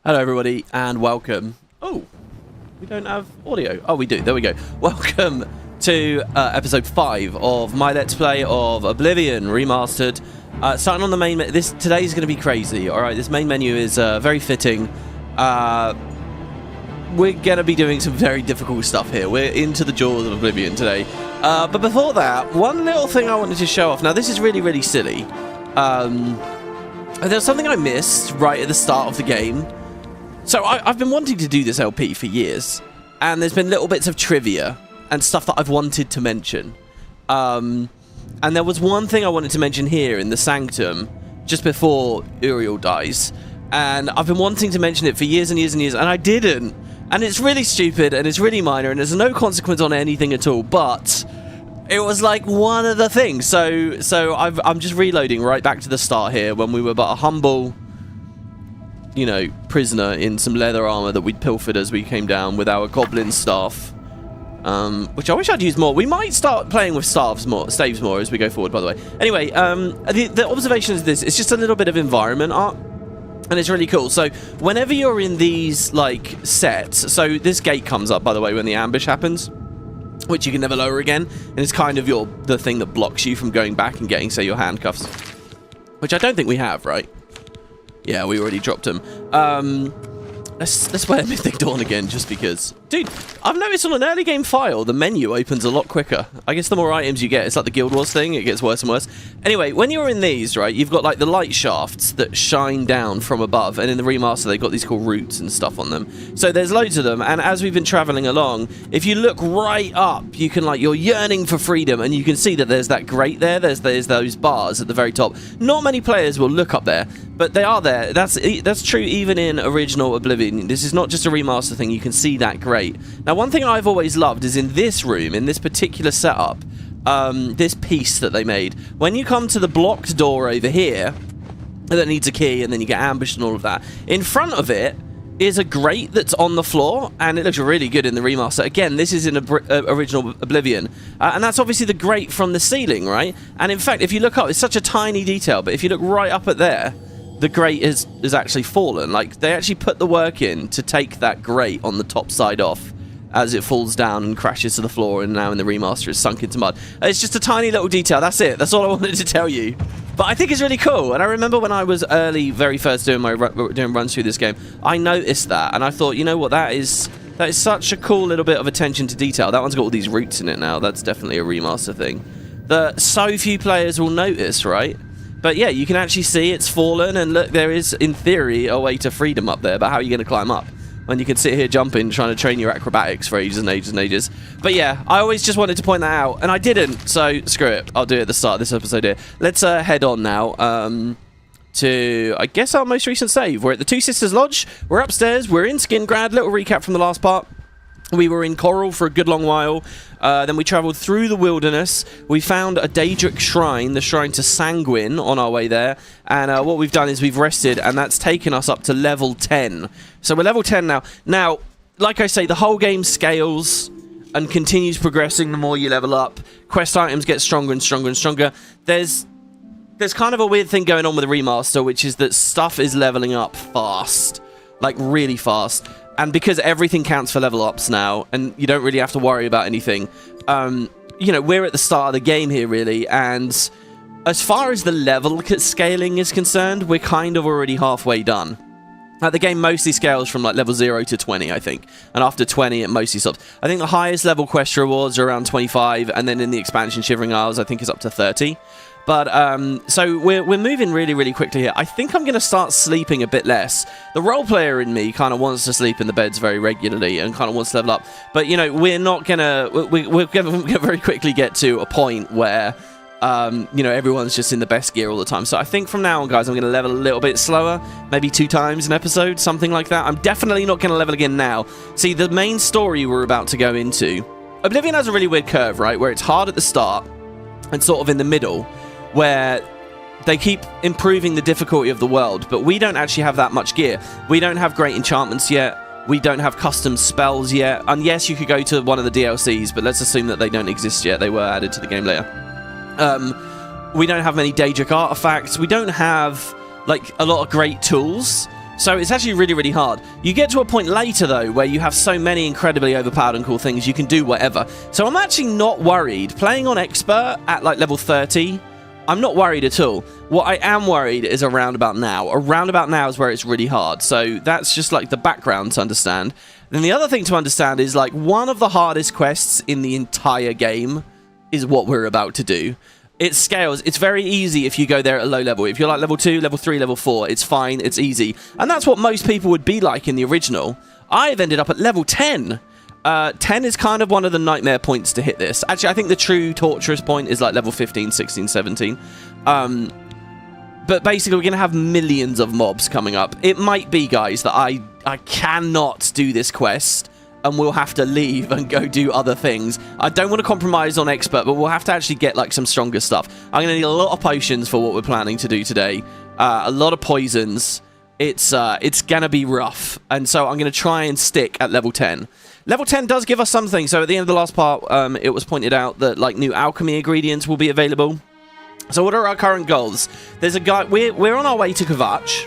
Hello everybody and welcome. Oh, we don't have audio. Oh, we do. There we go. Welcome to episode 5 of my Let's Play of Oblivion Remastered. Starting on the main menu. Today's going to be crazy. Alright, this main menu is very fitting. We're going to be doing some very difficult stuff here. We're into the jaws of Oblivion today. But before that, one little thing I wanted to show off. Now, this is really, really silly. There's something I missed right at the start of the game. So I've been wanting to do this LP for years, and there's been little bits of trivia and stuff that I've wanted to mention. And there was one thing I wanted to mention here in the Sanctum, just before Uriel dies, and I've been wanting to mention it for years and years and years, and I didn't. And it's really stupid, and it's really minor, and there's no consequence on anything at all, but it was like one of the things. So I'm just reloading right back to the start here, when we were but a humble, you know, prisoner in some leather armor that we'd pilfered as we came down with our goblin staff, which I wish I'd used more. We might start playing with staves more as we go forward, by the way. Anyway, the observation is this: it's just a little bit of environment art, and it's really cool. So whenever you're in these like sets, so this gate comes up, by the way, when the ambush happens, which you can never lower again, and it's kind of the thing that blocks you from going back and getting, say, your handcuffs, which I don't think we have, right? Yeah, we already dropped him. Let's play Mythic Dawn again, just because. Dude, I've noticed on an early game file, the menu opens a lot quicker. I guess the more items you get, it's like the Guild Wars thing, it gets worse and worse. Anyway, when you're in these, right, you've got like the light shafts that shine down from above, and in the remaster, they've got these cool roots and stuff on them. So there's loads of them, and as we've been traveling along, if you look right up, you can, like, you're yearning for freedom, and you can see that there's that grate there, there's those bars at the very top. Not many players will look up there, but they are there. That's true even in original Oblivion. This is not just a remaster thing, you can see that grate. Now, one thing I've always loved is in this room, in this particular setup, this piece that they made, when you come to the blocked door over here, that needs a key, and then you get ambushed and all of that, in front of it is a grate that's on the floor, and it looks really good in the remaster. Again, this is in original Oblivion, and that's obviously the grate from the ceiling, right? And in fact, if you look up, it's such a tiny detail, but if you look right up at there, the grate is actually fallen. Like, they actually put the work in to take that grate on the top side off as it falls down and crashes to the floor, and now in the remaster it's sunk into mud. It's just a tiny little detail, that's it. That's all I wanted to tell you. But I think it's really cool, and I remember when I was very first doing runs through this game, I noticed that, and I thought, you know what, that is such a cool little bit of attention to detail. That one's got all these roots in it now. That's definitely a remaster thing that so few players will notice, right? But yeah, you can actually see it's fallen, and look, there is, in theory, a way to freedom up there, but how are you going to climb up when you can sit here jumping, trying to train your acrobatics for ages and ages and ages? But yeah, I always just wanted to point that out, and I didn't, so screw it. I'll do it at the start of this episode here. Let's head on now to, I guess, our most recent save. We're at the Two Sisters Lodge. We're upstairs. We're in Skingrad. Little recap from the last part. We were in Coral for a good long while. Then we travelled through the wilderness. We found a Daedric shrine, the shrine to Sanguine, on our way there. And what we've done is we've rested, and that's taken us up to level 10. So we're level 10 now. Now, like I say, the whole game scales and continues progressing the more you level up. Quest items get stronger and stronger and stronger. There's kind of a weird thing going on with the remaster, which is that stuff is leveling up fast. Like, really fast. And because everything counts for level ups now, and you don't really have to worry about anything, you know, we're at the start of the game here, really, and as far as the level scaling is concerned, we're kind of already halfway done. The game mostly scales from, like, level 0 to 20, I think, and after 20, it mostly stops. I think the highest level quest rewards are around 25, and then in the expansion, Shivering Isles, I think is up to 30. But, so we're moving really, really quickly here. I think I'm going to start sleeping a bit less. The role player in me kind of wants to sleep in the beds very regularly and kind of wants to level up. But, you know, we're not going to... We're going to very quickly get to a point where, you know, everyone's just in the best gear all the time. So I think from now on, guys, I'm going to level a little bit slower. Maybe 2 times an episode, something like that. I'm definitely not going to level again now. See, the main story we're about to go into... Oblivion has a really weird curve, right? Where it's hard at the start and sort of in the middle, where they keep improving the difficulty of the world, but we don't actually have that much gear. We don't have great enchantments yet. We don't have custom spells yet. And yes, you could go to one of the DLCs, but let's assume that they don't exist yet. They were added to the game later. We don't have many Daedric artifacts. We don't have, like, a lot of great tools. So it's actually really, really hard. You get to a point later, though, where you have so many incredibly overpowered and cool things, you can do whatever. So I'm actually not worried. Playing on Expert at, like, level 30, I'm not worried at all. What I am worried is around about now. Around about now is where it's really hard. So that's just, like, the background to understand. Then the other thing to understand is, like, one of the hardest quests in the entire game is what we're about to do. It scales. It's very easy if you go there at a low level. If you're like level 2, level 3, level 4, it's fine, it's easy. And that's what most people would be like in the original. I've ended up at level 10. 10 is kind of one of the nightmare points to hit this. Actually, I think the true torturous point is like level 15, 16, 17. But basically, we're going to have millions of mobs coming up. It might be, guys, that I cannot do this quest and we'll have to leave and go do other things. I don't want to compromise on Expert, but we'll have to actually get, like, some stronger stuff. I'm going to need a lot of potions for what we're planning to do today. A lot of poisons. It's going to be rough. And so I'm going to try and stick at level 10. Level 10 does give us something. So at the end of the last part, it was pointed out that, like, new alchemy ingredients will be available. So what are our current goals? There's a guy... We're on our way to Kvatch,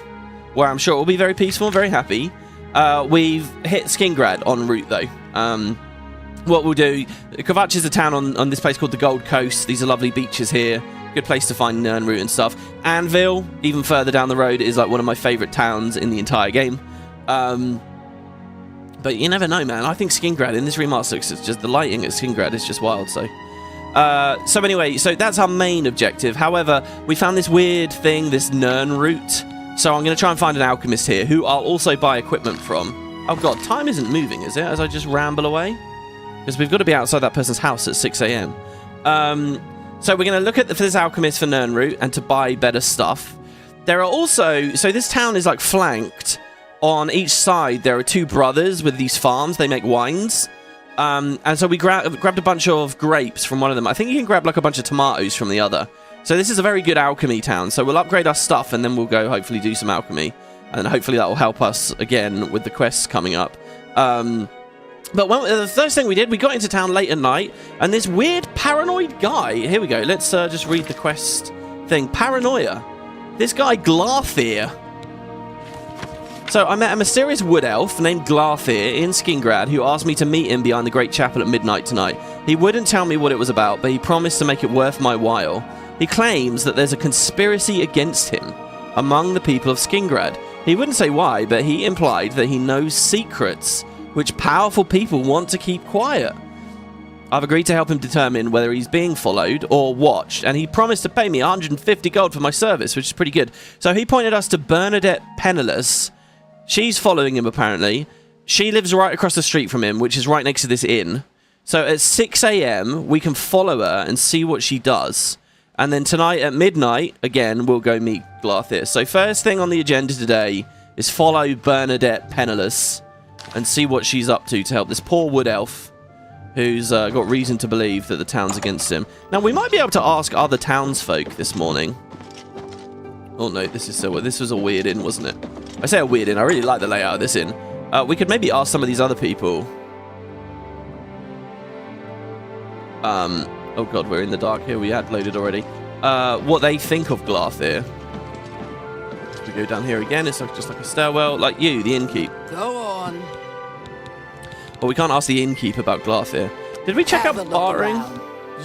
where I'm sure it will be very peaceful and very happy. We've hit Skingrad en route, though. What we'll do... Kvatch is a town on this place called the Gold Coast. These are lovely beaches here. Good place to find Nirnroot and stuff. Anvil, even further down the road, is like one of my favourite towns in the entire game. But you never know, man. I think Skingrad in this remaster, it's just the lighting at Skingrad is just wild, so... So anyway, so that's our main objective. However, we found this weird thing, this Nirnroot. So I'm going to try and find an alchemist here, who I'll also buy equipment from. Oh god, time isn't moving, is it? As I just ramble away? Because we've got to be outside that person's house at 6 AM. So we're going to look for this alchemist for Nirnroot and to buy better stuff. There are also... So this town is like flanked. On each side, there are two brothers with these farms. They make wines. And so we grabbed a bunch of grapes from one of them. I think you can grab like a bunch of tomatoes from the other. So this is a very good alchemy town. So we'll upgrade our stuff and then we'll go hopefully do some alchemy. And hopefully that will help us again with the quests coming up. But the first thing we did, we got into town late at night. And this weird paranoid guy. Here we go. Let's just read the quest thing. Paranoia. This guy Glarthir. So I met a mysterious wood elf named Glarthir in Skingrad who asked me to meet him behind the Great Chapel at midnight tonight. He wouldn't tell me what it was about, but he promised to make it worth my while. He claims that there's a conspiracy against him among the people of Skingrad. He wouldn't say why, but he implied that he knows secrets which powerful people want to keep quiet. I've agreed to help him determine whether he's being followed or watched, and he promised to pay me 150 gold for my service, which is pretty good. So he pointed us to Bernadette Penniless. She's following him, apparently. She lives right across the street from him, which is right next to this inn. So at 6 AM, we can follow her and see what she does. And then tonight at midnight, again, we'll go meet Glarthir. So first thing on the agenda today is follow Bernadette Penniless and see what she's up to help this poor wood elf who's got reason to believe that the town's against him. Now, we might be able to ask other townsfolk this morning. Oh, no, this was a weird inn, wasn't it? I say a weird inn. I really like the layout of this inn. We could maybe ask some of these other people. Oh, God, we're in the dark here. We had loaded already. What they think of Glarthir. We go down here again. It's just like a stairwell. Like you, the innkeep. Go on. But we can't ask the innkeep about Glarthir. Did we check out bartering?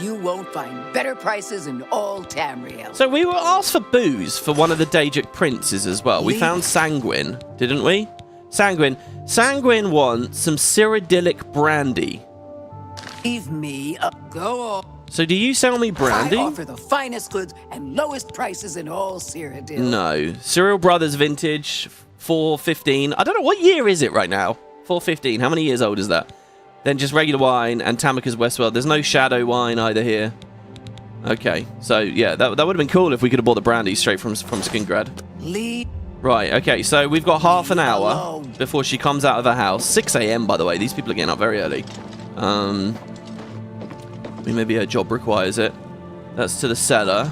You won't find better prices in all Tamriel. So we were asked for booze for one of the Daedric princes as well. We found Sanguine, didn't we? Sanguine. Sanguine wants some Cyrodiilic brandy. Leave me up. Go on. So do you sell me brandy? I offer the finest goods and lowest prices in all Cyrodiil. No. Cyril Brothers Vintage, 415. I don't know, what year is it right now? 415. How many years old is that? Then just regular wine and Tamika's Westworld. There's no shadow wine either here. Okay, so yeah, that would have been cool if we could have bought the brandy straight from Skingrad. Right, okay, so we've got half an hour before she comes out of her house. 6 AM, by the way. These people are getting up very early. Maybe her job requires it. That's to the cellar.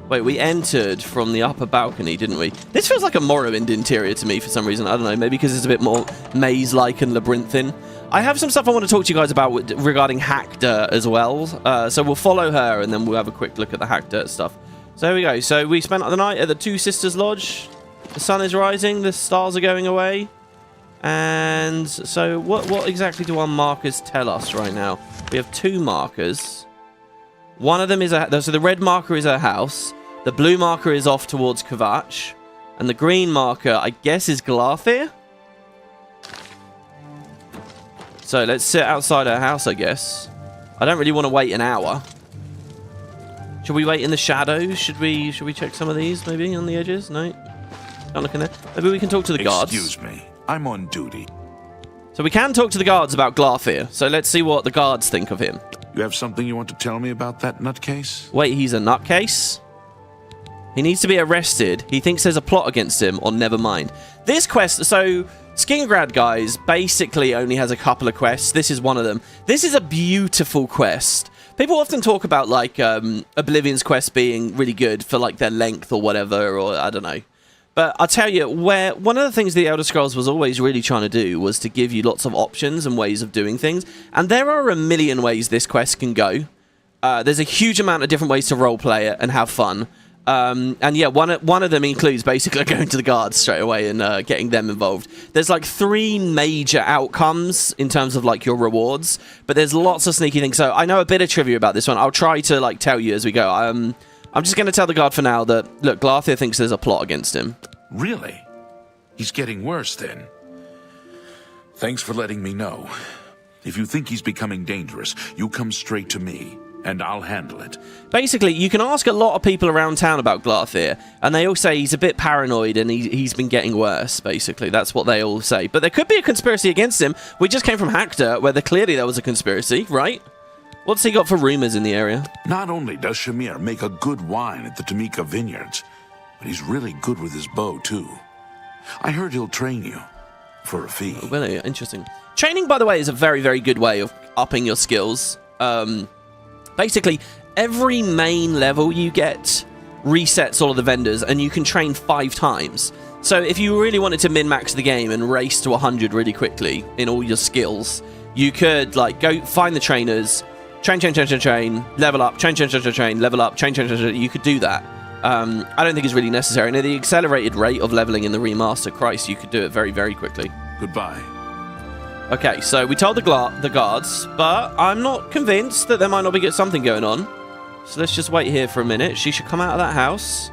Wait, we entered from the upper balcony, didn't we? This feels like a Morrowind interior to me for some reason. I don't know, maybe because it's a bit more maze-like and labyrinthine. I have some stuff I want to talk to you guys about regarding Hackdirt as well. So we'll follow her and then we'll have a quick look at the Hackdirt stuff. So here we go. So we spent the night at the Two Sisters Lodge. The sun is rising. The stars are going away. And so what exactly do our markers tell us right now? We have 2 markers. One of them is so the red marker is a house. The blue marker is off towards Kvatch. And the green marker, I guess, is Glarthir. So let's sit outside our house, I guess. I don't really want to wait an hour. Should we wait in the shadows? Should we check some of these, maybe, on the edges? No? Not looking there. Maybe we can talk to the guards. Excuse me. I'm on duty. So we can talk to the guards about Glarthir. So let's see what the guards think of him. You have something you want to tell me about that nutcase? Wait, he's a nutcase? He needs to be arrested. He thinks there's a plot against him, or never mind. This quest, so Skingrad, guys, basically only has a couple of quests. This is one of them. This is a beautiful quest. People often talk about, like, Oblivion's quest being really good for, like, their length or whatever, or I don't know. But I'll tell you, one of the things the Elder Scrolls was always really trying to do was to give you lots of options and ways of doing things. And there are a million ways this quest can go. There's a huge amount of different ways to roleplay it and have fun. And yeah, one of them includes basically going to the guards straight away and getting them involved. There's like 3 major outcomes in terms of like your rewards, but there's lots of sneaky things. So I know a bit of trivia about this one. I'll try to like tell you as we go. I'm just going to tell the guard for now that, look, Glarthir thinks there's a plot against him. Really? He's getting worse then. Thanks for letting me know. If you think he's becoming dangerous, you come straight to me, and I'll handle it. Basically, you can ask a lot of people around town about Glarthir, and they all say he's a bit paranoid and he's been getting worse, basically. That's what they all say. But there could be a conspiracy against him. We just came from Hackdirt, where clearly there was a conspiracy, right? What's he got for rumors in the area? Not only does Shamir make a good wine at the Tamika Vineyards, but he's really good with his bow, too. I heard he'll train you for a fee. Oh, really? Interesting. Training, by the way, is a very, very good way of upping your skills. Basically, every main level you get resets all of the vendors, and you can train 5 times. So if you really wanted to min-max the game and race to 100 really quickly in all your skills, you could like go find the trainers, train, level up, train, level up, train. You could do that. I don't think it's really necessary. And at the accelerated rate of leveling in the remaster, Christ, you could do it very, very quickly. Goodbye. Okay, so we told the guards, but I'm not convinced that there might not be something going on. So let's just wait here for a minute. She should come out of that house.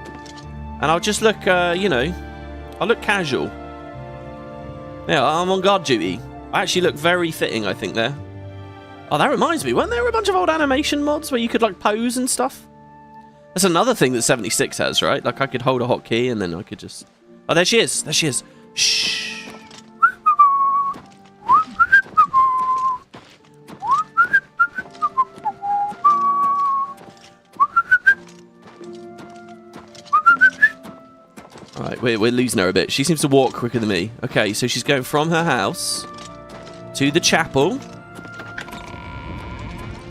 And I'll just look, you know, I'll look casual. Yeah, I'm on guard duty. I actually look very fitting, I think, there. Oh, that reminds me. Weren't there a bunch of old animation mods where you could, like, pose and stuff? That's another thing that 76 has, right? Like, I could hold a hotkey and then I could just... Oh, there she is. There she is. Shh. Alright, we're losing her a bit. She seems to walk quicker than me. Okay, so she's going from her house to the chapel.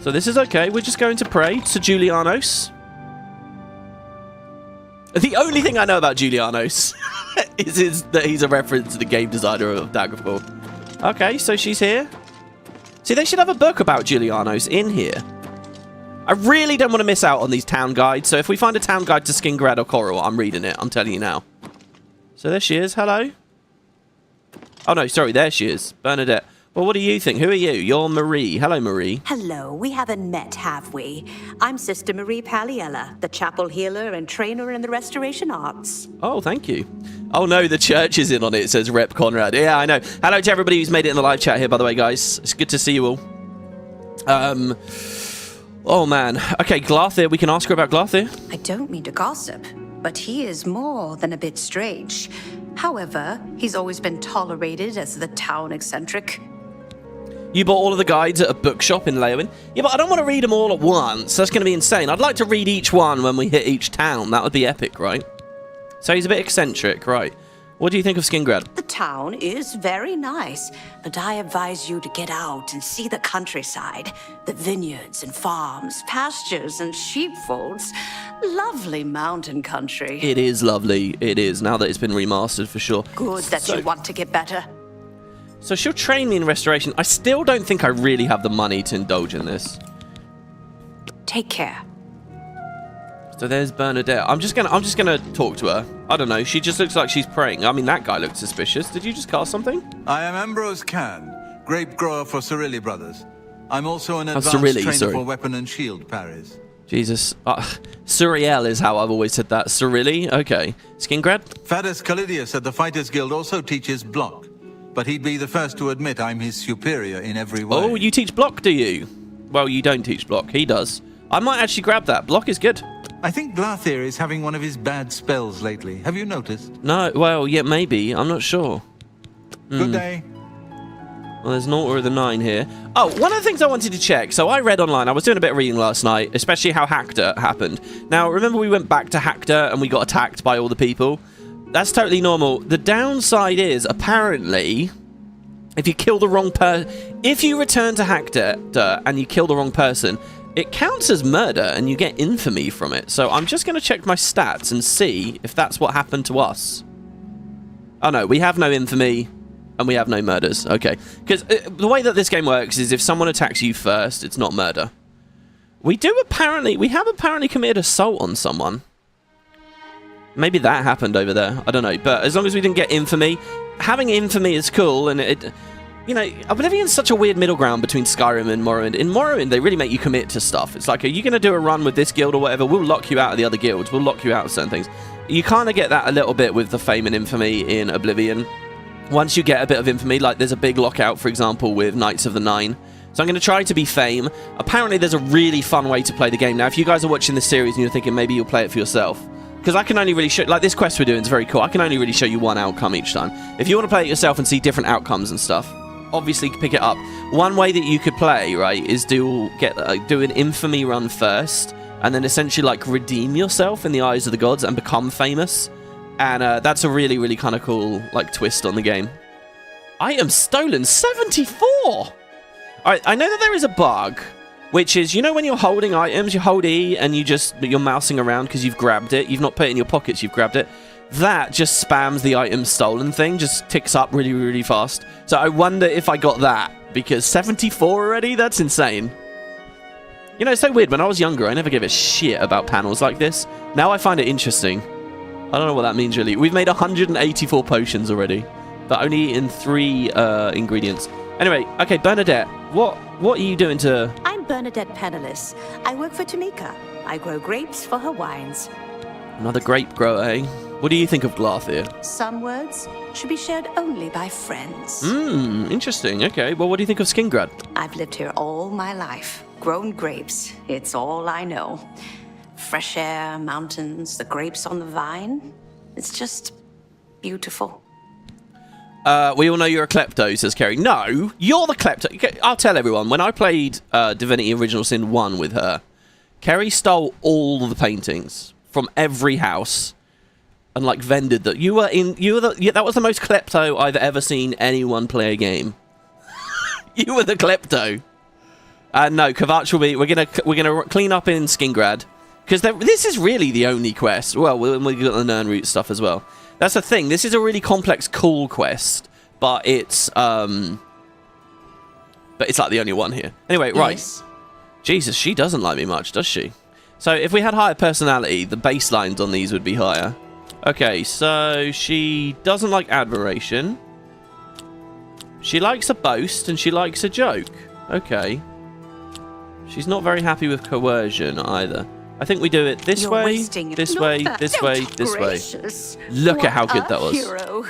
So this is okay. We're just going to pray to Julianos. The only thing I know about Julianos is that he's a reference to the game designer of Daggerfall. Okay, so she's here. See, they should have a book about Julianos in here. I really don't want to miss out on these town guides, so if we find a town guide to Skingrad or Coral, I'm reading it. I'm telling you now. So there she is. Hello. Oh, no, sorry. There she is. Bernadette. Well, what do you think? Who are you? You're Marie. Hello, Marie. Hello. We haven't met, have we? I'm Sister Marie Paliella, the chapel healer and trainer in the restoration arts. Oh, thank you. Oh, no, the church is in on it. It says Rep Conrad. Yeah, I know. Hello to everybody who's made it in the live chat here, by the way, guys. It's good to see you all. Oh, man. Okay, Glarthir. We can ask her about Glarthir. I don't mean to gossip, but he is more than a bit strange. However, he's always been tolerated as the town eccentric. You bought all of the guides at a bookshop in Leowin? Yeah, but I don't want to read them all at once. That's going to be insane. I'd like to read each one when we hit each town. That would be epic, right? So he's a bit eccentric, right? What do you think of Skingrad? The town is very nice, but I advise you to get out and see the countryside. The vineyards and farms, pastures and sheepfolds. Lovely mountain country. It is lovely. It is, now that it's been remastered for sure. Good that you want to get better. So she'll train me in restoration. I still don't think I really have the money to indulge in this. Take care. So there's Bernadette. I'm just gonna talk to her. I don't know. She just looks like she's praying. I mean, that guy looked suspicious. Did you just cast something? I am Ambrose Can, grape grower for Cyrilli Brothers. I'm also an advanced Cyrilli, trainer sorry. for weapon and shield parries. Jesus. Suriel is how I've always said that. Cyrilli? Okay. Skingrad? Fadus Calidius at the Fighters Guild also teaches block, but he'd be the first to admit I'm his superior in every way. Oh, you teach block, do you? Well, you don't teach block. He does. I might actually grab that. Block is good. I think Glarthir is having one of his bad spells lately. Have you noticed? No, well, yeah, maybe. I'm not sure. Good day. Well, there's an Altar of the Nine here. Oh, one of the things I wanted to check. So I read online. I was doing a bit of reading last night, especially how Hackdirt happened. Now, remember we went back to Hackdirt and we got attacked by all the people? That's totally normal. The downside is, apparently, if you kill the wrong if you return to Hackdirt and you kill the wrong person, it counts as murder and you get infamy from it. So I'm just going to check my stats and see if that's what happened to us. Oh no, we have no infamy and we have no murders. Okay. Because the way that this game works is if someone attacks you first, it's not murder. We have apparently committed assault on someone. Maybe that happened over there. I don't know. But as long as we didn't get infamy, having infamy is cool, and it... You know, Oblivion's such a weird middle ground between Skyrim and Morrowind. In Morrowind, they really make you commit to stuff. It's like, are you going to do a run with this guild or whatever? We'll lock you out of the other guilds. We'll lock you out of certain things. You kind of get that a little bit with the fame and infamy in Oblivion. Once you get a bit of infamy, like there's a big lockout, for example, with Knights of the Nine. So I'm going to try to be fame. Apparently, there's a really fun way to play the game. Now, if you guys are watching this series and you're thinking maybe you'll play it for yourself, because I can only really show... Like, this quest we're doing is very cool. I can only really show you one outcome each time. If you want to play it yourself and see different outcomes and stuff, obviously pick it up. One way that you could play, right, is do an infamy run first, and then essentially like redeem yourself in the eyes of the gods and become famous. And that's a really, really kind of cool like twist on the game. Item stolen 74. All right, I know that there is a bug, which is, you know, when you're holding items, you hold E and you're mousing around because you've grabbed it. You've not put it in your pockets, you've grabbed it. That just spams the item stolen thing, just ticks up really, really fast. So I wonder if I got that, because 74 already? That's insane. You know, it's so weird. When I was younger, I never gave a shit about panels like this. Now I find it interesting. I don't know what that means, really. We've made 184 potions already, but only in 3 ingredients. Anyway, okay, Bernadette, what are you doing to... I'm Bernadette Penniless. I work for Tamika. I grow grapes for her wines. Another grape grower, eh? What do you think of Glarthir? Some words should be shared only by friends. Interesting. Okay, well, what do you think of Skingrad? I've lived here all my life. Grown grapes. It's all I know. Fresh air, mountains, the grapes on the vine. It's just beautiful. We all know you're a klepto, says Kerry. No, you're the klepto. Okay, I'll tell everyone. When I played Divinity Original Sin 1 with her, Kerry stole all the paintings from every house and like vendored that. That was the most klepto I've ever seen anyone play a game. You were the klepto. No, Kvatch will be. We're gonna clean up in Skingrad, because this is really the only quest. Well, we got the Nirnroot stuff as well. That's the thing. This is a really complex, cool quest, but it's like the only one here. Anyway, right. Yes. Jesus, she doesn't like me much, does she? So if we had higher personality, the baselines on these would be higher. Okay, so she doesn't like admiration. She likes a boast and she likes a joke. Okay. She's not very happy with coercion either. I think we do it this way, this way, this way, this way. Look at how good that was. Hero.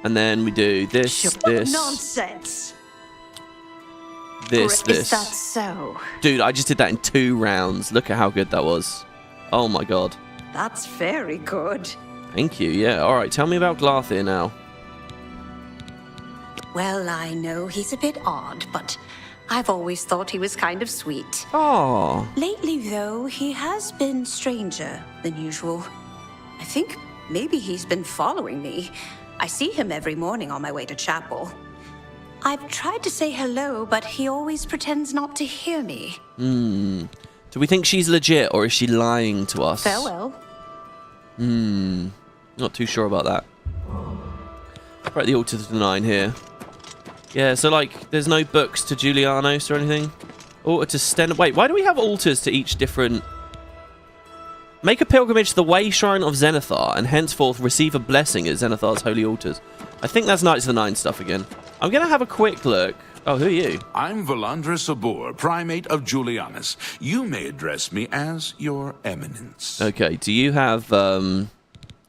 And then we do this, this, Nonsense. this. Is that so? Dude, I just did that in 2 rounds. Look at how good that was. Oh my god. That's very good. Thank you, yeah. Alright, tell me about Glarthir now. Well, I know he's a bit odd, but I've always thought he was kind of sweet. Oh. Lately, though, he has been stranger than usual. I think maybe he's been following me. I see him every morning on my way to chapel. I've tried to say hello, but he always pretends not to hear me. Do we think she's legit, or is she lying to us? Farewell. Not too sure about that. We're at the Altar of the Nine here. Yeah, so like, there's no books to Julianos or anything? Altar to Sten... Wait, why do we have altars to each different... Make a pilgrimage to the Way Shrine of Zenithar, and henceforth receive a blessing at Zenithar's holy altars. I think that's Knights of the Nine stuff again. I'm going to have a quick look. Oh, who are you? I'm Valandra Sabor, primate of Julianus. You may address me as your eminence. Okay, do you have...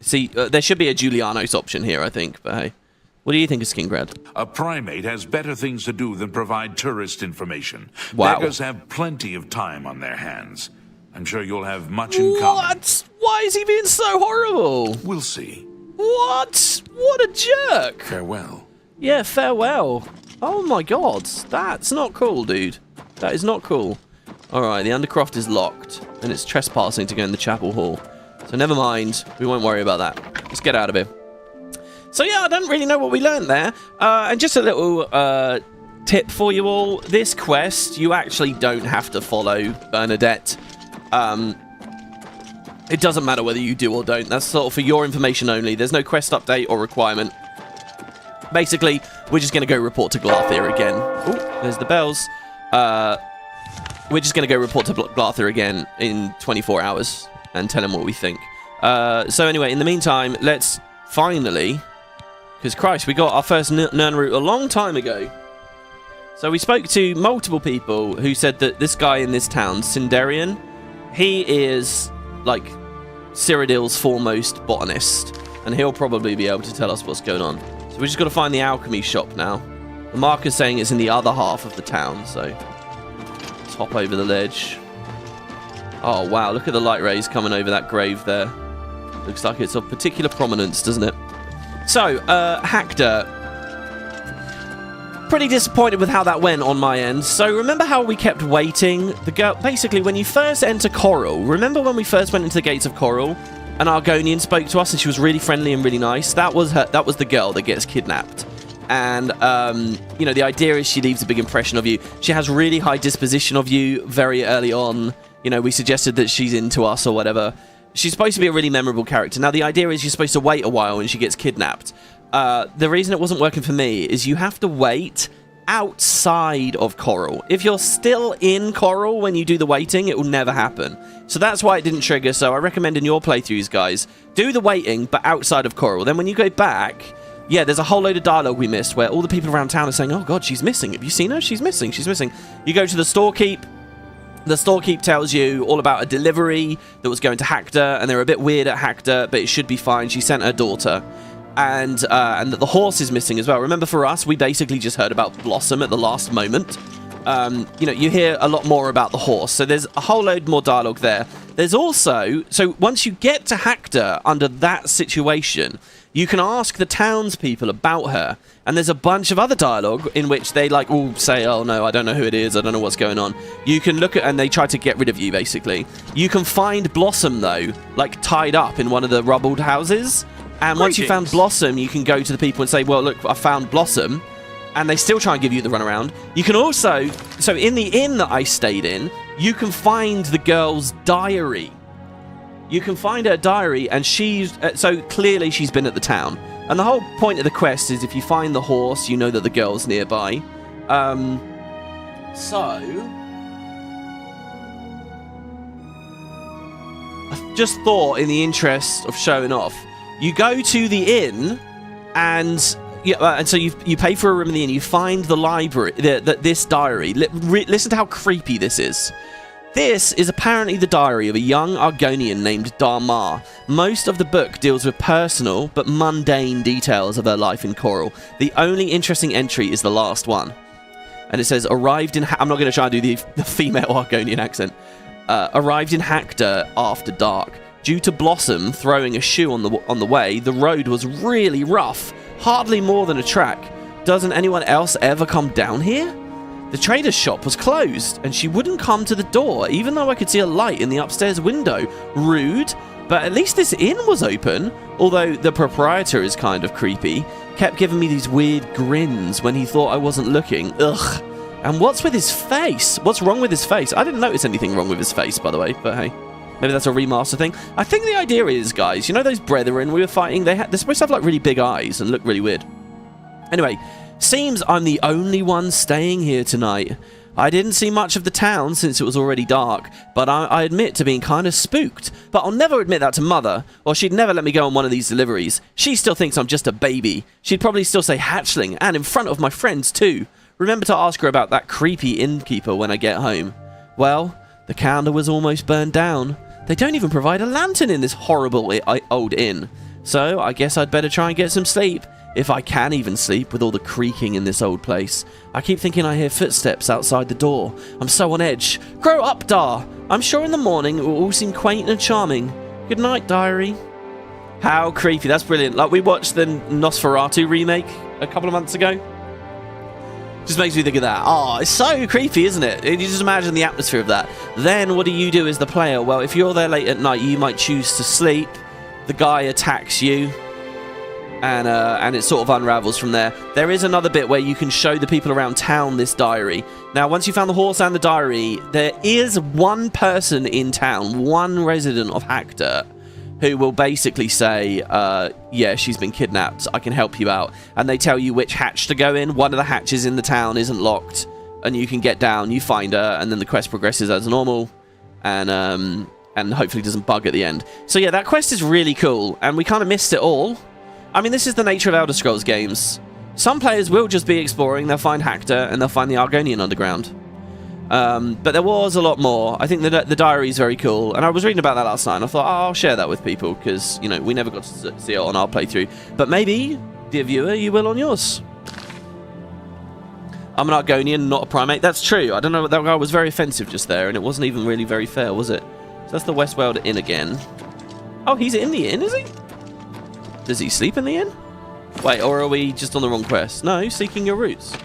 See, there should be a Julianos option here, I think, but hey. What do you think of Skingrad? A primate has better things to do than provide tourist information. Wow. Beggars have plenty of time on their hands. I'm sure you'll have much in common. What? Why is he being so horrible? We'll see. What? What a jerk! Farewell. Yeah, farewell. Oh my god, that's not cool, dude. That is not cool. Alright, the Undercroft is locked, and it's trespassing to go in the chapel hall. So never mind, we won't worry about that. Let's get out of here. So yeah, I don't really know what we learned there. And just a little tip for you all. This quest, you actually don't have to follow Bernadette. It doesn't matter whether you do or don't. That's sort of for your information only. There's no quest update or requirement. Basically, we're just going to go report to Glarthir again. Oh, there's the bells. We're just going to go report to Glarthir again in 24 hours and tell him what we think. So anyway, in the meantime, let's finally... Because, Christ, we got our first Nirnroot a long time ago. So we spoke to multiple people who said that this guy in this town, Sinderion, he is, like, Cyrodiil's foremost botanist. And he'll probably be able to tell us what's going on. So we just got to find the alchemy shop now. The marker's saying it's in the other half of the town, so... Let's hop over the ledge. Oh, wow, look at the light rays coming over that grave there. Looks like it's of particular prominence, doesn't it? So, Hackdirt. Pretty disappointed with how that went on my end. So, remember how we kept waiting? The girl, basically, when you first enter Coral, remember when we first went into the gates of Coral, and Argonian spoke to us, and she was really friendly and really nice? That was her. That was the girl that gets kidnapped. And, you know, the idea is she leaves a big impression of you. She has really high disposition of you very early on. You know, we suggested that she's into us or whatever. She's supposed to be a really memorable character. Now, the idea is you're supposed to wait a while and she gets kidnapped. The reason it wasn't working for me is you have to wait outside of Coral. If you're still in Coral when you do the waiting, it will never happen. So that's why it didn't trigger. So I recommend in your playthroughs, guys, do the waiting, but outside of Coral. Then when you go back... Yeah, there's a whole load of dialogue we missed where all the people around town are saying, oh god, she's missing. Have you seen her? She's missing. She's missing. You go to the storekeep. The storekeep tells you all about a delivery that was going to Hackdirt, and they're a bit weird at Hackdirt, but it should be fine. She sent her daughter. And that the horse is missing as well. Remember, for us, we basically just heard about Blossom at the last moment. You know, you hear a lot more about the horse. So there's a whole load more dialogue there. There's also... So once you get to Hackdirt under that situation... You can ask the townspeople about her, and there's a bunch of other dialogue in which they like all say, oh no, I don't know who it is, I don't know what's going on. You can look at, and they try to get rid of you, basically. You can find Blossom, though, like tied up in one of the rubbled houses, and once you found Blossom, you can go to the people and say, well, look, I found Blossom, and they still try and give you the runaround. You can also, so in the inn that I stayed in, you can find the girl's diary. You can find her diary, and she's... so, clearly she's been at the town. And the whole point of the quest is if you find the horse, you know that the girl's nearby. So... I just thought, in the interest of showing off, you go to the inn, and... Yeah, and so you pay for a room in the inn, you find the library, this diary. Listen to how creepy this is. This is apparently the diary of a young Argonian named Darmar. Most of the book deals with personal but mundane details of her life in Coral. The only interesting entry is the last one. And it says, arrived in... I'm not going to try and do the female Argonian accent. Arrived in Hackdirt after dark. Due to Blossom throwing a shoe on the way, the road was really rough. Hardly more than a track. Doesn't anyone else ever come down here? The trader's shop was closed, and she wouldn't come to the door, even though I could see a light in the upstairs window. Rude, but at least this inn was open, although the proprietor is kind of creepy. Kept giving me these weird grins when he thought I wasn't looking. Ugh. And what's with his face? What's wrong with his face? I didn't notice anything wrong with his face, by the way, but hey. Maybe that's a remaster thing. I think the idea is, guys, you know those brethren we were fighting? They're supposed to have, like, really big eyes and look really weird. Anyway... Seems I'm the only one staying here tonight. I didn't see much of the town since it was already dark, but I admit to being kind of spooked. But I'll never admit that to Mother, or she'd never let me go on one of these deliveries. She still thinks I'm just a baby. She'd probably still say hatchling, and in front of my friends too. Remember to ask her about that creepy innkeeper when I get home. Well, the candle was almost burned down. They don't even provide a lantern in this horrible old inn. So I guess I'd better try and get some sleep. If I can even sleep with all the creaking in this old place. I keep thinking I hear footsteps outside the door. I'm so on edge. Grow up, Dar. I'm sure in the morning it will all seem quaint and charming. Good night, diary. How creepy. That's brilliant. Like, we watched the Nosferatu remake a couple of months ago. Just makes me think of that. Oh, it's so creepy, isn't it? You just imagine the atmosphere of that. Then what do you do as the player? Well, if you're there late at night, you might choose to sleep. The guy attacks you. And it sort of unravels from there. There is another bit where you can show the people around town this diary. Now, once you found the horse and the diary, there is one person in town, one resident of Hackdirt, who will basically say, yeah, she's been kidnapped. I can help you out. And they tell you which hatch to go in. One of the hatches in the town isn't locked. And you can get down, you find her, and then the quest progresses as normal. And hopefully doesn't bug at the end. So yeah, that quest is really cool. And we kind of missed it all. I mean, this is the nature of Elder Scrolls games. Some players will just be exploring, they'll find Hackdirt, and they'll find the Argonian Underground. But there was a lot more. I think the diary is very cool, and I was reading about that last night, and I thought, oh, I'll share that with people, because, you know, we never got to see it on our playthrough. But maybe, dear viewer, you will on yours. I'm an Argonian, not a primate. That's true. I don't know, that guy was very offensive just there, and it wasn't even really very fair, was it? So that's the Westworld Inn again. Oh, he's in the inn, is he? Does he sleep in the inn? Wait, or are we just on the wrong quest? No, seeking your roots.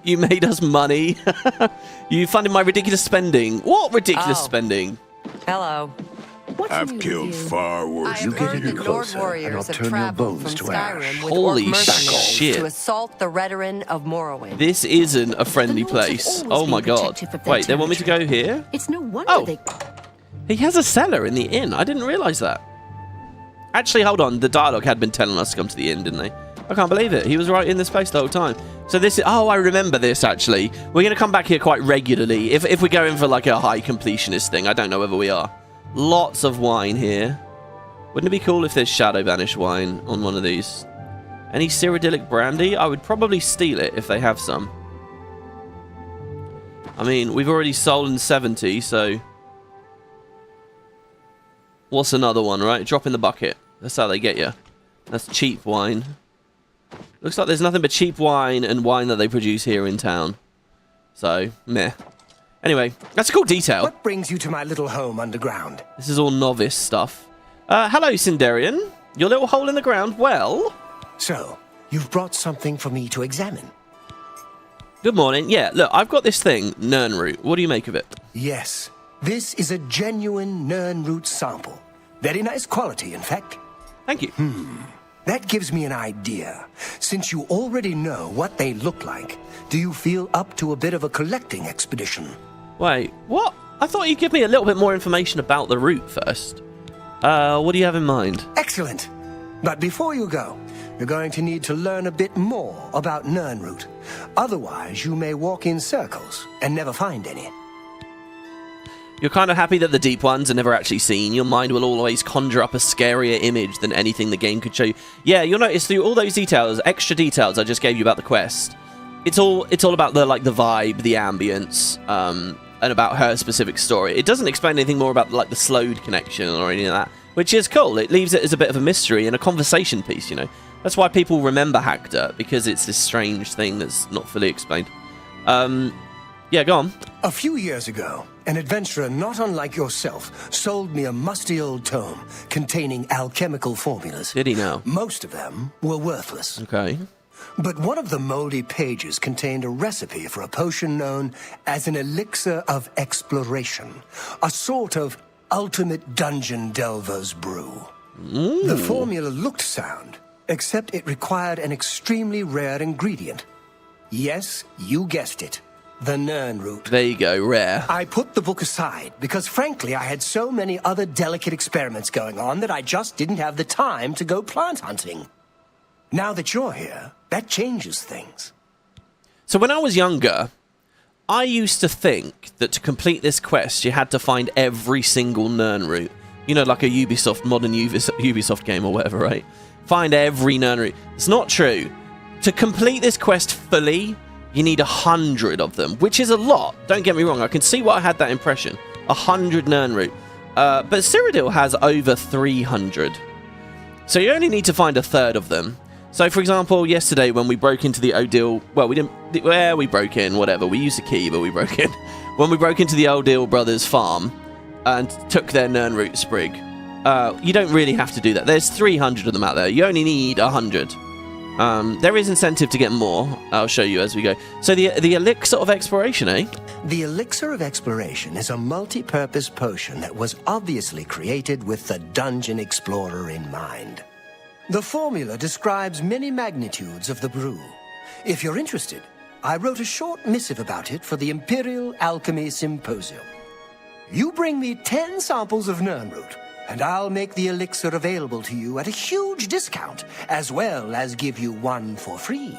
You made us money. You funded my ridiculous spending. What ridiculous spending? Hello. I've killed far worse. You get any closer, and I'll turn your bones to ash. Holy shit. To assault the Redarin of Morrowind. This isn't a friendly place. Oh my god. Wait, they want me to go here? It's no wonder He has a cellar in the inn. I didn't realise that. Actually, hold on. The dialogue had been telling us to come to the inn, didn't they? I can't believe it. He was right in this place the whole time. So this is... Oh, I remember this, actually. We're going to come back here quite regularly. If we go in for, like, a high completionist thing. I don't know whether we are. Lots of wine here. Wouldn't it be cool if there's Shadow Banish wine on one of these? Any Cyrodiilic brandy? I would probably steal it if they have some. I mean, we've already sold 70, so... What's another one, right? Drop in the bucket. That's how they get you. That's cheap wine. Looks like there's nothing but cheap wine and wine that they produce here in town. So, meh. Anyway, that's a cool detail. What brings you to my little home underground? This is all novice stuff. Hello, Sinderion. Your little hole in the ground, well... So, you've brought something for me to examine. Good morning. Yeah, look, I've got this thing, Nirnroot. What do you make of it? Yes, this is a genuine Nirnroot sample. Very nice quality, in fact. Thank you. That gives me an idea. Since you already know what they look like, do you feel up to a bit of a collecting expedition? Wait, what? I thought you'd give me a little bit more information about the root first. What do you have in mind? Excellent. But before you go, you're going to need to learn a bit more about Nirnroot. Otherwise, you may walk in circles and never find any. You're kind of happy that the deep ones are never actually seen. Your mind will always conjure up a scarier image than anything the game could show you. Yeah, you'll notice through all those details, extra details I just gave you about the quest. It's all about the vibe, the ambience, and about her specific story. It doesn't explain anything more about like the slowed connection or any of that, which is cool. It leaves it as a bit of a mystery and a conversation piece, you know. That's why people remember Hackdirt, because it's this strange thing that's not fully explained. Yeah, go on. A few years ago, an adventurer not unlike yourself sold me a musty old tome containing alchemical formulas. Did he now? Most of them were worthless. Okay. But one of the moldy pages contained a recipe for a potion known as an Elixir of Exploration, a sort of ultimate dungeon delver's brew. The formula looked sound, except it required an extremely rare ingredient. Yes, you guessed it. The Nirnroot. There you go, rare. I put the book aside because, frankly, I had so many other delicate experiments going on that I just didn't have the time to go plant hunting. Now that you're here, that changes things. So when I was younger, I used to think that to complete this quest, you had to find every single Nirnroot. You know, like a modern Ubisoft game or whatever, right? Find every Nirnroot. It's not true. To complete this quest fully, you need 100 of them, which is a lot. Don't get me wrong. I can see why I had that impression. 100 Nirnroot. But Cyrodiil has over 300. So you only need to find a third of them. So, for example, yesterday when we broke into the Odile... Well, we didn't... Well, we broke in, whatever. We used a key, but we broke in. When we broke into the Odile brothers' farm and took their Nirnroot sprig, you don't really have to do that. There's 300 of them out there. You only need 100. There is incentive to get more. I'll show you as we go. So the Elixir of Exploration, eh? The Elixir of Exploration is a multi-purpose potion that was obviously created with the dungeon explorer in mind. The formula describes many magnitudes of the brew. If you're interested, I wrote a short missive about it for the Imperial Alchemy Symposium. You bring me 10 samples of Nirnroot, and I'll make the elixir available to you at a huge discount, as well as give you one for free.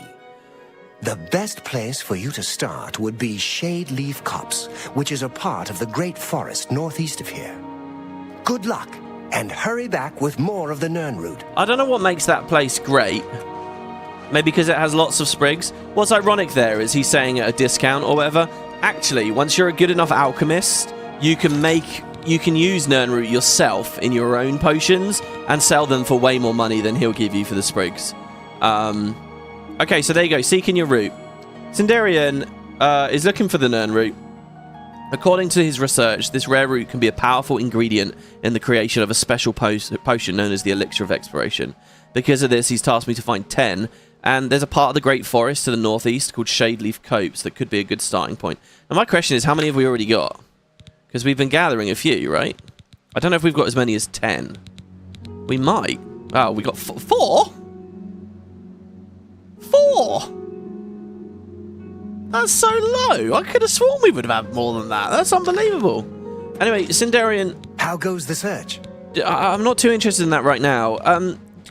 The best place for you to start would be Shade Leaf Copse, which is a part of the Great Forest northeast of here. Good luck, and hurry back with more of the Nirnroot. I don't know what makes that place great. Maybe because it has lots of sprigs. What's ironic there is he's saying at a discount or whatever. Actually, once you're a good enough alchemist, you can use Nirnroot yourself in your own potions and sell them for way more money than he'll give you for the sprigs. Okay, so there you go. Seeking your root. Sinderion is looking for the Nirnroot. According to his research, this rare root can be a powerful ingredient in the creation of a special potion known as the Elixir of Exploration. Because of this, he's tasked me to find 10, and there's a part of the Great Forest to the northeast called Shadeleaf Copse that could be a good starting point. Now, my question is, how many have we already got? Because we've been gathering a few, right? I don't know if we've got as many as 10. We might. Oh, we got 4? 4? That's so low. I could have sworn we would have had more than that. That's unbelievable. Anyway, Sinderion... How goes the search? I'm not too interested in that right now.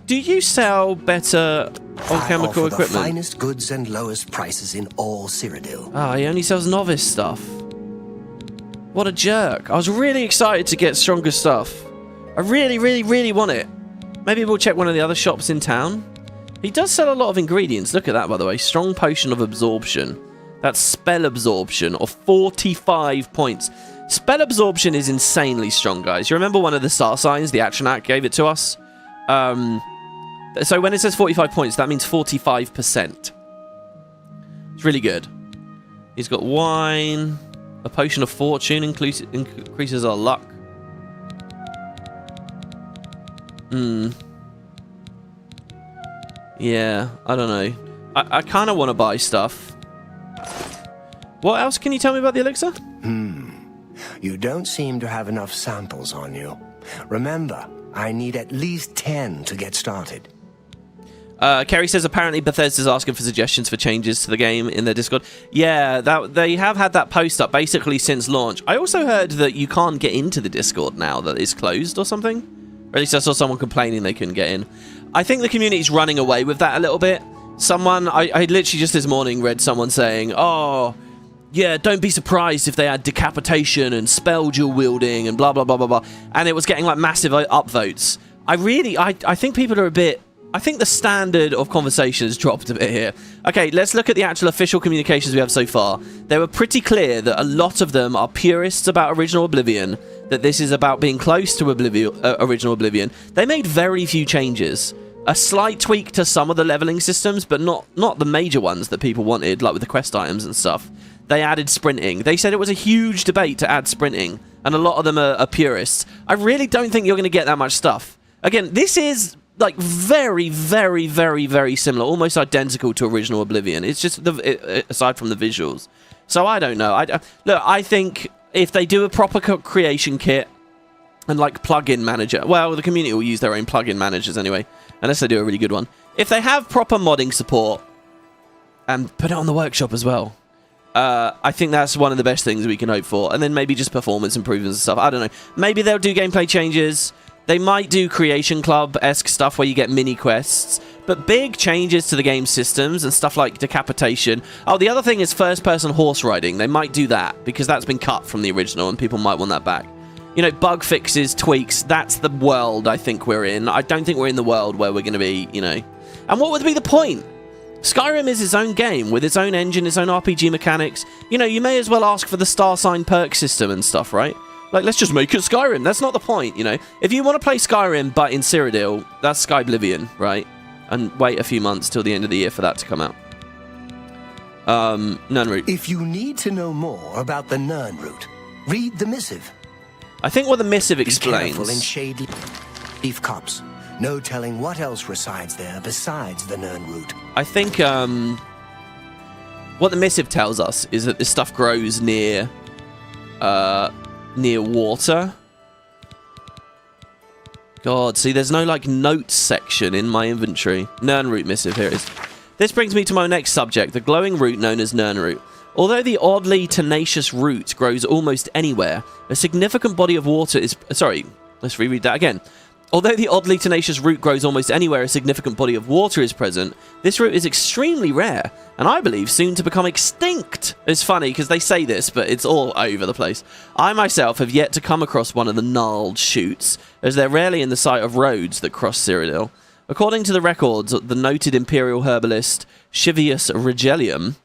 Do you sell better alchemical equipment? The finest goods and lowest prices in all Cyrodiil. Ah, he only sells novice stuff. What a jerk. I was really excited to get stronger stuff. I really, really, really want it. Maybe we'll check one of the other shops in town. He does sell a lot of ingredients. Look at that, by the way. Strong Potion of Absorption. That's spell absorption of 45 points. Spell absorption is insanely strong, guys. You remember one of the star signs? The Arenanet gave it to us. So when it says 45 points, that means 45%. It's really good. He's got wine. A potion of fortune increases our luck. Yeah, I don't know. I kind of want to buy stuff. What else can you tell me about the elixir? You don't seem to have enough samples on you. Remember, I need at least 10 to get started. Kerry says apparently Bethesda's asking for suggestions for changes to the game in their Discord. Yeah, they have had that post up basically since launch. I also heard that you can't get into the Discord now, that it's closed or something. Or at least I saw someone complaining they couldn't get in. I think the community's running away with that a little bit. I literally just this morning read someone saying, oh, yeah, don't be surprised if they had decapitation and spell dual wielding and blah, blah, blah, blah, blah. And it was getting like massive upvotes. I think people are a bit... I think the standard of conversation has dropped a bit here. Okay, let's look at the actual official communications we have so far. They were pretty clear that a lot of them are purists about Original Oblivion, that this is about being close to Original Oblivion. They made very few changes. A slight tweak to some of the leveling systems, but not the major ones that people wanted, like with the quest items and stuff. They added sprinting. They said it was a huge debate to add sprinting, and a lot of them are purists. I really don't think you're going to get that much stuff. Again, this is... like very, very, very, very similar, almost identical to Original Oblivion. It's just aside from the visuals. So I don't know. Look, I think if they do a proper creation kit and like plugin manager, well, the community will use their own plugin managers anyway, unless they do a really good one. If they have proper modding support and put it on the workshop as well, I think that's one of the best things we can hope for. And then maybe just performance improvements and stuff. I don't know. Maybe they'll do gameplay changes. They might do Creation Club-esque stuff where you get mini-quests. But big changes to the game systems and stuff like decapitation. Oh, the other thing is first-person horse riding. They might do that because that's been cut from the original and people might want that back. You know, bug fixes, tweaks. That's the world I think we're in. I don't think we're in the world where we're going to be, you know. And what would be the point? Skyrim is its own game with its own engine, its own RPG mechanics. You know, you may as well ask for the star sign perk system and stuff, right? Like, let's just make it Skyrim. That's not the point, you know. If you want to play Skyrim, but in Cyrodiil, that's Oblivion, right? And wait a few months till the end of the year for that to come out. Nirnroot. If you need to know more about the Nirnroot, read the missive. I think what the missive explains... Be careful in shady leaf copse. No telling what else resides there besides the Nirnroot. I think what the missive tells us is that this stuff grows near water. God, see, there's no, like, notes section in my inventory. Nirnroot missive, here it is. This brings me to my next subject, the glowing root known as Nirnroot. Although the oddly tenacious root grows almost anywhere, a significant body of water is... Sorry, let's reread that again. Although the oddly tenacious root grows almost anywhere a significant body of water is present, this root is extremely rare, and I believe soon to become extinct. It's funny, because they say this, but it's all over the place. I myself have yet to come across one of the gnarled shoots, as they're rarely in the sight of roads that cross Cyrodiil. According to the records of the noted imperial herbalist Shivius Regelium,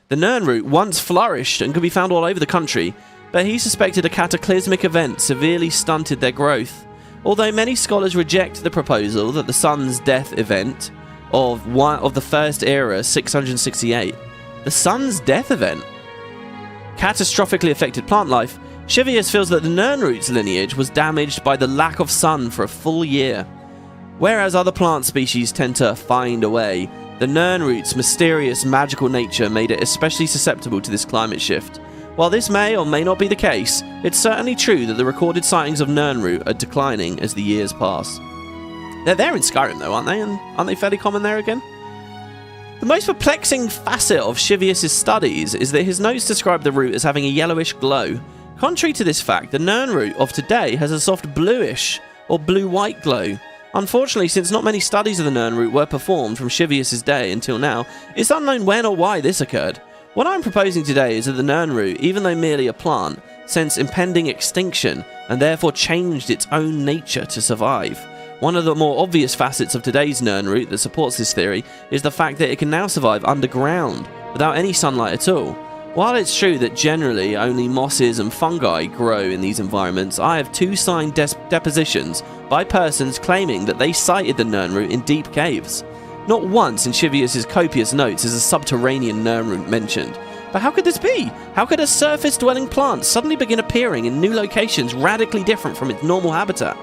the Nirnroot once flourished and could be found all over the country, but he suspected a cataclysmic event severely stunted their growth. Although many scholars reject the proposal that the sun's death event of the First Era 668, the sun's death event catastrophically affected plant life, Shivius feels that the Nirnroot's lineage was damaged by the lack of sun for a full year. Whereas other plant species tend to find a way, the Nirnroot's mysterious magical nature made it especially susceptible to this climate shift. While this may or may not be the case, it's certainly true that the recorded sightings of Nirnroot are declining as the years pass. They're there in Skyrim though, aren't they? And aren't they fairly common there again? The most perplexing facet of Shivius' studies is that his notes describe the root as having a yellowish glow. Contrary to this fact, the Nirnroot of today has a soft bluish or blue-white glow. Unfortunately, since not many studies of the Nirnroot were performed from Shivius' day until now, it's unknown when or why this occurred. What I'm proposing today is that the Nirnroot, even though merely a plant, sensed impending extinction and therefore changed its own nature to survive. One of the more obvious facets of today's Nirnroot that supports this theory is the fact that it can now survive underground without any sunlight at all. While it's true that generally only mosses and fungi grow in these environments, I have two signed depositions by persons claiming that they sighted the Nirnroot in deep caves. Not once in Shivius' copious notes is a subterranean Nirnroot mentioned. But how could this be? How could a surface-dwelling plant suddenly begin appearing in new locations radically different from its normal habitat?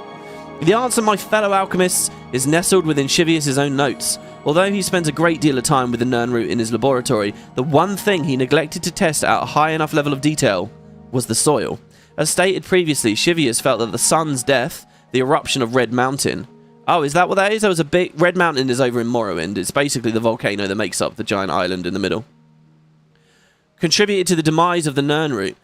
The answer, my fellow alchemists, is nestled within Shivius' own notes. Although he spends a great deal of time with the Nirnroot in his laboratory, the one thing he neglected to test at a high enough level of detail was the soil. As stated previously, Shivius felt that the sun's death, the eruption of Red Mountain... Oh, is that what that is? There was a big... Red Mountain is over in Morrowind. It's basically the volcano that makes up the giant island in the middle. Contributed to the demise of the Nirnroot.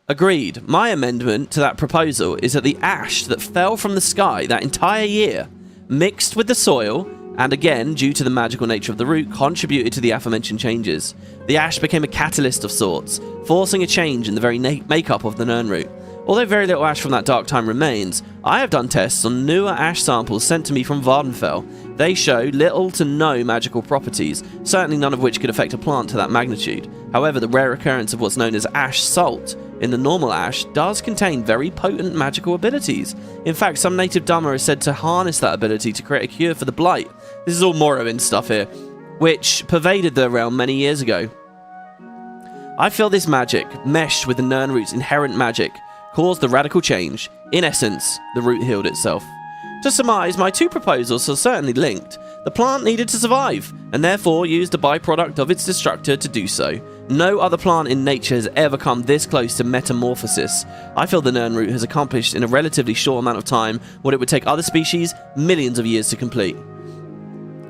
Agreed. My amendment to that proposal is that the ash that fell from the sky that entire year, mixed with the soil, and again, due to the magical nature of the root, contributed to the aforementioned changes. The ash became a catalyst of sorts, forcing a change in the very makeup of the Nirnroot. Although very little ash from that dark time remains, I have done tests on newer ash samples sent to me from Vardenfell. They show little to no magical properties, certainly none of which could affect a plant to that magnitude. However, the rare occurrence of what's known as ash salt in the normal ash does contain very potent magical abilities. In fact, some native Dhamma is said to harness that ability to create a cure for the blight. This is all Morrowind stuff here, which pervaded the realm many years ago. I feel this magic, meshed with the Nirnroot's inherent magic, caused the radical change. In essence, the root healed itself. To surmise, my two proposals are certainly linked. The plant needed to survive, and therefore used a byproduct of its destructor to do so. No other plant in nature has ever come this close to metamorphosis. I feel the Nirnroot has accomplished in a relatively short amount of time what it would take other species millions of years to complete.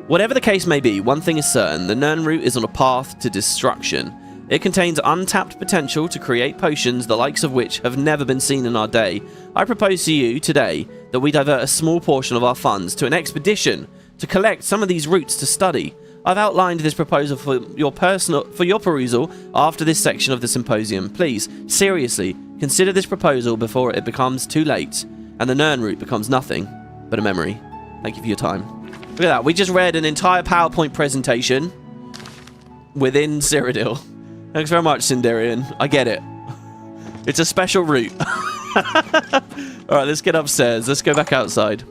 Whatever the case may be, one thing is certain, the Nirnroot is on a path to destruction. It contains untapped potential to create potions the likes of which have never been seen in our day. I propose to you today that we divert a small portion of our funds to an expedition to collect some of these roots to study. I've outlined this proposal for your perusal after this section of the symposium. Please, seriously, consider this proposal before it becomes too late and the Nirnroot becomes nothing but a memory. Thank you for your time. Look at that. We just read an entire PowerPoint presentation within Cyrodiil. Thanks very much, Sinderion. I get it. It's a special route. Alright, let's get upstairs. Let's go back outside.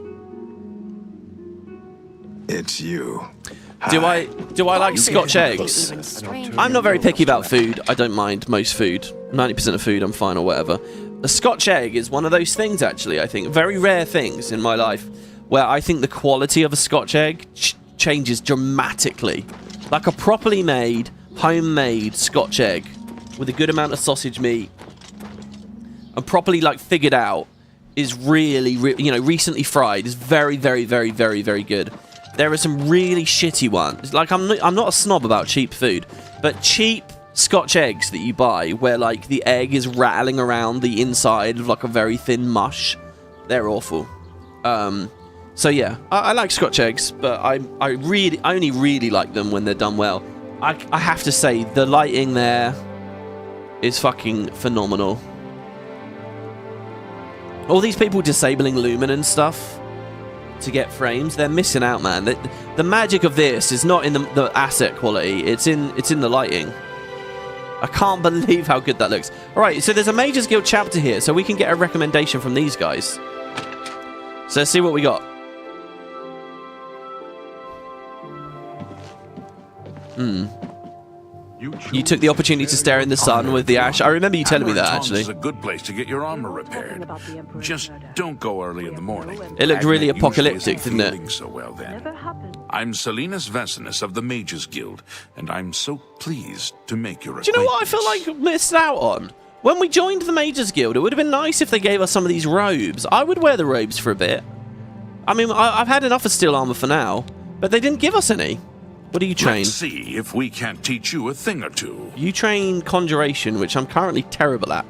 It's you. Do I like Scotch eggs? I'm not very picky about food. I don't mind most food. 90% of food, I'm fine or whatever. A Scotch egg is one of those things, actually, I think. Very rare things in my life where I think the quality of a Scotch egg changes dramatically. Like a properly made, homemade Scotch egg with a good amount of sausage meat and properly, like, figured out is really, recently fried is very, very, very, very, very good. There are some really shitty ones. Like, I'm not a snob about cheap food, but cheap Scotch eggs that you buy where, like, the egg is rattling around the inside of, like, a very thin mush, they're awful. So yeah, I like Scotch eggs, but I only really like them when they're done well. I have to say, the lighting there is fucking phenomenal. All these people disabling lumen and stuff to get frames, they're missing out, man. The magic of this is not in the asset quality, it's in the lighting. I can't believe how good that looks. Alright, so there's a Mages Guild chapter here, so we can get a recommendation from these guys. So let's see what we got. You took the opportunity to stare in the sun with the ash. I remember you telling me that, actually. It's a good place to get your armor repaired. Just don't go early in the morning. It looked really apocalyptic, didn't it? So well then. I'm Selinus Vesinus of the Mages Guild, and I'm so pleased to make your acquaintance. Do you know what I feel like I missed out on? When we joined the Mages Guild, it would have been nice if they gave us some of these robes. I would wear the robes for a bit. I mean, I've had enough of steel armor for now, but they didn't give us any. What do you train? Let's see if we can't teach you a thing or two. You train conjuration, which I'm currently terrible at.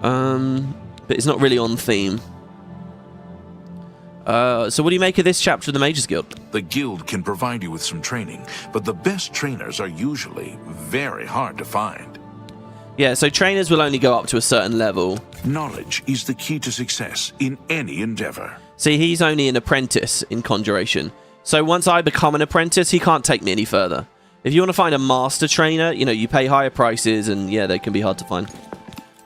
But it's not really on theme. So what do you make of this chapter of the Mages Guild? The guild can provide you with some training, but the best trainers are usually very hard to find. Yeah, so trainers will only go up to a certain level. Knowledge is the key to success in any endeavor. See, he's only an apprentice in conjuration. So once I become an apprentice, he can't take me any further. If you want to find a master trainer, you pay higher prices, and yeah, they can be hard to find.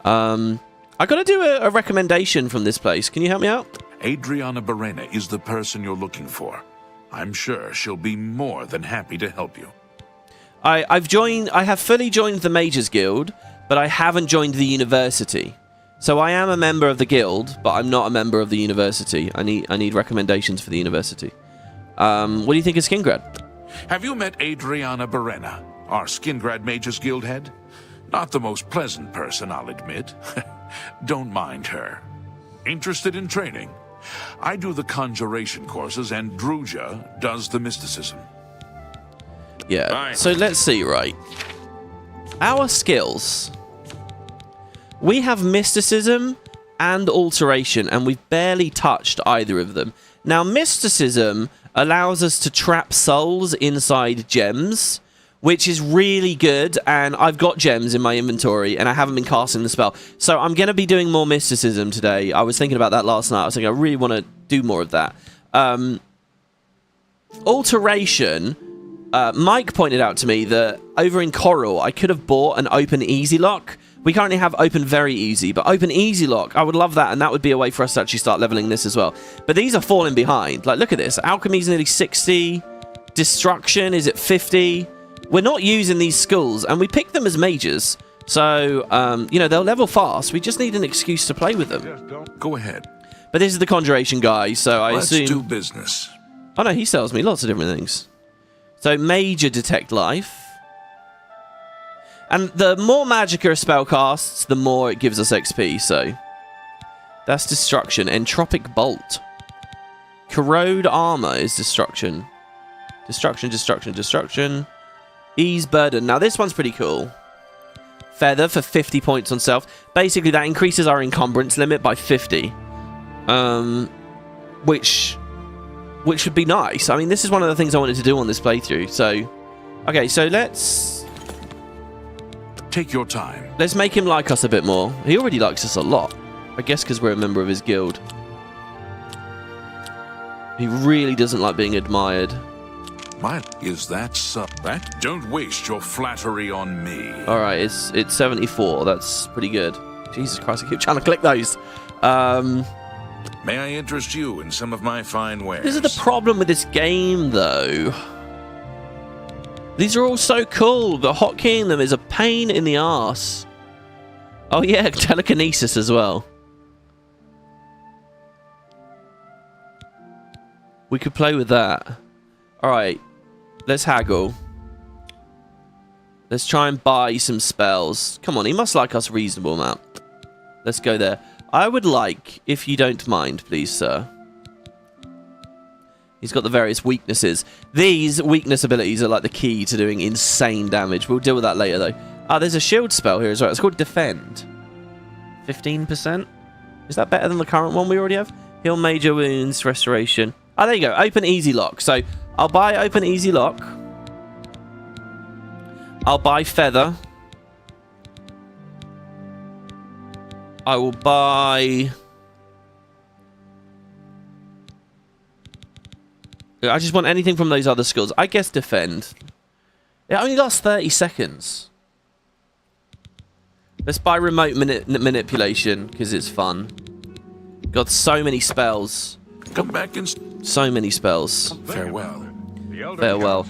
I got to do a recommendation from this place. Can you help me out? Adriana Barrena is the person you're looking for. I'm sure she'll be more than happy to help you. I have fully joined the Mages Guild, but I haven't joined the university. So I am a member of the guild, but I'm not a member of the university. I need recommendations for the university. What do you think of Skingrad? Have you met Adriana Barrena, our Skingrad Mages Guild head? Not the most pleasant person, I'll admit. Don't mind her. Interested in training? I do the conjuration courses, and Druja does the mysticism. Yeah, Right. So let's see, right? Our skills. We have mysticism and alteration, and we've barely touched either of them. Now, mysticism allows us to trap souls inside gems, which is really good, and I've got gems in my inventory, and I haven't been casting the spell. So I'm going to be doing more mysticism today. I was thinking about that last night. I was thinking I really want to do more of that. Alteration, Mike pointed out to me that over in Coral, I could have bought an open easy lock. We currently have open very easy, but open easy lock, I would love that, and that would be a way for us to actually start leveling this as well. But these are falling behind. Like, look at this. Alchemy's nearly 60. Destruction is at 50. We're not using these schools, and we pick them as mages. So, they'll level fast. We just need an excuse to play with them. Go ahead. But this is the conjuration guy, so I assume... Let's do business. Oh, no, he sells me lots of different things. So, major detect life. And the more magicka a spell casts, the more it gives us XP, so... That's destruction. Entropic bolt. Corrode armor is destruction. Destruction, destruction, destruction. Ease Burden. Now, this one's pretty cool. Feather for 50 points on self. Basically, that increases our encumbrance limit by 50. Which would be nice. I mean, this is one of the things I wanted to do on this playthrough. So, okay, so let's... Take your time. Let's make him like us a bit more. He already likes us a lot. I guess because we're a member of his guild. He really doesn't like being admired. Is that so? That? Don't waste your flattery on me. Alright, it's 74. That's pretty good. Jesus Christ, I keep trying to click those. May I interest you in some of my fine wares? This is the problem with this game, though. These are all so cool, but hotkeying them is a pain in the arse. Oh yeah, telekinesis as well. We could play with that. Alright, let's haggle. Let's try and buy some spells. Come on, he must like us a reasonable amount. Let's go there. I would like, if you don't mind, please, sir. He's got the various weaknesses. These weakness abilities are like the key to doing insane damage. We'll deal with that later, though. Ah, there's a shield spell here as well. It's called Defend. 15%? Is that better than the current one we already have? Heal major wounds, restoration. Ah, there you go. Open easy lock. So, I'll buy open easy lock. I'll buy feather. I will buy... I just want anything from those other skills. I guess defend. It only lasts 30 seconds. Let's buy remote manipulation, because it's fun. Got so many spells. Come back and... So many spells. Farewell. Farewell.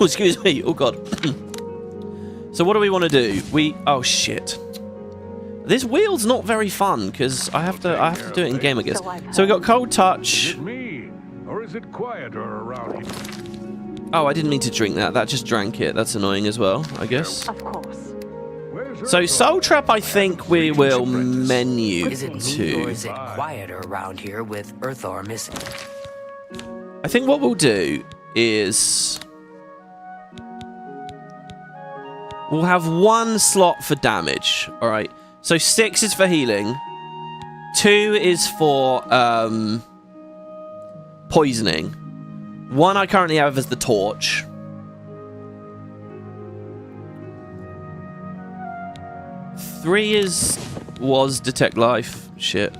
Excuse me. Oh, God. So what do we want to do? Oh, shit. This wheel's not very fun, because I have to do it in game, I guess. So we got Cold Touch. Or is it quieter around here? Oh, I didn't mean to drink that. That just drank it. That's annoying as well, I guess. Of course. So Soul Trap, I think we will menu Is it me to. or is it quieter around here with Earthor missing? I think what we'll do is we'll have one slot for damage. All right. So 6 is for healing. 2 is for poisoning. 1 I currently have as the torch. 3 was detect life. Shit.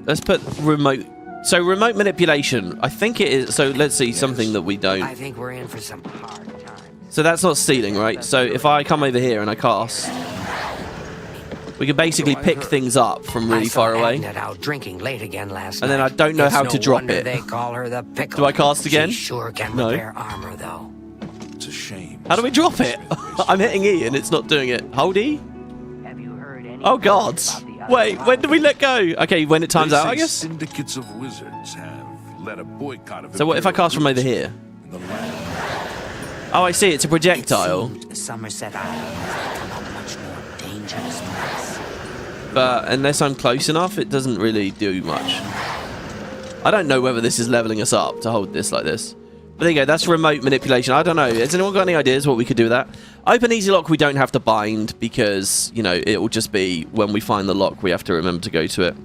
Let's put remote. So remote manipulation. I think it is. So let's see something that we don't. I think we're in for some hard times. So that's not stealing, right? So if I come over here and I cast, we can basically pick things up from really far away. Arenanet out drinking late again last and then I night. don't know It's how no to drop wonder it. They call her the pickle. Do I cast again? She sure can No. repair armor, though. It's a shame. How do we drop it? I'm hitting E and it's not doing it. Hold E? Have you heard any Oh, God. Wait, when do we let go? Okay, when it times out, I guess. Syndicates of wizards have led a boycott of So what if I cast from over here? in the land. Oh, I see. It's a projectile. Somerset Island has become a much more dangerous place. But unless I'm close enough, it doesn't really do much. I don't know whether this is leveling us up to hold this like this. But there you go. That's remote manipulation. I don't know. Has anyone got any ideas what we could do with that? Open easy lock we don't have to bind because, you know, it will just be when we find the lock we have to remember to go to it.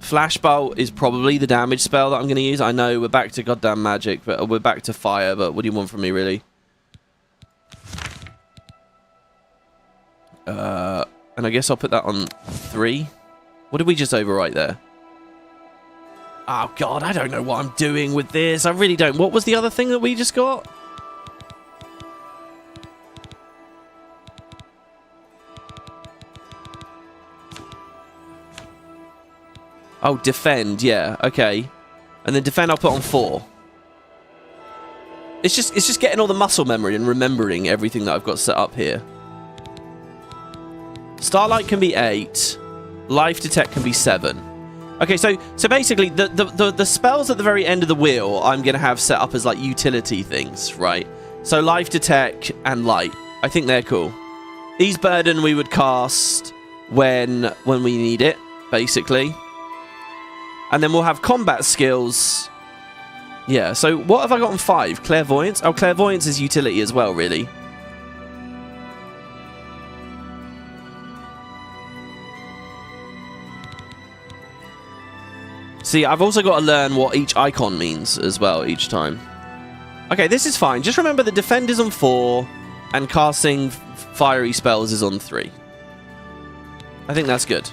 Flashbolt is probably the damage spell that I'm going to use. I know we're back to goddamn magic, but we're back to fire, but what do you want from me, really? And I guess I'll put that on 3. What did we just overwrite there? Oh, God, I don't know what I'm doing with this. I really don't. What was the other thing that we just got? Oh, defend. Yeah, okay. And then defend I'll put on 4. It's just getting all the muscle memory and remembering everything that I've got set up here. Starlight can be 8. Life Detect can be 7. Okay, so basically the spells at the very end of the wheel I'm going to have set up as like utility things, right? So Life Detect and Light. I think they're cool. Ease Burden we would cast when we need it. basically. And then we'll have combat skills. Yeah, so what have I got on 5? Clairvoyance? Oh, Clairvoyance is utility as well, really. See, I've also got to learn what each icon means as well each time. Okay, this is fine. Just remember the defend is on 4 and casting fiery spells is on 3. I think that's good.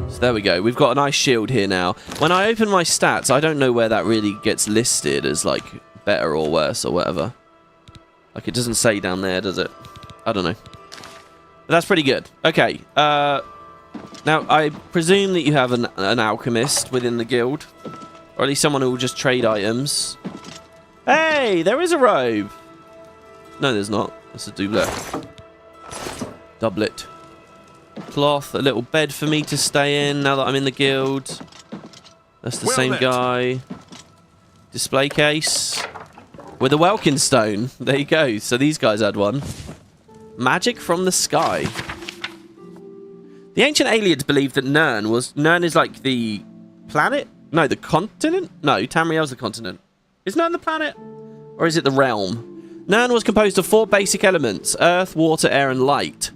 So there we go. We've got a nice shield here now. When I open my stats, I don't know where that really gets listed as, like, better or worse or whatever. Like, it doesn't say down there, does it? I don't know. But that's pretty good. Okay. Now, I presume that you have an alchemist within the guild. Or at least someone who will just trade items. Hey, there is a robe. No, there's not. That's a doublet. Doublet. Cloth, a little bed for me to stay in now that I'm in the guild. That's the same guy. Display case. With a Welkin stone. There you go. So these guys had one. Magic from the sky. The ancient aliens believed that Nirn is like the planet? No, the continent? No, Tamriel's the continent. Is Nirn the planet? Or is it the realm? Nirn was composed of 4 basic elements: earth, water, air, and light.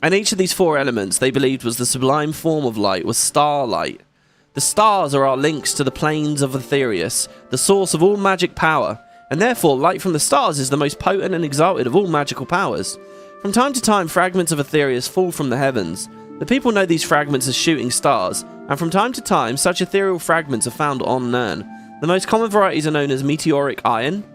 And each of these 4 elements they believed was the sublime form of light, was starlight. The stars are our links to the planes of Aetherius, the source of all magic power, and therefore light from the stars is the most potent and exalted of all magical powers. From time to time, fragments of Aetherius fall from the heavens. The people know these fragments as shooting stars, and from time to time, such ethereal fragments are found on Nirn. The most common varieties are known as meteoric iron.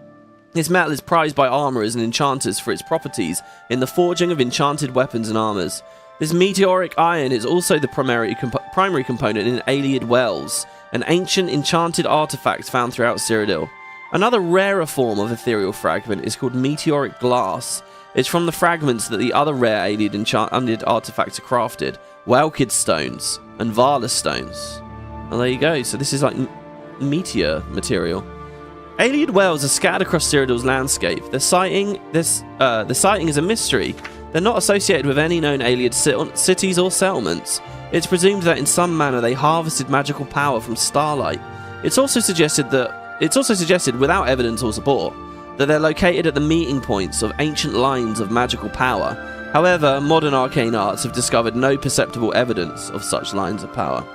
This metal is prized by armourers and enchanters for its properties in the forging of enchanted weapons and armours. This meteoric iron is also the primary component in Ayleid Wells, an ancient enchanted artefact found throughout Cyrodiil. Another rarer form of ethereal fragment is called meteoric glass. It's from the fragments that the other rare Ayleid enchanted artifacts are crafted: Welkid stones and Vala stones. Well, there you go. So this is like meteor material. Ayleid Wells are scattered across Cyrodiil's landscape. The sighting is a mystery. They're not associated with any known Ayleid cities or settlements. It's presumed that in some manner they harvested magical power from starlight. It's also suggested, without evidence or support, that they're located at the meeting points of ancient lines of magical power. However, modern arcane arts have discovered no perceptible evidence of such lines of power.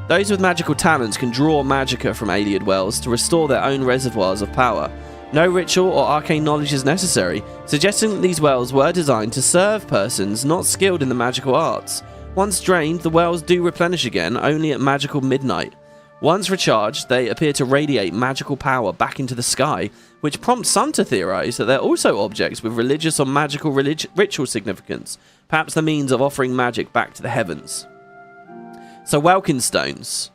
Those with magical talents can draw magicka from Ayleid Wells to restore their own reservoirs of power. No ritual or arcane knowledge is necessary, suggesting that these wells were designed to serve persons not skilled in the magical arts. Once drained, the wells do replenish again, only at magical midnight. Once recharged, they appear to radiate magical power back into the sky, which prompts some to theorize that they're also objects with religious or magical ritual significance, perhaps the means of offering magic back to the heavens. So Welkin stones,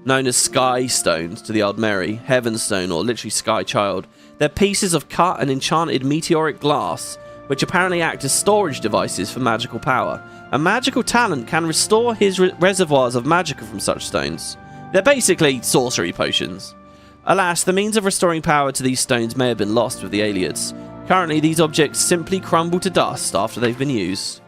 known as sky stones to the Aldmeri, heaven stone, or literally sky child, they're pieces of cut and enchanted meteoric glass, which apparently act as storage devices for magical power. A magical talent can restore his reservoirs of magicka from such stones. They're basically sorcery potions. Alas, the means of restoring power to these stones may have been lost with the Ayleids. Currently, these objects simply crumble to dust after they've been used.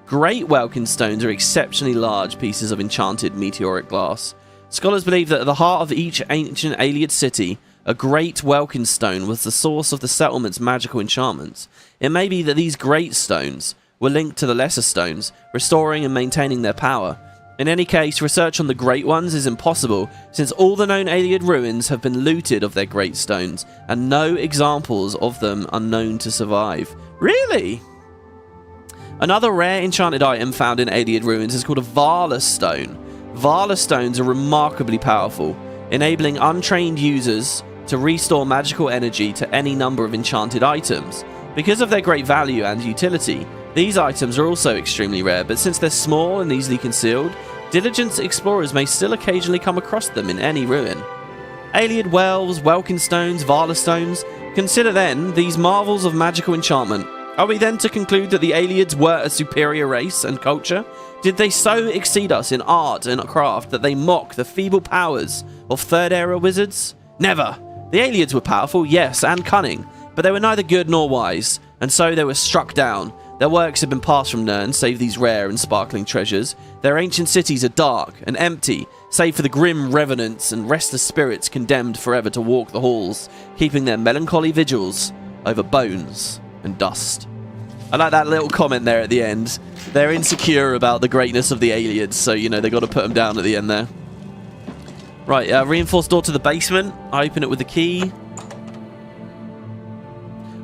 Great Welkin stones are exceptionally large pieces of enchanted meteoric glass. Scholars believe that at the heart of each ancient Ayleid city, a great Welkin stone was the source of the settlement's magical enchantments. It may be that these great stones were linked to the lesser stones, restoring and maintaining their power. In any case, research on the Great Ones is impossible, since all the known Ayleid ruins have been looted of their great stones, and no examples of them are known to survive. Really? Another rare enchanted item found in Ayleid ruins is called a Vala stone. Vala stones are remarkably powerful, enabling untrained users to restore magical energy to any number of enchanted items. Because of their great value and utility, these items are also extremely rare, but since they're small and easily concealed, diligent explorers may still occasionally come across them in any ruin. Ayleid Wells, Welkin stones, Vala stones. Consider then these marvels of magical enchantment. Are we then to conclude that the Ayleids were a superior race and culture? Did they so exceed us in art and craft that they mock the feeble powers of Third Era wizards? Never! The Ayleids were powerful, yes, and cunning, but they were neither good nor wise, and so they were struck down. Their works have been passed from Nirn, save these rare and sparkling treasures. Their ancient cities are dark and empty, save for the grim revenants and restless spirits condemned forever to walk the halls, keeping their melancholy vigils over bones and dust. I like that little comment there at the end. They're insecure about the greatness of the aliens, so, you know, they got to put them down at the end there. Right, reinforced door to the basement. I open it with the key.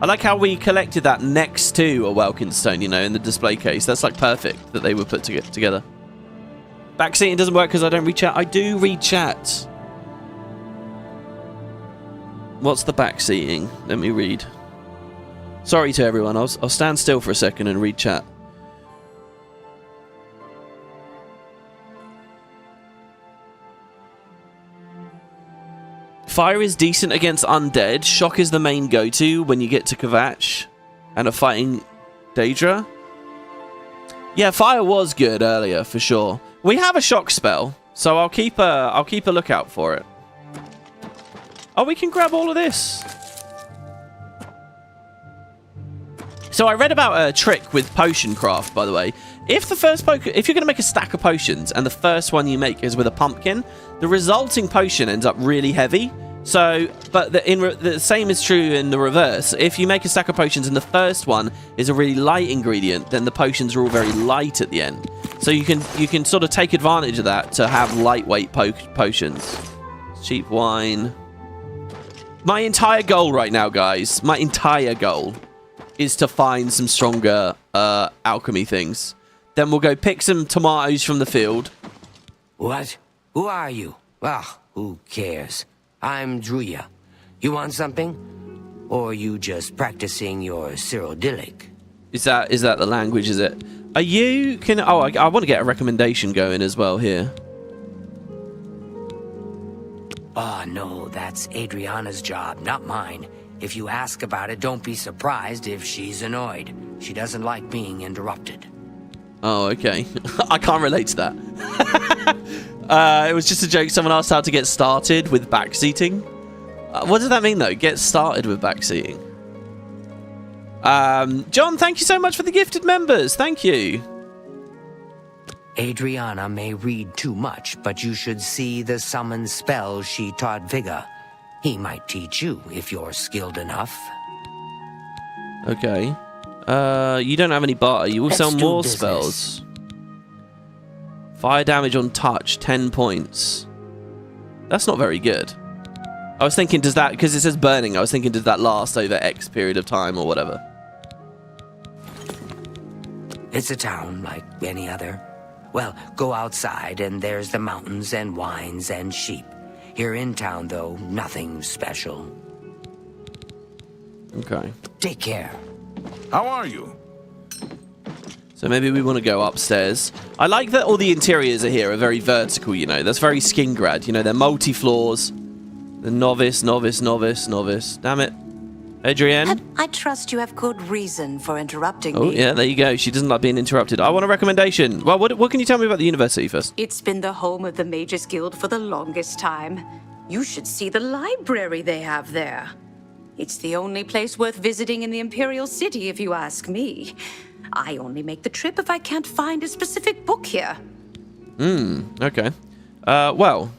I like how we collected that next to a Welkin stone, you know, in the display case. That's, like, perfect that they were put together. Backseating doesn't work because I don't read chat. I do read chat. What's the backseating? Let me read. Sorry to everyone. I'll stand still for a second and read chat. Fire is decent against undead. Shock is the main go-to when you get to Kvatch and are fighting Daedra. Yeah, fire was good earlier for sure. We have a shock spell, so I'll keep a lookout for it. Oh, we can grab all of this. So I read about a trick with potion craft, by the way. If you're going to make a stack of potions and the first one you make is with a pumpkin, the resulting potion ends up really heavy. So, but the same is true in the reverse. If you make a stack of potions and the first one is a really light ingredient, then the potions are all very light at the end. So you can sort of take advantage of that to have lightweight potions. Cheap wine. My entire goal right now, guys, my entire goal is to find some stronger alchemy things. Then we'll go pick some tomatoes from the field. What? Who are you? Ah, who cares? I'm Druya. You want something? Or you just practicing your Cyrodiilic? Is that the language, is it? Are you... I want to get a recommendation going as well here. Oh, no, that's Adriana's job, not mine. If you ask about it, don't be surprised if she's annoyed. She doesn't like being interrupted. Oh, okay. I can't relate to that. It was just a joke. Someone asked how to get started with backseating. What does that mean, though? Get started with backseating. John, thank you so much for the gifted members. Thank you. Adriana may read too much, but you should see the summon spell she taught Vigga. He might teach you if you're skilled enough. Okay. You don't have any barter. You will sell more business. spells. Fire damage on touch, 10 points. That's not very good. I was thinking, does that... Because it says burning, I was thinking, does that last over X period of time or whatever? It's a town like any other. Well, go outside and there's the mountains and wines and sheep. Here in town, though, nothing special. Okay. Take care. How are you? So maybe we want to go upstairs. I like that all the interiors are here are very vertical, you know. That's very Skingrad. You know, they're multi-floors. The novice, novice, novice, novice. Damn it. Adrienne? I trust you have good reason for interrupting Oh, me. yeah, there you go. She doesn't like being interrupted. I want a recommendation. Well, what can you tell me about the university first? It's been the home of the Mages Guild for the longest time. You should see the library they have there. It's the only place worth visiting in the Imperial City, if you ask me. I only make the trip if I can't find a specific book here. Okay. Well...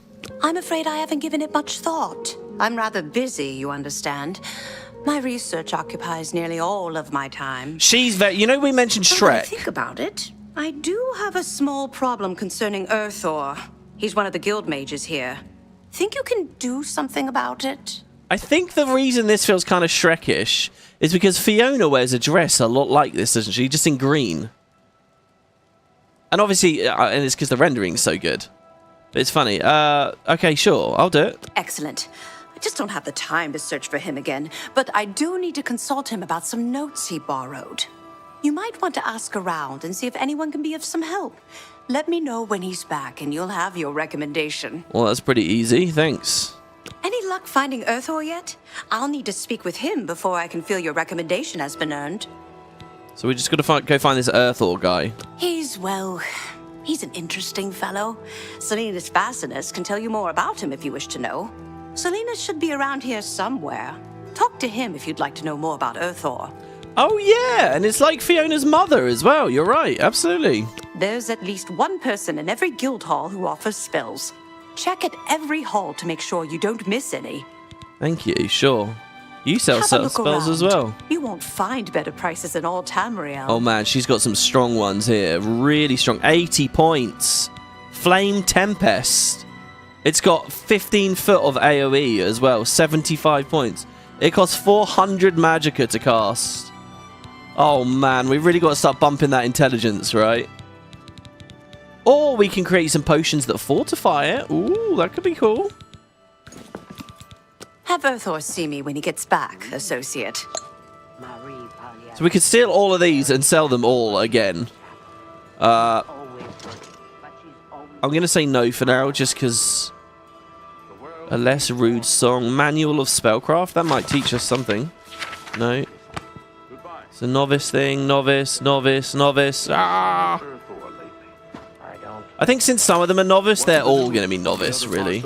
I'm afraid I haven't given it much thought. I'm rather busy, you understand. My research occupies nearly all of my time. She's very... You know, we mentioned But when I Shrek. think about it, I do have a small problem concerning Earthor. He's one of the guild mages here. Think you can do something about it? I think the reason this feels kind of Shrekish is because Fiona wears a dress a lot like this, doesn't she? Just in green. And obviously, and it's because the rendering's so good. But it's funny. Okay, sure. I'll do it. Excellent. I just don't have the time to search for him again, but I do need to consult him about some notes he borrowed. You might want to ask around and see if anyone can be of some help. Let me know when he's back and you'll have your recommendation. Well, that's pretty easy. Thanks. Any luck finding Earthor yet? I'll need to speak with him before I can feel your recommendation has been earned. So we just got to go find this Earthor guy. He's an interesting fellow. Salinas Fascinus can tell you more about him if you wish to know. Salinas should be around here somewhere. Talk to him if you'd like to know more about Earthor. Oh, yeah, and it's like Fiona's mother as well. You're right, absolutely. There's at least one person in every guild hall who offers spells. Check at every hall to make sure you don't miss any. Thank you, sure. You sell Have a certain look spells as around. well. You won't find better prices in all Tamriel. Oh, man, she's got some strong ones here. Really strong. 80 points. Flame Tempest. It's got 15 foot of AoE as well. 75 points. It costs 400 magicka to cast. Oh, man, we've really got to start bumping that intelligence, right? Or we can create some potions that fortify it. Ooh, that could be cool. Have Earthor see me when he gets back, associate. So we could steal all of these and sell them all again. I'm going to say no for now, just because a less rude song. Manual of Spellcraft. That might teach us something. No. It's a novice thing. Novice, novice, novice. Ah! I think since some of them are novice, they're all going to be novice, really.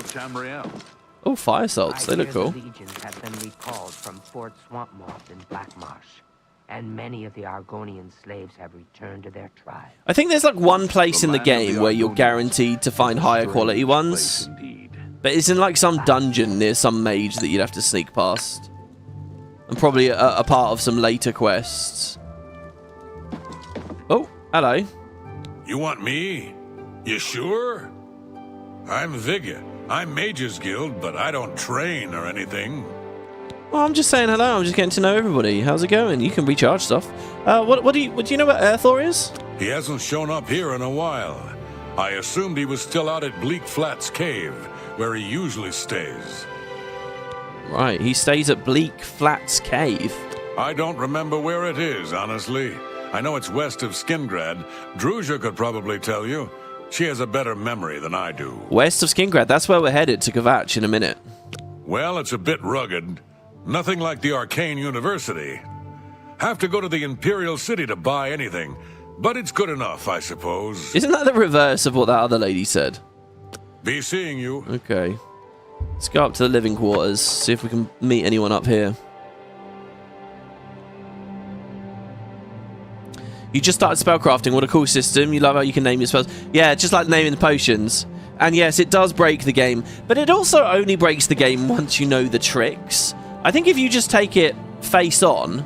Oh, fire salts. They look cool. Legions have been recalled from Fort Swampmoth in Blackmarsh, and many of the Argonian slaves have returned to their tribe. I think there's like one place in the game where you're guaranteed to find higher quality ones. But it's in like some dungeon near some mage that you'd have to sneak past. And probably a part of some later quests. Oh, hello. You want me? You sure? I'm Vigga. I'm Mage's Guild, but I don't train or anything. Well, I'm just saying hello. I'm just getting to know everybody. How's it going? You can recharge stuff. What do you know what Earthor is? He hasn't shown up here in a while. I assumed he was still out at Bleak Flats Cave, where he usually stays. Right, he stays at Bleak Flats Cave. I don't remember where it is, honestly. I know it's west of Skingrad. Druzia could probably tell you. She has a better memory than I do. West of Skingrad. That's where we're headed, to Kvatch in a minute. Well, it's a bit rugged. Nothing like the Arcane University. Have to go to the Imperial City to buy anything, but it's good enough, I suppose. Isn't that the reverse of what that other lady said? Be seeing you. Okay. Let's go up to the living quarters, see if we can meet anyone up here. You just started spellcrafting. What a cool system. You love how you can name your spells. Yeah, just like naming the potions. And yes, it does break the game, but it also only breaks the game once you know the tricks. I think if you just take it face on,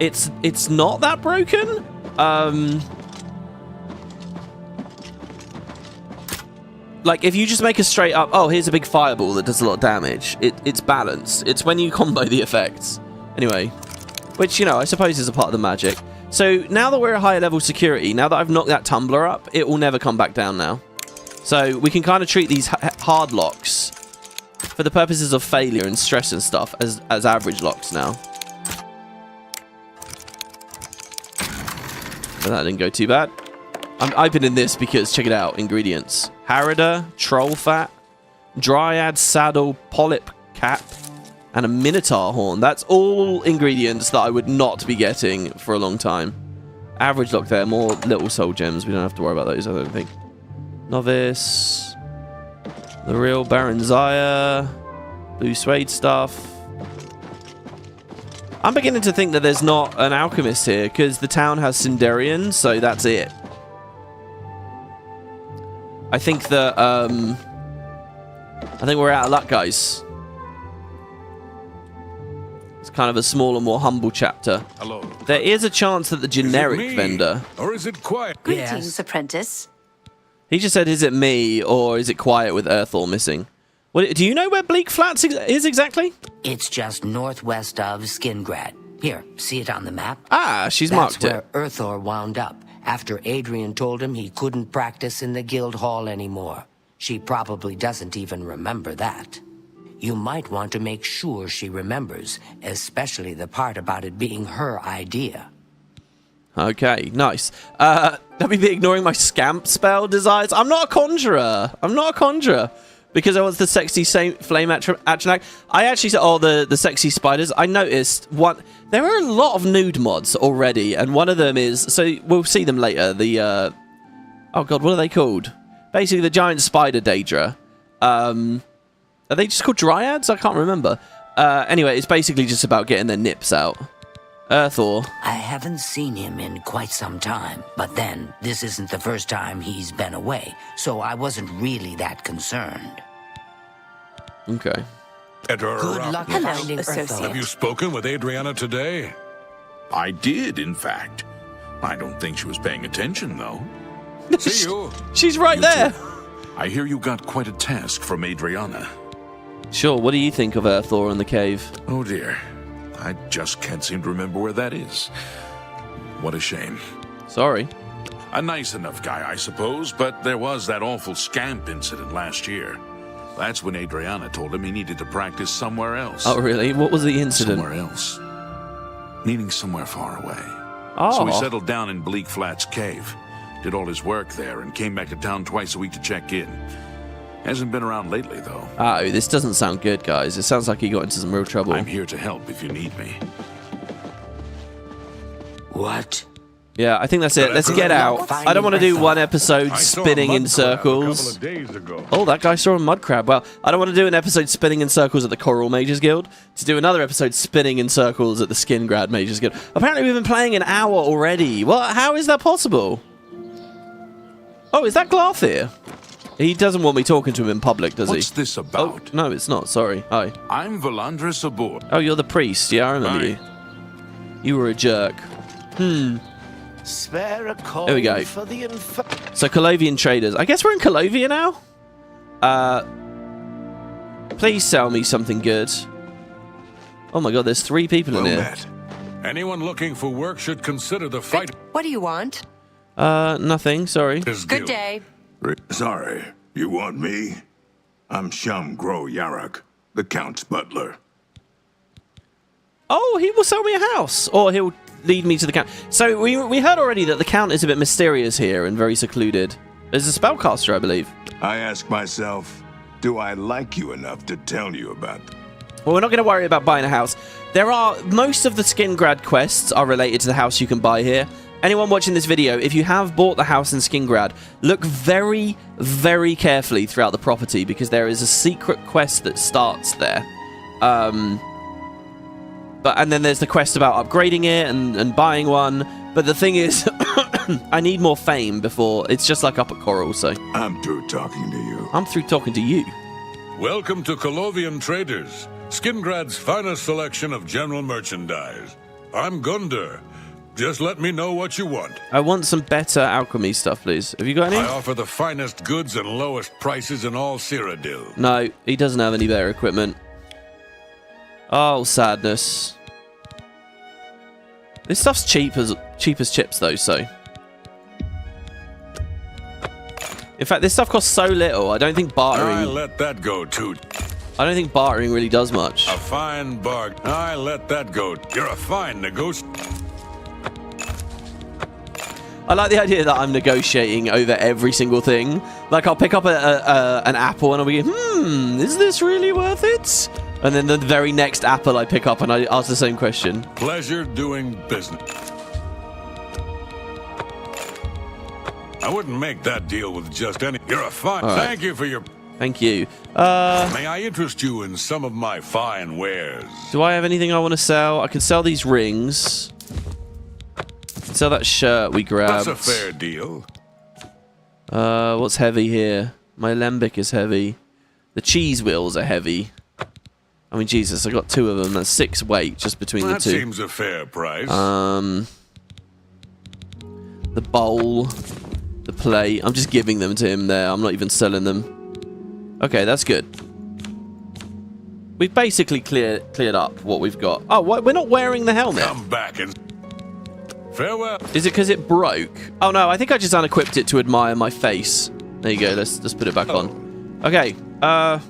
it's not that broken. Like, if you just make a straight up, oh, here's a big fireball that does a lot of damage, it's balanced. It's when you combo the effects. Anyway, which, you know, I suppose is a part of the magic. So, now that we're at higher level security, now that I've knocked that tumbler up, it will never come back down now. So, we can kind of treat these hard locks, for the purposes of failure and stress and stuff, as average locks now. But that didn't go too bad. I'm opening this because, check it out, ingredients. Harada, troll fat, dryad saddle, polyp cap, and a minotaur horn. That's all ingredients that I would not be getting for a long time. Average lock there, more little soul gems. We don't have to worry about those, I don't think. Novice. The real Baron Zaya. Blue suede stuff. I'm beginning to think that there's not an alchemist here, because the town has Sinderion, so that's it. I think that, I think we're out of luck, guys. It's kind of a smaller, more humble chapter. Hello. There is a chance that the generic vendor... Or is it quiet? Greetings, Yes. apprentice. He just said, is it me, or is it quiet with Earthor missing? What, do you know where Bleak Flats is exactly? It's just northwest of Skingrad. Here, see it on the map? Ah, she's That's marked where it. Earthor wound up, after Adrian told him he couldn't practice in the guild hall anymore. She probably doesn't even remember that. You might want to make sure she remembers, especially the part about it being her idea. Okay, nice. Let me be ignoring my scamp spell desires. I'm not a conjurer. I'm not a conjurer. Because I was the sexy flame atronach. I actually said, oh, the sexy spiders. I noticed one. There are a lot of nude mods already, and one of them is, so we'll see them later. The oh god, what are they called? Basically, the giant spider Daedra. Are they just called dryads? I can't remember. Anyway, it's basically just about getting their nips out. Earthor. I haven't seen him in quite some time, but then, this isn't the first time he's been away, so I wasn't really that concerned. Okay. Good luck finding Earthor. Have you spoken with Adriana today? I did, in fact. I don't think she was paying attention, though. See you. She's right there. I hear you got quite a task from Adriana. Sure, what do you think of Earthor and the cave? Oh, dear. I just can't seem to remember where that is. What a shame. Sorry. A nice enough guy, I suppose, but there was that awful scamp incident last year. That's when Adriana told him he needed to practice somewhere else. Oh, really? What was the incident? Somewhere else. Meaning somewhere far away. Oh. So he settled down in Bleak Flats Cave, did all his work there, and came back to town twice a week to check in. Hasn't been around lately, though. Oh, this doesn't sound good, guys. It sounds like he got into some real trouble. I'm here to help if you need me. What? Yeah, I think that's it. Let's get out. I don't want to do one episode spinning in circles. Oh, that guy saw a mud crab. Well, I don't want to do an episode spinning in circles at the Coral Mages Guild. To do another episode spinning in circles at the Skingrad Mages Guild. Apparently, we've been playing an hour already. Well, how is that possible? Oh, is that Glarthir? He doesn't want me talking to him in public, does he? What's this about? Oh, no, it's not. Sorry. Hi. I'm Valandris Aboard. Oh, you're the priest. Yeah, I remember you. You were a jerk. Spare a coin There we go. for the So, Colovian traders. I guess we're in Colovia now? Please sell me something good. Oh my god, there's 3 people in here. Anyone looking for work should consider the fight. What do you want? Nothing, sorry. Good day. Sorry, you want me? I'm Shum Gro Yarak, the Count's butler. Oh, he will sell me a house. Or he'll lead me to the Count. So, we heard already that the Count is a bit mysterious here and very secluded. There's a spellcaster, I believe. I ask myself, do I like you enough to tell you about them? Well, we're not going to worry about buying a house. Most of the Skingrad quests are related to the house you can buy here. Anyone watching this video, if you have bought the house in Skingrad, look very, very carefully throughout the property because there is a secret quest that starts there. And then there's the quest about upgrading it and buying one. But the thing is, I need more fame before... It's just like up at Coral, so... I'm through talking to you. I'm through talking to you. Welcome to Colovian Traders, Skingrad's finest selection of general merchandise. I'm Gunder. Just let me know what you want. I want some better alchemy stuff, please. Have you got any? I offer the finest goods and lowest prices in all Cyrodiil. No, he doesn't have any better equipment. Oh, sadness. This stuff's cheap as chips, though, so... In fact, this stuff costs so little, I don't think bartering... I let that go, too. I don't think bartering really does much. A fine bargain. I let that go. You're a fine negotiator. I like the idea that I'm negotiating over every single thing. Like, I'll pick up an apple and I'll be, is this really worth it? And then the very next apple I pick up and I ask the same question. Pleasure doing business. I wouldn't make that deal with just any... You're a fine... Right. Thank you for your... Thank you. May I interest you in some of my fine wares? Do I have anything I want to sell? I can sell these rings. Sell that shirt we grabbed. That's a fair deal. What's heavy here? My lembic is heavy. The cheese wheels are heavy. I mean, Jesus, I got 2 of them. That's 6 weight just between the 2. That seems a fair price. The bowl, the plate. I'm just giving them to him there. I'm not even selling them. Okay, that's good. We've basically cleared up what we've got. Oh, we're not wearing the helmet. Come back and... Farewell. Is it because it broke? Oh no, I think I just unequipped it to admire my face. There you go, let's put it back on. Okay, well,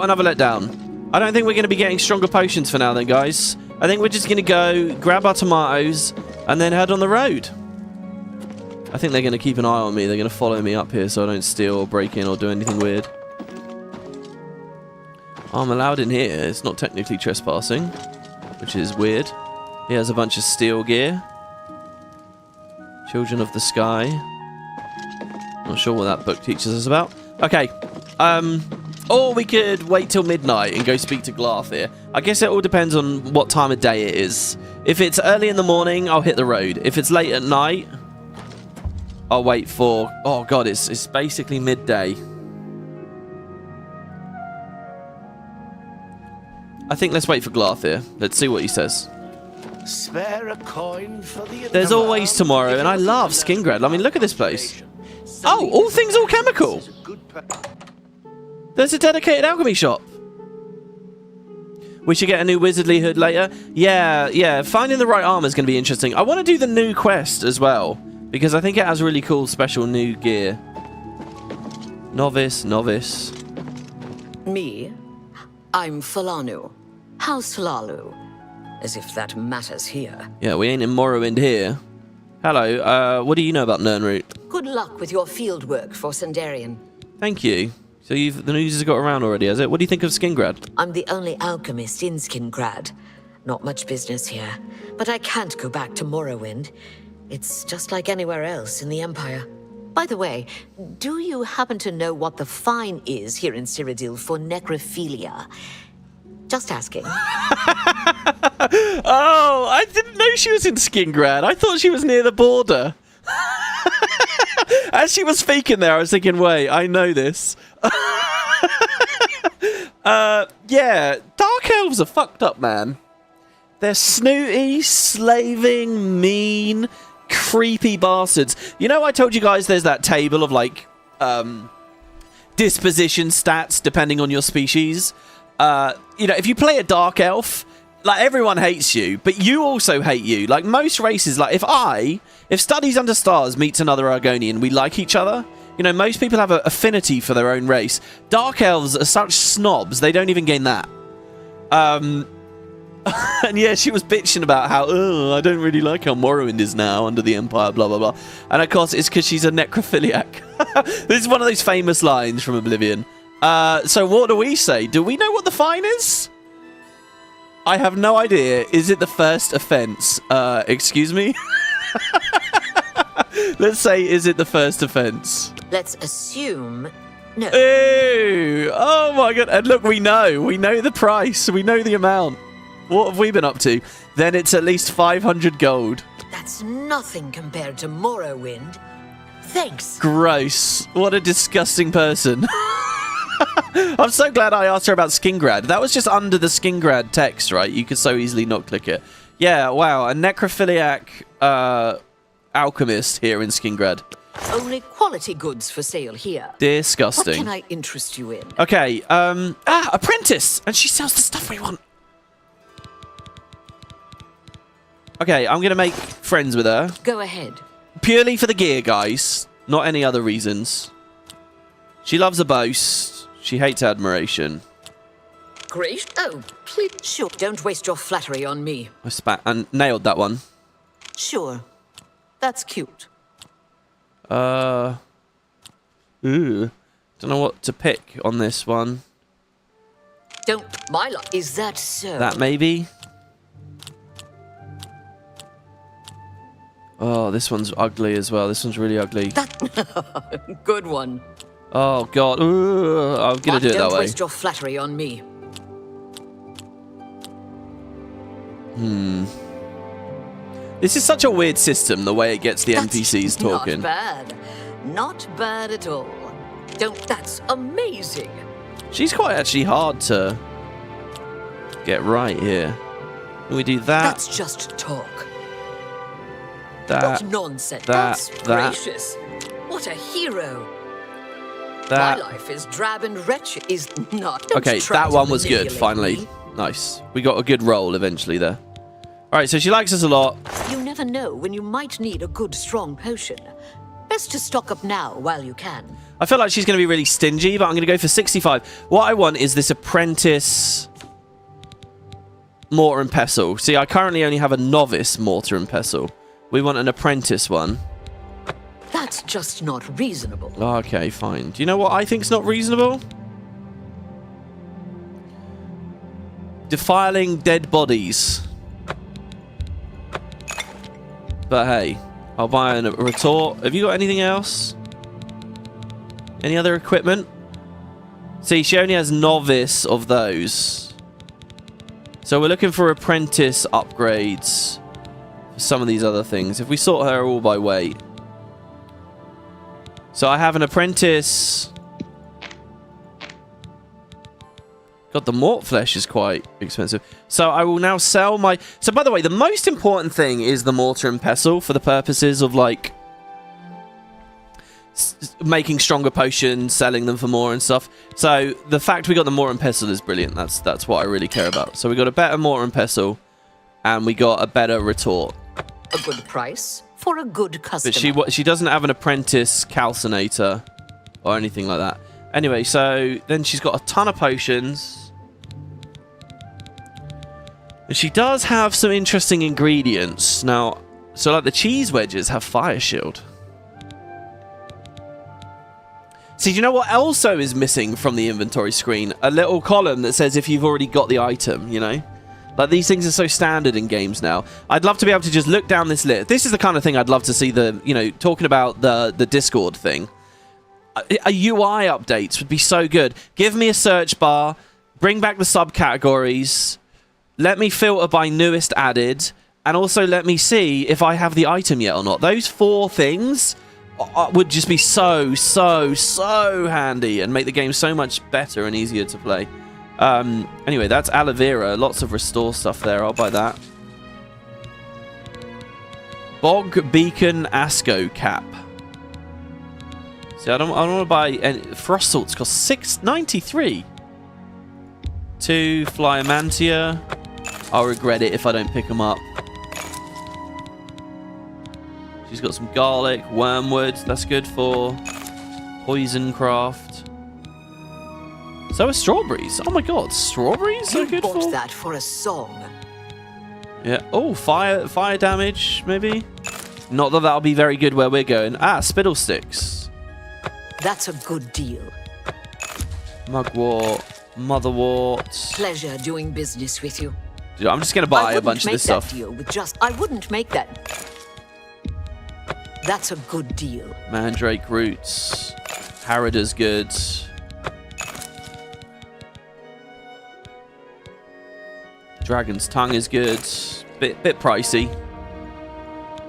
another letdown. I don't think we're going to be getting stronger potions for now then, guys. I think we're just going to go grab our tomatoes and then head on the road. I think they're going to keep an eye on me. They're going to follow me up here so I don't steal or break in or do anything weird. I'm allowed in here. It's not technically trespassing, which is weird. He has a bunch of steel gear. Children of the Sky. Not sure what that book teaches us about. Okay. Or we could wait till midnight and go speak to Glarthir. I guess it all depends on what time of day it is. If it's early in the morning, I'll hit the road. If it's late at night, I'll wait for... Oh, God, it's basically midday. I think let's wait for Glarthir. Let's see what he says. Spare a coin for the There's always tomorrow, and I love Skingrad. I mean, look at this place. Oh, all things alchemical. There's a dedicated alchemy shop. We should get a new wizardly hood later. Yeah. Finding the right armor is going to be interesting. I want to do the new quest as well, because I think it has really cool special new gear. Novice. Me? I'm Falanu. How's Falalu? As if that matters here. Yeah, we ain't in Morrowind here. Hello, what do you know about Nirnroot? Good luck with your field work for Sinderion. Thank you. So the news has got around already, has it? What do you think of Skingrad? I'm the only alchemist in Skingrad. Not much business here. But I can't go back to Morrowind. It's just like anywhere else in the Empire. By the way, do you happen to know what the fine is here in Cyrodiil for necrophilia? Just asking. Oh, I didn't know she was in Skingrad. I thought she was near the border. As she was speaking there, I was thinking, wait, I know this. Yeah, Dark Elves are fucked up, man. They're snooty, slaving, mean, creepy bastards. You know, I told you guys there's that table of, like, disposition stats depending on your species. You know, if you play a Dark Elf, like, everyone hates you, but you also hate you. Like, most races, like, if Studies Under Stars meets another Argonian, we like each other. You know, most people have an affinity for their own race. Dark Elves are such snobs, they don't even gain that. And yeah, she was bitching about how, oh, I don't really like how Morrowind is now under the Empire, blah, blah, blah. And of course, it's because she's a necrophiliac. This is one of those famous lines from Oblivion. So what do we say? Do we know what the fine is? I have no idea. Is it the first offence? Excuse me? Let's say, is it the first offence? Let's assume... No. Ew! Oh my god. And look, we know. We know the price. We know the amount. What have we been up to? Then it's at least 500 gold. That's nothing compared to Morrowind. Thanks. Gross. What a disgusting person. I'm so glad I asked her about Skingrad. That was just under the Skingrad text, right? You could so easily not click it. Yeah, wow. A necrophiliac alchemist here in Skingrad. Only quality goods for sale here. Disgusting. What can I interest you in? Okay, apprentice! And she sells the stuff we want. Okay, I'm going to make friends with her. Go ahead. Purely for the gear, guys. Not any other reasons. She loves a boast. She hates admiration. Great. Oh, please. Sure. Don't waste your flattery on me. I spat and nailed that one. Sure. That's cute. Ooh. Don't know what to pick on this one. Don't. My luck. Is that so? That maybe. Oh, this one's ugly as well. This one's really ugly. Good one. Oh, God. Ooh, I'm going to do it that way. Don't waste your flattery on me. This is such a weird system, the way it gets the NPCs talking. Not bad. Not bad at all. That's amazing. She's quite actually hard to get right here. Can we do that? That's just talk. That. What nonsense. That's gracious. What a hero. My life is drab and wretched. Is not. Okay, that one was good, finally. Nice. We got a good roll eventually there. Alright, so she likes us a lot. You never know when you might need a good, strong potion. Best to stock up now while you can. I feel like she's going to be really stingy, but I'm going to go for 65. What I want is this apprentice mortar and pestle. See, I currently only have a novice mortar and pestle. We want an apprentice one. That's just not reasonable. Okay, fine. Do you know what I think's not reasonable? Defiling dead bodies. But hey, I'll buy a retort. Have you got anything else? Any other equipment? See, she only has novice of those. So we're looking for apprentice upgrades for some of these other things. If we sort her all by weight. So I have an apprentice. God, the mort flesh is quite expensive. So I will now sell my... So by the way, the most important thing is the mortar and pestle for the purposes of like making stronger potions, selling them for more and stuff. So the fact we got the mortar and pestle is brilliant. That's what I really care about. So we got a better mortar and pestle, and we got a better retort. A good price for a good customer. But she doesn't have an apprentice calcinator or anything like that. Anyway, so then she's got a ton of potions. And she does have some interesting ingredients. Now, so like the cheese wedges have fire shield. See, do you know what also is missing from the inventory screen? A little column that says if you've already got the item, you know? Like, these things are so standard in games now. I'd love to be able to just look down this list. This is the kind of thing I'd love to see talking about the Discord thing. A UI updates would be so good. Give me a search bar, bring back the subcategories, let me filter by newest added, and also let me see if I have the item yet or not. Those 4 things would just be so handy and make the game so much better and easier to play. Anyway, that's aloe vera. Lots of restore stuff there. I'll buy that. Bog Beacon Asco Cap. See, I don't want to buy any. Frost salts cost $6.93. 2 Flyamantia. I'll regret it if I don't pick them up. She's got some garlic, wormwood. That's good for poison craft. So are strawberries. Oh my god, strawberries are good for... that for a song. Yeah. Oh, fire damage, maybe? Not that that'll be very good where we're going. Ah, spittlesticks. That's a good deal. Mugwort, motherwort. Pleasure doing business with you. Dude, I'm just going to buy a bunch of this stuff. I wouldn't make that. That's a good deal. Mandrake roots. Harrida's good. Dragon's tongue is good. Bit pricey.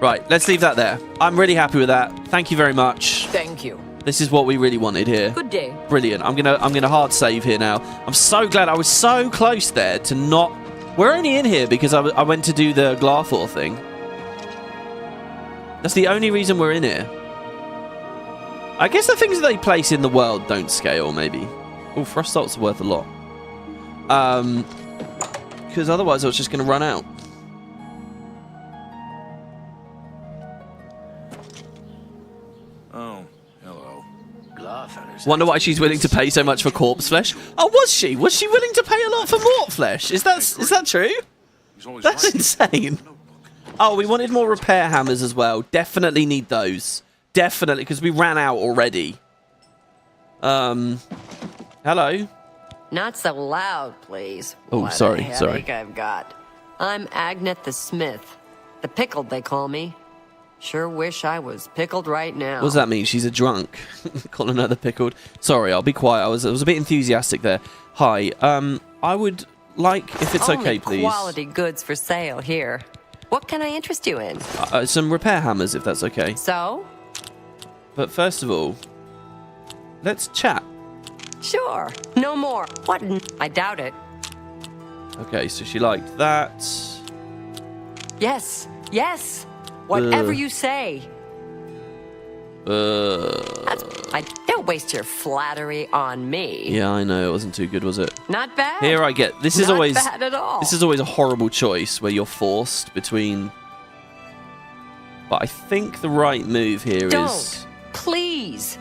Right, let's leave that there. I'm really happy with that. Thank you very much. Thank you. This is what we really wanted here. Good day. Brilliant. I'm gonna hard save here now. I'm so glad I was so close there to not... We're only in here because I went to do the Glarthor thing. That's the only reason we're in here. I guess the things that they place in the world don't scale, maybe. Oh, frost salt's worth a lot. Because otherwise I was just going to run out. Oh, hello. Wonder why she's willing to pay so much for corpse flesh. Oh, was she? Was she willing to pay a lot for mort flesh? Is that true? That's insane. Oh, we wanted more repair hammers as well. Definitely need those. Definitely, because we ran out already. Hello? Not so loud, please. Oh, What sorry, a headache sorry. I've got. I'm Agnet the Smith. The Pickled, they call me. Sure wish I was pickled right now. What does that mean? She's a drunk. Calling her the pickled. Sorry, I'll be quiet. I was a bit enthusiastic there. Hi. I would like, if it's Only okay, please. quality goods for sale here. What can I interest you in? Some repair hammers, if that's okay. So? But first of all, let's chat. Sure. No more. What? I doubt it. Okay, so she liked that. Yes. Yes. Whatever you say. Don't waste your flattery on me. Yeah, I know. It wasn't too good, was it? Not bad. Here I get... This is Not always... bad at all. This is always a horrible choice where you're forced between... But I think the right move here is... Don't. Please.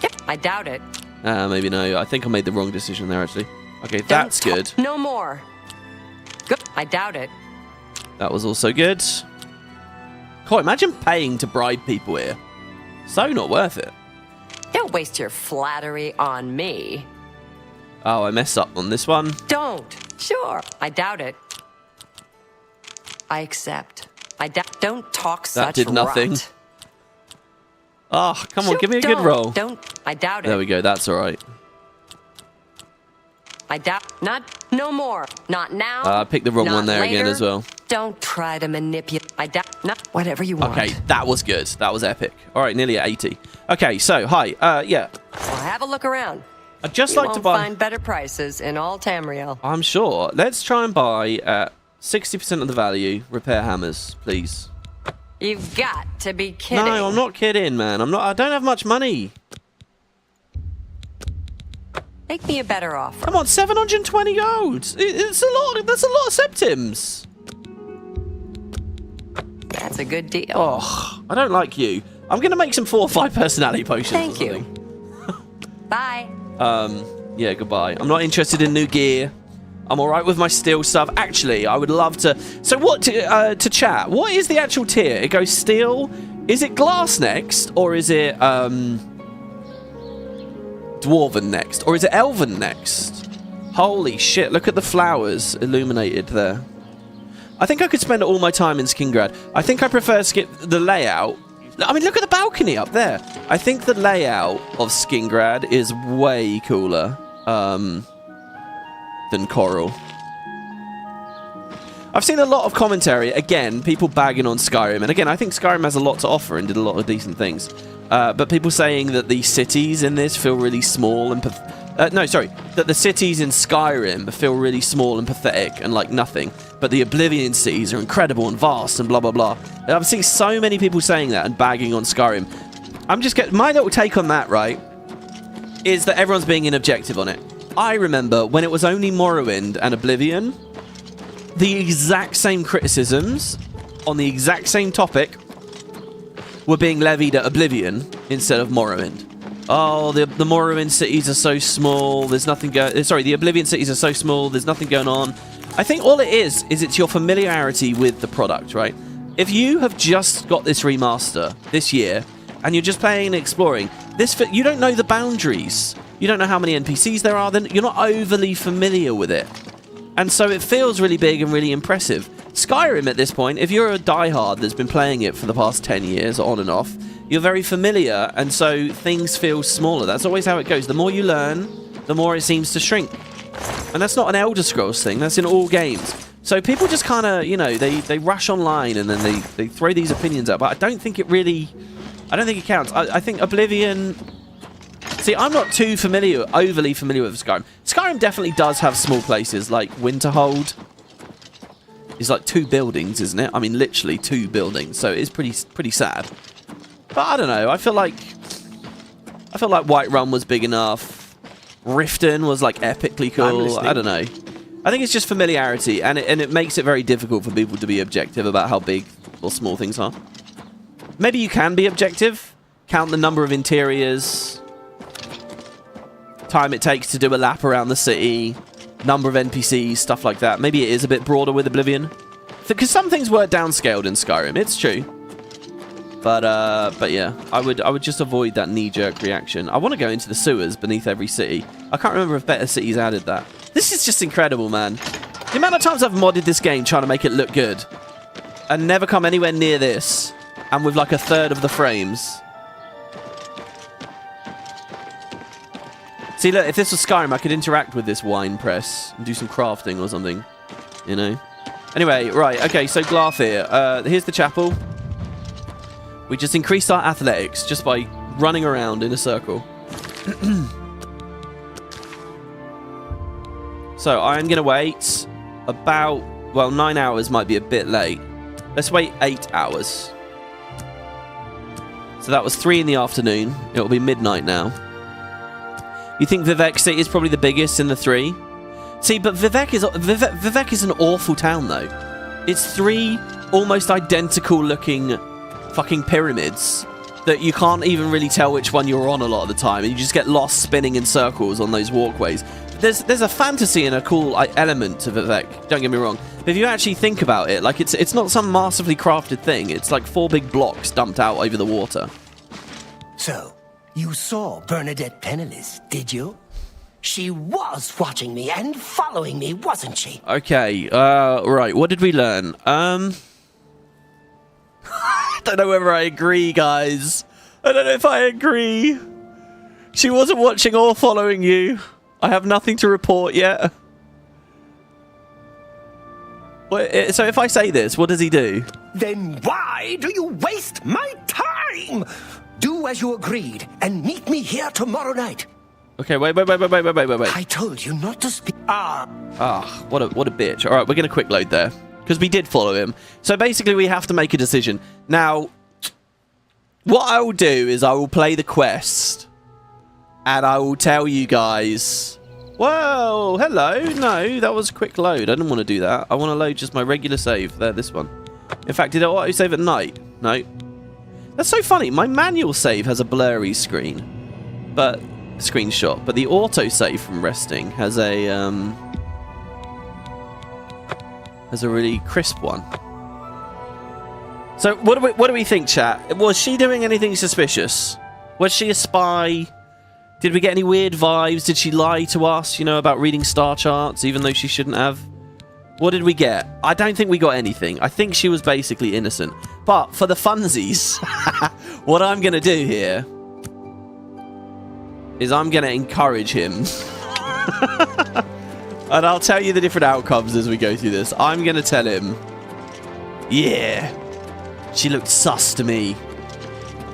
Yep, I doubt it. Maybe no. I think I made the wrong decision there, actually. Okay, that's good. No more. Good. I doubt it. That was also good. God, imagine paying to bribe people here. So not worth it. Don't waste your flattery on me. Oh, I messed up on this one. Don't. Sure. I doubt it. I accept. Don't talk such That did nothing. rot. Oh, come on, Sure, give me a good roll. Don't. I doubt it. There we go, that's all right. I doubt. No more. Not now. I picked the wrong not one there later. again as well. Don't try to manipulate. I doubt. Not whatever you want. Okay, that was good. That was epic. All right, nearly at 80. Okay, so, hi. Yeah. Well, have a look around. I'd just You like to won't buy... find better prices in all Tamriel. I'm sure. Let's try and buy at 60% of the value repair hammers, please. You've got to be kidding. No, I'm not kidding, man. I don't have much money. Make me a better offer. Come on, 720 gold. It's a lot. That's a lot of septims. That's a good deal. Oh, I don't like you. I'm going to make some 4 or 5 personality potions. Thank you. Bye. Yeah, goodbye. I'm not interested in new gear. I'm all right with my steel stuff. Actually, I would love to... So what, to chat, what is the actual tier? It goes steel. Is it glass next? Or is it, dwarven next? Or is it elven next? Holy shit, look at the flowers illuminated there. I think I could spend all my time in Skingrad. I think I prefer the layout. I mean, look at the balcony up there. I think the layout of Skingrad is way cooler than Coral. I've seen a lot of commentary, again, people bagging on Skyrim. And again, I think Skyrim has a lot to offer and did a lot of decent things. But people saying that the cities in this feel really small and... that the cities in Skyrim feel really small and pathetic and like nothing. But the Oblivion cities are incredible and vast and blah, blah, blah. And I've seen so many people saying that and bagging on Skyrim. My little take on that, right, is that everyone's being inobjective on it. I remember when it was only Morrowind and Oblivion, the exact same criticisms on the exact same topic were being levied at Oblivion instead of Morrowind. Oh, the Morrowind cities are so small, there's nothing going... Sorry, the Oblivion cities are so small, there's nothing going on. I think all it is it's your familiarity with the product, right? If you have just got this remaster this year, and you're just playing and exploring, you don't know the boundaries. You don't know how many NPCs there are, then you're not overly familiar with it. And so it feels really big and really impressive. Skyrim at this point, if you're a diehard that's been playing it for the past 10 years, on and off, you're very familiar, and so things feel smaller. That's always how it goes. The more you learn, the more it seems to shrink. And that's not an Elder Scrolls thing, that's in all games. So people just kind of, you know, they rush online and then they throw these opinions out, but I don't think it counts. I think Oblivion... See, I'm not too overly familiar with Skyrim. Skyrim definitely does have small places, like Winterhold. It's like 2 buildings, isn't it? I mean, literally 2 buildings, so it's pretty sad. But I don't know, I feel like Whiterun was big enough. Riften was like epically cool. I don't know. I think it's just familiarity, and it makes it very difficult for people to be objective about how big or small things are. Maybe you can be objective, count the number of interiors, time it takes to do a lap around the city, number of NPCs, stuff like that. Maybe it is a bit broader with Oblivion, because some things were downscaled in Skyrim. It's true, but yeah, I would just avoid that knee-jerk reaction. I want to go into the sewers beneath every city. I can't remember if Better Cities added that. This is just incredible, man. The amount of times I've modded this game trying to make it look good, and never come anywhere near this, and with like a third of the frames. See, look, if this was Skyrim, I could interact with this wine press and do some crafting or something, you know? Anyway, right, okay, so Glarthir. Here's the chapel. We just increased our athletics just by running around in a circle. So I'm going to wait about, well, 9 hours might be a bit late. Let's wait 8 hours. So that was 3 in the afternoon. It'll be midnight now. You think Vivek City is probably the biggest in the 3? See, but Vivek is an awful town, though. It's 3 almost identical looking fucking pyramids that you can't even really tell which one you're on a lot of the time, and you just get lost spinning in circles on those walkways. There's a fantasy and a cool element to Vivek, don't get me wrong. But if you actually think about it, like it's not some massively crafted thing. It's like 4 big blocks dumped out over the water. So, you saw Bernadette penniless, did you? She was watching me and following me, wasn't she? Okay, right, what did we learn? I don't know whether I agree, guys. I don't know if I agree. She wasn't watching or following you. I have nothing to report yet. So if I say this, what does he do? Then why do you waste my time? Do as you agreed and meet me here tomorrow night. Okay, wait. I told you not to speak. What a bitch. All right, we're going to quick load there because we did follow him. So basically we have to make a decision. Now, what I will do is I will play the quest and I will tell you guys. Whoa, hello. No, that was a quick load. I didn't want to do that. I want to load just my regular save. There, this one. In fact, did I auto save at night? No. That's so funny. My manual save has a blurry screen, but screenshot. But the auto save from resting has a really crisp one. So what do we think, chat? Was she doing anything suspicious? Was she a spy? Did we get any weird vibes? Did she lie to us, you know, about reading star charts, even though she shouldn't have? What did we get? I don't think we got anything. I think she was basically innocent. But for the funsies, what I'm going to do here is I'm going to encourage him. And I'll tell you the different outcomes as we go through this. I'm going to tell him, yeah, she looked sus to me.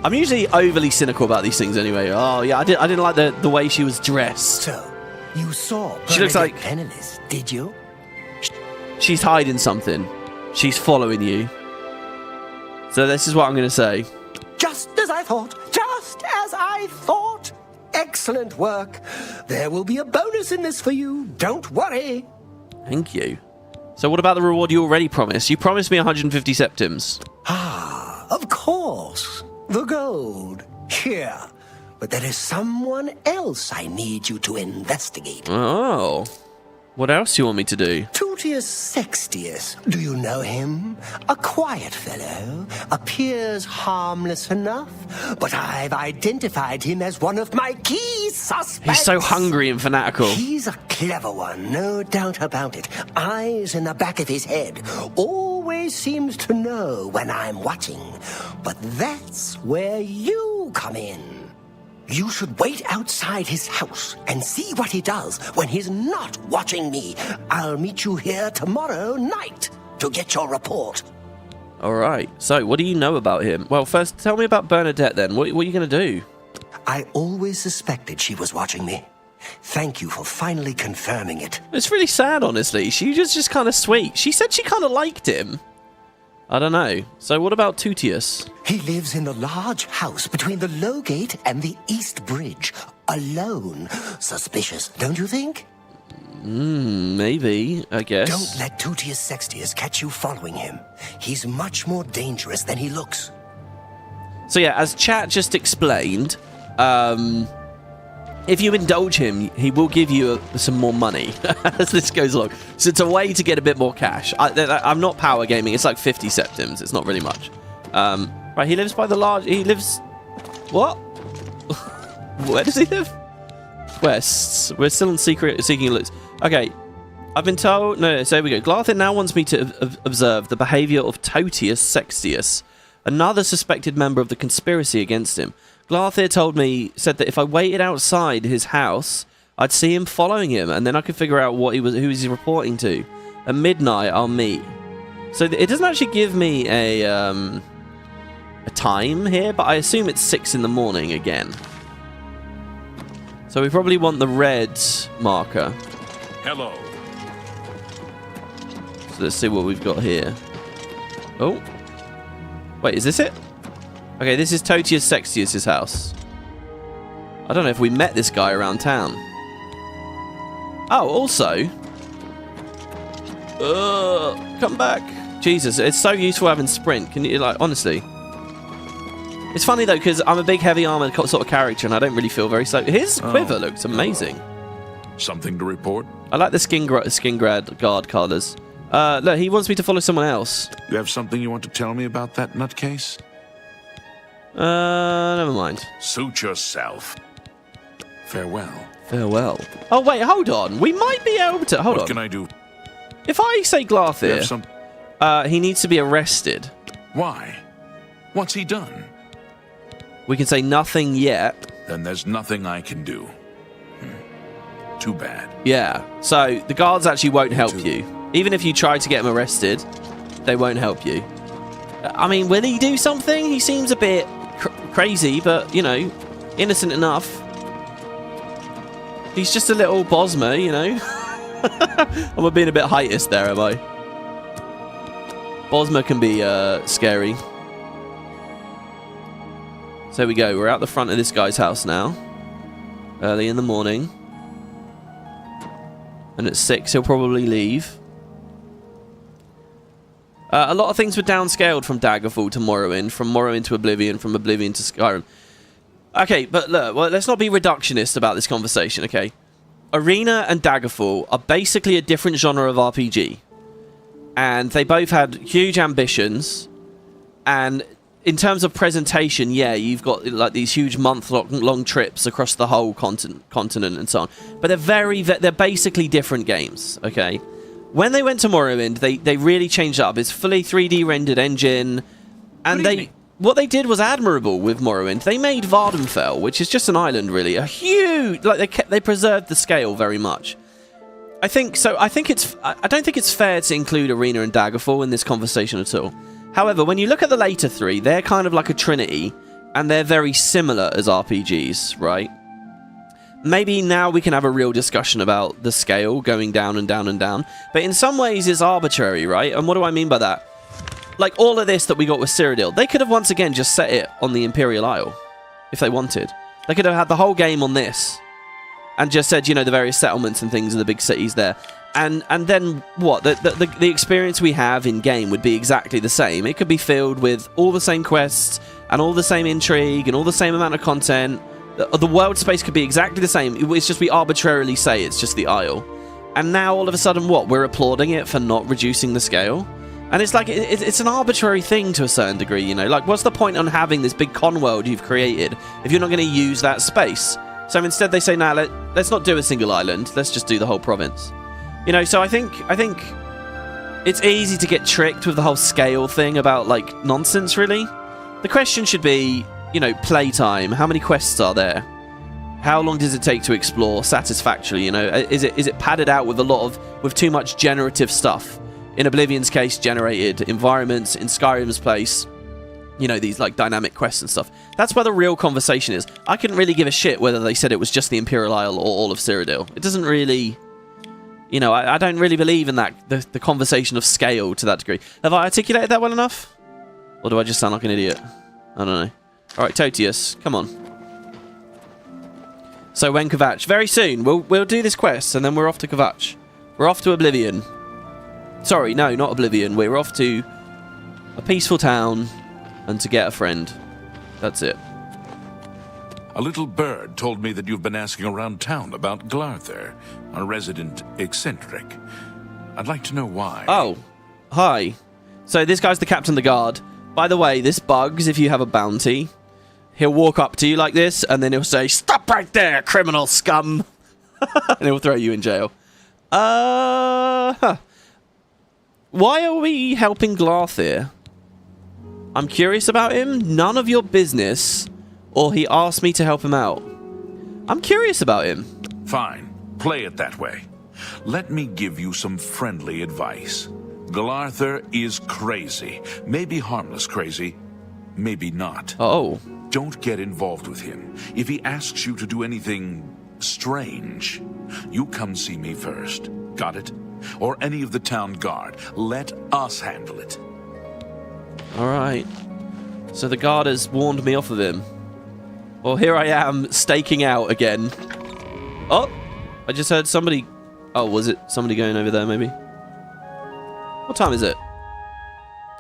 I'm usually overly cynical about these things anyway. Oh, yeah, I didn't like the way she was dressed. So, you saw she looks like penniless, did you? She's hiding something. She's following you. So this is what I'm going to say. Just as I thought. Just as I thought. Excellent work. There will be a bonus in this for you. Don't worry. Thank you. So what about the reward you already promised? You promised me 150 septims. Of course. The gold. Here. But there is someone else I need you to investigate. Oh. What else do you want me to do? Tutius Sextius. Do you know him? A quiet fellow. Appears harmless enough. But I've identified him as one of my key suspects. He's so hungry and fanatical. He's a clever one, no doubt about it. Eyes in the back of his head. Always seems to know when I'm watching. But that's where you come in. You should wait outside his house and see what he does when he's not watching me. I'll meet you here tomorrow night to get your report. All right. So, what do you know about him? Well, first, tell me about Bernadette then. What are you going to do? I always suspected she was watching me. Thank you for finally confirming it. It's really sad, honestly. She was just kind of sweet. She said she kind of liked him. I don't know. So what about Tutius? He lives in the large house between the Low Gate and the East Bridge. Alone. Suspicious, don't you think? Maybe, I guess. Don't let Tutius Sextius catch you following him. He's much more dangerous than he looks. So yeah, as chat just explained, if you indulge him, he will give you some more money as this goes along. So it's a way to get a bit more cash. I'm not power gaming. It's like 50 septims. It's not really much. Right, he lives by the large... He lives... What? Where does he live? West. We're still on seeking looks. Okay. I've been told... No, so here we go. Glarthir now wants me to observe the behavior of Tutius Sextius, another suspected member of the conspiracy against him. Glarthir said that if I waited outside his house, I'd see him following him, and then I could figure out who he's reporting to. At midnight, I'll meet. So it doesn't actually give me a time here, but I assume it's 6 in the morning again. So we probably want the red marker. Hello. So let's see what we've got here. Oh. Wait, is this it? Okay, this is Tutius Sextius' house. I don't know if we met this guy around town. Oh, also... come back. Jesus, it's so useful having sprint. Can you, like, honestly... It's funny, though, because I'm a big heavy armor sort of character, and I don't really feel very slow. His quiver looks amazing. Something to report? I like the Skingrad guard colours. Look, he wants me to follow someone else. You have something you want to tell me about that nutcase? Never mind. Suit yourself. Farewell. Farewell. Oh, wait, hold on. We might be able to... Hold on. What can I do? If I say Glarthir, he needs to be arrested. Why? What's he done? We can say nothing yet. Then there's nothing I can do. Too bad. Yeah. So the guards actually won't help you. Even if you try to get them arrested, they won't help you. I mean, will he do something? He seems a bit crazy, but, you know, innocent enough. He's just a little Bosmer, you know. I'm being a bit heightist there, am I? Bosmer can be scary. So here we go. We're out the front of this guy's house now. Early in the morning. And at 6 he'll probably leave. A lot of things were downscaled from Daggerfall to Morrowind, from Morrowind to Oblivion, from Oblivion to Skyrim. Okay, but look, well, let's not be reductionist about this conversation, okay? Arena and Daggerfall are basically a different genre of RPG. And they both had huge ambitions. And in terms of presentation, yeah, you've got like these huge month-long trips across the whole continent and so on. But they're basically different games, okay? When they went to Morrowind, they really changed up. It's fully 3D rendered engine, and what they did was admirable with Morrowind. They made Vardenfell, which is just an island, really, a huge. Like they preserved the scale very much. I don't think it's fair to include Arena and Daggerfall in this conversation at all. However, when you look at the later three, they're kind of like a trinity, and they're very similar as RPGs, right? Maybe now we can have a real discussion about the scale going down and down and down. But in some ways, it's arbitrary, right? And what do I mean by that? Like, all of this that we got with Cyrodiil, they could have once again just set it on the Imperial Isle, if they wanted. They could have had the whole game on this, and just said, you know, the various settlements and things in the big cities there. And then, what? The experience we have in-game would be exactly the same. It could be filled with all the same quests, and all the same intrigue, and all the same amount of content. The world space could be exactly the same. It's just we arbitrarily say it's just the Isle. And now, all of a sudden, what? We're applauding it for not reducing the scale? And it's like, it's an arbitrary thing to a certain degree, you know? Like, what's the point on having this big con world you've created if you're not going to use that space? So instead they say, nah, let's not do a single island. Let's just do the whole province. You know, so I think it's easy to get tricked with the whole scale thing about, like, nonsense, really. The question should be, you know, playtime. How many quests are there? How long does it take to explore satisfactorily, you know? Is it padded out with too much generative stuff? In Oblivion's case, generated environments. In Skyrim's place, you know, these, like, dynamic quests and stuff. That's where the real conversation is. I couldn't really give a shit whether they said it was just the Imperial Isle or all of Cyrodiil. It doesn't really... You know, I don't really believe in that, the conversation of scale to that degree. Have I articulated that well enough? Or do I just sound like an idiot? I don't know. Alright, Totius, come on. So when Kvatch? Very soon. We'll do this quest, and then we're off to Kvatch. We're off to Oblivion. Sorry, no, not Oblivion. We're off to a peaceful town and to get a friend. That's it. A little bird told me that you've been asking around town about Glarther, a resident eccentric. I'd like to know why. Oh, hi. So this guy's the captain of the guard. By the way, this bugs if you have a bounty. He'll walk up to you like this, and then he'll say, "Stop right there, criminal scum!" And he'll throw you in jail. Why are we helping Glarther? I'm curious about him. None of your business. Or he asked me to help him out. I'm curious about him. Fine. Play it that way. Let me give you some friendly advice. Glarther is crazy. Maybe harmless crazy. Maybe not. Oh. Don't get involved with him. If he asks you to do anything strange, you come see me first. Got it? Or any of the town guard. Let us handle it. Alright. So the guard has warned me off of him. Well, here I am, staking out again. Oh! I just heard somebody... Oh, was it somebody going over there, maybe? What time is it?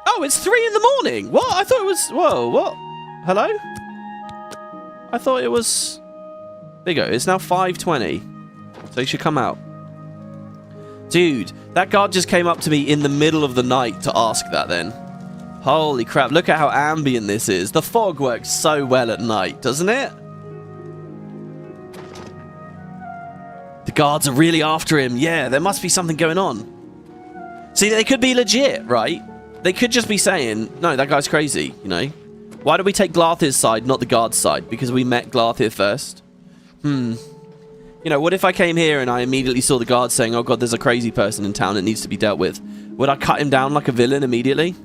Oh, it's 3 in the morning! What? I thought it was... Whoa, what? Hello? I thought it was... There you go, it's now 5:20. So you should come out. Dude, that guard just came up to me in the middle of the night to ask that then. Holy crap, look at how ambient this is. The fog works so well at night, doesn't it? The guards are really after him. Yeah, there must be something going on. See, they could be legit, right? They could just be saying, no, that guy's crazy, you know? Why do we take Glarthir's side, not the guard's side? Because we met Glarthir first? You You know, what if I came here and I immediately saw the guards saying, oh god, there's a crazy person in town that needs to be dealt with? Would I cut him down like a villain immediately?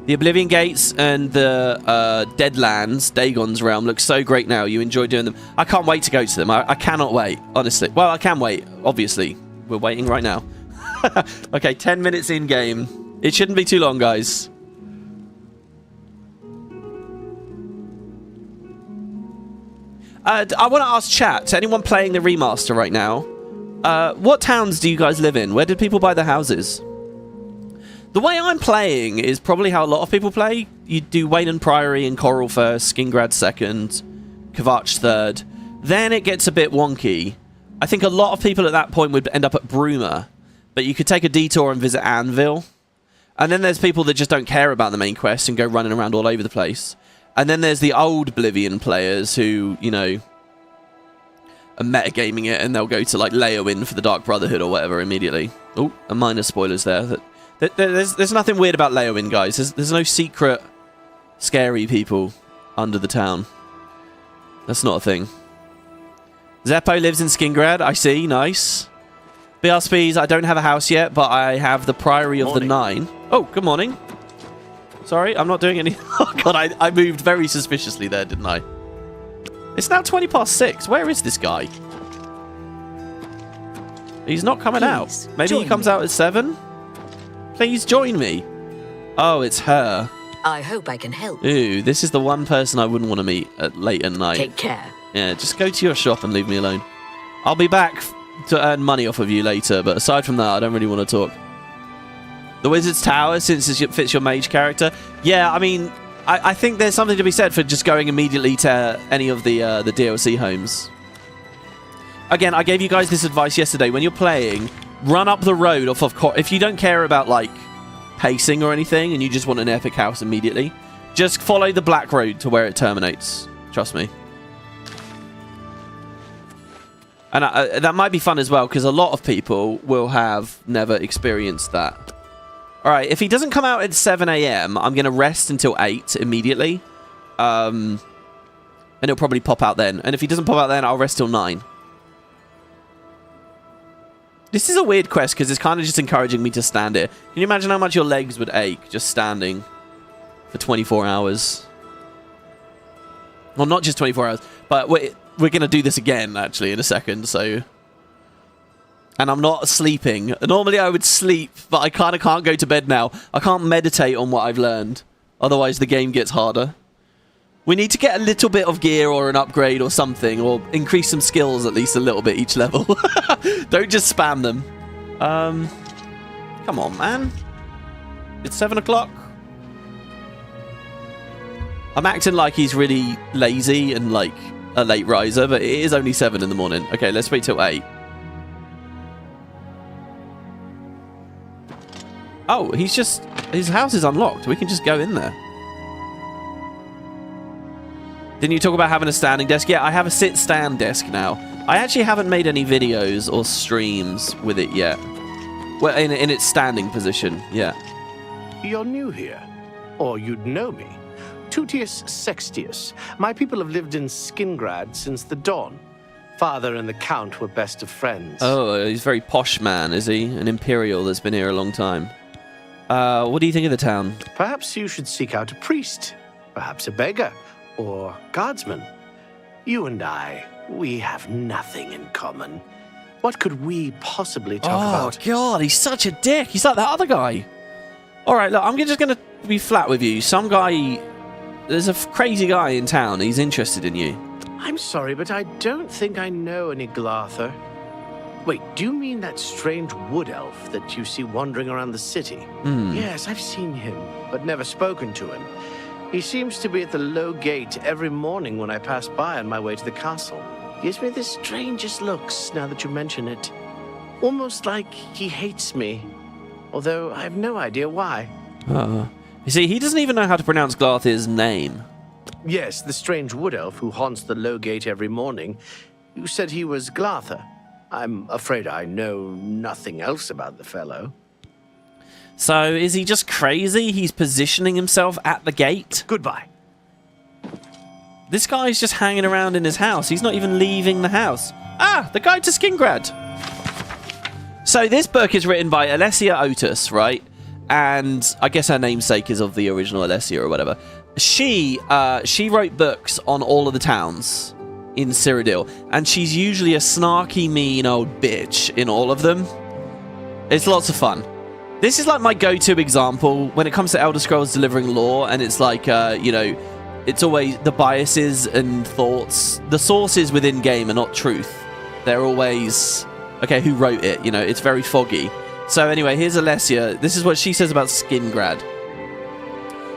The Oblivion Gates and the Deadlands, Dagon's Realm, look so great now. You enjoy doing them. I can't wait to go to them. I cannot wait, honestly. Well, I can wait, obviously. We're waiting right now. Okay, 10 minutes in-game. It shouldn't be too long, guys. I want to ask chat, to anyone playing the remaster right now, what towns do you guys live in? Where did people buy their houses? The way I'm playing is probably how a lot of people play. You do Wayland Priory and Coral first, Skingrad second, Kvatch third. Then it gets a bit wonky. I think a lot of people at that point would end up at Bruma, but you could take a detour and visit Anvil. And then there's people that just don't care about the main quest and go running around all over the place. And then there's the old Oblivion players who, you know, are metagaming it and they'll go to, like, Leowin for the Dark Brotherhood or whatever immediately. Oh, and minor spoilers there. There's nothing weird about Leowin, guys. There's no secret, scary people under the town. That's not a thing. Zeppo lives in Skingrad. I see. Nice. BRSPs, I don't have a house yet, but I have the Priory of the Nine. Oh, good morning. Sorry, I'm not doing any... Oh, God, I moved very suspiciously there, didn't I? It's now 6:20. Where is this guy? He's not coming out. Maybe he comes out at 7? Please join me. Oh, it's her. I hope I can help. Ooh, this is the one person I wouldn't want to meet late at night. Take care. Yeah, just go to your shop and leave me alone. I'll be back to earn money off of you later, but aside from that, I don't really want to talk. The Wizard's Tower, since it fits your mage character. Yeah, I mean, I think there's something to be said for just going immediately to any of the DLC homes. Again, I gave you guys this advice yesterday. When you're playing, run up the road off of... If you don't care about, like, pacing or anything, and you just want an epic house immediately, just follow the Black Road to where it terminates. Trust me. And that might be fun as well, because a lot of people will have never experienced that. Alright, if he doesn't come out at 7 AM, I'm going to rest until 8 immediately. And he'll probably pop out then. And if he doesn't pop out then, I'll rest till 9. This is a weird quest, because it's kind of just encouraging me to stand here. Can you imagine how much your legs would ache just standing for 24 hours? Well, not just 24 hours, but we're going to do this again, actually, in a second, so... And I'm not sleeping. Normally I would sleep, but I kind of can't go to bed now. I can't meditate on what I've learned. Otherwise the game gets harder. We need to get a little bit of gear or an upgrade or something, or increase some skills at least a little bit each level. Don't just spam them. Come on, man. It's 7 o'clock. I'm acting like he's really lazy and like a late riser, but it is only 7 in the morning. Okay, let's wait till 8. Oh, his house is unlocked. We can just go in there. Didn't you talk about having a standing desk? Yeah, I have a sit-stand desk now. I actually haven't made any videos or streams with it yet. Well, in its standing position, yeah. You're new here, or you'd know me. Tutius Sextius. My people have lived in Skingrad since the dawn. Father and the Count were best of friends. Oh, he's a very posh man, is he? An Imperial that's been here a long time. What do you think of the town? Perhaps you should seek out a priest, perhaps a beggar, or guardsman. You and I, we have nothing in common. What could we possibly talk about? Oh, God, he's such a dick. He's like that other guy. All right, look, I'm just going to be flat with you. Some guy... There's a crazy guy in town. He's interested in you. I'm sorry, but I don't think I know any Glarther. Wait, do you mean that strange wood elf that you see wandering around the city? Yes, I've seen him, but never spoken to him. He seems to be at the low gate every morning when I pass by on my way to the castle. Gives me the strangest looks now that you mention it. Almost like he hates me, although I have no idea why. You see, he doesn't even know how to pronounce Glarthir's name. Yes, the strange wood elf who haunts the low gate every morning. You said he was Glarther. I'm afraid I know nothing else about the fellow. So, is he just crazy? He's positioning himself at the gate? Goodbye. This guy's just hanging around in his house. He's not even leaving the house. Ah, the guide to Skingrad. So this book is written by Alessia Otis, right? And I guess her namesake is of the original Alessia or whatever. She wrote books on all of the towns in Cyrodiil, and she's usually a snarky, mean old bitch in all of them. It's lots of fun. This is like my go-to example when it comes to Elder Scrolls delivering lore, and it's like, you know, it's always the biases and thoughts. The sources within game are not truth. They're always, okay, who wrote it? You know, it's very foggy. So anyway, here's Alessia. This is what she says about Skingrad.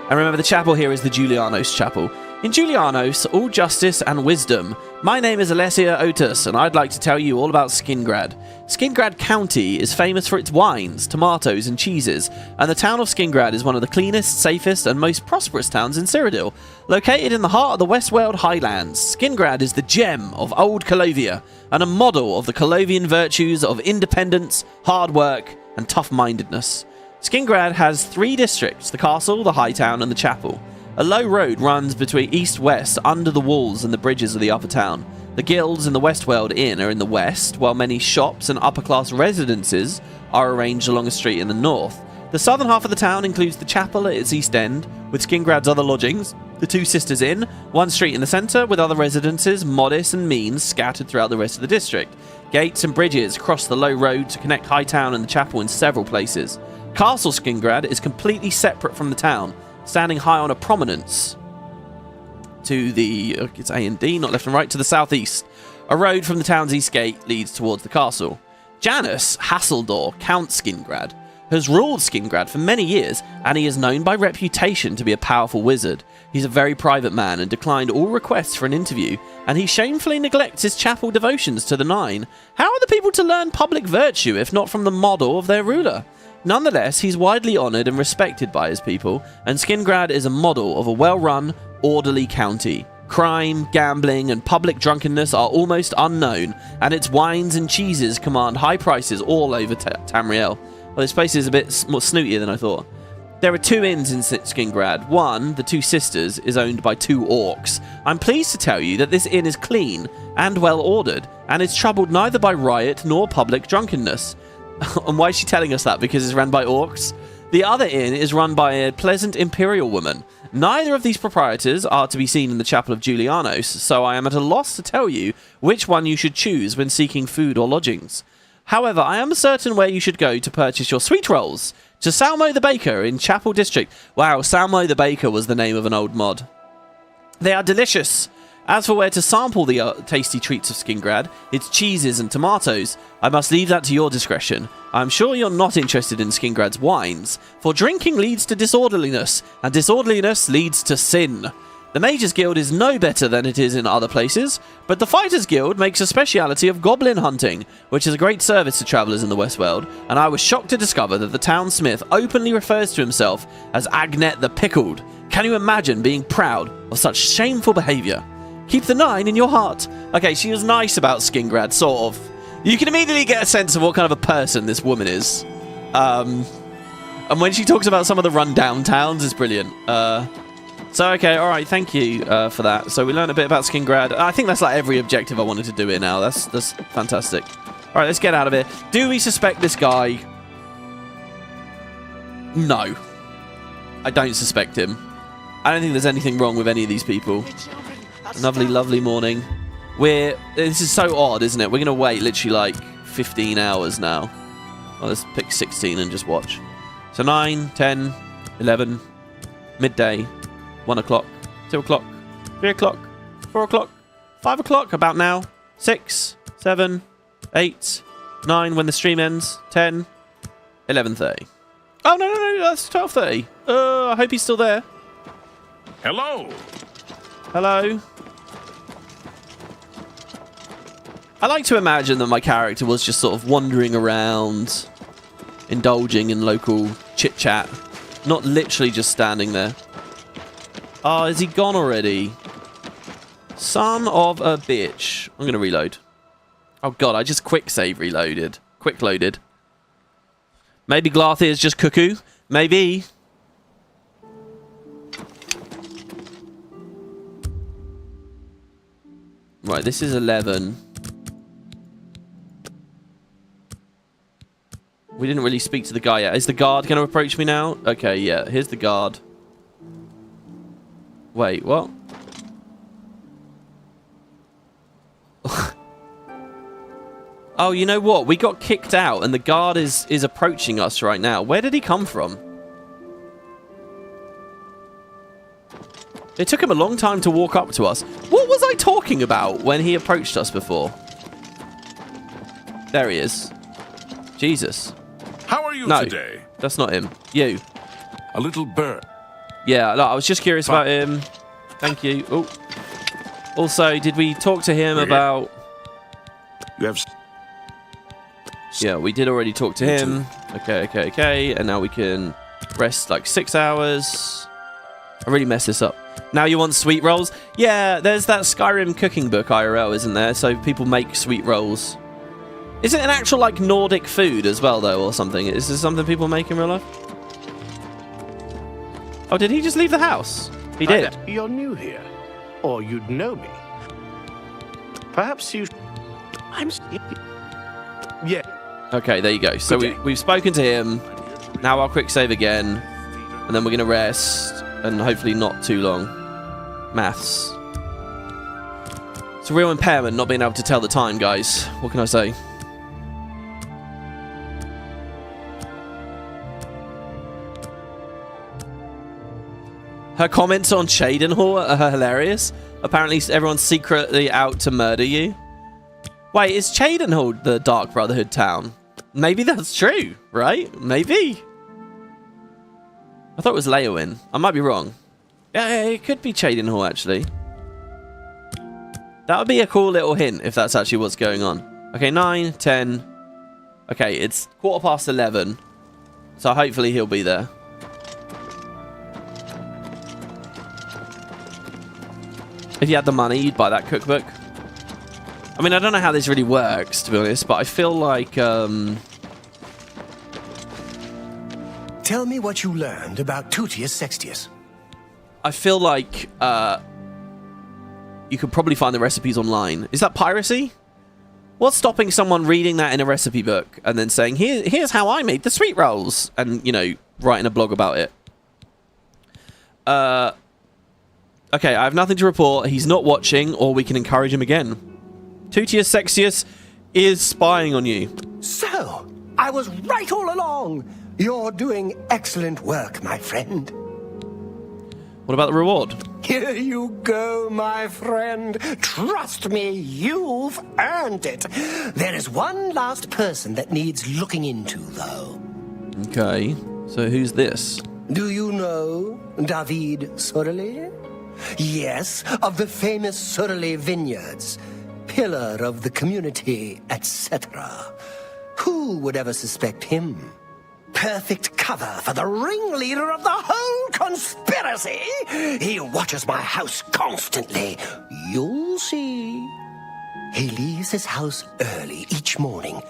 And remember, the chapel here is the Julianos Chapel. In Julianos, all justice and wisdom. My name is Alessia Otis, and I'd like to tell you all about Skingrad. Skingrad County is famous for its wines, tomatoes, and cheeses, and the town of Skingrad is one of the cleanest, safest, and most prosperous towns in Cyrodiil. Located in the heart of the Westworld Highlands, Skingrad is the gem of old Colovia, and a model of the Colovian virtues of independence, hard work, and tough-mindedness. Skingrad has 3 districts: the castle, the high town, and the chapel. A low road runs between east-west under the walls and the bridges of the upper town. The guilds and the Westworld Inn are in the west, while many shops and upper-class residences are arranged along a street in the north. The southern half of the town includes the chapel at its east end, with Skingrad's other lodgings, the Two Sisters Inn, one street in the centre, with other residences, modest and mean, scattered throughout the rest of the district. Gates and bridges cross the low road to connect Hightown and the chapel in several places. Castle Skingrad is completely separate from the town, standing high on a prominence to the, it's A and D, not left and right, to the southeast. A road from the town's east gate leads towards the castle. Janus Hasseldor, Count Skingrad, has ruled Skingrad for many years, and he is known by reputation to be a powerful wizard. He's a very private man and declined all requests for an interview, and he shamefully neglects his chapel devotions to the Nine. How are the people to learn public virtue if not from the model of their ruler? Nonetheless, he's widely honoured and respected by his people, and Skingrad is a model of a well-run, orderly county. Crime, gambling, and public drunkenness are almost unknown, and its wines and cheeses command high prices all over Tamriel. Well, this place is a bit more snootier than I thought. There are 2 inns in Skingrad. One, the Two Sisters, is owned by 2 orcs. I'm pleased to tell you that this inn is clean and well ordered, and is troubled neither by riot nor public drunkenness. And why is she telling us that? Because it's run by orcs? The other inn is run by a pleasant imperial woman. Neither of these proprietors are to be seen in the chapel of Julianos, so I am at a loss to tell you which one you should choose when seeking food or lodgings. However, I am certain where you should go to purchase your sweet rolls. To Salmo the Baker in Chapel District. Wow, Salmo the Baker was the name of an old mod. They are delicious. As for where to sample the tasty treats of Skingrad, its cheeses and tomatoes, I must leave that to your discretion. I'm sure you're not interested in Skingrad's wines, for drinking leads to disorderliness, and disorderliness leads to sin. The Mages Guild is no better than it is in other places, but the Fighters Guild makes a speciality of goblin hunting, which is a great service to travellers in the Westworld, and I was shocked to discover that the town smith openly refers to himself as Agnet the Pickled. Can you imagine being proud of such shameful behaviour? Keep the 9 in your heart. Okay, she was nice about Skingrad, sort of. You can immediately get a sense of what kind of a person this woman is. And when she talks about some of the rundown towns, it's brilliant. So, okay, alright, thank you for that. So we learned a bit about Skingrad. I think that's like every objective I wanted to do here now. That's fantastic. Alright, let's get out of here. Do we suspect this guy? No. I don't suspect him. I don't think there's anything wrong with any of these people. Lovely, lovely morning. This is so odd, isn't it? We're going to wait literally like 15 hours now. Well, let's pick 16 and just watch. So 9, 10, 11, midday, 1 o'clock, 2 o'clock, 3 o'clock, 4 o'clock, 5 o'clock, about now, 6, 7, 8, 9 when the stream ends, 10, 11:30. Oh, no, that's 12:30. I hope he's still there. Hello. Hello. I like to imagine that my character was just sort of wandering around, indulging in local chit-chat, not literally just standing there. Oh, is he gone already? Son of a bitch. I'm going to reload. Oh god, I just quick save reloaded. Quick loaded. Maybe Glarthir is just cuckoo. Maybe. Right, this is 11. We didn't really speak to the guy yet. Is the guard going to approach me now? Okay, yeah. Here's the guard. Wait, what? Oh, you know what? We got kicked out and the guard is approaching us right now. Where did he come from? It took him a long time to walk up to us. What was I talking about when he approached us before? There he is. Jesus. How are you No, today? that's not him. You. A little bird. Yeah, no, I was just curious about him. Thank you. Oh. Also, did we talk to him about... You have... Yeah, we did already talk to him. Okay. And now we can rest like 6 hours. I really messed this up. Now you want sweet rolls? Yeah, there's that Skyrim cooking book IRL, isn't there? So people make sweet rolls. Is it an actual, like, Nordic food as well, though, or something? Is this something people make in real life? Oh, did he just leave the house? He did. You're new here. Or you'd know me. Perhaps you... I'm... Yeah. Okay, there you go. So we've spoken to him. Now I'll quick save again. And then we're going to rest. And hopefully not too long. Maths. It's a real impairment not being able to tell the time, guys. What can I say? Her comments on Shadenhall are hilarious. Apparently everyone's secretly out to murder you. Wait, is Shadenhall the Dark Brotherhood town? Maybe that's true, right? Maybe. I thought it was Leowin. I might be wrong. Yeah, it could be Shadenhall, actually. That would be a cool little hint if that's actually what's going on. Okay, 9, 10. Okay, it's 11:15. So hopefully he'll be there. If you had the money, you'd buy that cookbook. I mean, I don't know how this really works, to be honest, but I feel like... Tell me what you learned about Tutius Sextius. I feel like you could probably find the recipes online. Is that piracy? What's stopping someone reading that in a recipe book and then saying, here's how I made the sweet rolls, and, you know, writing a blog about it? Okay, I have nothing to report. He's not watching, or we can encourage him again. Tutius Sextius is spying on you. So, I was right all along. You're doing excellent work, my friend. What about the reward? Here you go, my friend. Trust me, you've earned it. There is one last person that needs looking into, though. Okay, so who's this? Do you know David Sorley? Yes, of the famous Sorley vineyards. Pillar of the community, etc. Who would ever suspect him? Perfect cover for the ringleader of the whole conspiracy. He watches my house constantly. You'll see. He leaves his house early each morning.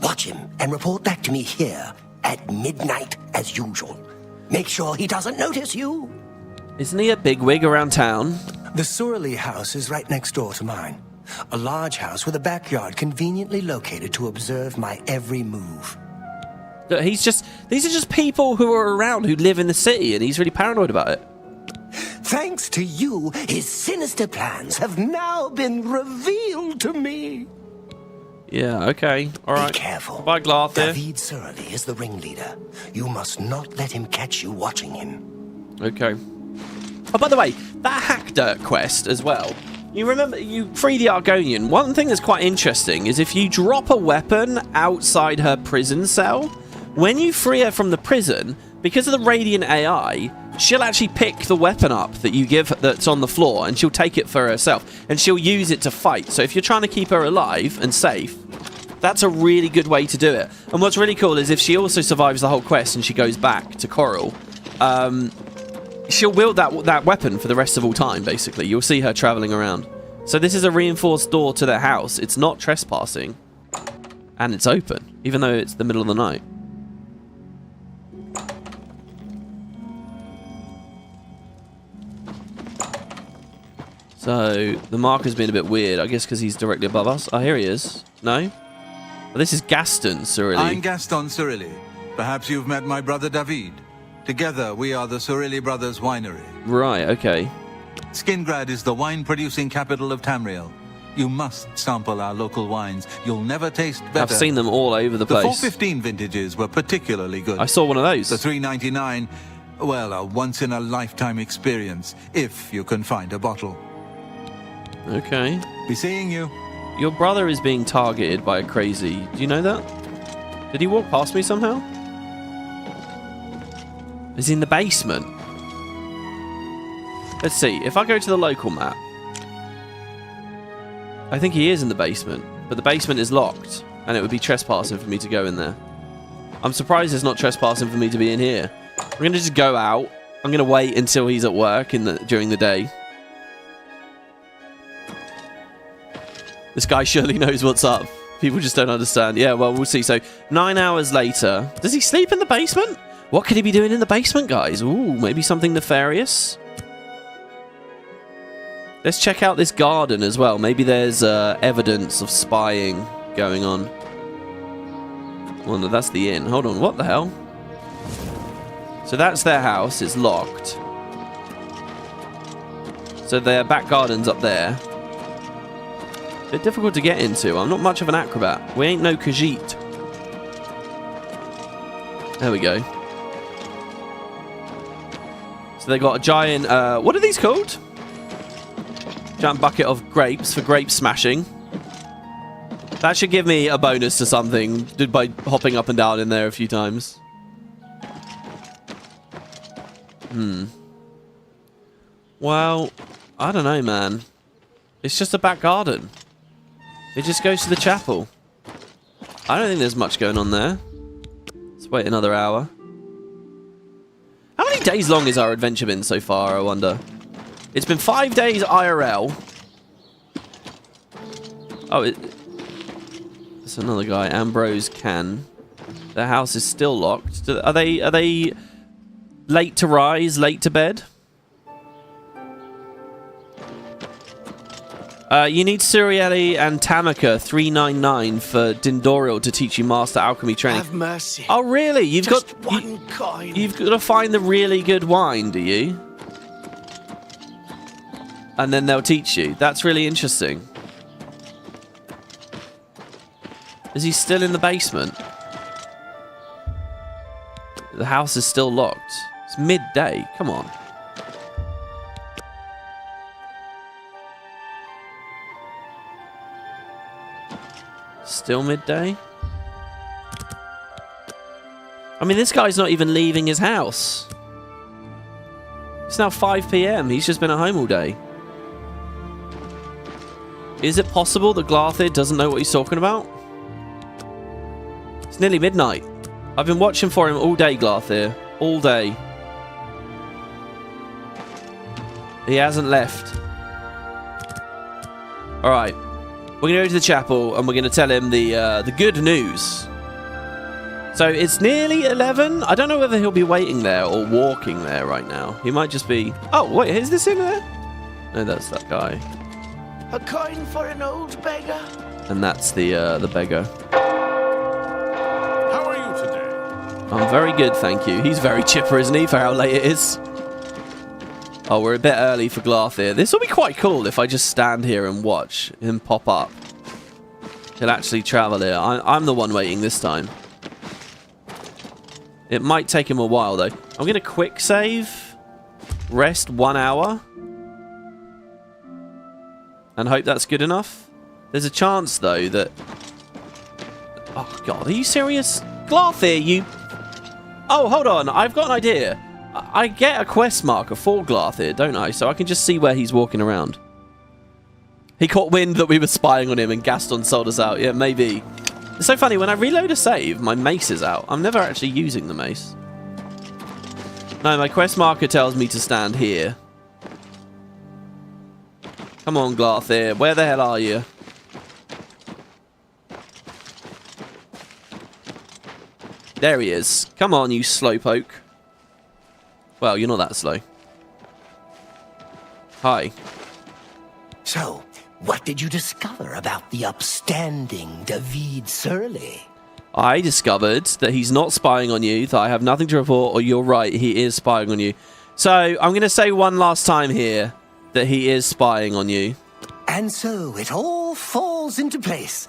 Watch him and report back to me here at midnight as usual. Make sure he doesn't notice you. Isn't he a bigwig around town? The Sorley house is right next door to mine. A large house with a backyard conveniently located to observe my every move. These are just people who are around who live in the city, and he's really paranoid about it. Thanks to you, his sinister plans have now been revealed to me. Yeah, okay. All right. Be careful. Bye, Glarthir. David Sorley is the ringleader. You must not let him catch you watching him. Okay. Oh, by the way, that Hackdirt quest as well. You remember, you free the Argonian. One thing that's quite interesting is if you drop a weapon outside her prison cell, when you free her from the prison, because of the Radiant AI, she'll actually pick the weapon up that you give that's on the floor, and she'll take it for herself, and she'll use it to fight. So if you're trying to keep her alive and safe, that's a really good way to do it. And what's really cool is if she also survives the whole quest and she goes back to Coral, she'll wield that weapon for the rest of all time, basically. You'll see her traveling around. So this is a reinforced door to their house. It's not trespassing. And it's open, even though it's the middle of the night. So, the marker's been a bit weird. I guess because he's directly above us. Oh, here he is. No? Oh, this is Gaston Cyrilli. I'm Gaston Cyrilli. Perhaps you've met my brother David. Together, we are the Cyrilli Brothers Winery. Right, okay. Skingrad is the wine-producing capital of Tamriel. You must sample our local wines. You'll never taste better. I've seen them all over the place. The 415 vintages were particularly good. I saw one of those. The 399, well, a once-in-a-lifetime experience, if you can find a bottle. Okay. Be seeing you. Your brother is being targeted by a crazy... Do you know that? Did he walk past me somehow? Is he in the basement? Let's see. If I go to the local map... I think he is in the basement. But the basement is locked. And it would be trespassing for me to go in there. I'm surprised it's not trespassing for me to be in here. I'm going to just go out. I'm going to wait until he's at work during the day. This guy surely knows what's up. People just don't understand. Yeah, well, we'll see. So, 9 hours later. Does he sleep in the basement? What could he be doing in the basement, guys? Ooh, maybe something nefarious? Let's check out this garden as well. Maybe there's evidence of spying going on. Well, no, that's the inn. Hold on, what the hell? So that's their house. It's locked. So their back garden's up there. Bit difficult to get into. I'm not much of an acrobat. We ain't no Khajiit. There we go. So they got a giant... what are these called? Giant bucket of grapes for grape smashing. That should give me a bonus to something by hopping up and down in there a few times. Well, I don't know, man. It's just a back garden. It just goes to the chapel. I don't think there's much going on there. Let's wait another hour. How many days long is our adventure been so far, I wonder? It's been 5 days IRL. Oh, it's another guy. Ambrose Can. Their house is still locked. Are they late to rise, late to bed? You need Cyrilli and Tamaka 399 for Dindoril to teach you master alchemy training. Have mercy. Oh, really? You've got to find the really good wine, do you? And then they'll teach you. That's really interesting. Is he still in the basement? The house is still locked. It's midday. Come on. Still midday? I mean, this guy's not even leaving his house. It's now 5 PM. He's just been at home all day. Is it possible that Glarthir doesn't know what he's talking about? It's nearly midnight. I've been watching for him all day, Glarthir. All day. He hasn't left. Alright. We're going to go to the chapel and we're going to tell him the good news. So it's nearly 11. I don't know whether he'll be waiting there or walking there right now. He might just be... Oh, wait, is this in there? No, that's that guy. A coin for an old beggar. And that's the beggar. How are you today? I'm very good, thank you. He's very chipper, isn't he, for how late it is? Oh, we're a bit early for Glarthir. This will be quite cool if I just stand here and watch him pop up. He'll actually travel here. I'm the one waiting this time. It might take him a while, though. I'm going to quick save. Rest 1 hour. And hope that's good enough. There's a chance, though, that... Oh, God. Are you serious? Glarthir, you... Oh, hold on. I've got an idea. I get a quest marker for Glarthir, don't I? So I can just see where he's walking around. He caught wind that we were spying on him and Gaston sold us out. Yeah, maybe. It's so funny. When I reload a save, my mace is out. I'm never actually using the mace. No, my quest marker tells me to stand here. Come on, Glarthir. Where the hell are you? There he is. Come on, you slowpoke. Well, you're not that slow. Hi. So, what did you discover about the upstanding David Surly? I discovered that he's not spying on you, that I have nothing to report, or you're right, he is spying on you. So, I'm going to say one last time here that he is spying on you. And so it all falls into place.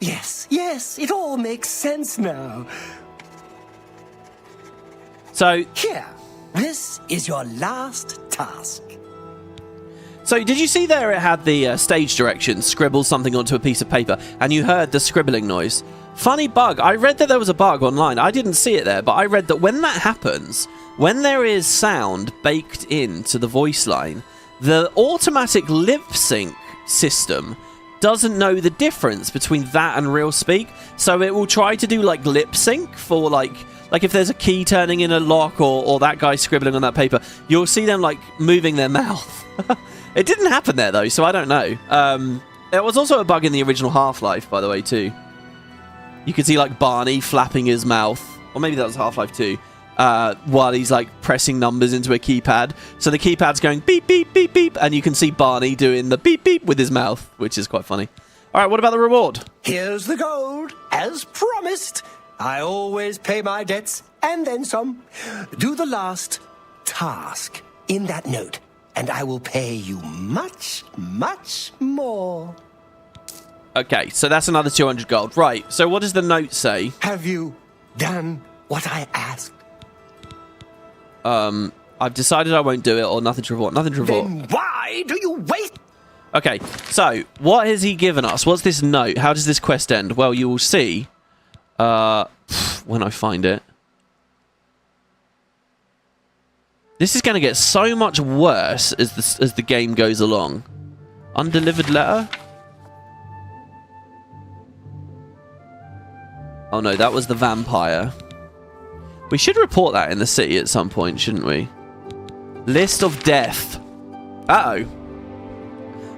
Yes, yes, it all makes sense now. So, here, this is your last task. So, did you see there it had the stage directions, scribble something onto a piece of paper, and you heard the scribbling noise? Funny bug. I read that there was a bug online. I didn't see it there, but I read that when that happens, when there is sound baked into the voice line, the automatic lip sync system doesn't know the difference between that and real speak, so it will try to do like lip sync for like if there's a key turning in a lock or that guy scribbling on that paper, you'll see them like moving their mouth. It didn't happen there though, so I don't know. There was also a bug in the original Half-Life, by the way, too. You could see like Barney flapping his mouth, or maybe that was Half-Life 2, while he's like pressing numbers into a keypad. So the keypad's going beep, beep, beep, beep, and you can see Barney doing the beep, beep with his mouth, which is quite funny. All right, what about the reward? Here's the gold, as promised. I always pay my debts, and then some. Do the last task in that note, and I will pay you much, much more. Okay, so that's another 200 gold. Right, so what does the note say? Have you done what I asked? I've decided I won't do it, or nothing to report. Nothing to report. Then why do you wait? Okay, so what has he given us? What's this note? How does this quest end? Well, you will see when I find it. This is going to get so much worse as the game goes along. Undelivered letter? Oh no, that was the vampire. We should report that in the city at some point, shouldn't we? List of death. Uh-oh.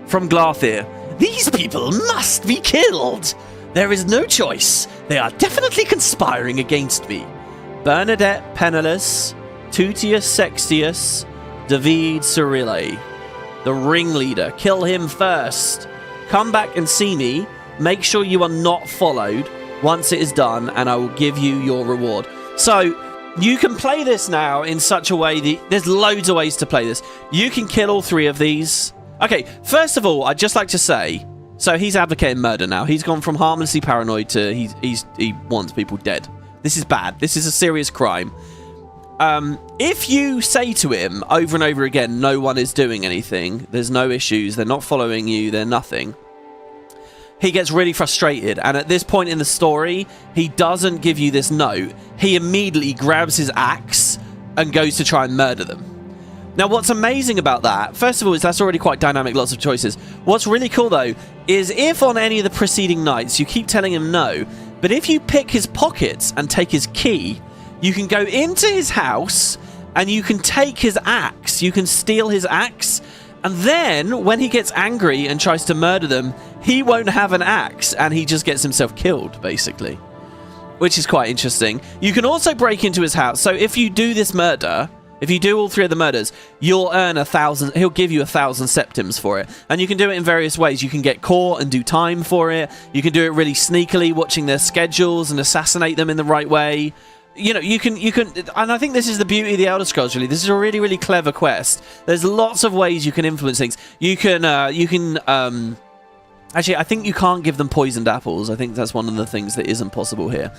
From Glarthir. These people must be killed! There is no choice. They are definitely conspiring against me. Bernadette Penniless, Tutius Sextius, David Cyrile. The ringleader. Kill him first. Come back and see me. Make sure you are not followed once it is done, and I will give you your reward. So, you can play this now in such a way that there's loads of ways to play this. You can kill all three of these. Okay, first of all, I'd just like to say, so he's advocating murder now. He's gone from harmlessly paranoid to he wants people dead. This is bad. This is a serious crime. If you say to him over and over again, no one is doing anything, there's no issues, they're not following you, they're nothing, he gets really frustrated, and at this point in the story, he doesn't give you this note. He immediately grabs his axe and goes to try and murder them. Now, what's amazing about that, first of all, is that's already quite dynamic, lots of choices. What's really cool, though, is if on any of the preceding nights you keep telling him no, but if you pick his pockets and take his key, you can go into his house and you can take his axe, you can steal his axe, and then when he gets angry and tries to murder them, he won't have an axe and he just gets himself killed, basically. Which is quite interesting. You can also break into his house. So if you do this murder, if you do all three of the murders, you'll earn 1,000. He'll give you 1,000 septims for it. And you can do it in various ways. You can get caught and do time for it. You can do it really sneakily, watching their schedules and assassinate them in the right way. You know, you can, and I think this is the beauty of the Elder Scrolls, really. This is a really, really clever quest. There's lots of ways you can influence things. Actually, I think you can't give them poisoned apples. I think that's one of the things that isn't possible here.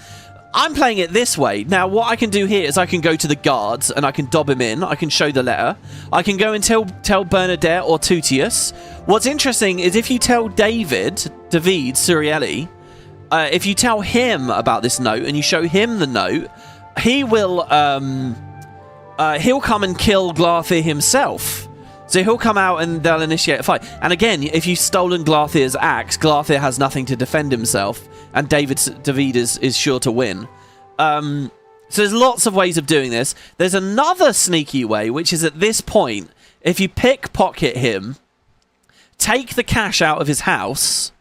I'm playing it this way. Now, what I can do here is I can go to the guards and I can dob him in. I can show the letter. I can go and tell Bernadette or Tutius. What's interesting is if you tell David Cyrile, if you tell him about this note and you show him the note, he will he'll come and kill Glarthir himself. So he'll come out and they'll initiate a fight. And again, if you've stolen Glarthir's axe, Glarthir has nothing to defend himself, and David is sure to win. So there's lots of ways of doing this. There's another sneaky way, which is at this point, if you pickpocket him, take the cash out of his house,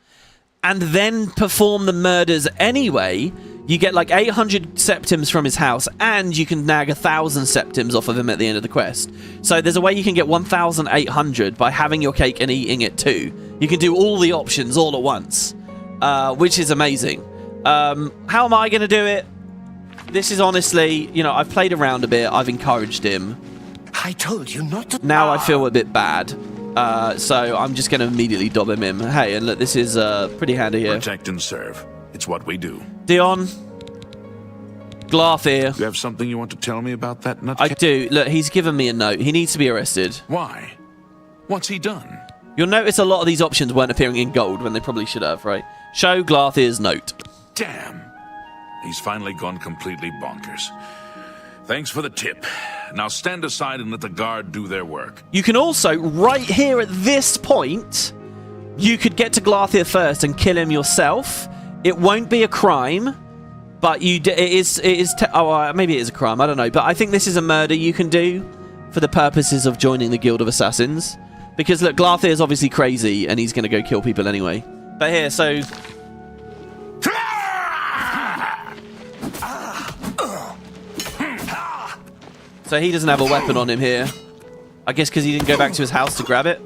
and then perform the murders anyway, you get like 800 septims from his house, and you can nag 1,000 septims off of him at the end of the quest. So there's a way you can get 1,800 by having your cake and eating it too. You can do all the options all at once, which is amazing. How am I going to do it? This is honestly, you know, I've played around a bit. I've encouraged him. I told you not to... Now I feel a bit bad. So I'm just going to immediately dob him in. Hey, and look, this is pretty handy here. Protect and serve. It's what we do. Dion. Glarthir. You have something you want to tell me about that nutcase? I do. Look, he's given me a note. He needs to be arrested. Why? What's he done? You'll notice a lot of these options weren't appearing in gold when they probably should have, right? Show Glarthir's note. Damn. He's finally gone completely bonkers. Thanks for the tip. Now stand aside and let the guard do their work. You can also, right here at this point, you could get to Glarthir first and kill him yourself. It won't be a crime, but maybe it is a crime, I don't know. But I think this is a murder you can do for the purposes of joining the Guild of Assassins. Because, look, Glarthir is obviously crazy, and he's going to go kill people anyway. But here, so... So he doesn't have a weapon on him here. I guess because he didn't go back to his house to grab it.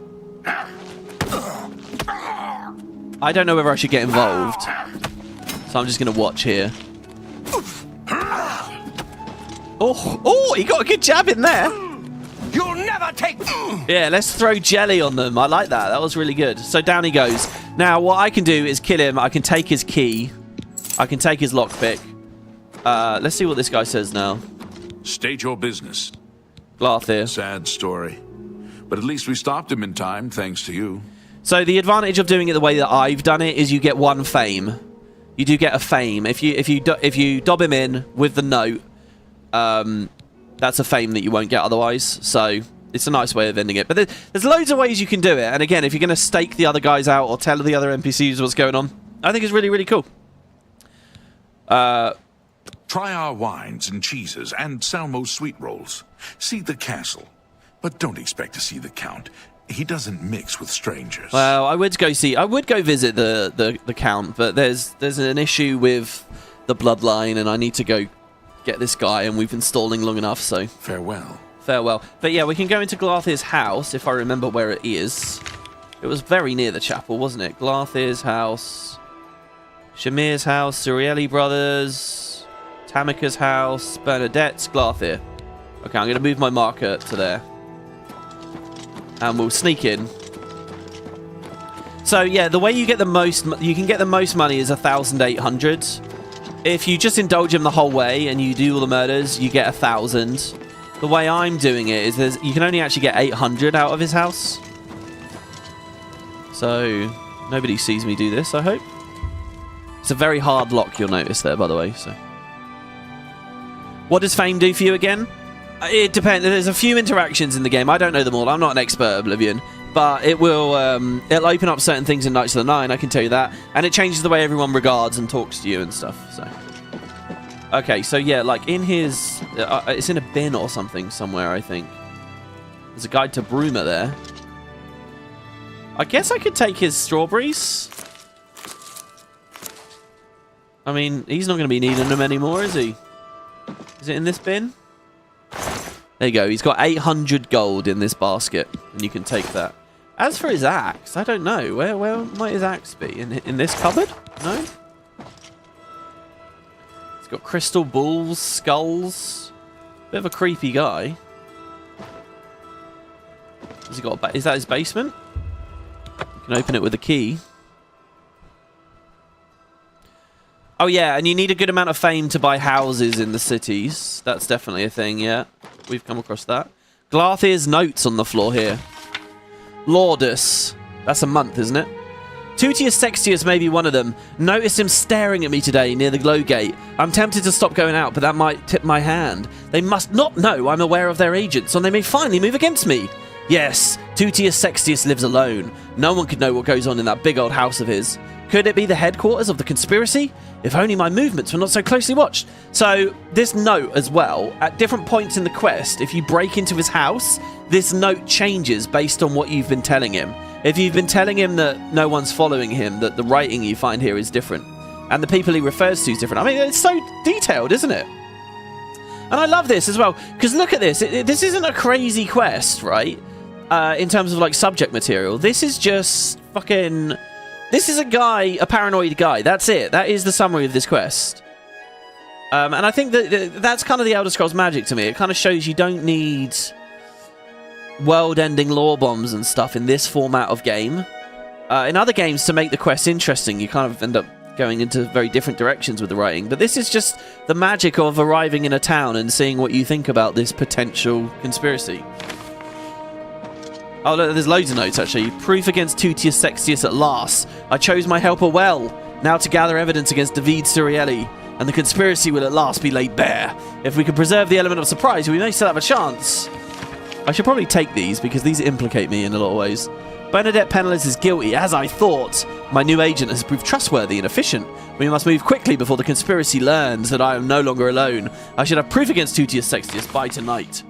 I don't know whether I should get involved. So I'm just going to watch here. Oh, he got a good jab in there. You'll never take... Yeah, let's throw jelly on them. I like that. That was really good. So down he goes. Now, what I can do is kill him. I can take his key. I can take his lockpick. Let's see what this guy says now. State your business. Glarthir. Sad story. But at least we stopped him in time, thanks to you. So the advantage of doing it the way that I've done it is you get 1 fame. You do get a fame. If you dob him in with the note, that's a fame that you won't get otherwise. So it's a nice way of ending it. But there's loads of ways you can do it. And again, if you're going to stake the other guys out or tell the other NPCs what's going on, I think it's really, really cool. Try our wines and cheeses and Salmo's sweet rolls. See the castle. But don't expect to see the Count. He doesn't mix with strangers. Well, I would go visit the Count, but there's an issue with the bloodline, and I need to go get this guy, and we've been stalling long enough, so... Farewell. Farewell. But yeah, we can go into Glarthir's house, if I remember where it is. It was very near the chapel, wasn't it? Glarthir's house, Shamir's house, Surieli Brothers... Tamika's house, Bernadette's, Glarthir. Okay, I'm going to move my marker to there. And we'll sneak in. So, yeah, the way you get the most... You can get the most money is 1,800. If you just indulge him the whole way and you do all the murders, you get 1,000. The way I'm doing it is you can only actually get 800 out of his house. So, nobody sees me do this, I hope. It's a very hard lock, you'll notice there, by the way, so... What does fame do for you again? It depends. There's a few interactions in the game. I don't know them all. I'm not an expert at Oblivion. But it will, it'll open up certain things in Knights of the Nine, I can tell you that. And it changes the way everyone regards and talks to you and stuff, so... Okay, so yeah, like in his... it's in a bin or something somewhere, I think. There's a guide to Bruma there. I guess I could take his strawberries. I mean, he's not going to be needing them anymore, is he? Is it in this bin? There you go. He's got 800 gold in this basket, and you can take that. As for his axe, I don't know. Where might his axe be? In this cupboard? No? It's got crystal balls, skulls. Bit of a creepy guy. Has he got is that his basement? You can open it with a key. Oh, yeah, and you need a good amount of fame to buy houses in the cities. That's definitely a thing, yeah. We've come across that. Glarthir's notes on the floor here. Laudus. That's a month, isn't it? Tutius Sextius may be one of them. Notice him staring at me today near the glow gate. I'm tempted to stop going out, but that might tip my hand. They must not know I'm aware of their agents, or they may finally move against me. Yes, Tutius Sextius lives alone. No one could know what goes on in that big old house of his. Could it be the headquarters of the conspiracy? If only my movements were not so closely watched. So, this note as well, at different points in the quest, if you break into his house, this note changes based on what you've been telling him. If you've been telling him that no one's following him, that the writing you find here is different. And the people he refers to is different. I mean, it's so detailed, isn't it? And I love this as well, because look at this. This isn't a crazy quest, right? In terms of, like, subject material. This is just fucking... This is a guy, a paranoid guy. That's it. That is the summary of this quest. And I think that's kind of the Elder Scrolls magic to me. It kind of shows you don't need world-ending lore bombs and stuff in this format of game. In other games, to make the quest interesting, you kind of end up going into very different directions with the writing. But this is just the magic of arriving in a town and seeing what you think about this potential conspiracy. Oh, look, there's loads of notes, actually. Proof against Tutius Sextius at last. I chose my helper well. Now to gather evidence against David Surieli, and the conspiracy will at last be laid bare. If we can preserve the element of surprise, we may still have a chance. I should probably take these, because these implicate me in a lot of ways. Bernadette Penniless is guilty, as I thought. My new agent has proved trustworthy and efficient. We must move quickly before the conspiracy learns that I am no longer alone. I should have proof against Tutius Sextius by tonight.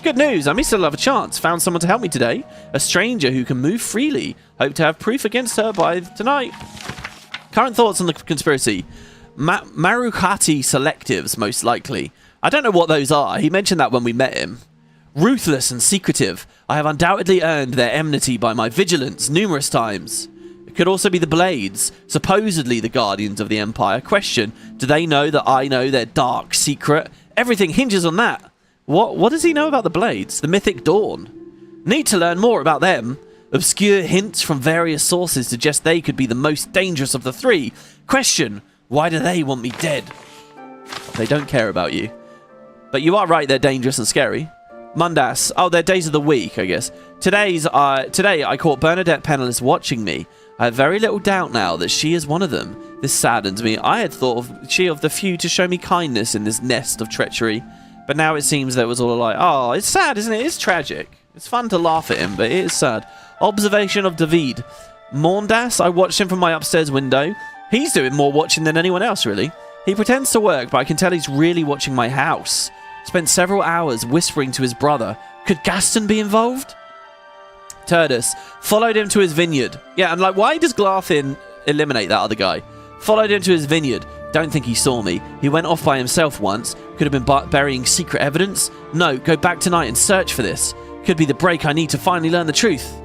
Good news, I may still have a chance. Found someone to help me today. A stranger who can move freely. Hope to have proof against her by tonight. Current thoughts on the conspiracy. Marukati selectives, most likely. I don't know what those are. He mentioned that when we met him. Ruthless and secretive. I have undoubtedly earned their enmity by my vigilance numerous times. It could also be the Blades, supposedly the guardians of the Empire. Question, do they know that I know their dark secret? Everything hinges on that. What does he know about the Blades? The Mythic Dawn. Need to learn more about them. Obscure hints from various sources suggest they could be the most dangerous of the three. Question, why do they want me dead? They don't care about you. But you are right, they're dangerous and scary. Mundas. Oh, they're days of the week, I guess. Today I caught Bernadette Penniless watching me. I have very little doubt now that she is one of them. This saddens me. I had thought she of the few to show me kindness in this nest of treachery. But now it seems that it was all like, oh, it's sad, isn't it? It's tragic. It's fun to laugh at him, but it is sad. Observation of David. Maundas, I watched him from my upstairs window. He's doing more watching than anyone else, really. He pretends to work, but I can tell he's really watching my house. Spent several hours whispering to his brother. Could Gaston be involved? Turdus. Followed him to his vineyard. Yeah, and like, why does Glarthin eliminate that other guy? Followed him to his vineyard. Don't think he saw me. He went off by himself once. Could have been burying secret evidence. No, go back tonight and search for this. Could be the break I need to finally learn the truth.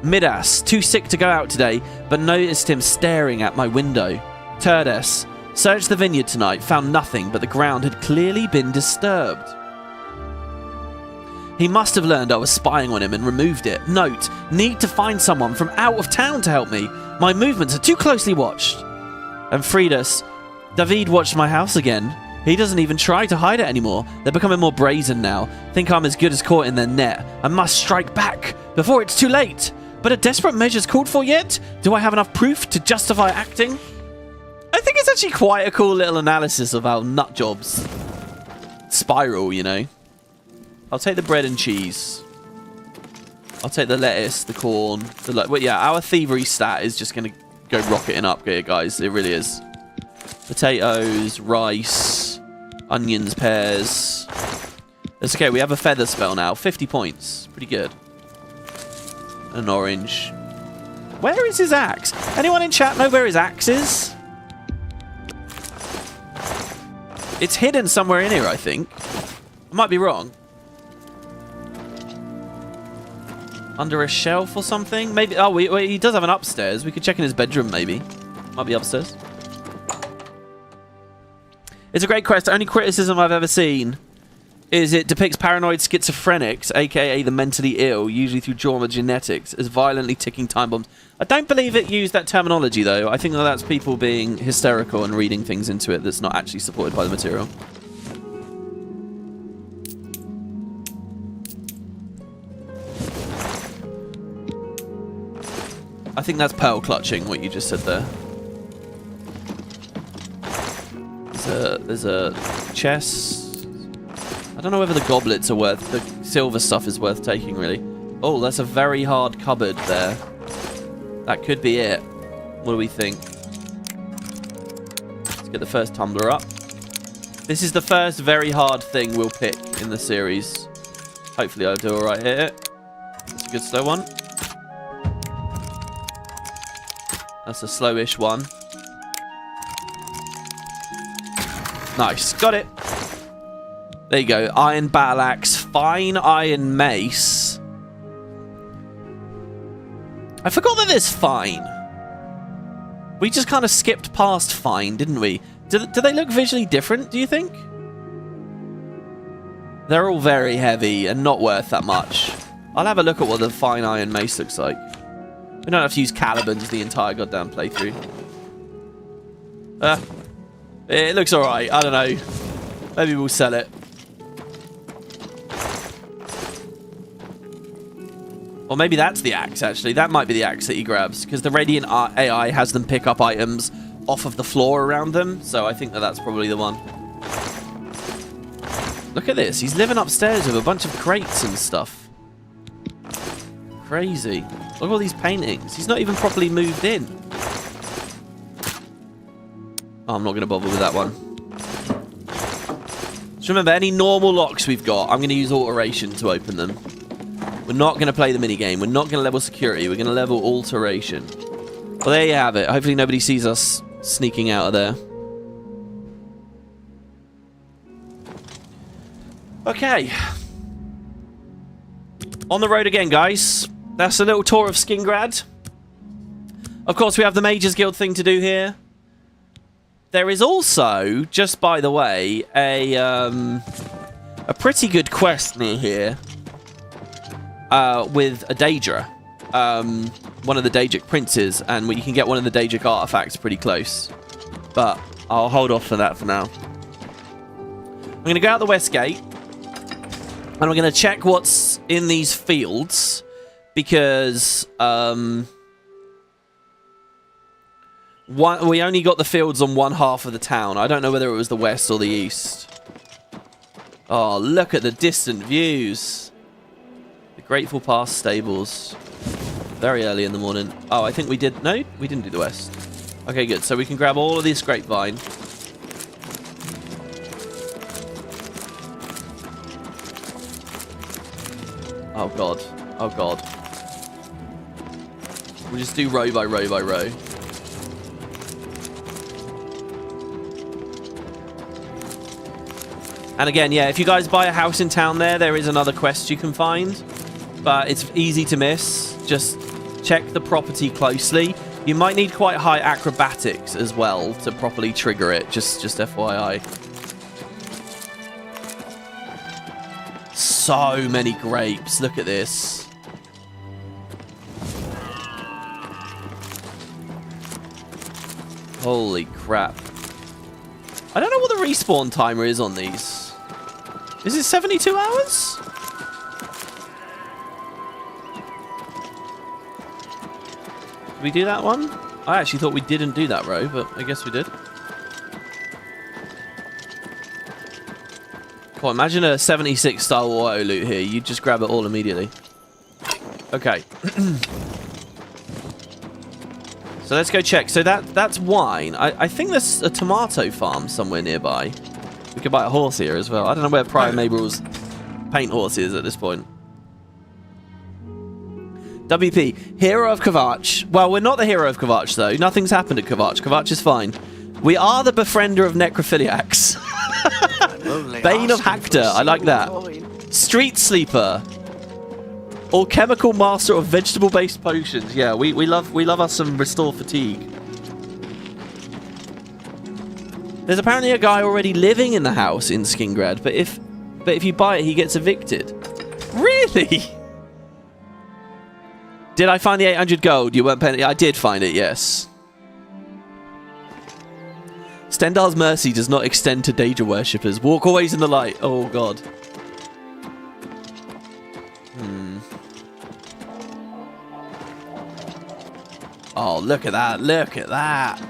Midas. Too sick to go out today, but noticed him staring at my window. Turdus. Searched the vineyard tonight. Found nothing, but the ground had clearly been disturbed. He must have learned I was spying on him and removed it. Note. Need to find someone from out of town to help me. My movements are too closely watched. And Fridus. David watched my house again. He doesn't even try to hide it anymore. They're becoming more brazen now. Think I'm as good as caught in their net. I must strike back before it's too late. But are desperate measures called for yet? Do I have enough proof to justify acting? I think it's actually quite a cool little analysis of how nut jobs spiral, you know. I'll take the bread and cheese. I'll take the lettuce, the corn. Well, yeah, our thievery stat is just going to go rocketing up here, guys. It really is. Potatoes, rice, onions, pears. It's okay, we have a feather spell now. 50 points. Pretty good. An orange. Where is his axe? Anyone in chat know where his axe is? It's hidden somewhere in here, I think. I might be wrong. Under a shelf or something? Maybe. Oh, he does have an upstairs. We could check in his bedroom, maybe. Might be upstairs. It's a great quest. The only criticism I've ever seen is it depicts paranoid schizophrenics, aka the mentally ill, usually through trauma genetics, as violently ticking time bombs. I don't believe it used that terminology, though. I think that's people being hysterical and reading things into it that's not actually supported by the material. I think that's pearl clutching, what you just said there. There's a chest. I don't know whether the goblets are worth... The silver stuff is worth taking, really. Oh, that's a very hard cupboard there. That could be it. What do we think? Let's get the first tumbler up. This is the first very hard thing we'll pick in the series. Hopefully I'll do alright here. That's a good slow one. That's a slowish one. Nice. Got it. There you go. Iron battle axe. Fine iron mace. I forgot that there's fine. We just kind of skipped past fine, didn't we? Do they look visually different, do you think? They're all very heavy and not worth that much. I'll have a look at what the fine iron mace looks like. We don't have to use Caliban's the entire goddamn playthrough. It looks alright. I don't know. Maybe we'll sell it. Or maybe that's the axe, actually. That might be the axe that he grabs. Because the Radiant AI has them pick up items off of the floor around them. So I think that that's probably the one. Look at this. He's living upstairs with a bunch of crates and stuff. Crazy. Look at all these paintings. He's not even properly moved in. Oh, I'm not going to bother with that one. Just remember, any normal locks we've got, I'm going to use alteration to open them. We're not going to play the minigame. We're not going to level security. We're going to level alteration. Well, there you have it. Hopefully nobody sees us sneaking out of there. Okay. On the road again, guys. That's a little tour of Skingrad. Of course, we have the Mages Guild thing to do here. There is also, just by the way, a pretty good quest near here with a Daedra. One of the Daedric princes, and you can get one of the Daedric artifacts pretty close. But I'll hold off for that for now. I'm going to go out the west gate, and we're going to check what's in these fields, because we only got the fields on one half of the town. I don't know whether it was the west or the east. Oh, look at the distant views. The Grateful Pass stables. Very early in the morning. Oh, I think we did... No, we didn't do the west. Okay, good. So we can grab all of this grapevine. Oh, God. Oh, God. We'll just do row by row by row. And again, yeah, if you guys buy a house in town there is another quest you can find. But it's easy to miss. Just check the property closely. You might need quite high acrobatics as well to properly trigger it. Just FYI. So many grapes. Look at this. Holy crap. I don't know what the respawn timer is on these. Is it 72 hours? Did we do that one? I actually thought we didn't do that row, but I guess we did. Cool, imagine a 76 style auto loot here. You just grab it all immediately. Okay. So let's go check. So that's wine. I think there's a tomato farm somewhere nearby. We could buy a horse here as well. I don't know where Prior Mabel's paint horse is at this point. WP, hero of Kvatch. Well, we're not the hero of Kvatch, though. Nothing's happened at Kvatch. Kvatch is fine. We are the befriender of necrophiliacs. Bane of Hackdirt. I like that. Street sleeper. Alchemical master of vegetable-based potions. Yeah, we love us some restore fatigue. There's apparently a guy already living in the house in Skingrad, but if you buy it, he gets evicted. Really? Did I find the 800 gold? You weren't paying. I did find it, yes. Stendar's mercy does not extend to Daedra worshippers. Walk always in the light. Oh, God. Oh, look at that. Look at that.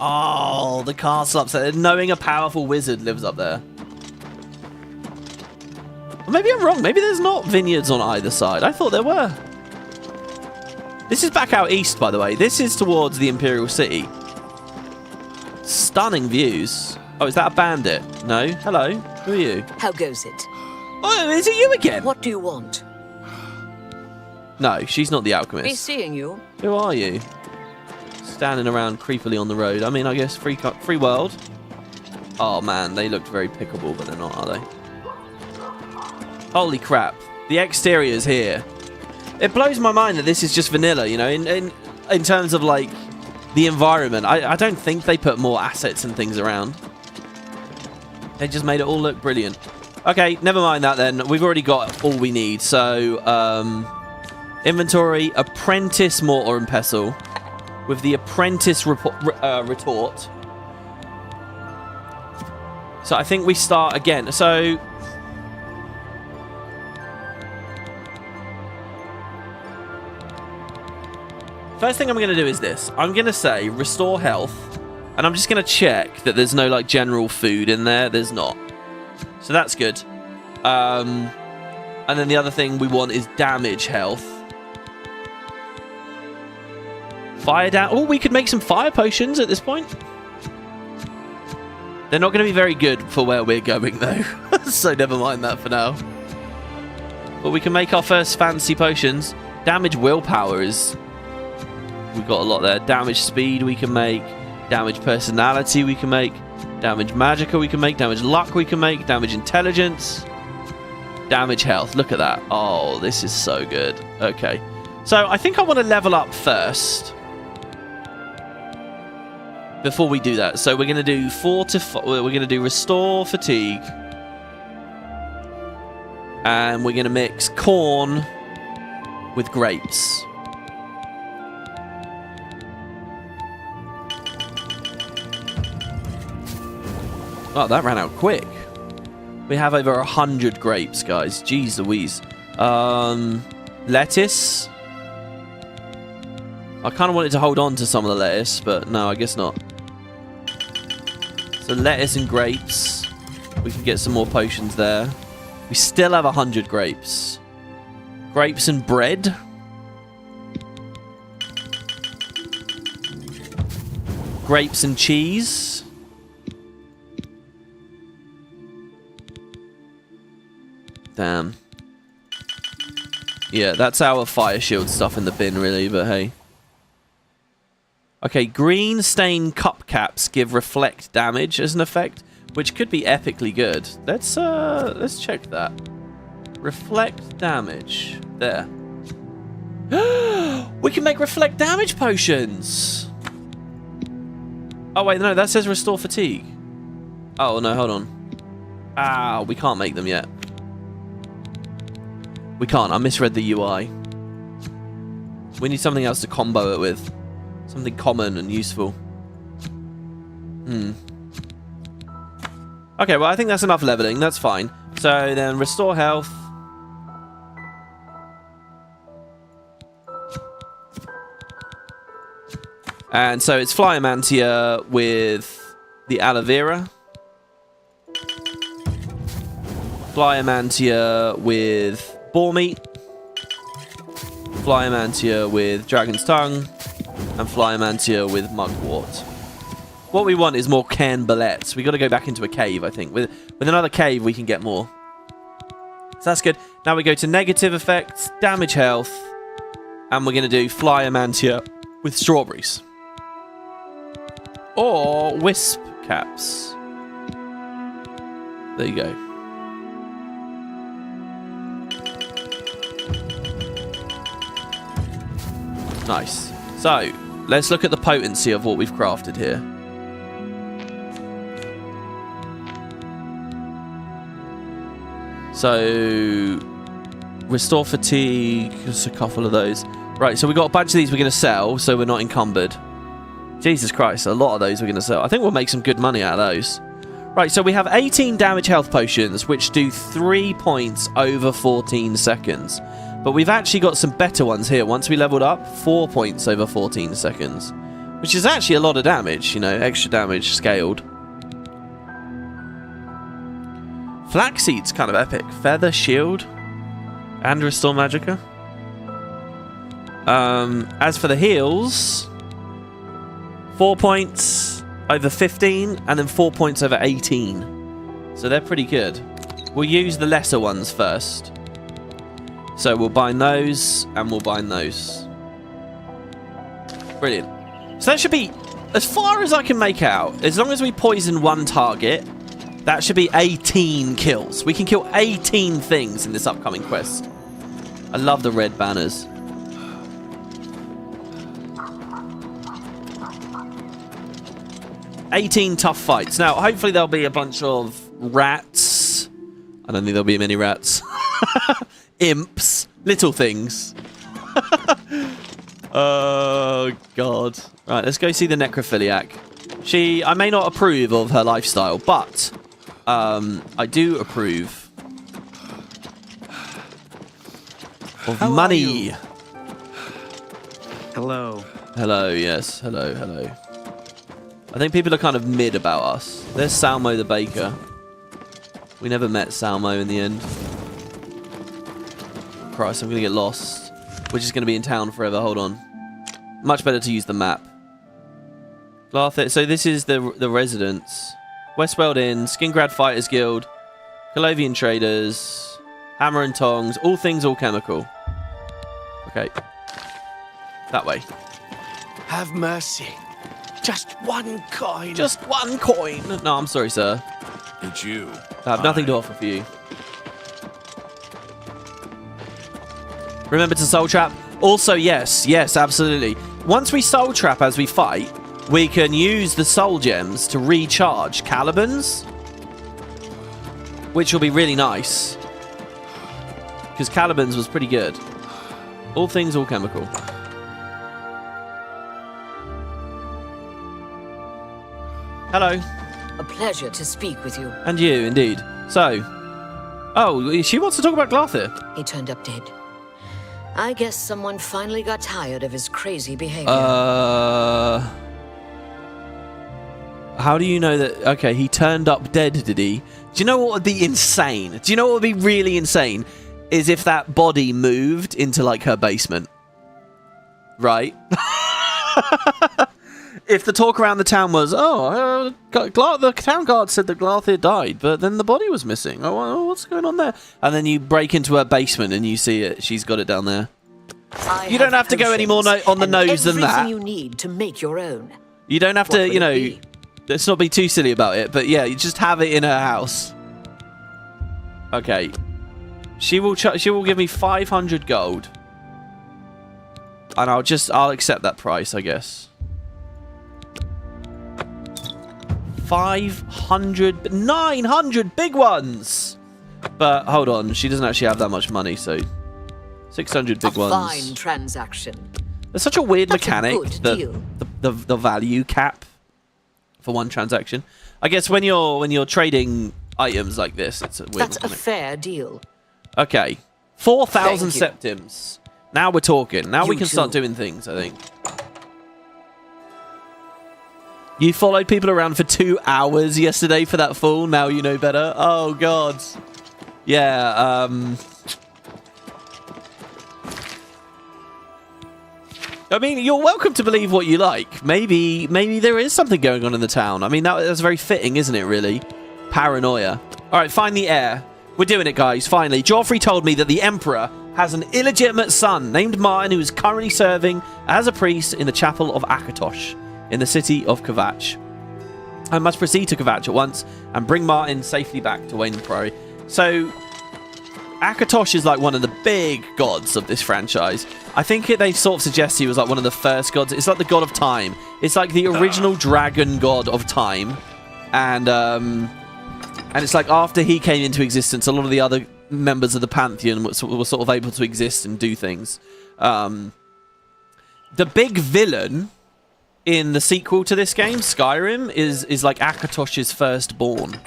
Oh, the castle upstairs. Knowing a powerful wizard lives up there. Or maybe I'm wrong. Maybe there's not vineyards on either side. I thought there were. This is back out east, by the way. This is towards the Imperial City. Stunning views. Oh, is that a bandit? No. Hello. Who are you? How goes it? Oh, is it you again? What do you want? No, she's not the alchemist. Be seeing you. Who are you? Standing around creepily on the road. I mean, I guess free world. Oh man, they looked very pickable, but they're not, are they? Holy crap. The exterior is here. It blows my mind that this is just vanilla, you know, in terms of, like, the environment. I don't think they put more assets and things around. They just made it all look brilliant. Okay, never mind that then. We've already got all we need. So, inventory, apprentice mortar and pestle with the apprentice retort. So I think we start again. So first thing I'm going to do is this. I'm going to say restore health, and I'm just going to check that there's no like general food in there. There's not. So that's good. And then the other thing we want is damage health. Fire down. Oh, we could make some fire potions at this point. They're not going to be very good for where we're going, though. So never mind that for now. But we can make our first fancy potions. Damage willpower is... We've got a lot there. Damage speed we can make. Damage personality we can make. Damage magicka we can make. Damage luck we can make. Damage intelligence. Damage health. Look at that. Oh, this is so good. Okay. So I think I want to level up first. Before we do that, so we're going to do 4 to 5. We're going to do restore fatigue, and we're going to mix corn with grapes. Oh, that ran out quick. We have over 100 grapes, guys. Jeez Louise. Lettuce. I kind of wanted to hold on to some of the lettuce, but no, I guess not. So lettuce and grapes. We can get some more potions there. We still have 100 grapes. Grapes and bread. Grapes and cheese. Damn. Yeah, that's our fire shield stuff in the bin, really, but hey. Okay, green stain cup caps give reflect damage as an effect, which could be epically good. Let's check that. Reflect damage. There. We can make reflect damage potions. Oh wait, no, that says restore fatigue. Oh no, hold on. Ah, we can't make them yet. We can't. I misread the UI. We need something else to combo it with. Something common and useful. Okay, well, I think that's enough leveling. That's fine. So then restore health. And so it's Fly Mantia with the aloe vera. Fly Mantia with boar meat. Fly Mantia with dragon's tongue. And Fly Mantia with mugwort. What we want is more Cairn bullets. We got to go back into a cave, I think. With another cave, we can get more. So that's good. Now we go to negative effects, damage health, and we're going to do Fly Mantia with strawberries. Or wisp caps. There you go. Nice. So, let's look at the potency of what we've crafted here. So, restore fatigue, just a couple of those. Right, so we've got a bunch of these we're going to sell, so we're not encumbered. Jesus Christ, a lot of those we're going to sell. I think we'll make some good money out of those. Right, so we have 18 damage health potions, which do 3 points over 14 seconds. But we've actually got some better ones here. Once we leveled up, 4 points over 14 seconds. Which is actually a lot of damage, you know, extra damage scaled. Flaxseed's kind of epic. Feather, shield, and restore magicka. As for the heals, 4 points over 15, and then 4 points over 18. So they're pretty good. We'll use the lesser ones first. So we'll bind those, and we'll bind those. Brilliant. So that should be as far as I can make out, as long as we poison one target, that should be 18 kills. We can kill 18 things in this upcoming quest. I love the red banners. "18 tough fights." Now, hopefully there'll be a bunch of rats. I don't think there'll be many rats. Imps. Little things. Oh, God. Right, let's go see the necrophiliac. I may not approve of her lifestyle, but I do approve of How money. Hello. Hello, yes. Hello, hello. I think people are kind of mid about us. There's Salmo the baker. We never met Salmo in the end. Christ, I'm going to get lost. We're just going to be in town forever. Hold on. Much better to use the map. Glarthir. So this is the residence. Westworld Inn, Skingrad Fighters Guild, Colovian Traders, Hammer and Tongs, all things alchemical. Okay. That way. Have mercy. Just one coin. Just one coin. No, I'm sorry, sir. It's you. I have nothing to offer for you. Remember to soul trap. Also, yes, absolutely. Once we soul trap as we fight, we can use the soul gems to recharge Caliban's, which will be really nice. Because Caliban's was pretty good. All things alchemical. Hello. A pleasure to speak with you. And you, indeed. So, oh, she wants to talk about Glarthir. He turned up dead. I guess someone finally got tired of his crazy behavior. How do you know that? Okay, he turned up dead, did he? Do you know what would be insane? Do you know what would be really insane? Is if that body moved into, like, her basement. Right? If the talk around the town was, the town guard said that Glarthir died, but then the body was missing. Oh, what's going on there? And then you break into her basement and you see it. She's got it down there. You don't have to go any more on the nose than that. Everything you need to make your own. You don't have to, you know, let's not be too silly about it. But yeah, you just have it in her house. Okay. She will give me 500 gold. And I'll accept that price, I guess. 500, 900 big ones. But hold on, she doesn't actually have that much money, so 600 big ones. Fine transaction. There's such a weird That's mechanic, a good deal. the value cap for one transaction. I guess when you're trading items like this, it's a weird That's mechanic. a fair deal. Okay, 4,000 Thank you. septims. Now we're talking. Now we You can start too. doing things, I think. You followed people around for 2 hours yesterday for that fool. Now you know better. Oh, God. Yeah, I mean, you're welcome to believe what you like. Maybe there is something going on in the town. I mean, that's very fitting, isn't it, really? Paranoia. All right, find the heir. We're doing it, guys, finally. Joffrey told me that the Emperor has an illegitimate son named Martin who is currently serving as a priest in the chapel of Akatosh in the city of Kvatch. I must proceed to Kvatch at once and bring Martin safely back to Wayne Prairie. So, Akatosh is like one of the big gods of this franchise. I think they sort of suggest he was like one of the first gods. It's like the god of time. It's like the original dragon god of time. And it's like after he came into existence, a lot of the other members of the Pantheon were sort of able to exist and do things. The big villain in the sequel to this game, Skyrim, is like Akatosh's firstborn.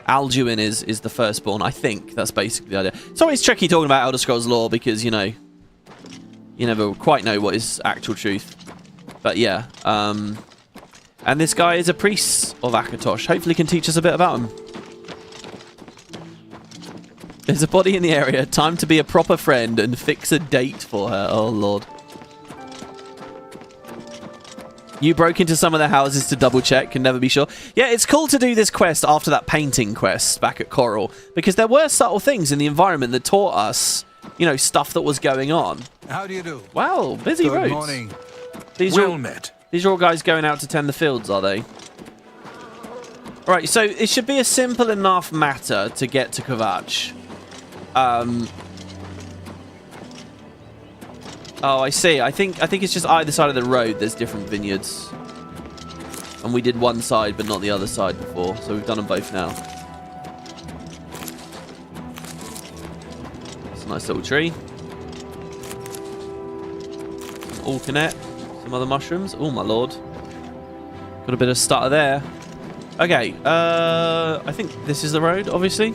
Alduin is the firstborn, I think. That's basically the idea. It's always tricky talking about Elder Scrolls lore because, you know, you never quite know what is actual truth. But yeah, and this guy is a priest of Akatosh. Hopefully can teach us a bit about him. There's a body in the area. Time to be a proper friend and fix a date for her. Oh, Lord. You broke into some of their houses to double check, can never be sure. Yeah, it's cool to do this quest after that painting quest back at Coral, because there were subtle things in the environment that taught us, you know, stuff that was going on. How do you do? Wow, busy roads. Good morning. These Well met. These are all guys going out to tend the fields, are they? Alright, so it should be a simple enough matter to get to Kvatch. Oh, I see. I think it's just either side of the road there's different vineyards. And we did one side but not the other side before, so we've done them both now. It's a nice little tree. Some Alkanet. Some other mushrooms. Oh, my lord. Got a bit of stutter there. Okay, I think this is the road, obviously.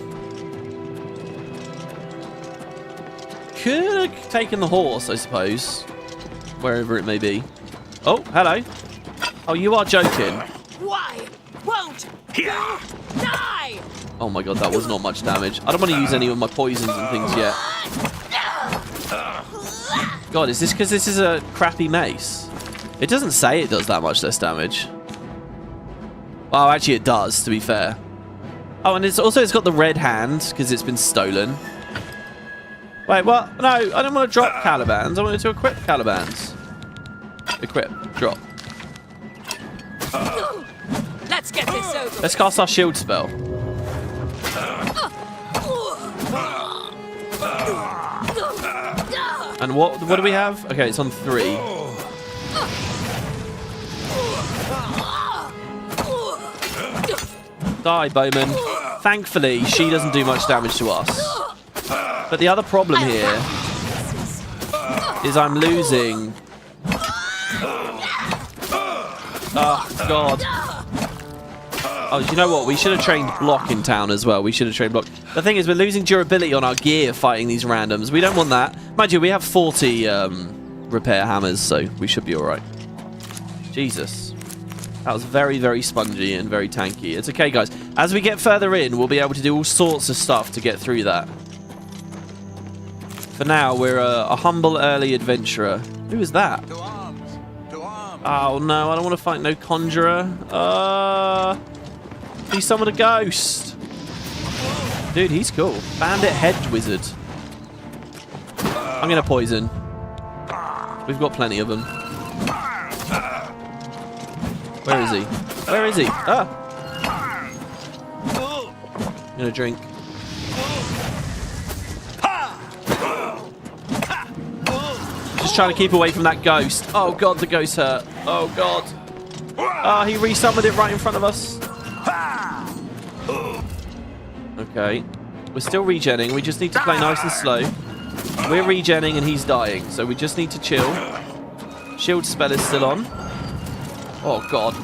Could have taken the horse, I suppose. Wherever it may be. Oh, hello. Oh, you are joking. Why won't you die? Oh my god, that was not much damage. I don't want to use any of my poisons and things yet. God, is this because this is a crappy mace? It doesn't say it does that much less damage. Well, actually it does, to be fair. Oh, and it's got the red hand, because it's been stolen. Wait, what? No, I don't want to drop Calibans. I wanted to equip Calibans. Equip. Drop. Let's get this over. Let's cast our shield spell. And what do we have? Okay, it's on 3. Die, Bowman. Thankfully, she doesn't do much damage to us. But the other problem here is I'm losing. Oh, God. Oh, you know what? We should have trained block in town as well. We should have trained block. The thing is, we're losing durability on our gear fighting these randoms. We don't want that. Mind you, we have 40 repair hammers, so we should be all right. Jesus. That was very, very spongy and very tanky. It's okay, guys. As we get further in, we'll be able to do all sorts of stuff to get through that. For now, we're a humble early adventurer. Who is that? To arms! To arms! Oh, no. I don't want to fight no conjurer. He summoned a ghost. Dude, he's cool. Bandit head wizard. I'm going to poison. We've got plenty of them. Where is he? Where is he? Ah! I'm gonna drink. Just trying to keep away from that ghost. Oh god, the ghost hurt. Oh god. Ah, he resummoned it right in front of us. Okay. We're still regenning. We just need to play nice and slow. We're regenning and he's dying, so we just need to chill. Shield spell is still on. Oh, God.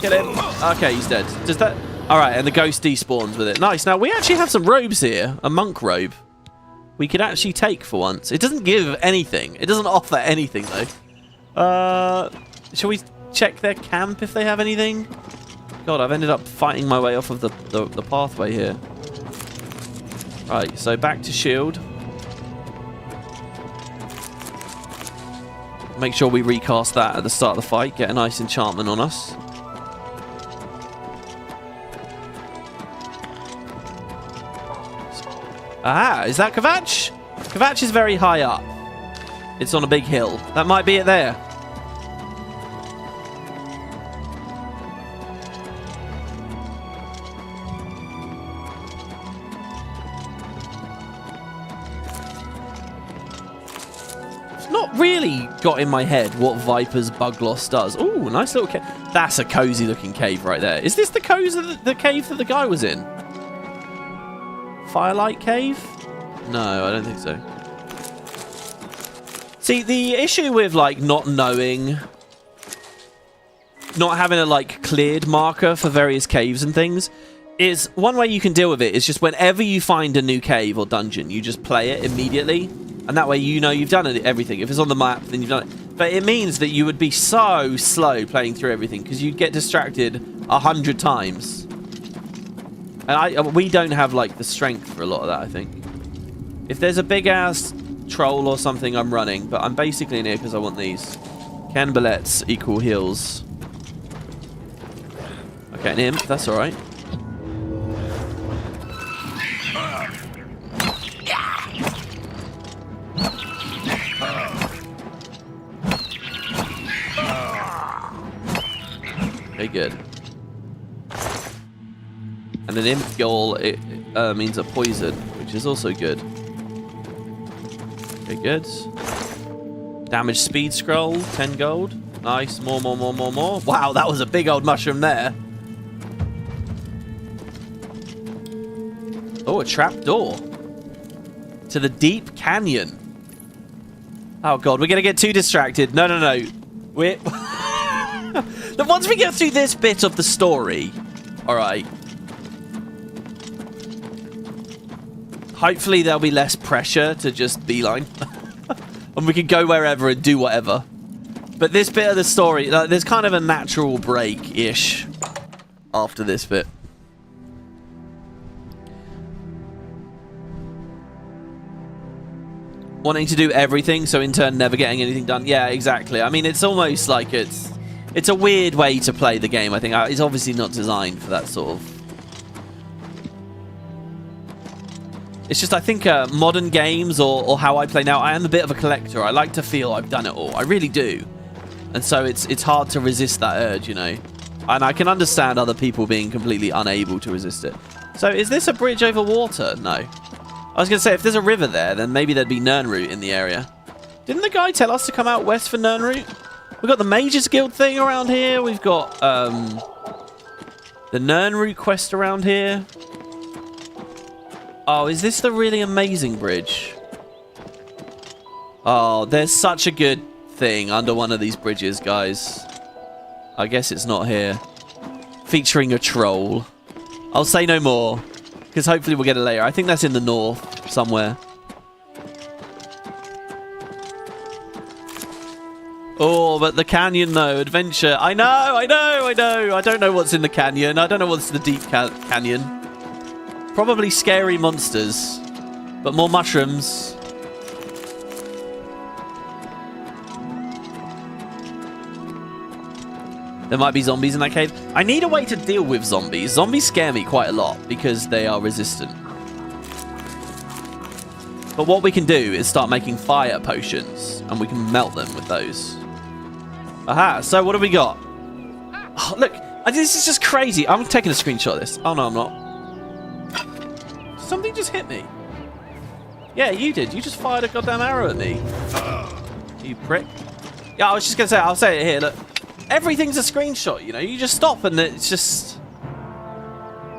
Kill him. Okay, he's dead. Does that... Alright, and the ghost despawns with it. Nice. Now, we actually have some robes here. A monk robe. We could actually take for once. It doesn't give anything. It doesn't offer anything, though. Shall we check their camp if they have anything? God, I've ended up fighting my way off of the pathway here. Right, so back to shield. Make sure we recast that at the start of the fight. Get a nice enchantment on us. Ah, is that Kvatch? Kvatch is very high up. It's on a big hill. That might be it there. Not really got in my head what Viper's bug loss does. Ooh, nice little cave. That's a cozy looking cave right there. Is this the cave that the guy was in? Firelight Cave? No, I don't think so. See, the issue with like not knowing, not having a like cleared marker for various caves and things, is one way you can deal with it is just whenever you find a new cave or dungeon, you just play it immediately. And that way you know you've done everything. If it's on the map, then you've done it. But it means that you would be so slow playing through everything because you'd get distracted 100 times. And we don't have, like, the strength for a lot of that, I think. If there's a big-ass troll or something, I'm running. But I'm basically in here because I want these. Ken bullets equal heals. Okay, an imp. That's all right. Okay, good. And an imp goal, it means a poison, which is also good. Okay, good. Damage speed scroll, 10 gold. Nice, more. Wow, that was a big old mushroom there. Oh, a trap door. To the deep canyon. Oh god, we're gonna get too distracted. No. We're... Once we get through this bit of the story, alright. Hopefully there'll be less pressure to just beeline. And we can go wherever and do whatever. But this bit of the story, like, there's kind of a natural break-ish after this bit. Wanting to do everything, so in turn never getting anything done. Yeah, exactly. I mean, it's almost like it's a weird way to play the game, I think. It's obviously not designed for that sort of... It's just, I think, modern games or how I play now, I am a bit of a collector. I like to feel I've done it all. I really do. And so it's hard to resist that urge, you know. And I can understand other people being completely unable to resist it. So is this a bridge over water? No. I was going to say, if there's a river there, then maybe there'd be Nirnroot in the area. Didn't the guy tell us to come out west for Nirnroot? We've got the Mages Guild thing around here. We've got the Nirnroot quest around here. Oh, is this the really amazing bridge? Oh, there's such a good thing under one of these bridges, guys. I guess it's not here. Featuring a troll. I'll say no more, because hopefully we'll get it later. I think that's in the north somewhere. Oh, but the canyon, though. Adventure. I know. I don't know what's in the canyon. I don't know what's in the deep canyon. Probably scary monsters, but more mushrooms. There might be zombies in that cave. I need a way to deal with zombies. Zombies scare me quite a lot because they are resistant. But what we can do is start making fire potions, and we can melt them with those. Aha, so what do we got? Oh, look, this is just crazy. I'm taking a screenshot of this. Oh, no, I'm not. Something just hit me. Yeah, you did. You just fired a goddamn arrow at me. You prick. Yeah, I was just going to say, I'll say it here. Look, everything's a screenshot, you know. You just stop and it's just...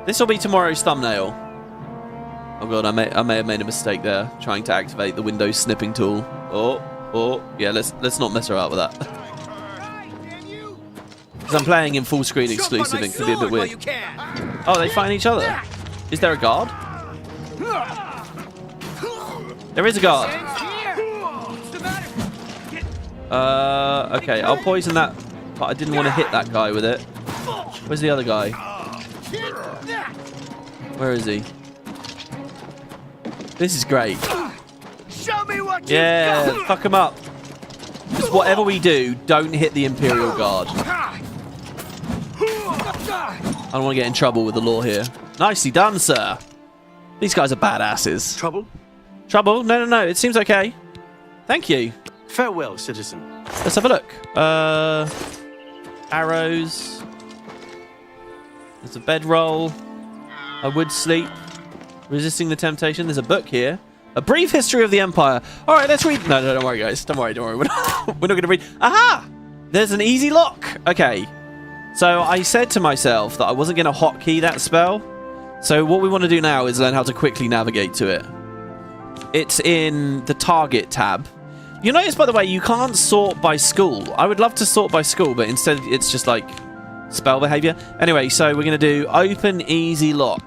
This will be tomorrow's thumbnail. Oh, God, I may have made a mistake there, trying to activate the Windows snipping tool. Oh. Yeah, let's not mess around with that. Because I'm playing in full screen exclusive, it could be a bit weird. Oh, they fight each other. Is there a guard? There is a guard. Okay, I'll poison that, but I didn't want to hit that guy with it. Where's the other guy? Where is he? This is great. Yeah, fuck him up. Just whatever we do, don't hit the Imperial Guard. I don't want to get in trouble with the law here. Nicely done, sir. These guys are badasses. Trouble? Trouble? No. It seems okay. Thank you. Farewell, citizen. Let's have a look. Arrows. There's a bedroll. A wood sleep. Resisting the temptation. There's a book here. A brief history of the Empire. All right, let's read. No, don't worry, guys. Don't worry. We're not going to read. Aha! There's an easy lock. Okay. So I said to myself that I wasn't going to hotkey that spell. So what we want to do now is learn how to quickly navigate to it. It's in the target tab. You notice, by the way, you can't sort by school. I would love to sort by school, but instead it's just like spell behavior. Anyway, so we're going to do open easy lock.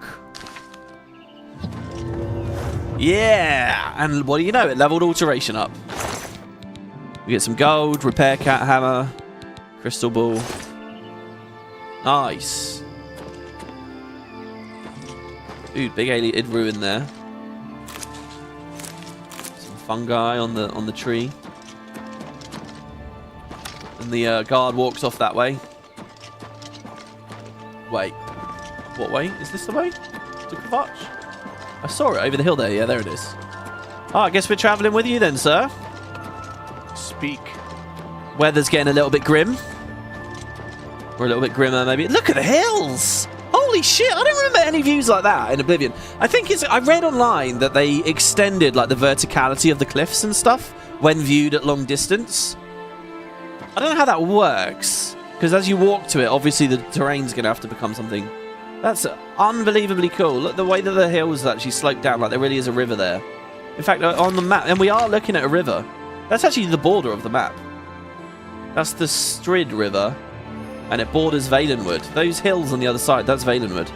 Yeah! And what do you know? It leveled alteration up. We get some gold, repair cat hammer, crystal ball. Nice. Dude, big alien ruin there. Some fungi on the tree. And the guard walks off that way. Wait. What way? Is this the way? To Kvatch? I saw it over the hill there. Yeah, there it is. Oh, I guess we're travelling with you then, sir. Speak. Weather's getting a little bit grim. Or a little bit grimmer, maybe. Look at the hills! Holy shit, I don't remember any views like that in Oblivion. I think I read online that they extended like the verticality of the cliffs and stuff when viewed at long distance. I don't know how that works, because as you walk to it, obviously the terrain's going to have to become something. That's unbelievably cool. Look, the way that the hills actually slope down, like there really is a river there. In fact, on the map, and we are looking at a river. That's actually the border of the map. That's the Strid River, and it borders Valenwood. Those hills on the other side, that's Valenwood.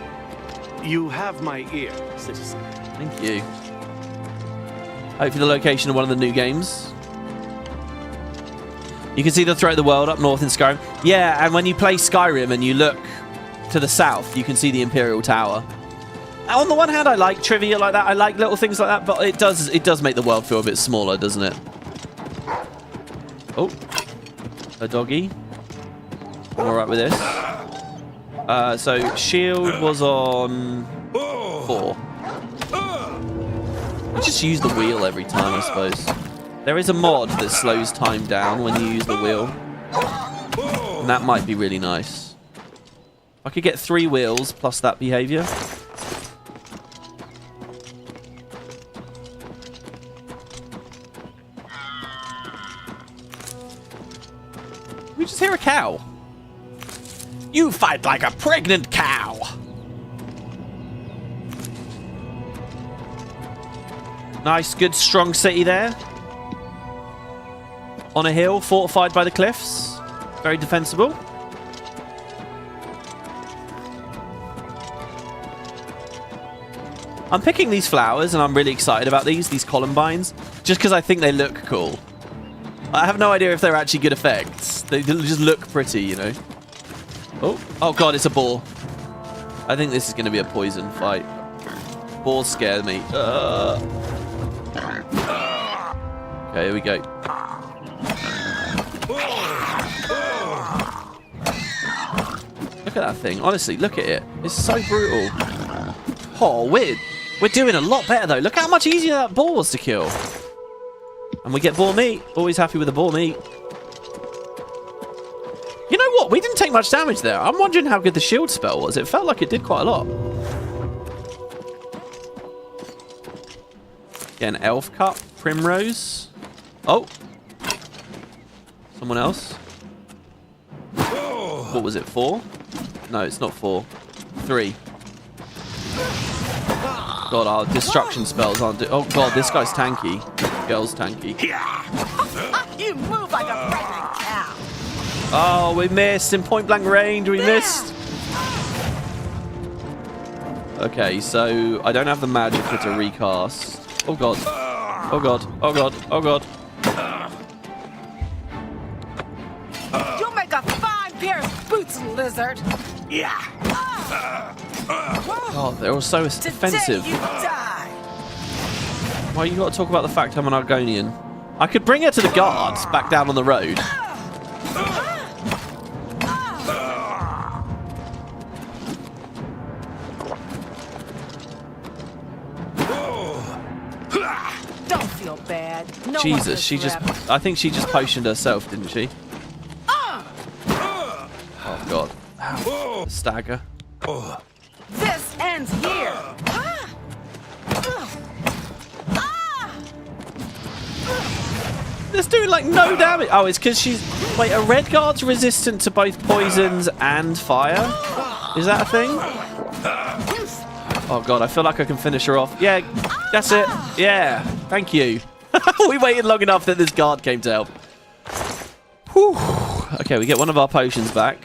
You have my ear, citizen. Thank you. Hopefully the location of one of the new games. You can see them throughout the world up north in Skyrim. Yeah, and when you play Skyrim and you look to the south, you can see the Imperial Tower. On the one hand, I like trivia like that. I like little things like that, but it does make the world feel a bit smaller, doesn't it? Oh, a doggy. I'm all right with this. So shield was on 4. I just use the wheel every time, I suppose. There is a mod that slows time down when you use the wheel, and that might be really nice. I could get 3 wheels plus that behavior. We just hear a cow. You fight like a pregnant cow. Nice, good, strong city there. On a hill, fortified by the cliffs. Very defensible. I'm picking these flowers, and I'm really excited about these columbines, just because I think they look cool. I have no idea if they're actually good effects. They just look pretty, you know. Oh god, it's a boar. I think this is going to be a poison fight. Boars scare me. Okay, here we go. Look at that thing. Honestly, look at it. It's so brutal. Oh, we're doing a lot better, though. Look how much easier that boar was to kill. And we get boar meat. Always happy with the boar meat. You know what? We didn't take much damage there. I'm wondering how good the shield spell was. It felt like it did quite a lot. Get an elf cup. Primrose. Oh. Someone else. What was it, 4? No, it's not 4. 3. God, our destruction spells aren't oh god, this guy's tanky. Girl's tanky. You move like a pregnant cow. Oh, we missed. In point blank range, we missed. Okay, so I don't have the magic to recast. Oh god. Oh god. Oh god. Oh god. You'll make a fine pair of boots, lizard. Yeah. Oh, they're all so offensive. Today you die. Why you got to talk about the fact I'm an Argonian? I could bring her to the guards back down on the road. Don't feel bad. No Jesus, she just... I think she just potioned herself, didn't she? Oh, God. Ow. Stagger. This ends here. It's doing, like, no damage. Oh, it's because she's... Wait, a red guard's resistant to both poisons and fire? Is that a thing? Oh, God, I feel like I can finish her off. Yeah, that's it. Yeah, thank you. We waited long enough that this guard came to help. Whew. Okay, we get one of our potions back.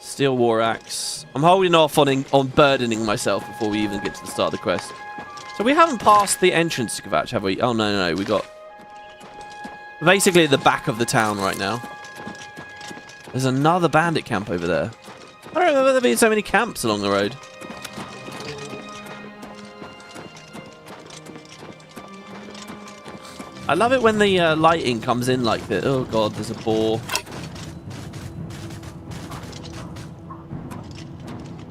Steel War Axe. I'm holding off on burdening myself before we even get to the start of the quest. So we haven't passed the entrance to Kvatch, have we? Oh, no. We got... Basically at the back of the town right now. There's another bandit camp over there. I don't remember there being so many camps along the road. I love it when the lighting comes in like this. Oh god, there's a boar.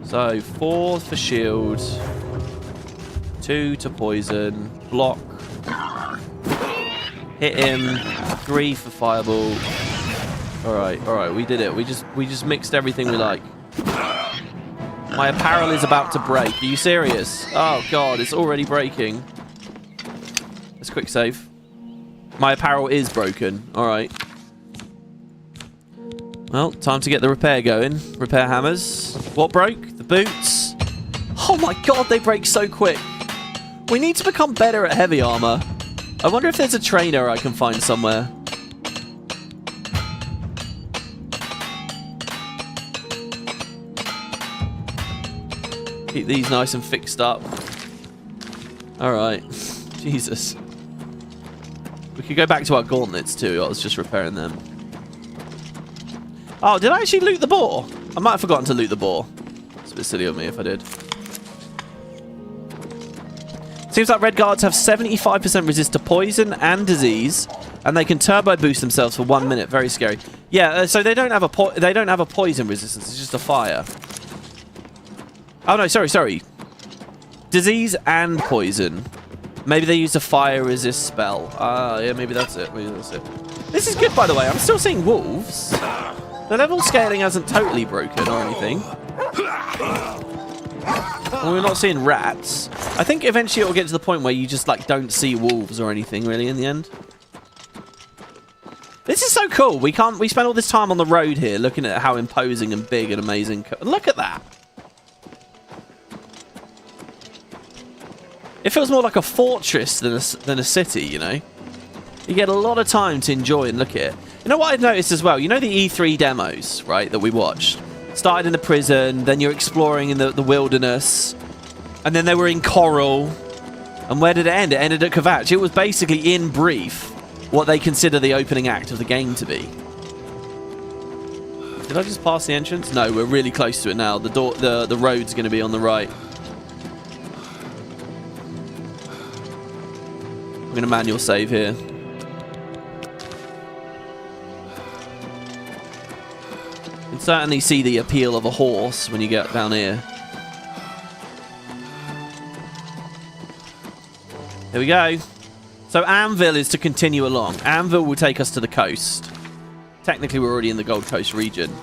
So 4 for shield, 2 to poison, block, hit him, 3 for fireball, Alright, we did it. We just mixed everything we like. My apparel is about to break. Are you serious? Oh god, it's already breaking. Let's quick save. My apparel is broken. Alright. Well, time to get the repair going. Repair hammers. What broke? The boots. Oh my god, they break so quick. We need to become better at heavy armor. I wonder if there's a trainer I can find somewhere. Keep these nice and fixed up. Alright. Jesus. We could go back to our gauntlets too. I was just repairing them. Oh, did I actually loot the boar? I might have forgotten to loot the boar. It's a bit silly of me if I did. Seems like red guards have 75% resist to poison and disease, and they can turbo boost themselves for 1 minute. Very scary. Yeah, so they don't have a poison resistance. It's just a fire. Oh no, sorry. Disease and poison. Maybe they use a fire resist spell. Yeah, maybe that's it. This is good, by the way. I'm still seeing wolves. The level scaling hasn't totally broken or anything. Well, we're not seeing rats. I think eventually it'll get to the point where you just like don't see wolves or anything really in the end. This is so cool. We spent all this time on the road here looking at how imposing and big and amazing. Look at that. It feels more like a fortress than a city, you know? You get a lot of time to enjoy and look at it. You know what I've noticed as well? You know the E3 demos, right, that we watched? Started in the prison, then you're exploring in the wilderness, and then they were in Coral. And where did it end? It ended at Kvatch. It was basically, in brief, what they consider the opening act of the game to be. Did I just pass the entrance? No, we're really close to it now. The road's going to be on the right. I'm going to manual save here. You can certainly see the appeal of a horse when you get down here. Here we go. So Anvil is to continue along. Anvil will take us to the coast. Technically, we're already in the Gold Coast region.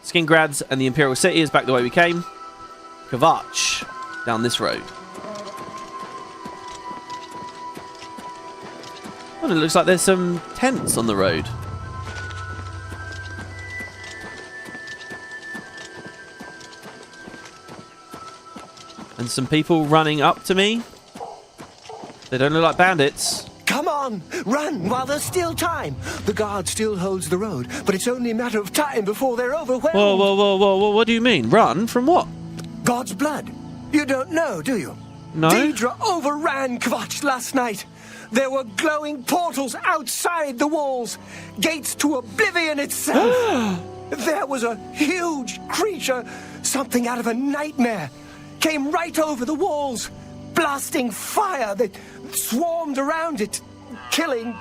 Skingrad and the Imperial City is back the way we came. Kvatch, down this road. Well, it looks like there's some tents on the road. And some people running up to me. They don't look like bandits. Come on, run while there's still time. The guard still holds the road, but it's only a matter of time before they're overwhelmed. Whoa, what do you mean? Run? From what? God's blood. You don't know, do you? No. Deidre overran Kvatch last night. There were glowing portals outside the walls, gates to Oblivion itself. There was a huge creature, something out of a nightmare, came right over the walls, blasting fire that swarmed around it, killing.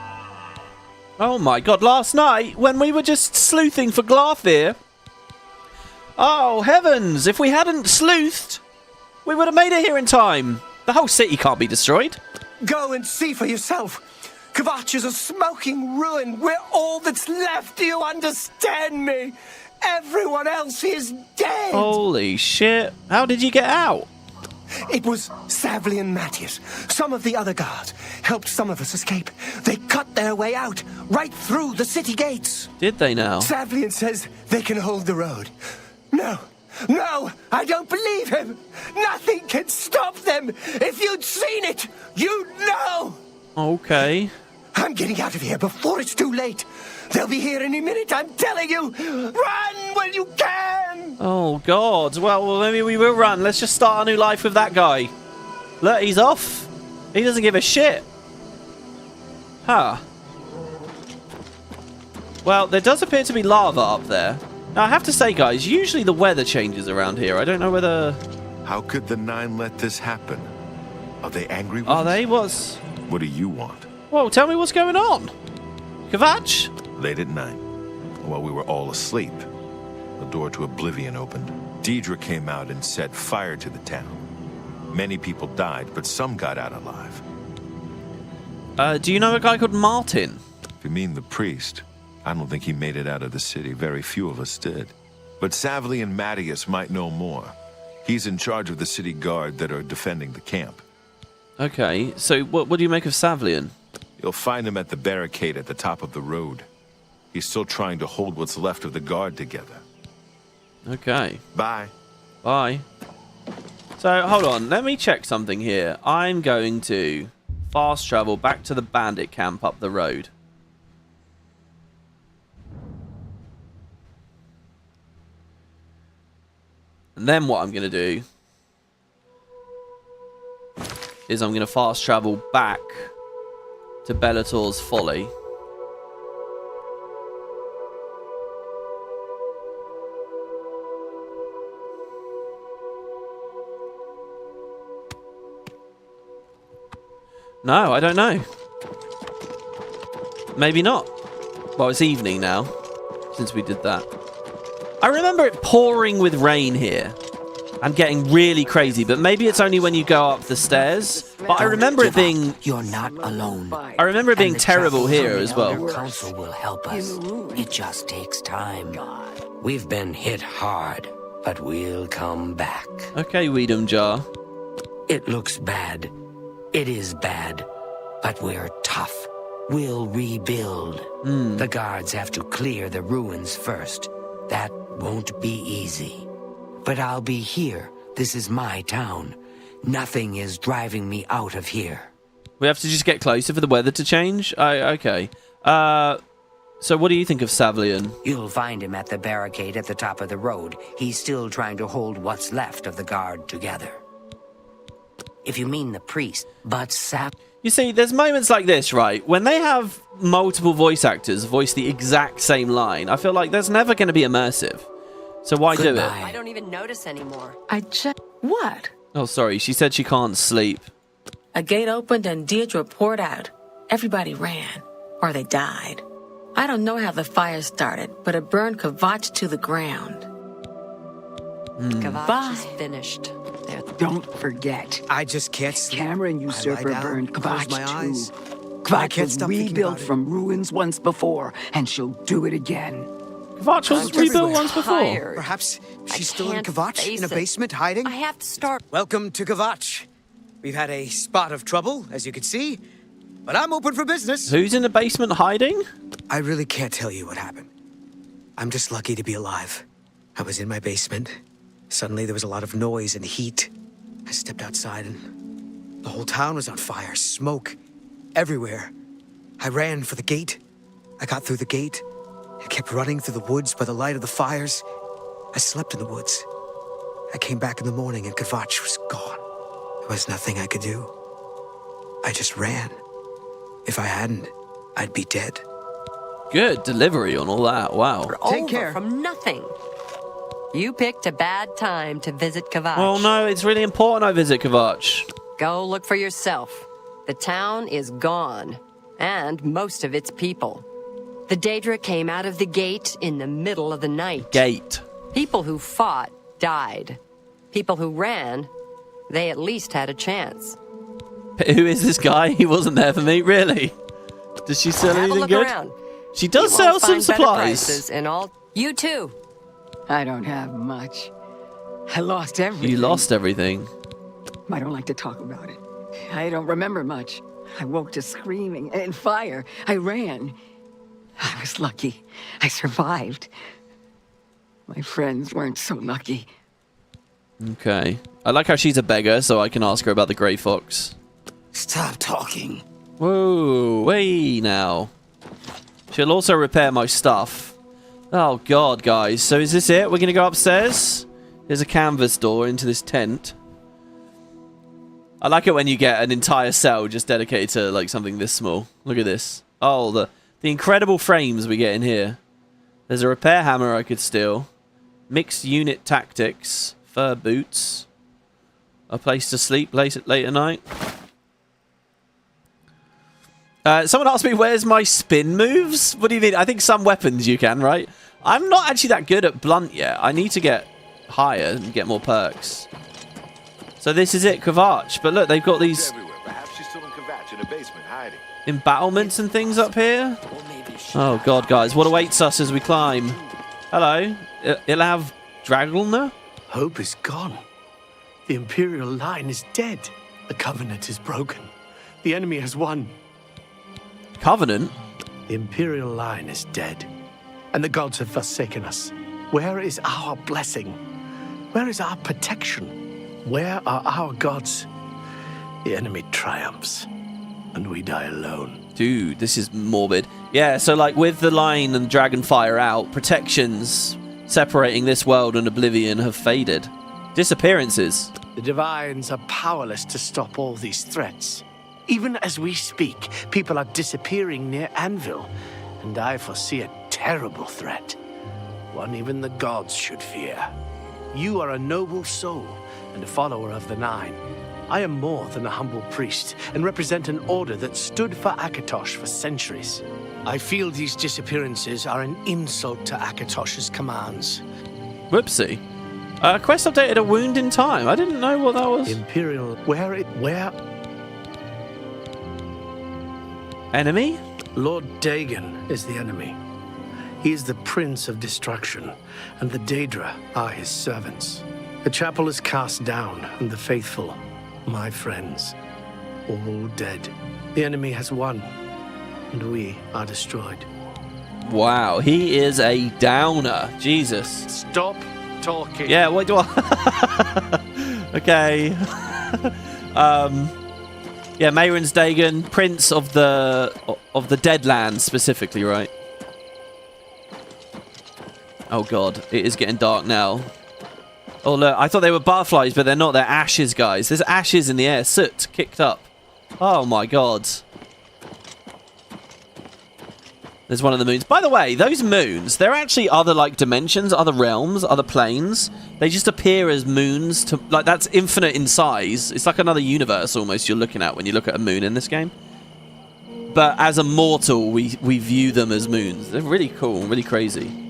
Oh my god, last night when we were just sleuthing for Glarthir. Oh heavens, if we hadn't sleuthed, we would have made it here in time. The whole city can't be destroyed. Go and see for yourself. Kvatch is a smoking ruin. We're all that's left. Do you understand me? Everyone else is dead. Holy shit. How did you get out? It was Savli and Matthias. Some of the other guards helped some of us escape. They cut their way out, right through the city gates. Did they now? Savlian says they can hold the road. No, I don't believe him. Nothing can stop them. If you'd seen it, you'd know. Okay. I'm getting out of here before it's too late. They'll be here any minute, I'm telling you. Run when you can. Oh, God. Well, maybe we will run. Let's just start a new life with that guy. Look, he's off. He doesn't give a shit. Huh. Well, there does appear to be lava up there. Now, I have to say, guys, usually the weather changes around here. I don't know whether... How could the Nine let this happen? Are they angry with Are us? they? What's... What do you want? Whoa, tell me what's going on. Kvatch? Late at night, while we were all asleep, the door to Oblivion opened. Deidre came out and set fire to the town. Many people died, but some got out alive. Do you know a guy called Martin? If you mean the priest, I don't think he made it out of the city. Very few of us did. But Savli and Mattias might know more. He's in charge of the city guard that are defending the camp. Okay, so what do you make of Savlian? You'll find him at the barricade at the top of the road. He's still trying to hold what's left of the guard together. Okay. Bye. Bye. So, hold on. Let me check something here. I'm going to fast travel back to the bandit camp up the road. And then what I'm going to do is I'm going to fast travel back to Bellator's Folly. No, I don't know. Maybe not. Well, it's evening now, since we did that. I remember it pouring with rain here. I'm getting really crazy, but maybe it's only when you go up the stairs. But I remember it being... You're not alone. I remember it being terrible here as well. The council will help us. It just takes time. We've been hit hard, but we'll come back. Okay, Weedum Jar. It looks bad. It is bad, but we're tough. We'll rebuild. The guards have to clear the ruins first. That won't be easy. But I'll be here. This is my town. Nothing is driving me out of here. We have to just get closer for the weather to change? Okay. So what do you think of Savlian? You'll find him at the barricade at the top of the road. He's still trying to hold what's left of the guard together. If you mean the priest, but You see, there's moments like this, right? When they have multiple voice actors voice the exact same line, I feel like there's never going to be immersive. So why do it? I don't even notice anymore. I just... What? Oh, sorry. She said she can't sleep. A gate opened and Deirdre poured out. Everybody ran. Or they died. I don't know how the fire started, but it burned Kvatch to the ground. Kvatch is finished. Don't forget. I just can't sleep. Cameron Usurper burned Kvatch my eyes. too. I Kvatch can't was stop thinking rebuilt about it. from ruins once before, and she'll do it again. Kvatch was rebuilt once before. Tired. Perhaps I she's still in can't Kvatch, face in a it. basement, hiding? I have to start. Welcome to Kvatch. We've had a spot of trouble, as you can see, but I'm open for business. Who's in the basement hiding? I really can't tell you what happened. I'm just lucky to be alive. I was in my basement. Suddenly there was a lot of noise and heat. I stepped outside and the whole town was on fire. Smoke everywhere. I ran for the gate. I got through the gate. I kept running through the woods by the light of the fires. I slept in the woods. I came back in the morning and Kvatch was gone. There was nothing I could do. I just ran. If I hadn't, I'd be dead. Good delivery on all that. Wow. Take Over care. from nothing. You picked a bad time to visit Kvatch. Well, no, it's really important I visit Kvatch. Go look for yourself. The town is gone, and most of its people. The Daedra came out of the gate in the middle of the night. Gate. People who fought died. People who ran, they at least had a chance. Who is this guy? He wasn't there for me, really. Does she sell Have a anything look good? around. She does You sell won't some find better supplies. prices in all. You too. I don't have much. I lost everything. You lost everything. I don't like to talk about it. I don't remember much. I woke to screaming and fire. I ran. I was lucky. I survived. My friends weren't so lucky. Okay. I like how she's a beggar, so I can ask her about the Grey Fox. Stop talking. Whoa, way now. She'll also repair my stuff. Oh god, guys. So is this it? We're gonna go upstairs? There's a canvas door into this tent. I like it when you get an entire cell just dedicated to like something this small. Look at this. Oh, the incredible frames we get in here. There's a repair hammer I could steal. Mixed unit tactics. Fur boots. A place to sleep late at night. Someone asked me, where's my spin moves? What do you mean? I think some weapons you can, right? I'm not actually that good at blunt yet. I need to get higher and get more perks. So this is it, Kvatch. But look, they've got these Perhaps she's still in Kvatch in a basement hiding. embattlements and things up here. Oh god, guys, what awaits us as we climb? Hello, Ilav Dragelner? Hope is gone. The Imperial line is dead. The Covenant is broken. The enemy has won. Covenant? The Imperial line is dead. And the gods have forsaken us. Where is our blessing? Where is our protection? Where are our gods? The enemy triumphs, and we die alone. Dude, this is morbid. Yeah, so like with the line and Dragonfire out, protections separating this world and Oblivion have faded. Disappearances. The Divines are powerless to stop all these threats. Even as we speak, people are disappearing near Anvil, and I foresee a terrible threat. One even the gods should fear. You are a noble soul and a follower of the Nine. I am more than a humble priest and represent an order that stood for Akatosh for centuries. I feel these disappearances are an insult to Akatosh's commands. Whoopsie. Quest updated a wound in time. I didn't know what that was. Imperial... Where... Enemy? Lord Dagon is the enemy. He is the Prince of Destruction, and the Daedra are his servants. The chapel is cast down, and the faithful, my friends, all dead. The enemy has won, and we are destroyed. Wow, he is a downer. Jesus. Stop talking. Yeah, what do I... Okay. Yeah, Mayron's Dagon, Prince of the Deadlands specifically, right? Oh god, it is getting dark now. Oh look, I thought they were butterflies, but they're not. They're ashes, guys. There's ashes in the air. Soot kicked up. Oh my god. There's one of the moons. By the way, those moons, they're actually other like dimensions, other realms, other planes. They just appear as moons to like that's infinite in size. It's like another universe almost you're looking at when you look at a moon in this game. But as a mortal, we view them as moons. They're really cool, really crazy.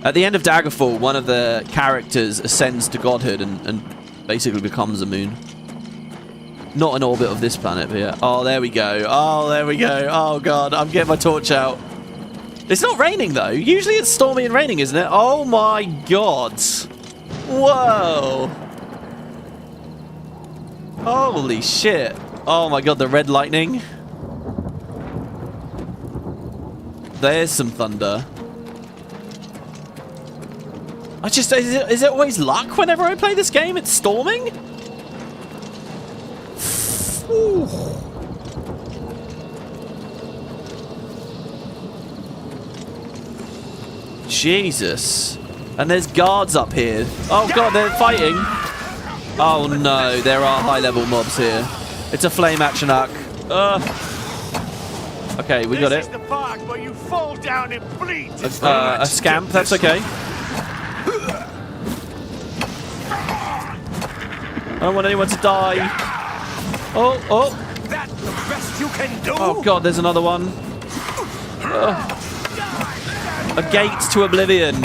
At the end of Daggerfall, one of the characters ascends to godhood and basically becomes a moon. Not an orbit of this planet, but yeah. Oh, there we go. Oh, there we go. Oh, God. I'm getting my torch out. It's not raining, though. Usually it's stormy and raining, isn't it? Oh, my God. Whoa. Holy shit. Oh, my God. The red lightning. There's some thunder. Is it always luck whenever I play this game? It's storming? Ooh. Jesus. And there's guards up here. Oh god, they're fighting. Oh no, there are high-level mobs here. It's a flame action arc. Okay, we got it. This is the part where you fall down and bleed. A scamp, that's okay. I don't want anyone to die. Oh. That's the best you can do. Oh god, there's another one. A gate to Oblivion.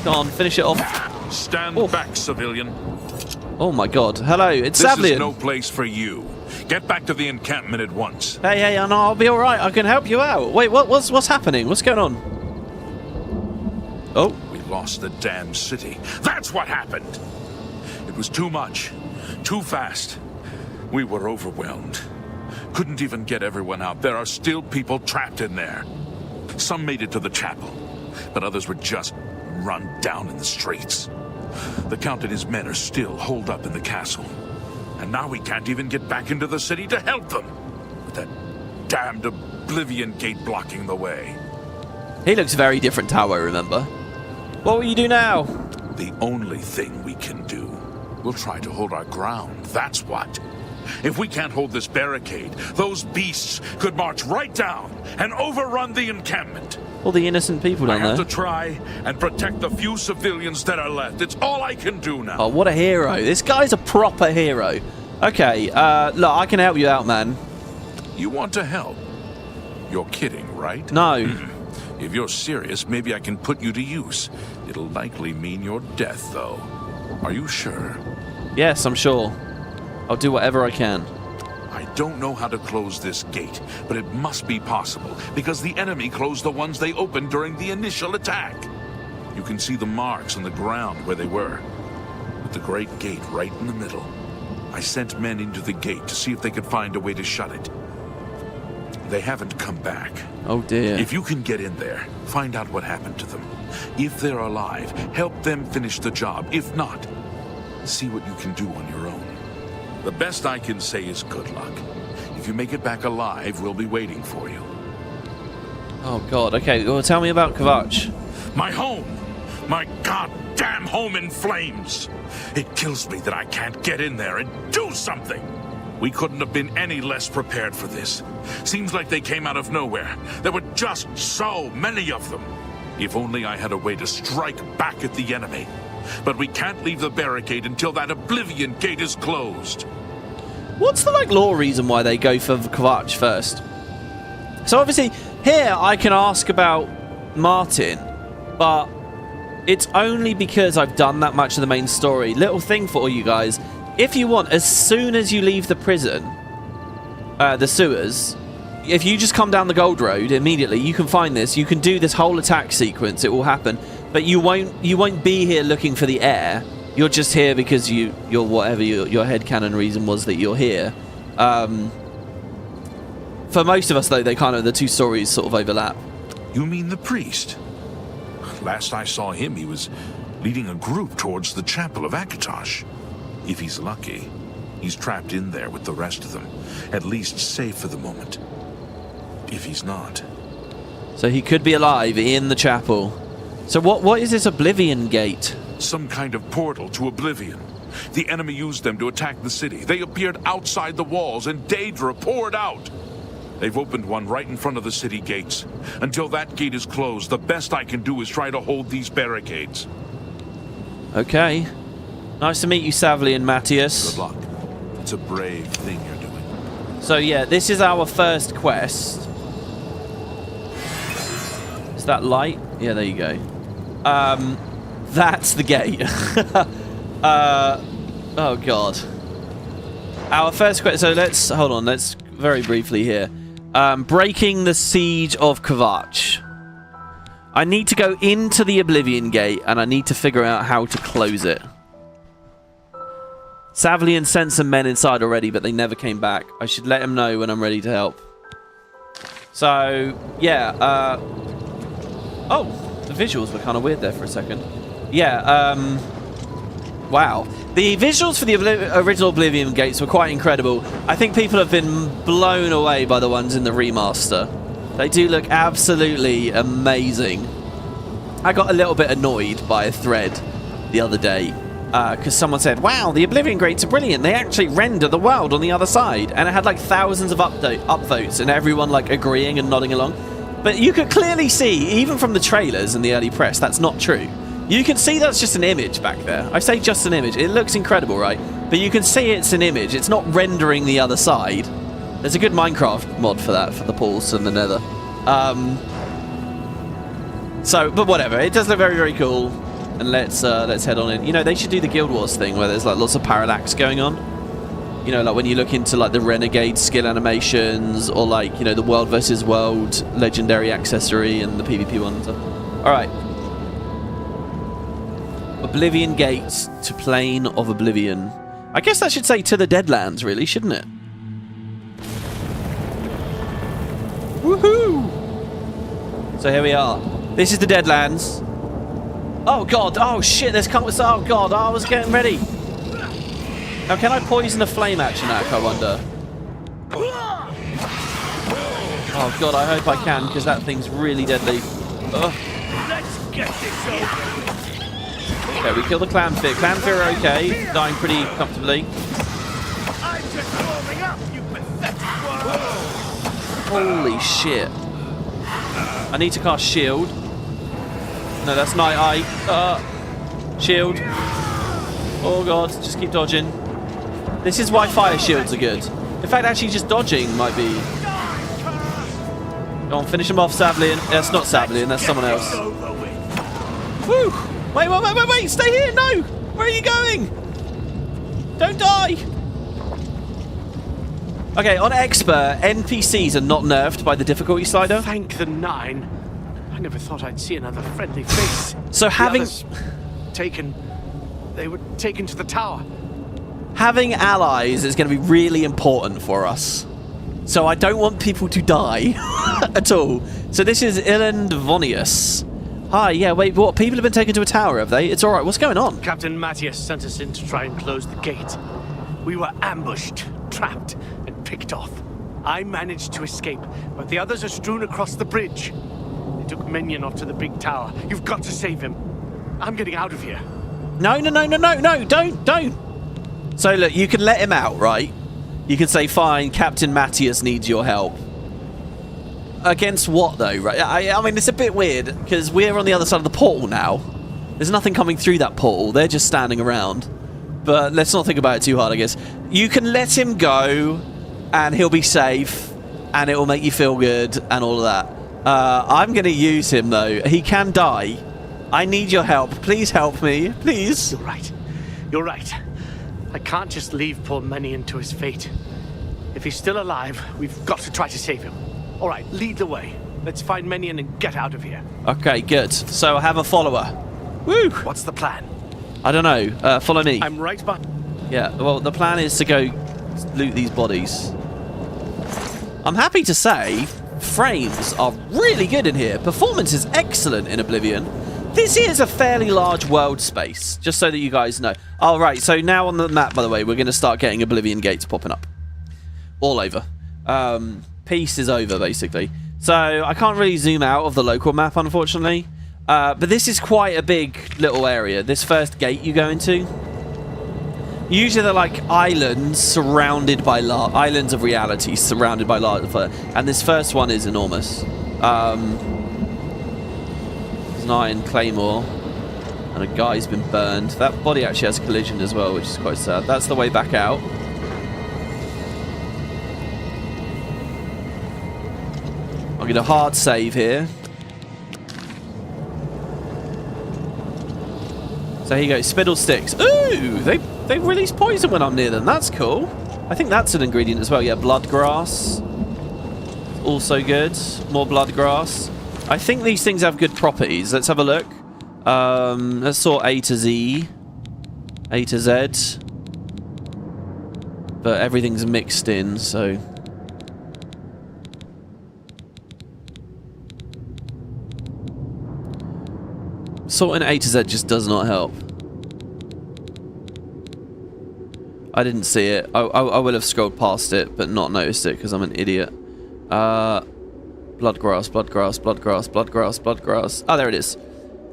Go on, finish it off. Stand back, civilian. Oh my god. Hello, it's This Savlian. is no place for you. Get back to the encampment at once. Hey, no, I'll be alright. I can help you out. Wait, what's happening? What's going on? Oh. We lost the damn city. That's what happened. It was too much. Too fast. We were overwhelmed. Couldn't even get everyone out. There are still people trapped in there. Some made it to the chapel, but others were just run down in the streets. The Count and his men are still holed up in the castle. And now we can't even get back into the city to help them. With that damned Oblivion gate blocking the way. He looks very different to how I remember. What will you do now? The only thing we can do. We'll try to hold our ground, that's what. If we can't hold this barricade, those beasts could march right down and overrun the encampment. All the innocent people down there. I have to try and protect the few civilians that are left. It's all I can do now. Oh, what a hero. This guy's a proper hero. Okay, look, I can help you out, man. You want to help? You're kidding, right? No. If you're serious, maybe I can put you to use. It'll likely mean your death, though. Are you sure? Yes, I'm sure. I'll do whatever I can. I don't know how to close this gate, but it must be possible, because the enemy closed the ones they opened during the initial attack. You can see the marks on the ground where they were, with the great gate right in the middle. I sent men into the gate to see if they could find a way to shut it. They haven't come back. Oh dear. If you can get in there, find out what happened to them. If they're alive, help them finish the job. If not, see what you can do on your own. The best I can say is good luck. If you make it back alive, we'll be waiting for you. Oh god, okay, well tell me about Kvatch. My home! My goddamn home in flames! It kills me that I can't get in there and do something! We couldn't have been any less prepared for this. Seems like they came out of nowhere. There were just so many of them. If only I had a way to strike back at the enemy. But we can't leave the barricade until that Oblivion gate is closed. What's the lore reason why they go for Kvatch first? So obviously, here I can ask about Martin, but it's only because I've done that much of the main story. Little thing for all you guys. If you want, as soon as you leave the prison, the sewers, if you just come down the Gold Road immediately, you can find this. You can do this whole attack sequence. It will happen. But you won't be here looking for the heir. You're just here because you're whatever your headcanon reason was that you're here. For most of us, though, the two stories sort of overlap. You mean the priest? Last I saw him, he was leading a group towards the chapel of Akatosh. If he's lucky, he's trapped in there with the rest of them. At least safe for the moment. If he's not. So he could be alive in the chapel. So what is this Oblivion gate? Some kind of portal to Oblivion. The enemy used them to attack the city. They appeared outside the walls and Daedra poured out. They've opened one right in front of the city gates. Until that gate is closed, the best I can do is try to hold these barricades. Okay. Nice to meet you, Savli and Matthias. Good luck. It's a brave thing you're doing. So yeah, this is our first quest. Is that light? Yeah, there you go. That's the gate. Oh god. Our first quest. So let's hold on. Let's very briefly here. Breaking the siege of Kvatch. I need to go into the Oblivion gate and I need to figure out how to close it. Savlian sent some men inside already, but they never came back. I should let him know when I'm ready to help. So, yeah. Oh, the visuals were kind of weird there for a second. Yeah, wow. The visuals for the original Oblivion gates were quite incredible. I think people have been blown away by the ones in the remaster. They do look absolutely amazing. I got a little bit annoyed by a thread the other day. Because someone said, wow, the Oblivion grates are brilliant. They actually render the world on the other side. And it had like thousands of upvotes and everyone like agreeing and nodding along. But you could clearly see, even from the trailers and the early press, that's not true. You can see that's just an image back there. I say just an image. It looks incredible, right? But you can see it's an image. It's not rendering the other side. There's a good Minecraft mod for that, for the pools and the nether. But whatever. It does look very, very cool. And let's head on in. You know, they should do the Guild Wars thing where there's like lots of parallax going on. You know, like when you look into like the Renegade skill animations or like, you know, the World versus World legendary accessory and the PvP one and stuff. Alright. Oblivion Gates to Plane of Oblivion. I guess that should say to the Deadlands, really, shouldn't it? Woohoo! So here we are. This is the Deadlands. Oh god, oh shit, there's countless. Oh god, I was getting ready. Now, can I poison a flame action attack, I wonder? Oh god, I hope I can, because that thing's really deadly. Ugh. Let's get this over. Okay, we kill the Clanfear. Clanfear are okay, dying pretty comfortably. I'm just warming up, you pathetic world. Holy shit. I need to cast shield. No, that's Night Eye. Shield. Oh god, just keep dodging. This is why fire shields are good. In fact, actually just dodging might be... Go on, finish him off, Savlian. That's not Savlian, that's someone else. Woo! Wait, stay here, no! Where are you going? Don't die! Okay, on Expert, NPCs are not nerfed by the difficulty slider. Thank the 9. I never thought I'd see another friendly face. So having... They were taken to the tower. Having allies is going to be really important for us. So I don't want people to die at all. So this is Ilendvonius. Hi, yeah, wait, what? People have been taken to a tower, have they? It's alright, what's going on? Captain Matthias sent us in to try and close the gate. We were ambushed, trapped, and picked off. I managed to escape, but the others are strewn across the bridge. They took Minion off to the big tower. You've got to save him. I'm getting out of here. No, don't. So look, you can let him out, right? You can say, fine, Captain Matthias needs your help. Against what, though, right? I mean, it's a bit weird, because we're on the other side of the portal now. There's nothing coming through that portal. They're just standing around. But let's not think about it too hard, I guess. You can let him go, and he'll be safe, and it will make you feel good, and all of that. I'm going to use him, though. He can die. I need your help. Please help me. Please. You're right. I can't just leave poor Minion to his fate. If he's still alive, we've got to try to save him. All right, lead the way. Let's find Minion and get out of here. Okay, good. So I have a follower. Woo! What's the plan? I don't know. Follow me. I'm right behind. Yeah, well, the plan is to go loot these bodies. I'm happy to say, frames are really good in here. Performance is excellent in Oblivion. This is a fairly large world space, just so that you guys know. All right, so now on the map, by the way, we're going to start getting Oblivion gates popping up. All over. Peace is over, basically. So I can't really zoom out of the local map, unfortunately. But this is quite a big little area. This first gate you go into. Usually they're like islands surrounded by lava. Islands of reality surrounded by lava. And this first one is enormous. There's an iron claymore. And a guy's been burned. That body actually has a collision as well, which is quite sad. That's the way back out. I'll get a hard save here. So here you go, spittle sticks. Ooh, they release poison when I'm near them. That's cool. I think that's an ingredient as well. Yeah, blood grass. Also good. More blood grass. I think these things have good properties. Let's have a look. Let's sort A to Z. A to Z. But everything's mixed in, so... Sorting A to Z just does not help. I didn't see it. I would have scrolled past it, but not noticed it because I'm an idiot. Blood grass, blood grass, blood grass, blood grass, blood grass. Oh, there it is.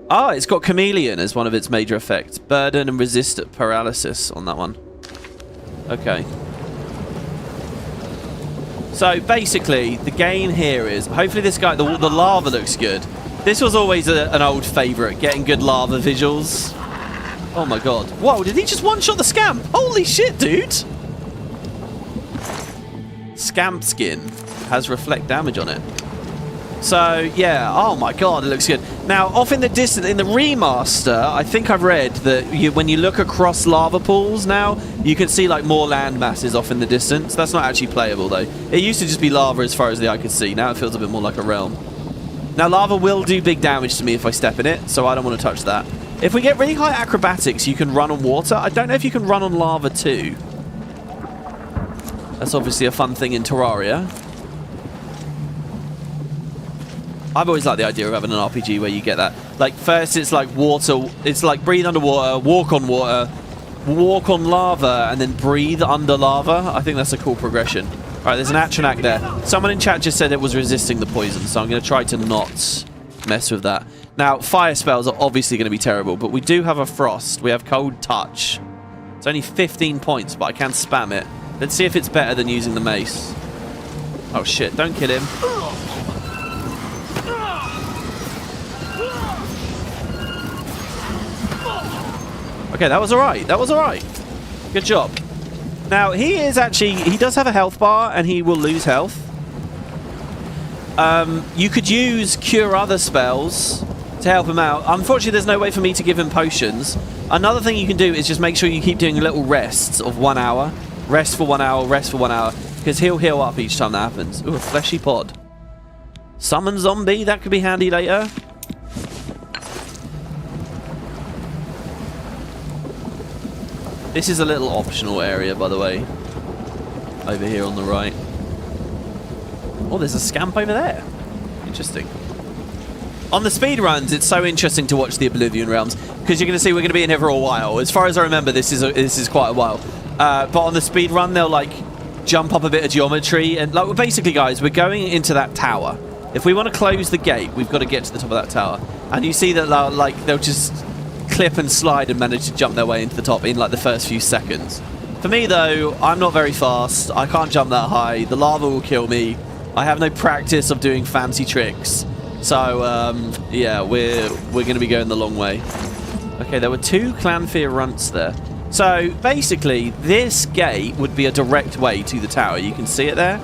Oh, it's got chameleon as one of its major effects. Burden and resist paralysis on that one. Okay. So basically, the game here is... Hopefully this guy... The lava looks good. This was always an old favourite, getting good lava visuals. Oh my god. Whoa, did he just one-shot the scamp? Holy shit, dude! Scamp skin has reflect damage on it. So, yeah, oh my god, it looks good. Now, off in the distance, in the remaster, I think I've read that when you look across lava pools now, you can see like more land masses off in the distance. That's not actually playable though. It used to just be lava as far as the eye could see. Now it feels a bit more like a realm. Now, lava will do big damage to me if I step in it, so I don't want to touch that. If we get really high acrobatics, you can run on water. I don't know if you can run on lava too. That's obviously a fun thing in Terraria. I've always liked the idea of having an RPG where you get that. Like, first it's like water, it's like breathe underwater, walk on lava, and then breathe under lava. I think that's a cool progression. Alright, there's an Arenanet there. Someone in chat just said it was resisting the poison, so I'm going to try to not mess with that. Now, fire spells are obviously going to be terrible, but we do have a frost. We have cold touch. It's only 15 points, but I can spam it. Let's see if it's better than using the mace. Oh shit, don't kill him. Okay, that was alright. That was alright. Good job. Now, he does have a health bar, and he will lose health. You could use cure other spells to help him out. Unfortunately, there's no way for me to give him potions. Another thing you can do is just make sure you keep doing little rests of 1 hour. Rest for 1 hour, rest for 1 hour. because he'll heal up each time that happens. Ooh, a fleshy pod. Summon zombie, that could be handy later. This is a little optional area, by the way. Over here on the right. Oh, there's a scamp over there. Interesting. On the speed runs, it's so interesting to watch the Oblivion realms because you're going to see we're going to be in here for a while. As far as I remember, this is quite a while. But on the speed run, they'll like jump up a bit of geometry and like basically, guys, we're going into that tower. If we want to close the gate, we've got to get to the top of that tower. And you see that they'll just clip and slide and manage to jump their way into the top in like the first few seconds. For me, though, I'm not very fast. I can't jump that high. The lava will kill me. I have no practice of doing fancy tricks. So, yeah, we're going to be going the long way. Okay, there were 2 Clanfear runts there. So, basically, this gate would be a direct way to the tower. You can see it there.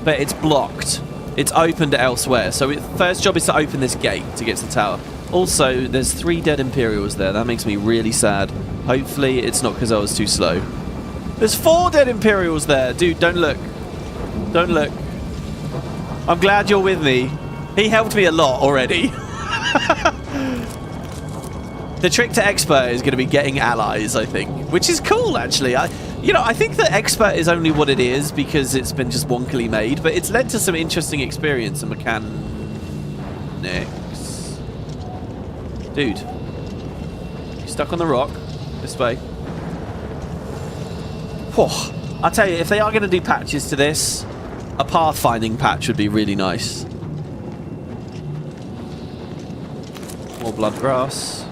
But it's blocked. It's opened elsewhere. So, first job is to open this gate to get to the tower. Also, there's 3 dead Imperials there. That makes me really sad. Hopefully, it's not because I was too slow. There's 4 dead Imperials there. Dude, don't look. Don't look. I'm glad you're with me. He helped me a lot already. The trick to expert is going to be getting allies, I think. Which is cool, actually. I think that expert is only what it is because it's been just wonkily made. But it's led to some interesting experience and mechanics. Dude. You stuck on the rock. This way. Whew. I'll tell you, if they are going to do patches to this, a pathfinding patch would be really nice. More blood grass.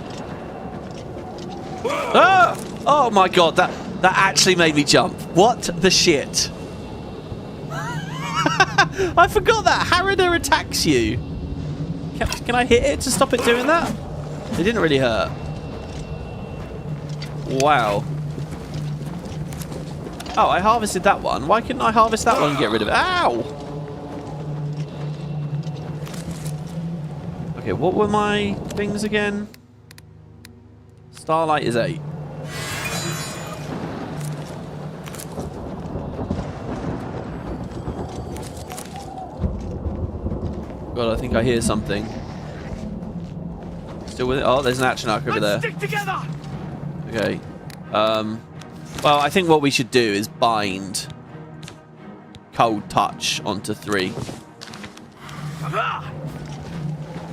Ah! Oh my god, that actually made me jump. What the shit? I forgot that. Harada attacks you. Can I hit it to stop it doing that? It didn't really hurt. Wow. Oh, I harvested that one. Why couldn't I harvest that one and get rid of it? Ow! Okay, what were my things again? Starlight is 8. God, I think I hear something. Still with it? Oh, there's an action arc over there. Stick together. Okay. Well, I think what we should do is bind Cold Touch onto 3.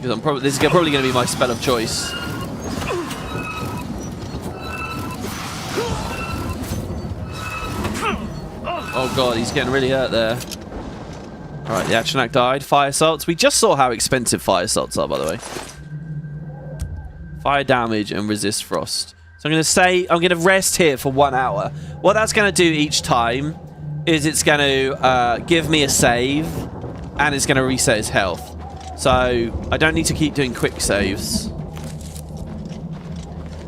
Because this is probably going to be my spell of choice. Oh god, he's getting really hurt there. Alright, the action act died. Fire salts. We just saw how expensive fire salts are, by the way. Fire damage and resist frost. So I'm going to say, I'm going to rest here for 1 hour. What that's going to do each time is it's going to give me a save and it's going to reset his health. So I don't need to keep doing quick saves.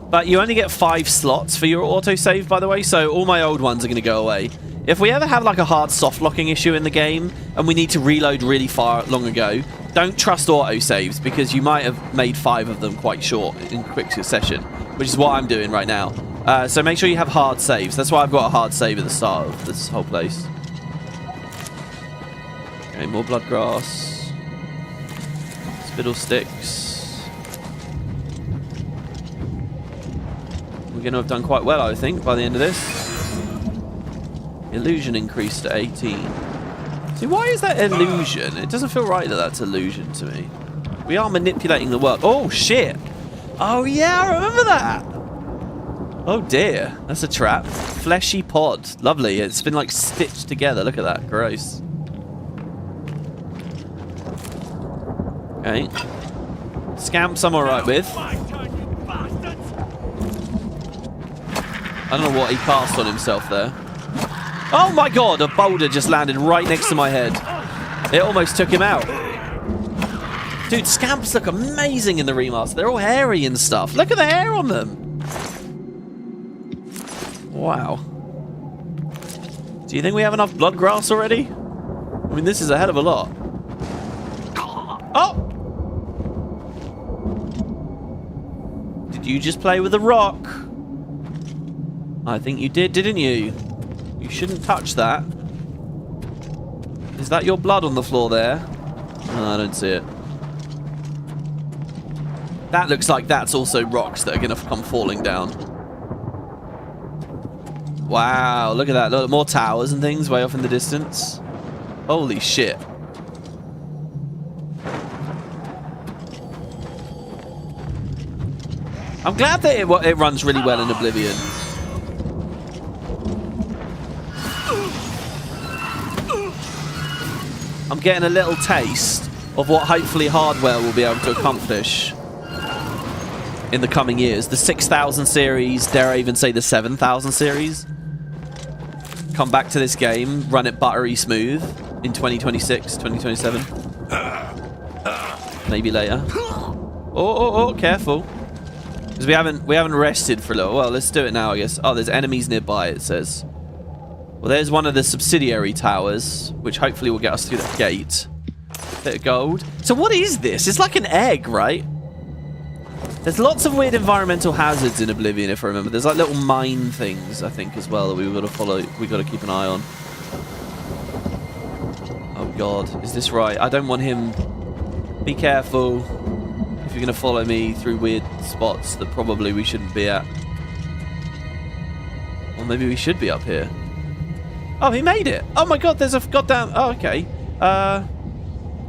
But you only get 5 slots for your autosave, by the way, so all my old ones are going to go away. If we ever have like a hard soft locking issue in the game and we need to reload really far long ago, don't trust autosaves because you might have made 5 of them quite short in quick succession, which is what I'm doing right now. So make sure you have hard saves. That's why I've got a hard save at the start of this whole place. Okay, more blood grass. Spittle sticks. We're going to have done quite well, I think, by the end of this. Illusion increased to 18. See, why is that illusion? It doesn't feel right that that's illusion to me. We are manipulating the world. Oh, shit. Oh, yeah, I remember that. Oh, dear. That's a trap. Fleshy pod. Lovely. It's been, like, stitched together. Look at that. Gross. Okay. Scamps I'm alright with. I don't know what he cast on himself there. Oh my god, a boulder just landed right next to my head. It almost took him out. Dude, scamps look amazing in the remaster. They're all hairy and stuff. Look at the hair on them. Wow. Do you think we have enough blood grass already? I mean, this is a hell of a lot. Oh! Did you just play with a rock? I think you did, didn't you? You shouldn't touch that. Is that your blood on the floor there? No, I don't see it. That looks like that's also rocks that are going to come falling down. Wow, look at that. Look, more towers and things way off in the distance. Holy shit. I'm glad that it runs really well in Oblivion. I'm getting a little taste of what hopefully hardware will be able to accomplish in the coming years. The 6000 series, dare I even say the 7000 series. Come back to this game, run it buttery smooth in 2026, 2027. Maybe later. Oh, careful. Because we haven't rested for a little. Well, let's do it now, I guess. Oh, there's enemies nearby, it says. Well, there's one of the subsidiary towers, which hopefully will get us through that gate. Bit of gold. So what is this? It's like an egg, right? There's lots of weird environmental hazards in Oblivion, if I remember. There's like little mine things, I think, as well, that we've got to follow. We've got to keep an eye on. Oh, God. Is this right? I don't want him... Be careful. If you're going to follow me through weird spots that probably we shouldn't be at. Or maybe we should be up here. Oh, he made it. Oh, my God. There's a goddamn... Oh, okay. I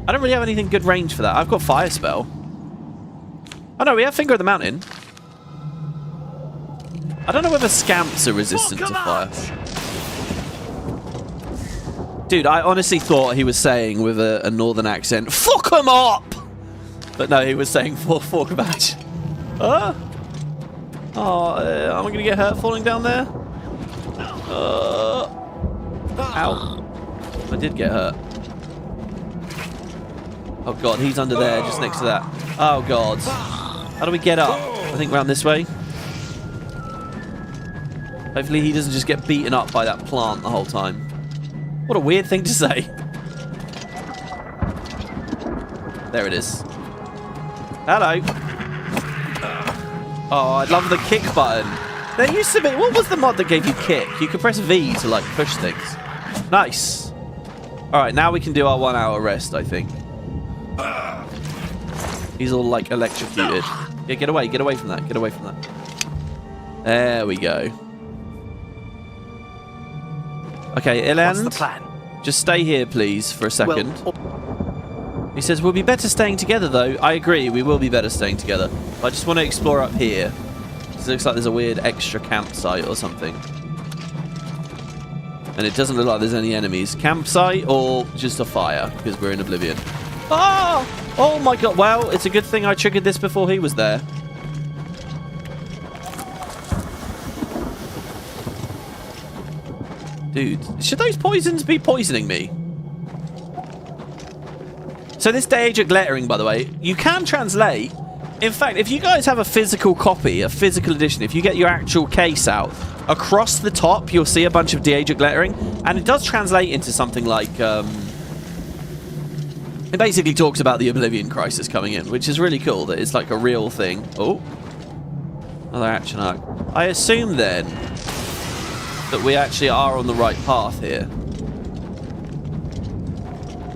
don't really have anything good range for that. I've got Fire Spell. Oh no, we have Finger of the Mountain. I don't know whether scamps are resistant to fire. Dude, I honestly thought he was saying with a northern accent, fuck 'em up! But no, he was saying for Kvatch. Oh, am I going to get hurt falling down there? Ow. I did get hurt. Oh god, he's under there, just next to that. Oh god. How do we get up? I think round this way. Hopefully he doesn't just get beaten up by that plant the whole time. What a weird thing to say. There it is. Hello. Oh, I love the kick button. There used to be... What was the mod that gave you kick? You could press V to, like, push things. Nice. Alright, now we can do our 1 hour rest, I think. He's all, like, electrocuted. Yeah, get away from that, get away from that. There we go. Okay, Iland. What's the plan? Just stay here, please, for a second. He says, we'll be better staying together, though. I agree, we will be better staying together. I just want to explore up here. It looks like there's a weird extra campsite or something. And it doesn't look like there's any enemies. Campsite or just a fire, because we're in Oblivion. Ah! Oh my god, well, it's a good thing I triggered this before he was there. Dude, should those poisons be poisoning me? So this Daedric lettering, by the way, you can translate. In fact, if you guys have a physical copy, a physical edition, if you get your actual case out, across the top you'll see a bunch of Daedric lettering, and it does translate into something like... It basically talks about the Oblivion crisis coming in, which is really cool, that it's like a real thing. Oh. Another action arc. I assume, then, that we actually are on the right path here.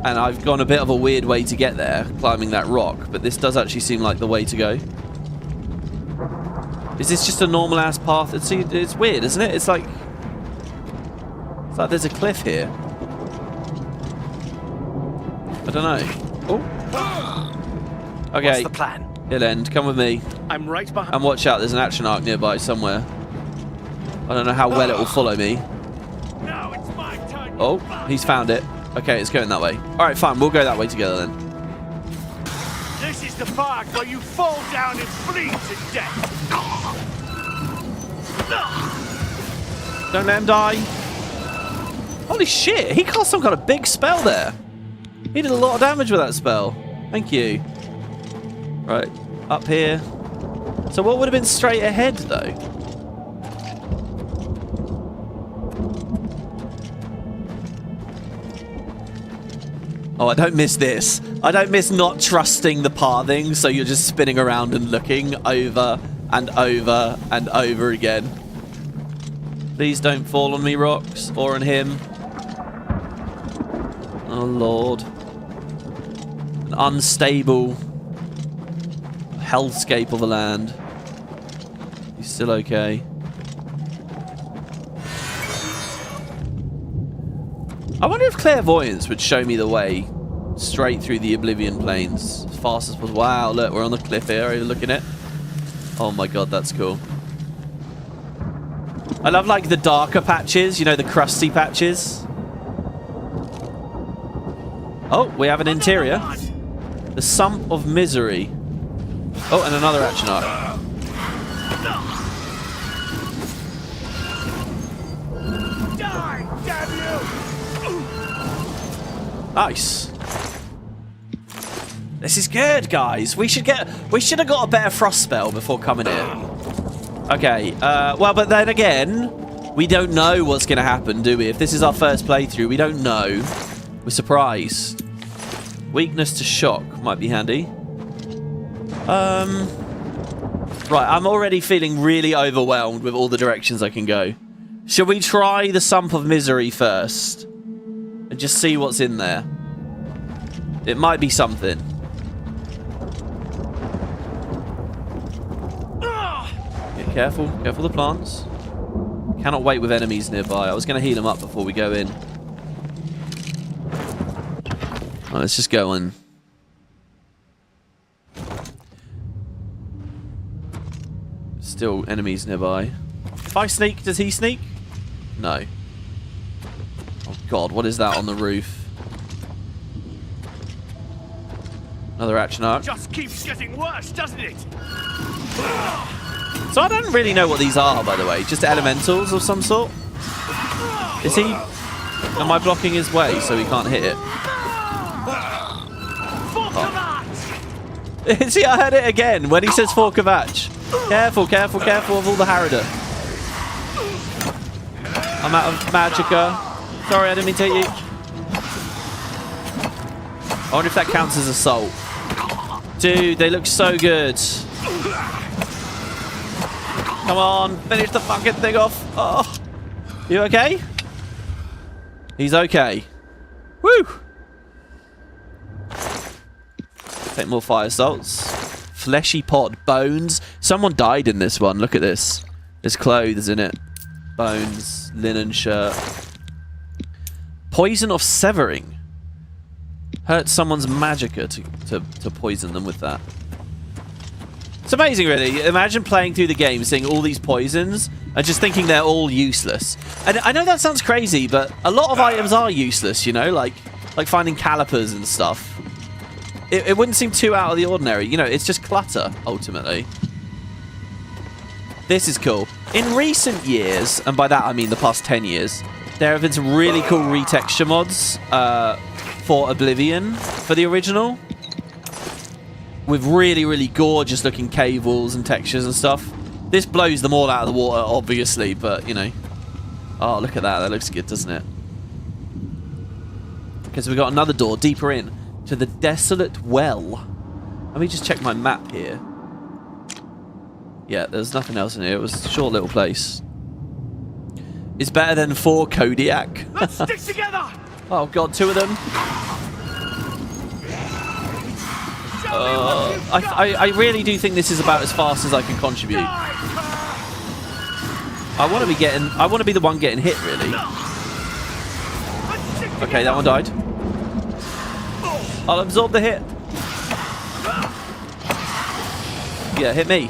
And I've gone a bit of a weird way to get there, climbing that rock, but this does actually seem like the way to go. Is this just a normal-ass path? It's weird, isn't it? It's like there's a cliff here. I don't know. Oh. Okay. What's the plan? Ilend, come with me. I'm right behind. And watch out, there's an action arc nearby somewhere. I don't know how well it will follow me. Now it's my turn. Oh, he's found it. Okay, it's going that way. Alright, fine, we'll go that way together then. This is the part where you fall down and bleed to death. Don't let him die. Holy shit, he cast some kind of big spell there. He did a lot of damage with that spell. Thank you. Right, up here. So what would have been straight ahead, though? Oh, I don't miss this. I don't miss not trusting the pathing, so you're just spinning around and looking over and over and over again. Please don't fall on me, rocks, or on him. Oh, Lord. An unstable hellscape of a land. He's still okay. I wonder if clairvoyance would show me the way straight through the Oblivion plains as fast as possible. Wow, look, we're on the cliff here overlooking it. Oh my god, that's cool. I love, like, the darker patches, you know, the crusty patches. Oh, we have an interior. The Sump of Misery. Oh, and another action arc. Die, damn you! Nice. This is good, guys. We should have got a better frost spell before coming here. Okay. Well, but then again, we don't know what's going to happen, do we? If this is our first playthrough, we don't know. We're surprised. Weakness to shock might be handy. Right, I'm already feeling really overwhelmed with all the directions I can go. Should we try the Sump of Misery first? And just see what's in there? It might be something. Get careful. Careful the plants. Cannot wait with enemies nearby. I was going to heal them up before we go in. Right, let's just go in. Still enemies nearby. If I sneak, does he sneak? No. Oh god, what is that on the roof? Another action arc. Just keeps getting worse, doesn't it? So I don't really know what these are, by the way. Just elementals of some sort? Is he... Am I blocking his way so he can't hit it? Oh. See, I heard it again when he says for Kvatch. Careful, careful, careful of all the Harada. I'm out of magicka. Sorry, I didn't mean to hit you. I wonder if that counts as assault. Dude, they look so good. Come on, finish the fucking thing off. Oh, you okay? He's okay. Woo! Take more fire salts. Fleshy pot, bones. Someone died in this one. Look at this. There's clothes in it. Bones, linen shirt. Poison of severing. Hurt someone's magicka to poison them with that. It's amazing, really. Imagine playing through the game, seeing all these poisons, and just thinking they're all useless. And I know that sounds crazy, but a lot of items are useless, you know? Like finding calipers and stuff. It wouldn't seem too out of the ordinary. You know, it's just clutter, ultimately. This is cool. In recent years, and by that I mean the past 10 years, there have been some really cool retexture mods for Oblivion, for the original. With really, really gorgeous looking cave walls and textures and stuff. This blows them all out of the water, obviously, but, you know. Oh, look at that. That looks good, doesn't it? Okay, so we've got another door deeper in. To the Desolate Well. Let me just check my map here. Yeah, there's nothing else in here. It was a short little place. It's better than 4 Kodiak. Let's stick together! Oh god, 2 of them. I really do think this is about as fast as I can contribute. I want to be the one getting hit, really. Okay, that one died. I'll absorb the hit. Yeah, hit me,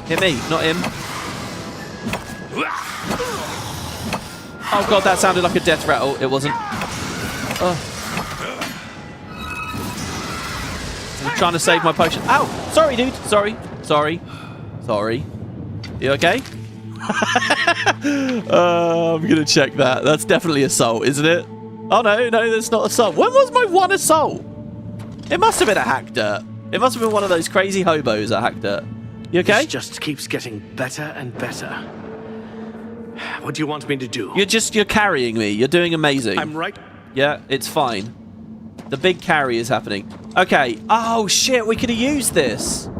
not him. Oh god, that sounded like a death rattle. It wasn't. Oh. I'm trying to save my potion. Ow! Sorry, dude. Sorry. You okay? I'm gonna check that. That's definitely assault, isn't it? Oh no, that's not assault. When was my one assault? It must have been a Hackdirt. It must have been one of those crazy hobos at Hackdirt. You okay? This just keeps getting better and better. What do you want me to do? You're carrying me. You're doing amazing. I'm right. Yeah, it's fine. The big carry is happening. Okay. Oh shit, we could have used this.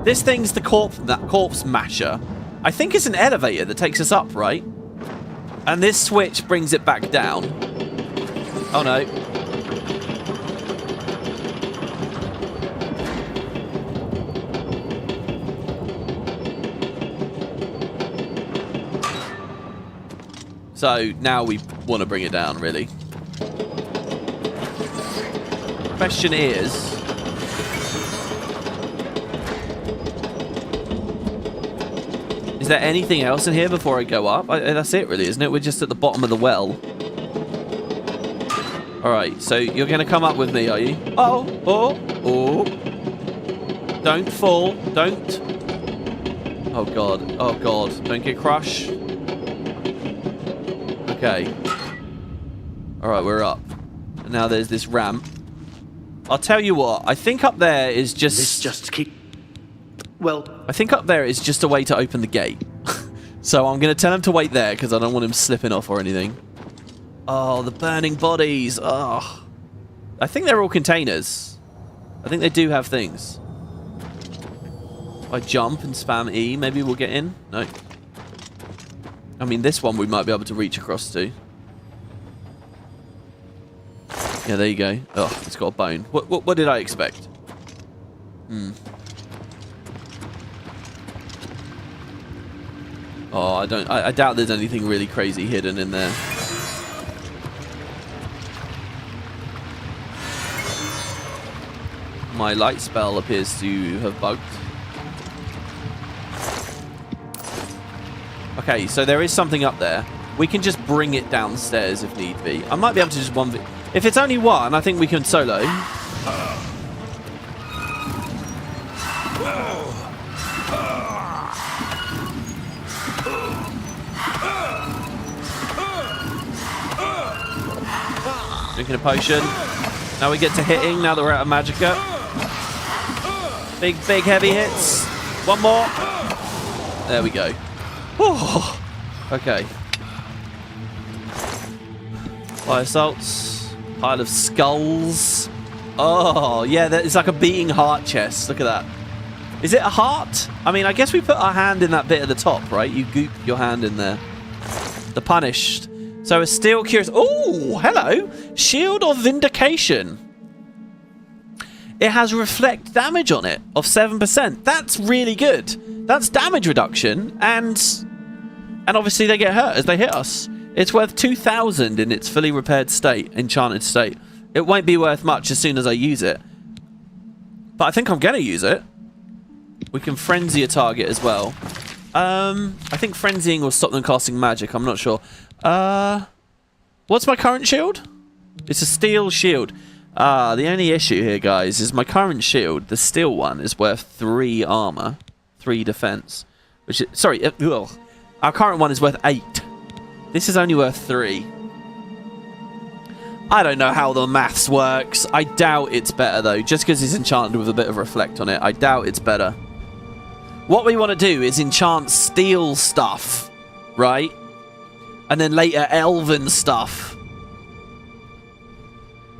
This thing's the corpse masher. I think it's an elevator that takes us up, right? And this switch brings it back down. Oh no. So now we want to bring it down, really. Question is... is there anything else in here before I go up? That's it, really, isn't it? We're just at the bottom of the well. Alright, so you're going to come up with me, are you? Oh. Don't fall. Don't. Oh, God. Oh, God. Don't get crushed. Okay. Alright, we're up. And now there's this ramp. I'll tell you what. I think up there is just... This just keep... Well... I think up there is just a way to open the gate. So I'm going to tell him to wait there because I don't want him slipping off or anything. Oh, the burning bodies. Oh. I think they're all containers. I think they do have things. If I jump and spam E, maybe we'll get in. No. I mean, this one we might be able to reach across to. Yeah, there you go. Oh, it's got a bone. What did I expect? Oh, I doubt there's anything really crazy hidden in there. My light spell appears to have bugged. Okay, so there is something up there. We can just bring it downstairs if need be. I might be able to just one... If it's only one, I think we can solo. Drinking a potion. Now we get to hitting, now that we're out of Magicka. Big heavy hits. One more. There we go. Oh, okay. Fire assaults. Pile of skulls. Oh, yeah, it's like a beating heart chest. Look at that. Is it a heart? I mean, I guess we put our hand in that bit at the top, right? You goop your hand in there. The Punished. So a steel curious. Oh, hello. Shield of Vindication. It has reflect damage on it of 7%. That's really good. That's damage reduction, and obviously they get hurt as they hit us. It's worth 2,000 in its fully repaired state, enchanted state. It won't be worth much as soon as I use it, but I think I'm gonna use it. We can frenzy a target as well. I think frenzying will stop them casting magic. I'm not sure. What's my current shield? It's a steel shield. The only issue here, guys, is my current shield, the steel one, is worth 3 armor, 3 defense. Which is, sorry, our current one is worth 8. This is only worth 3. I don't know how the maths works. I doubt it's better, though. Just because it's enchanted with a bit of reflect on it, I doubt it's better. What we want to do is enchant steel stuff, right? And then later elven stuff.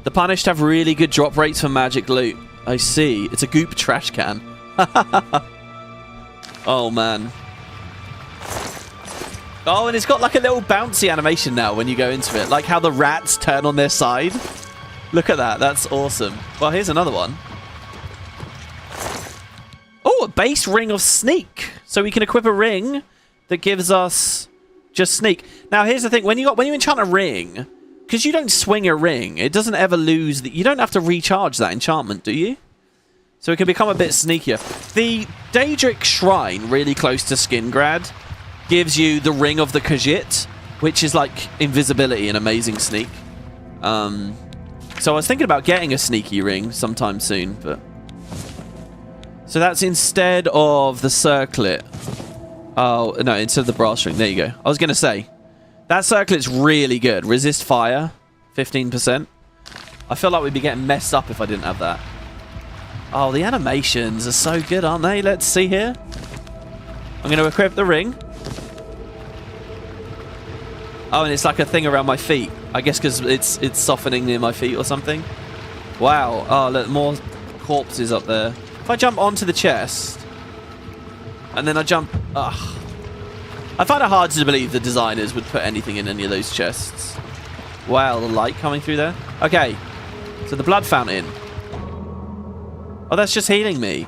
The Punished have really good drop rates for magic loot. I see. It's a goop trash can. Oh, man. Oh, and it's got like a little bouncy animation now when you go into it. Like how the rats turn on their side. Look at that. That's awesome. Well, here's another one. Oh, a base ring of sneak. So we can equip a ring that gives us just sneak. Now, here's the thing. When you enchant a ring... because you don't swing a ring, it doesn't ever lose... you don't have to recharge that enchantment, do you? So it can become a bit sneakier. The Daedric Shrine, really close to Skingrad, gives you the Ring of the Khajiit, which is like invisibility and amazing sneak. So I was thinking about getting a sneaky ring sometime soon, but... so that's instead of the circlet. Oh, no, instead of the brass ring. There you go. I was going to say... that circlet's really good. Resist fire, 15%. I feel like we'd be getting messed up if I didn't have that. Oh, the animations are so good, aren't they? Let's see here. I'm going to equip the ring. Oh, and it's like a thing around my feet. I guess because it's softening near my feet or something. Wow. Oh, look, more corpses up there. If I jump onto the chest, and then I jump... ugh. I find it hard to believe the designers would put anything in any of those chests. Wow, the light coming through there. Okay, so the blood fountain. Oh, that's just healing me.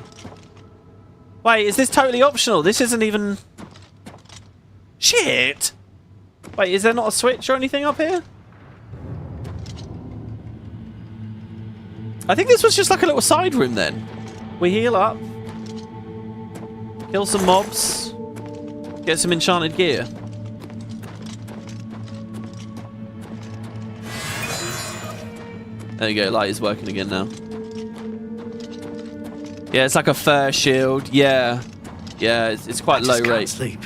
Wait, is this totally optional? This isn't even... shit! Wait, is there not a switch or anything up here? I think this was just like a little side room then. We heal up. Kill some mobs. Get some enchanted gear. There you go, light is working again now. Yeah, it's like a fur shield. Yeah. Yeah, it's quite low rate. I can't sleep.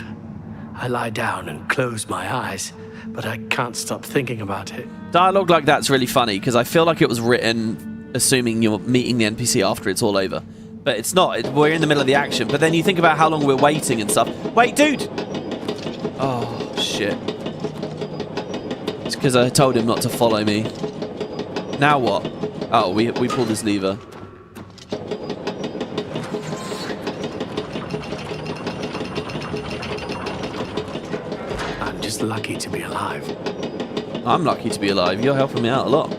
I lie down and close my eyes, but I can't stop thinking about it. Dialogue like that's really funny because I feel like it was written assuming you're meeting the NPC after it's all over. But it's not. We're in the middle of the action. But then you think about how long we're waiting and stuff. Wait, dude! Oh, shit. It's because I told him not to follow me. Now what? Oh, we pulled this lever. I'm just lucky to be alive. I'm lucky to be alive. You're helping me out a lot.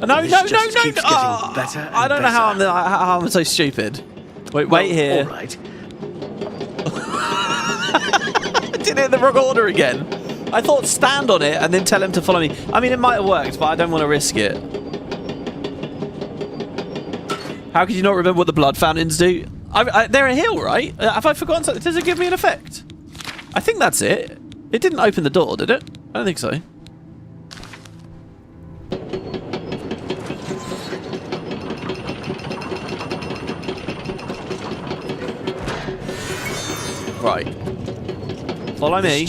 No, This no, just no, no! keeps no. getting better and I don't know how I'm so stupid. Wait here. All right. I did it in the wrong order again. I thought stand on it and then tell him to follow me. I mean, it might have worked, but I don't want to risk it. How could you not remember what the blood fountains do? They're a hill, right? Have I forgotten something? Does it give me an effect? I think that's it. It didn't open the door, did it? I don't think so. Right. Follow me.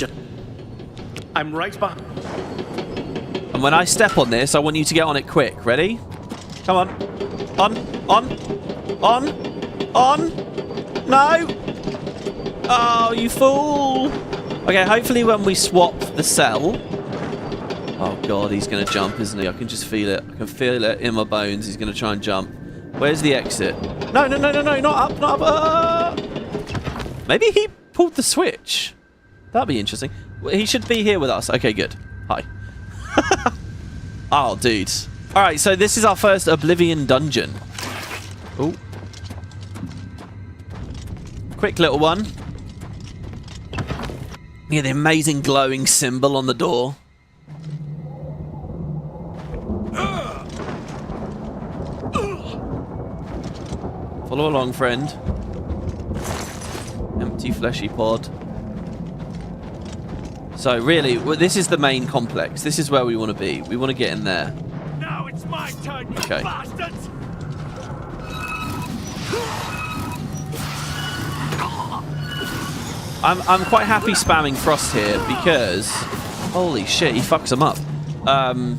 I'm right behind. And when I step on this, I want you to get on it quick. Ready? Come on. On. No. Oh, you fool. Okay, hopefully when we swap the cell... Oh, God, he's going to jump, isn't he? I can just feel it. I can feel it in my bones. He's going to try and jump. Where's the exit? No, not up. Maybe he pulled the switch. That'd be interesting. He should be here with us. Okay, good. Hi. Oh, dude. All right, so this is our first Oblivion dungeon. Oh. Quick little one. Yeah, the amazing glowing symbol on the door. Follow along, friend. Empty fleshy pod. So really, this is the main complex. This is where we want to be. We want to get in there. Now it's my turn, you Okay. bastards! I'm quite happy spamming Frost here because... Holy shit, he fucks them up. I'm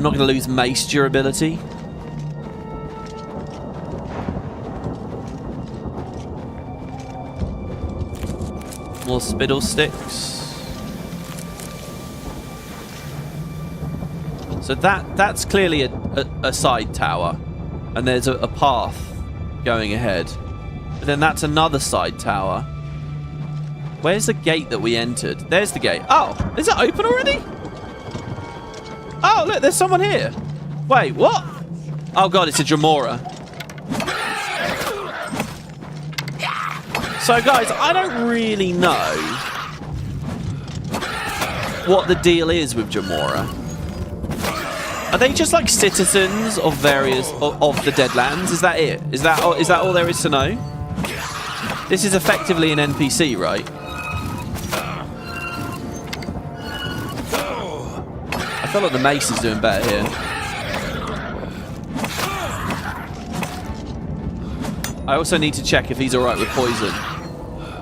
not going to lose mace durability. More spittle sticks. So that's clearly a side tower. And there's a path going ahead. But then that's another side tower. Where's the gate that we entered? There's the gate. Oh, is it open already? Oh, look, there's someone here. Wait, what? Oh, God, it's a Jamora. So, guys, I don't really know what the deal is with Jamora. Are they just like citizens of various of the Deadlands? Is that it? Is that all there is to know? This is effectively an NPC, right? I feel like the mace is doing better here. I also need to check if he's alright with poison.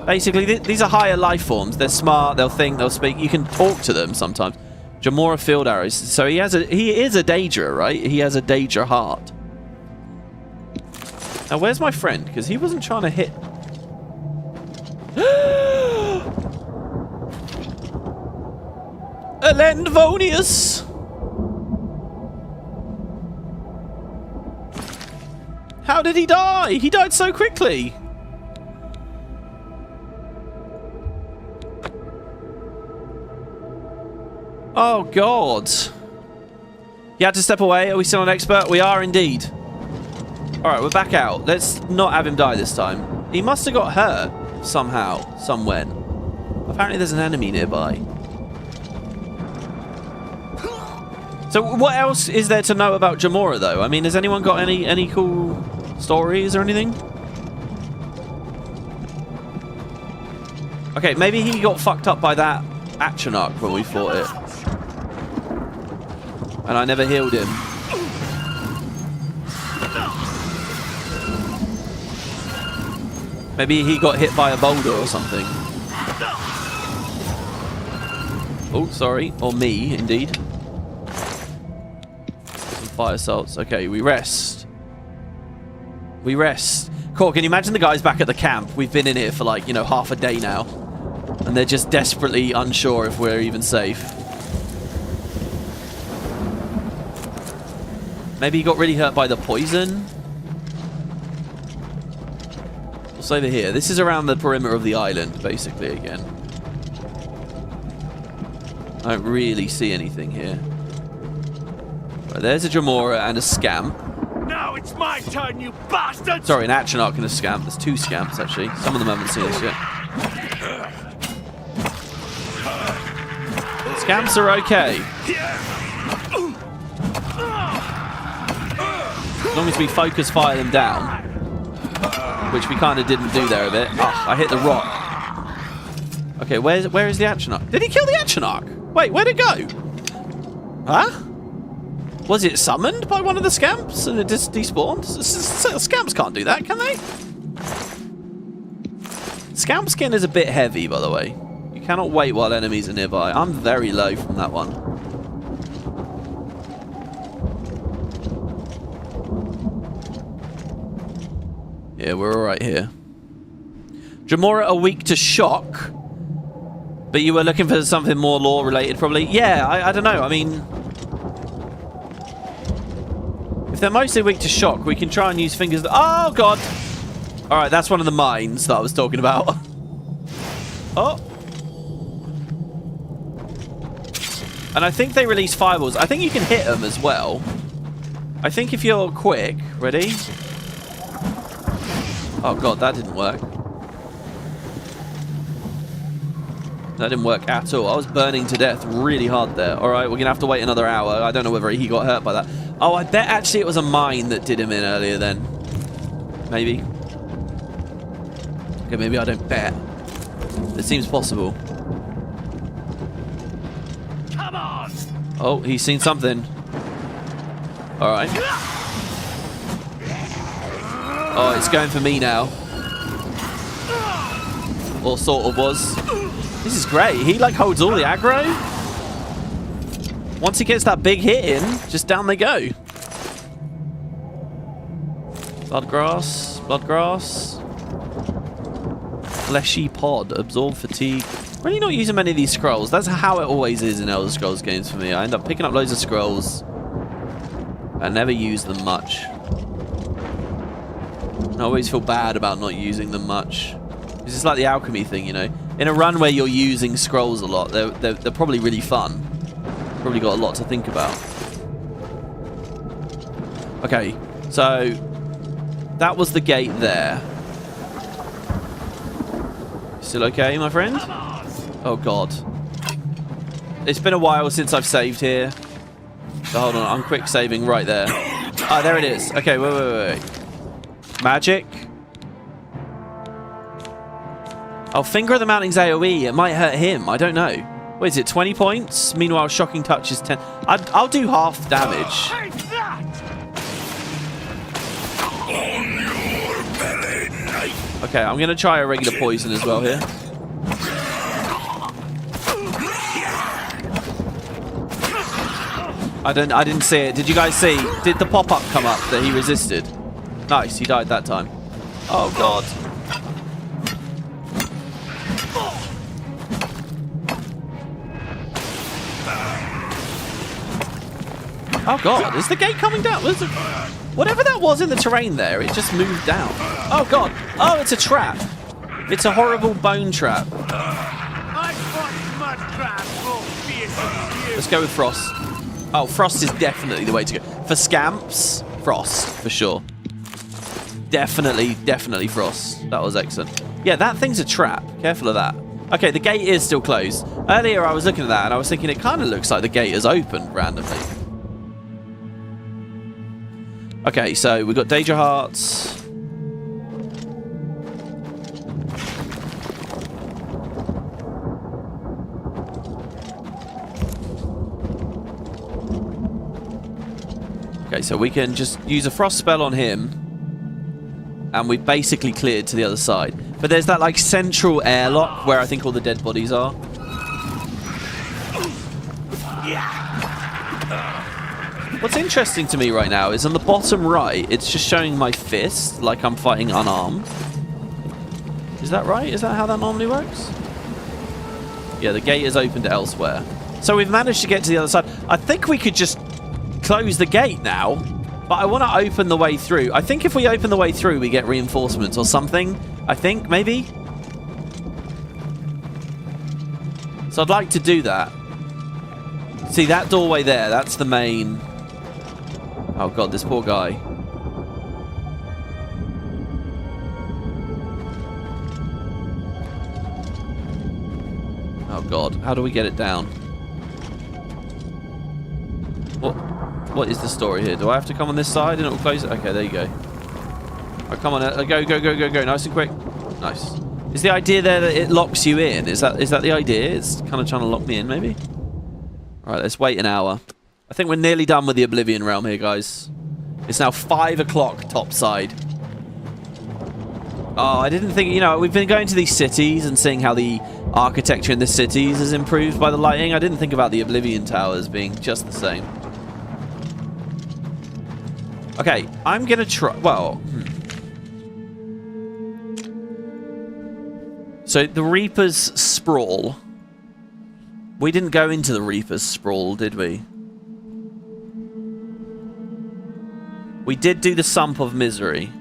Basically, these are higher life forms. They're smart, they'll think, they'll speak. You can talk to them sometimes. Jamora field arrows. So he is a Daedra, right? He has a Daedra heart. Now, where's my friend? Because he wasn't trying to hit... Elendvonius! How did he die? He died so quickly. Oh, God. You had to step away. Are we still an expert? We are indeed. All right, we're back out. Let's not have him die this time. He must have got hurt somehow, somewhen. Apparently there's an enemy nearby. So what else is there to know about Jamora, though? I mean, has anyone got any cool stories or anything? Okay, maybe he got fucked up by that Arenanet when we fought it. And I never healed him. Maybe he got hit by a boulder or something. Oh, sorry. Or me, indeed. Some fire salts. Okay, we rest. We rest. Cool, can you imagine the guys back at the camp? We've been in here for like, you know, half a day now. And they're just desperately unsure if we're even safe. Maybe he got really hurt by the poison? What's over here? This is around the perimeter of the island, basically, again. I don't really see anything here. Right, there's a Jamora and a Scamp. Now it's my turn, you bastards! Sorry, an Arenanet and a Scamp. There's two Scamps, actually. Some of them haven't seen us yet. Scamps are okay. As long as we focus fire them down. Which we kind of didn't do there a bit. Oh, I hit the rock. Okay, where is the Arenanet? Did he kill the Arenanet? Wait, where'd it go? Huh? Was it summoned by one of the Scamps and it just despawned? Scamps can't do that, can they? Scamp skin is a bit heavy, by the way. You cannot wait while enemies are nearby. I'm very low from that one. Yeah, we're alright here. Jamora are weak to shock. But you were looking for something more lore related, probably? Yeah, I don't know. I mean, if they're mostly weak to shock, we can try and use fingers. Oh, God. Alright, that's one of the mines that I was talking about. Oh. And I think they release fireballs. I think you can hit them as well. I think if you're quick. Ready? Oh, God, that didn't work. That didn't work at all. I was burning to death really hard there. All right, we're going to have to wait another hour. I don't know whether he got hurt by that. Oh, I bet actually it was a mine that did him in earlier then. Maybe. Okay, maybe I don't bet. It seems possible. Come on! Oh, he's seen something. All right. Oh, it's going for me now. Or sort of was. This is great. He like holds all the aggro. Once he gets that big hit in, just down they go. Bloodgrass. Bloodgrass. Fleshy pod. Absorb fatigue. Really not using many of these scrolls. That's how it always is in Elder Scrolls games for me. I end up picking up loads of scrolls. I never use them much. I always feel bad about not using them much. It's just like the alchemy thing, you know. In a run where you're using scrolls a lot, they're probably really fun. Probably got a lot to think about. Okay, so that was the gate there. Still okay, my friend? Oh, God. It's been a while since I've saved here. So hold on, I'm quick saving right there. Ah, there it is. Okay, wait. Magic. Oh, Finger of the Mountain's AoE. It might hurt him. I don't know. What is it, 20 points? Meanwhile, Shocking Touch is 10. I'll do half damage. Okay, I'm going to try a regular poison as well here. I didn't see it. Did you guys see? Did the pop-up come up that he resisted? Nice, he died that time. Oh, God. Oh, God. Is the gate coming down? Whatever that was in the terrain there, it just moved down. Oh, God. Oh, it's a trap. It's a horrible bone trap. Let's go with Frost. Oh, Frost is definitely the way to go. For Scamps, Frost, for sure. Definitely frost. That was excellent. Yeah, that thing's a trap. Careful of that. Okay, the gate is still closed. Earlier I was looking at that and I was thinking it kind of looks like the gate is opened randomly. Okay, so we've got Daedra Hearts. Okay, so we can just use a frost spell on him. And we've basically cleared to the other side. But there's that, like, central airlock where I think all the dead bodies are. What's interesting to me right now is on the bottom right, it's just showing my fist, like I'm fighting unarmed. Is that right? Is that how that normally works? Yeah, the gate is opened elsewhere. So we've managed to get to the other side. I think we could just close the gate now. But I want to open the way through. I think if we open the way through, we get reinforcements or something. I think, maybe? So I'd like to do that. See, that doorway there, that's the main... Oh god, this poor guy. Oh god, how do we get it down? What is the story here? Do I have to come on this side and it will close it? Okay, there you go. Right, come on, go. Nice and quick. Nice. Is the idea there that it locks you in? Is that the idea? It's kind of trying to lock me in, maybe? Alright, let's wait an hour. I think we're nearly done with the Oblivion realm here, guys. It's now 5 o'clock topside. Oh, I didn't think... You know, we've been going to these cities and seeing how the architecture in the cities is improved by the lighting. I didn't think about the Oblivion towers being just the same. Okay, I'm gonna try... Well... So, the Reaper's Sprawl. We didn't go into the Reaper's Sprawl, did we? We did do the Sump of Misery.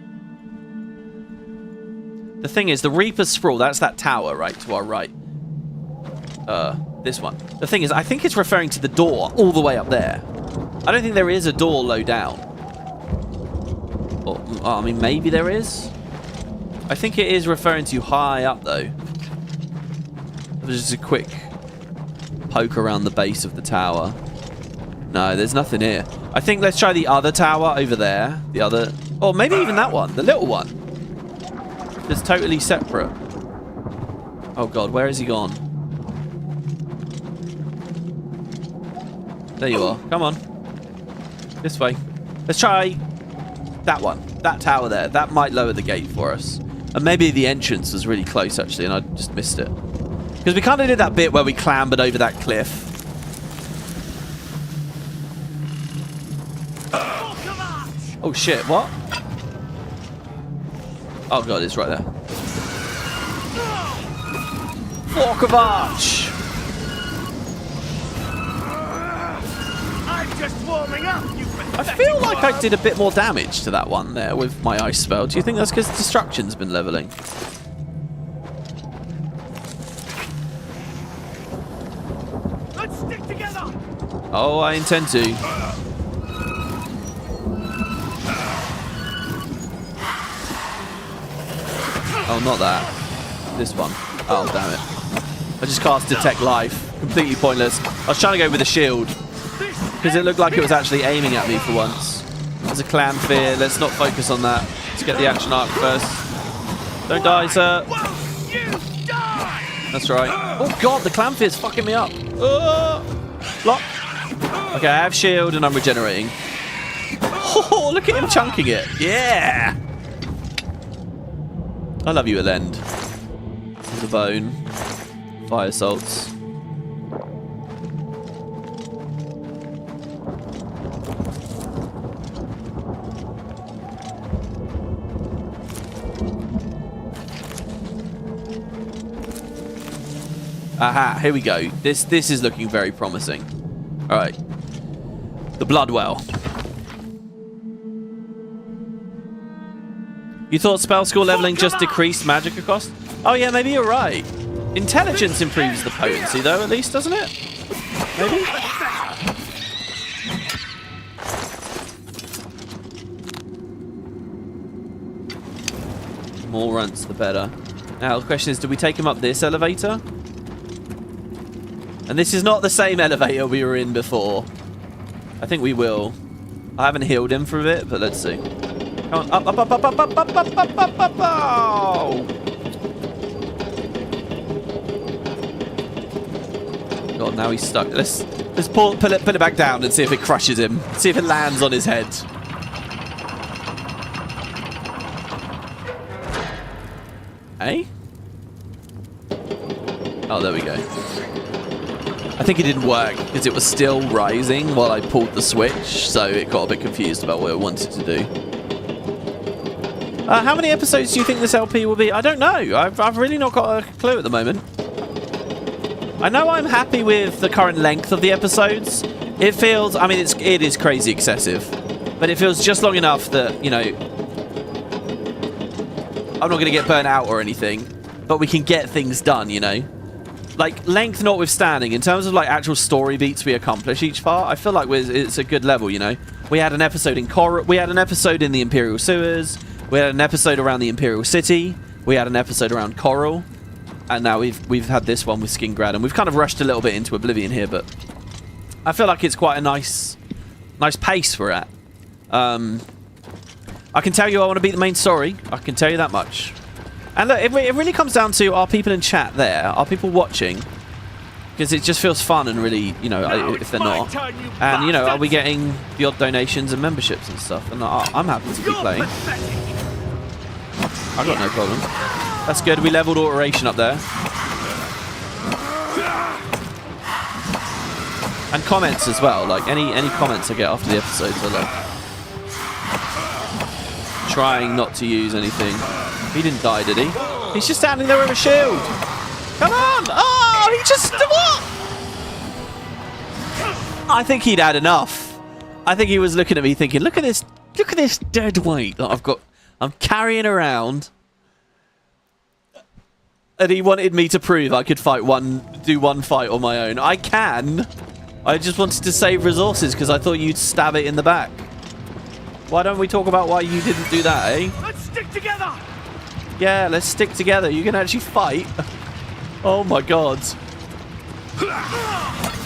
The thing is, the Reaper's Sprawl, that's that tower, right? To our right. This one. The thing is, I think it's referring to the door all the way up there. I don't think there is a door low down. Or, I mean, maybe there is. I think it is referring to high up, though. Just a quick poke around the base of the tower. No, there's nothing here. I think let's try the other tower over there. The other... Or maybe even that one. The little one. It's totally separate. Oh, God. Where has he gone? There you are. Come on. This way. Let's try... that one. That tower there. That might lower the gate for us. And maybe the entrance was really close, actually, and I just missed it. Because we kind of did that bit where we clambered over that cliff. Oh, shit. What? Oh, God. It's right there. Kvatch! I'm just warming up, you I feel like I did a bit more damage to that one there with my ice spell. Do you think that's because Destruction's been leveling? Let's stick together. Oh, I intend to. Oh, not that. This one. Oh, damn it. I just cast Detect Life. Completely pointless. I was trying to go with a shield. Because it looked like it was actually aiming at me for once. There's a clan fear. Let's not focus on that. Let's get the action arc first. Don't die, sir. That's right. Oh, God, the clan fear is fucking me up. Block. Okay, I have shield and I'm regenerating. Oh, look at him chunking it. Yeah. I love you, Elend. There's a bone. Fire assaults. Aha, here we go. This is looking very promising. Alright. The Bloodwell. You thought spell score leveling just decreased magicka cost? Oh yeah, maybe you're right. Intelligence improves the potency though, at least, doesn't it? Maybe? More runts, the better. Now, the question is, do we take him up this elevator? And this is not the same elevator we were in before. I think we will. I haven't healed him for a bit, but let's see. Come on, up, up, up, up, up, up, up, up, up, up, up, oh! God, now he's stuck. Let's pull it back down and see if it crushes him. See if it lands on his head. Eh? Oh, there we go. I think it didn't work because it was still rising while I pulled the switch, so it got a bit confused about what it wanted to do. How many episodes do you think this LP will be? I don't know. I've really not got a clue at the moment. I know I'm happy with the current length of the episodes. It feels, I mean, it is crazy excessive, but it feels just long enough that, you know, I'm not going to get burnt out or anything, but we can get things done, you know. Like, length notwithstanding, in terms of, like, actual story beats we accomplish each part, I feel like it's a good level, you know. We had an episode in we had an episode in the Imperial Sewers, we had an episode around the Imperial City, we had an episode around Coral, and now we've had this one with Skingrad, and we've kind of rushed a little bit into Oblivion here, but I feel like it's quite a nice pace we're at. I can tell you I want to beat the main story. I can tell you that much. And look, it really comes down to, are people in chat there? Are people watching? Because it just feels fun and really, you know, if they're not. And, you know, are we getting the odd donations and memberships and stuff? And I'm happy to keep playing. I've got no problem. That's good. We leveled Alteration up there. And comments as well. Like, any comments I get after the episodes, I love. Trying not to use anything. He didn't die, did he? He's just standing there with a shield. Come on! Oh, he just... What? I think he'd had enough. I think he was looking at me thinking, look at this dead weight that I'm carrying around. And he wanted me to prove I could do one fight on my own. I can. I just wanted to save resources because I thought you'd stab it in the back. Why don't we talk about why you didn't do that, eh? Let's stick together! Yeah, let's stick together. You can actually fight. Oh my god.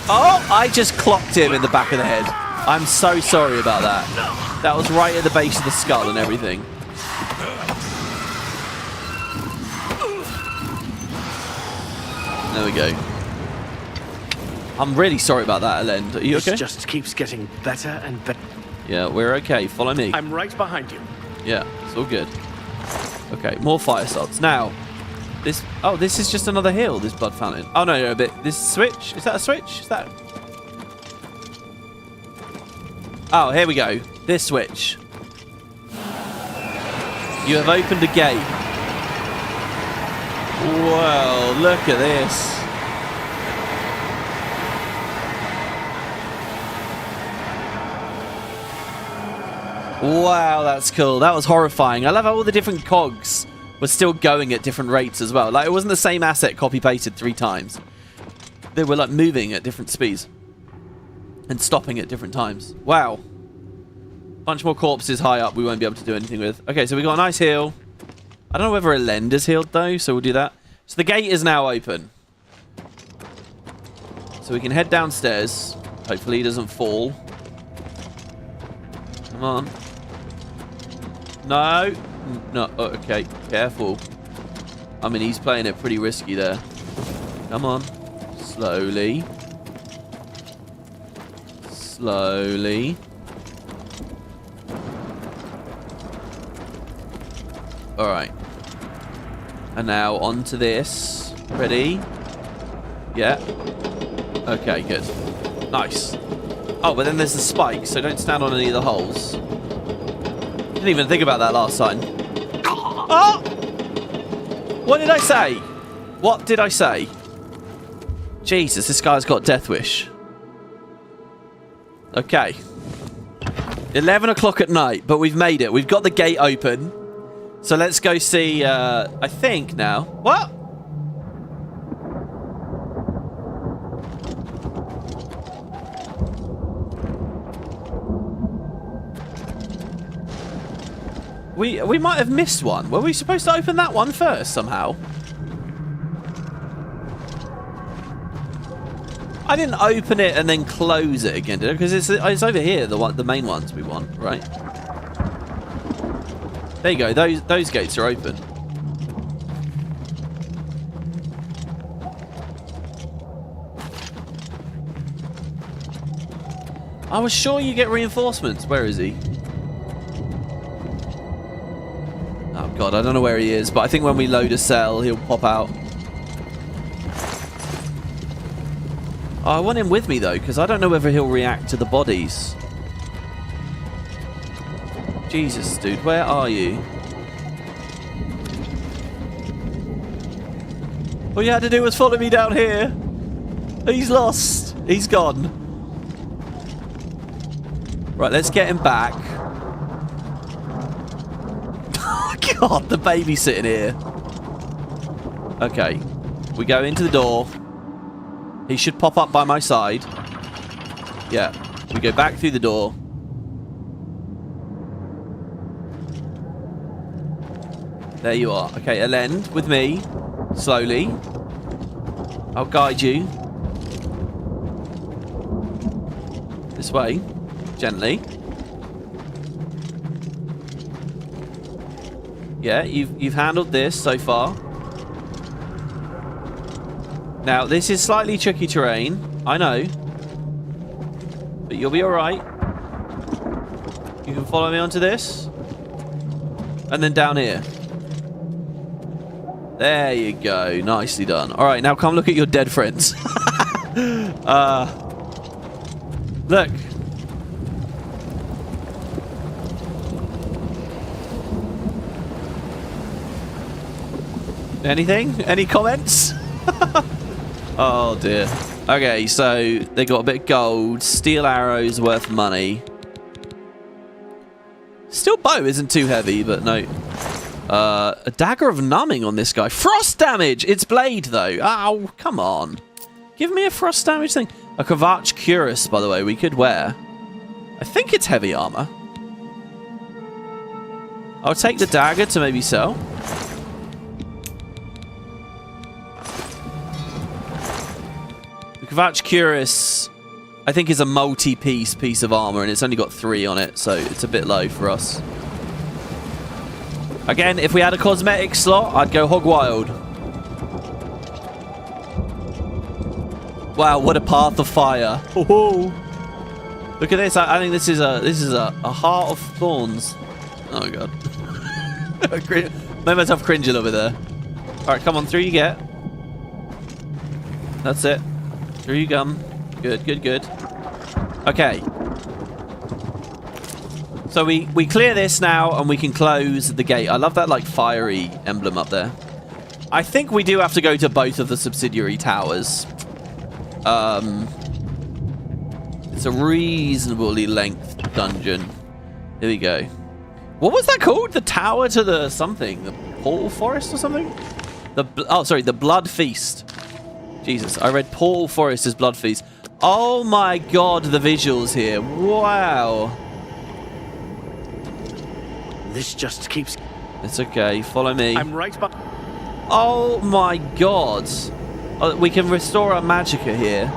Oh, I just clocked him in the back of the head. I'm so sorry about that. That was right at the base of the skull and everything. There we go. I'm really sorry about that, Elend. Are you okay? This just keeps getting better and better. Yeah, we're okay. Follow me. I'm right behind you. Yeah, it's all good. Okay, more fire salts. Now, this... Oh, this is just another hill, this blood fountain. Oh, no, a bit... This switch? Is that a switch? Is that... Oh, here we go. This switch. You have opened a gate. Well, look at this. Wow, that's cool. That was horrifying. I love how all the different cogs were still going at different rates as well. Like, it wasn't the same asset copy-pasted 3 times. They were, like, moving at different speeds. And stopping at different times. Wow. Bunch more corpses high up we won't be able to do anything with. Okay, so we got a nice heal. I don't know whether Elend is healed, though, so we'll do that. So the gate is now open. So we can head downstairs. Hopefully he doesn't fall. Come on. No. No. Oh, okay. Careful. I mean, he's playing it pretty risky there. Come on. Slowly. Slowly. Alright. And now onto this. Ready? Yeah. Okay, good. Nice. Oh, but then there's the spike, so don't stand on any of the holes. Didn't even think about that last time. Oh! What did I say? What did I say? Jesus, this guy's got Death Wish. Okay. 11 o'clock at night, but we've made it. We've got the gate open. So let's go see, I think now. What? We might have missed one. Were we supposed to open that one first somehow? I didn't open it and then close it again, did I? Because it's over here, the main ones we want, right? There you go. Those gates are open. I was sure you get reinforcements. Where is he? Oh god, I don't know where he is, but I think when we load a cell, he'll pop out. Oh, I want him with me though, because I don't know whether he'll react to the bodies. Jesus, dude, where are you? All you had to do was follow me down here. He's lost. He's gone. Right, let's get him back. God, the baby's sitting here. Okay. We go into the door. He should pop up by my side. Yeah. We go back through the door. There you are. Okay, Elend, with me. Slowly. I'll guide you. This way. Gently. Yeah, you've handled this so far. Now, this is slightly tricky terrain. I know. But you'll be alright. You can follow me onto this. And then down here. There you go. Nicely done. Alright, now come look at your dead friends. Look. Anything? Any comments? Oh dear. Okay, so they got a bit of gold. Steel arrows worth money. Steel bow isn't too heavy, but no. A dagger of numbing on this guy. Frost damage! It's blade though. Ow, come on. Give me a frost damage thing. A Kvatch cuirass, by the way, we could wear. I think it's heavy armor. I'll take the dagger to maybe sell. The Kvatch cuirass, I think, is a multi-piece piece of armor, and it's only got 3 on it, so it's a bit low for us. Again, if we had a cosmetic slot, I'd go hog wild. Wow, what a path of fire! Oh, look at this! I think this is a heart of thorns. Oh god, made myself cringe a little bit there. All right, come on, through you get. That's it. Through you come. Good, good, good. Okay. So we clear this now and we can close the gate. I love that like fiery emblem up there. I think we do have to go to both of the subsidiary towers. It's a reasonably length dungeon. Here we go. What was that called? The tower to the something? The Portal Forest or something? The Blood Feast. Jesus, I read Portal Forest as Blood Feast. Oh my god, the visuals here. Wow. This just keeps... It's okay, follow me. I'm right by... Oh my god. Oh, we can restore our magicka here.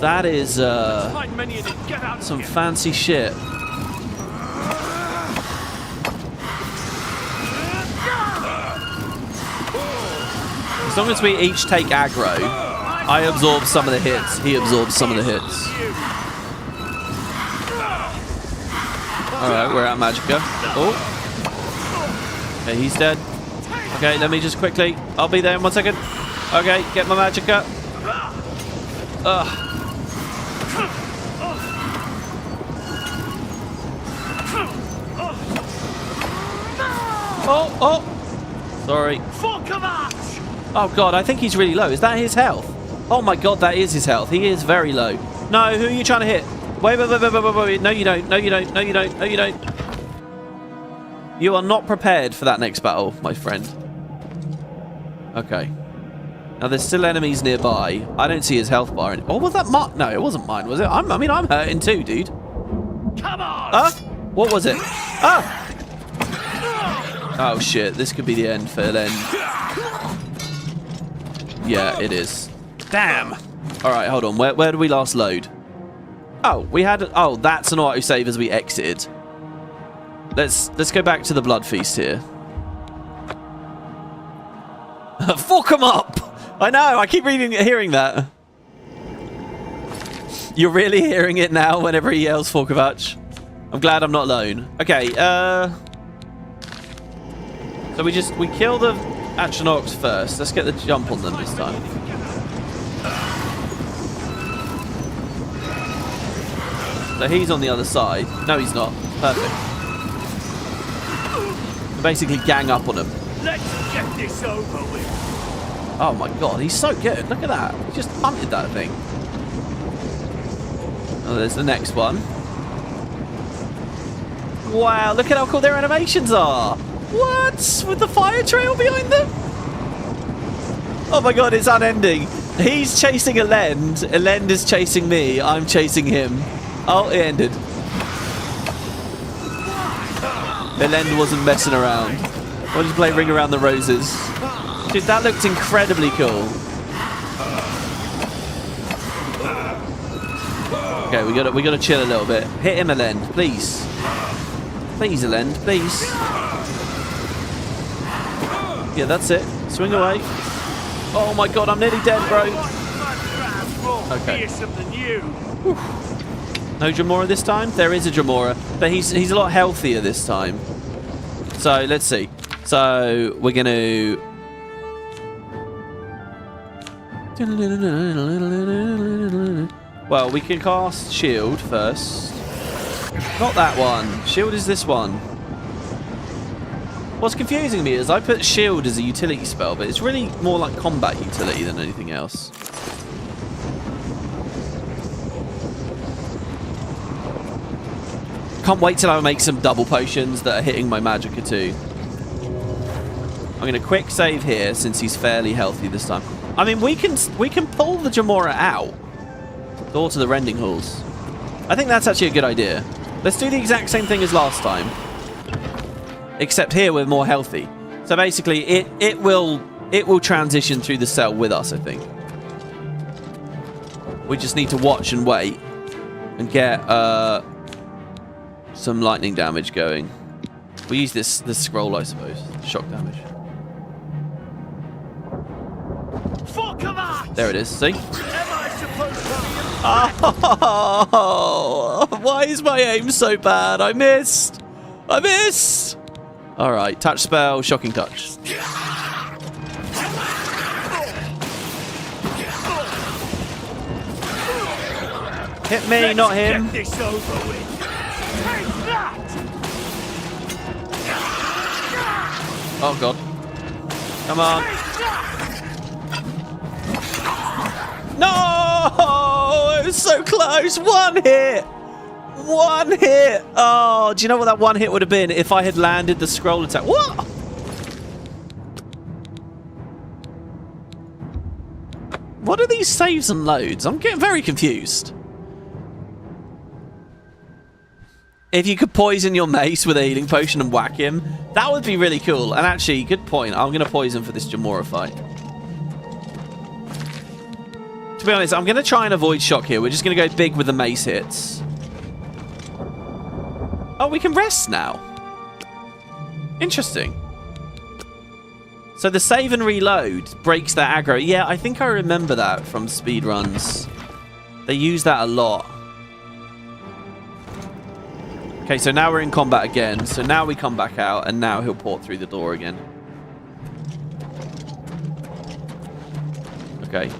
That is some fancy shit. As long as we each take aggro, I absorb some of the hits, he absorbs some of the hits. Alright, we're out of magicka. Oh. Okay, he's dead. Okay, let me just quickly... I'll be there in 1 second. Okay, get my magicka. Ugh. Oh, oh! Sorry. Oh god, I think he's really low. Is that his health? Oh my god, that is his health. He is very low. No, who are you trying to hit? Wait. No, you don't. No, you don't. No, you don't. No, you don't. You are not prepared for that next battle, my friend. Okay. Now, there's still enemies nearby. I don't see his health bar. Oh, was that mine? No, it wasn't mine, was it? I mean, I'm hurting too, dude. Come on! Huh? What was it? Ah! Oh shit, this could be the end for Elend. Yeah, it is. Damn! Alright, hold on. Where did we last load? Oh, we had... Oh, that's an autosave as we exited. Let's go back to the Blood Feast here. Fuck 'em up! I know, I keep hearing that. You're really hearing it now whenever he yells for Kvatch. I'm glad I'm not alone. Okay, so we kill the Atchinox first. Let's get the jump on them this time. So he's on the other side. No, he's not. Perfect. We basically gang up on him. Let's get this over with. Oh my god, he's so good. Look at that. He just punted that thing. Oh, there's the next one. Wow, look at how cool their animations are. What? With the fire trail behind them? Oh my god, it's unending. He's chasing Elend. Elend is chasing me. I'm chasing him. Oh, it ended. Elend wasn't messing around. Why did you play Ring Around the Roses? Dude, that looked incredibly cool. Okay, we gotta chill a little bit. Hit him, Elend, please. Please, Elend, please. Yeah, that's it. Swing away. Oh my god, I'm nearly dead, bro. Okay. Whew. No Jamora this time? There is a Jamora, but he's a lot healthier this time. So, let's see. So, we're gonna... Well, we can cast Shield first. Not that one. Shield is this one. What's confusing me is I put Shield as a utility spell, but it's really more like combat utility than anything else. Can't wait till I make some double potions that are hitting my Magicka too. I'm going to quick save here since he's fairly healthy this time. I mean, we can pull the Jamora out. Door to the Rending Halls. I think that's actually a good idea. Let's do the exact same thing as last time. Except here we're more healthy. So basically it will transition through the cell with us, I think. We just need to watch and wait and get some lightning damage going. We use this scroll, I suppose. Shock damage. There it is, see? Oh, why is my aim so bad? I missed! I missed! Alright, touch spell, shocking touch. Hit me, not him. Get this over with. Take that! Oh god. Come on. No! It was so close. One hit. One hit. Oh, do you know what that one hit would have been if I had landed the scroll attack? What? What are these saves and loads? I'm getting very confused. If you could poison your mace with a healing potion and whack him, that would be really cool. And actually, good point. I'm going to poison for this Jamora fight. To be honest, I'm going to try and avoid shock here. We're just going to go big with the mace hits. Oh, we can rest now. Interesting. So the save and reload breaks that aggro. Yeah, I think I remember that from speedruns. They use that a lot. Okay, so now we're in combat again. So now we come back out, and now he'll port through the door again. Okay.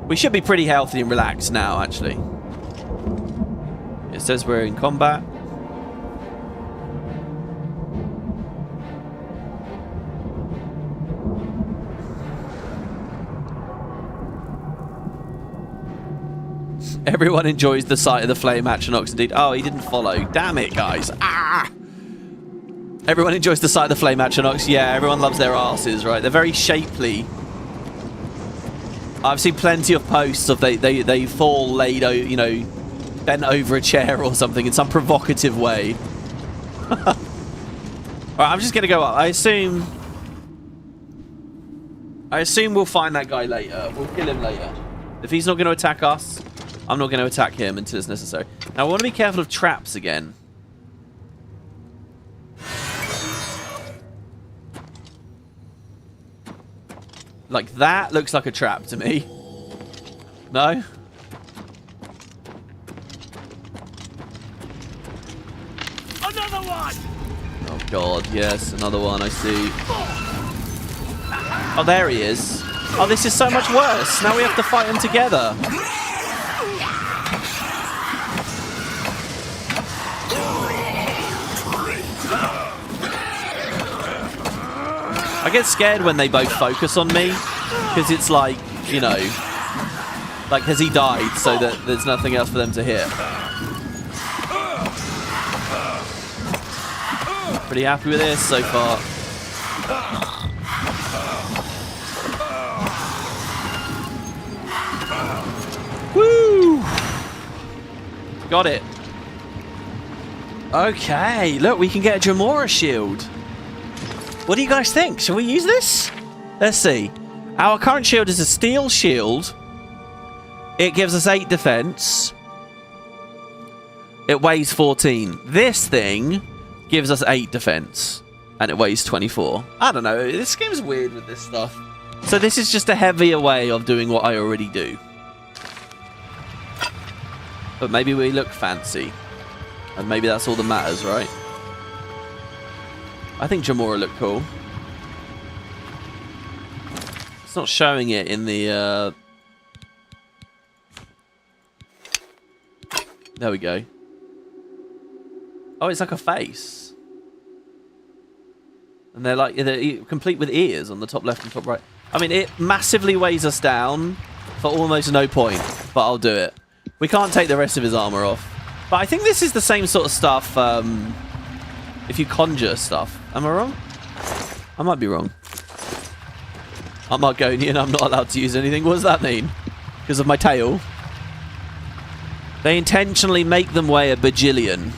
We should be pretty healthy and relaxed now, actually. It says we're in combat. Everyone enjoys the sight of the flame Atchinox indeed. Oh, he didn't follow. Damn it, guys. Ah! Everyone enjoys the sight of the flame Atchinox. Yeah, everyone loves their asses, right? They're very shapely. I've seen plenty of posts of they fall laid, you know, bent over a chair or something in some provocative way. Alright, I'm just gonna go up. I assume we'll find that guy later. We'll kill him later. If he's not going to attack us, I'm not going to attack him until it's necessary. Now, I want to be careful of traps again. Like, that looks like a trap to me. No? Another one! Oh, God. Yes, another one, I see. Oh, there he is. Oh, this is so much worse. Now we have to fight them together. I get scared when they both focus on me, because it's like, you know, like, has he died so that there's nothing else for them to hit? Pretty happy with this so far. Woo! Got it. Okay, look, we can get a Jamora shield. What do you guys think? Shall we use this? Let's see. Our current shield is a steel shield. It gives us 8 defense. It weighs 14. This thing gives us 8 defense. And it weighs 24. I don't know. This game's weird with this stuff. So this is just a heavier way of doing what I already do. But maybe we look fancy. And maybe that's all that matters, right? I think Jamora looked cool. It's not showing it in the... There we go. Oh, it's like a face. And they're complete with ears on the top left and top right. I mean, it massively weighs us down for almost no point. But I'll do it. We can't take the rest of his armor off. But I think this is the same sort of stuff if you conjure stuff. Am I wrong? I might be wrong. I'm Argonian, I'm not allowed to use anything. What does that mean? Because of my tail? They intentionally make them weigh a bajillion.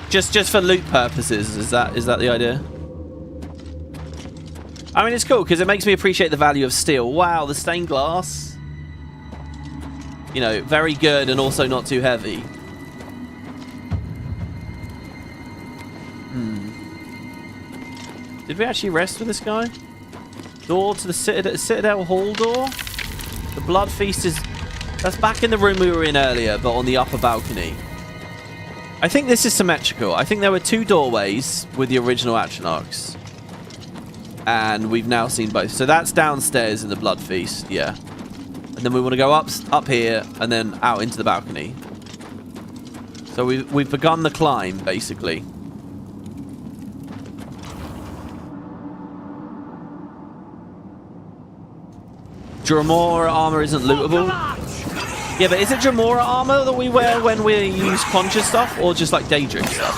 Just for loot purposes, is that the idea? I mean, it's cool because it makes me appreciate the value of steel. Wow, the stained glass. You know, very good and also not too heavy. Did we actually rest with this guy? Door to the Citadel Hall door? The Blood Feast is... That's back in the room we were in earlier, but on the upper balcony. I think this is symmetrical. I think there were 2 doorways with the original Atronachs. And we've now seen both. So that's downstairs in the Blood Feast, yeah. And then we want to go up here and then out into the balcony. So we've begun the climb, basically. Jamora armor isn't lootable. Yeah, but is it Jamora armor that we wear when we use Conjure stuff, or just like Daedric stuff?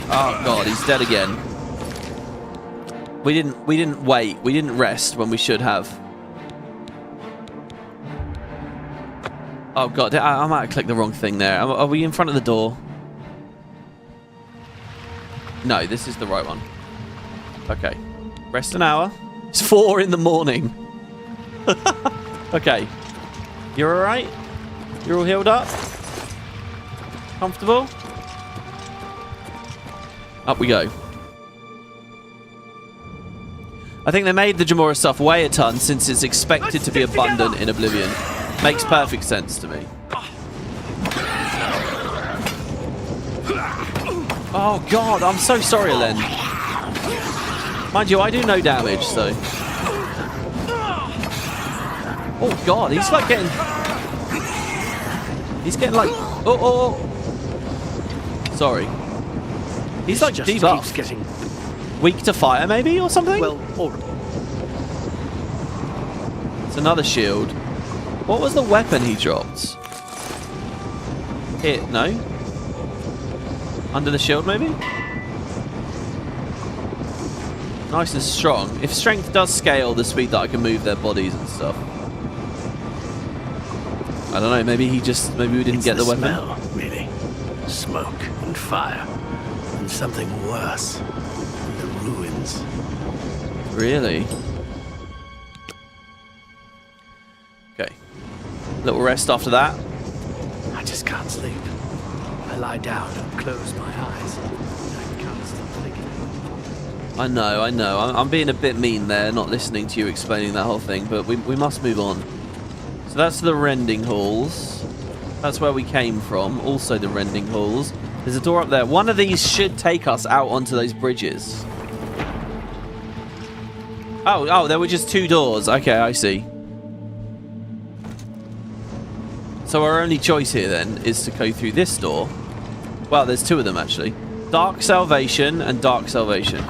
Oh god, he's dead again. We didn't wait. We didn't rest when we should have. Oh god, I might have clicked the wrong thing there. Are we in front of the door? No, this is the right one. Okay. Rest an hour. It's 4 in the morning. Okay. You're alright? You're all healed up? Comfortable? Up we go. I think they made the Jamora stuff weigh a ton since it's expected to be abundant in Oblivion. Makes perfect sense to me. Oh god, I'm so sorry, Len. Mind you, I do no damage, so... Oh god, he's like getting... He's getting like... Oh. Sorry. He's like just debuffed. keeps getting... Weak to fire, maybe, or something? Well, or... It's another shield. What was the weapon he dropped? Hit, no? Under the shield, maybe? Nice and strong. If strength does scale the speed that I can move their bodies and stuff. I don't know, maybe we didn't get the weapon. Smell, really. Smoke and fire. And something worse. The ruins. Really? Okay. Little rest after that. I just can't sleep. I lie down and close my eyes. I can't stop thinking. I know. I'm being a bit mean there, not listening to you explaining that whole thing, but we must move on. So that's the rending halls. That's where we came from. Also the rending halls. There's a door up there. One of these should take us out onto those bridges. Oh, there were just 2 doors. Okay, I see. So our only choice here then is to go through this door. Well, there's 2 of them actually. Dark Salvation and Dark Salvation.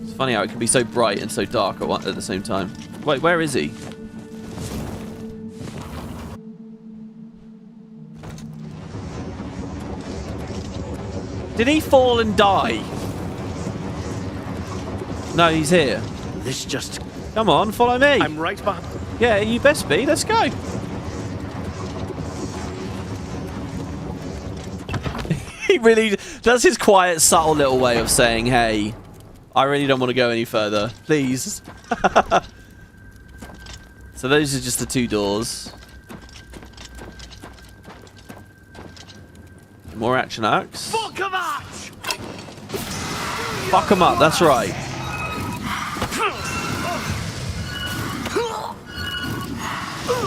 It's funny how it can be so bright and so dark at the same time. Wait, where is he? Did he fall and die? No, he's here. This just... Come on, follow me. I'm right behind... Yeah, you best be. Let's go. He really... That's his quiet, subtle little way of saying, hey, I really don't want to go any further. Please. So those are just the 2 doors. More action axe. For Kvatch! Fuck them up, that's right.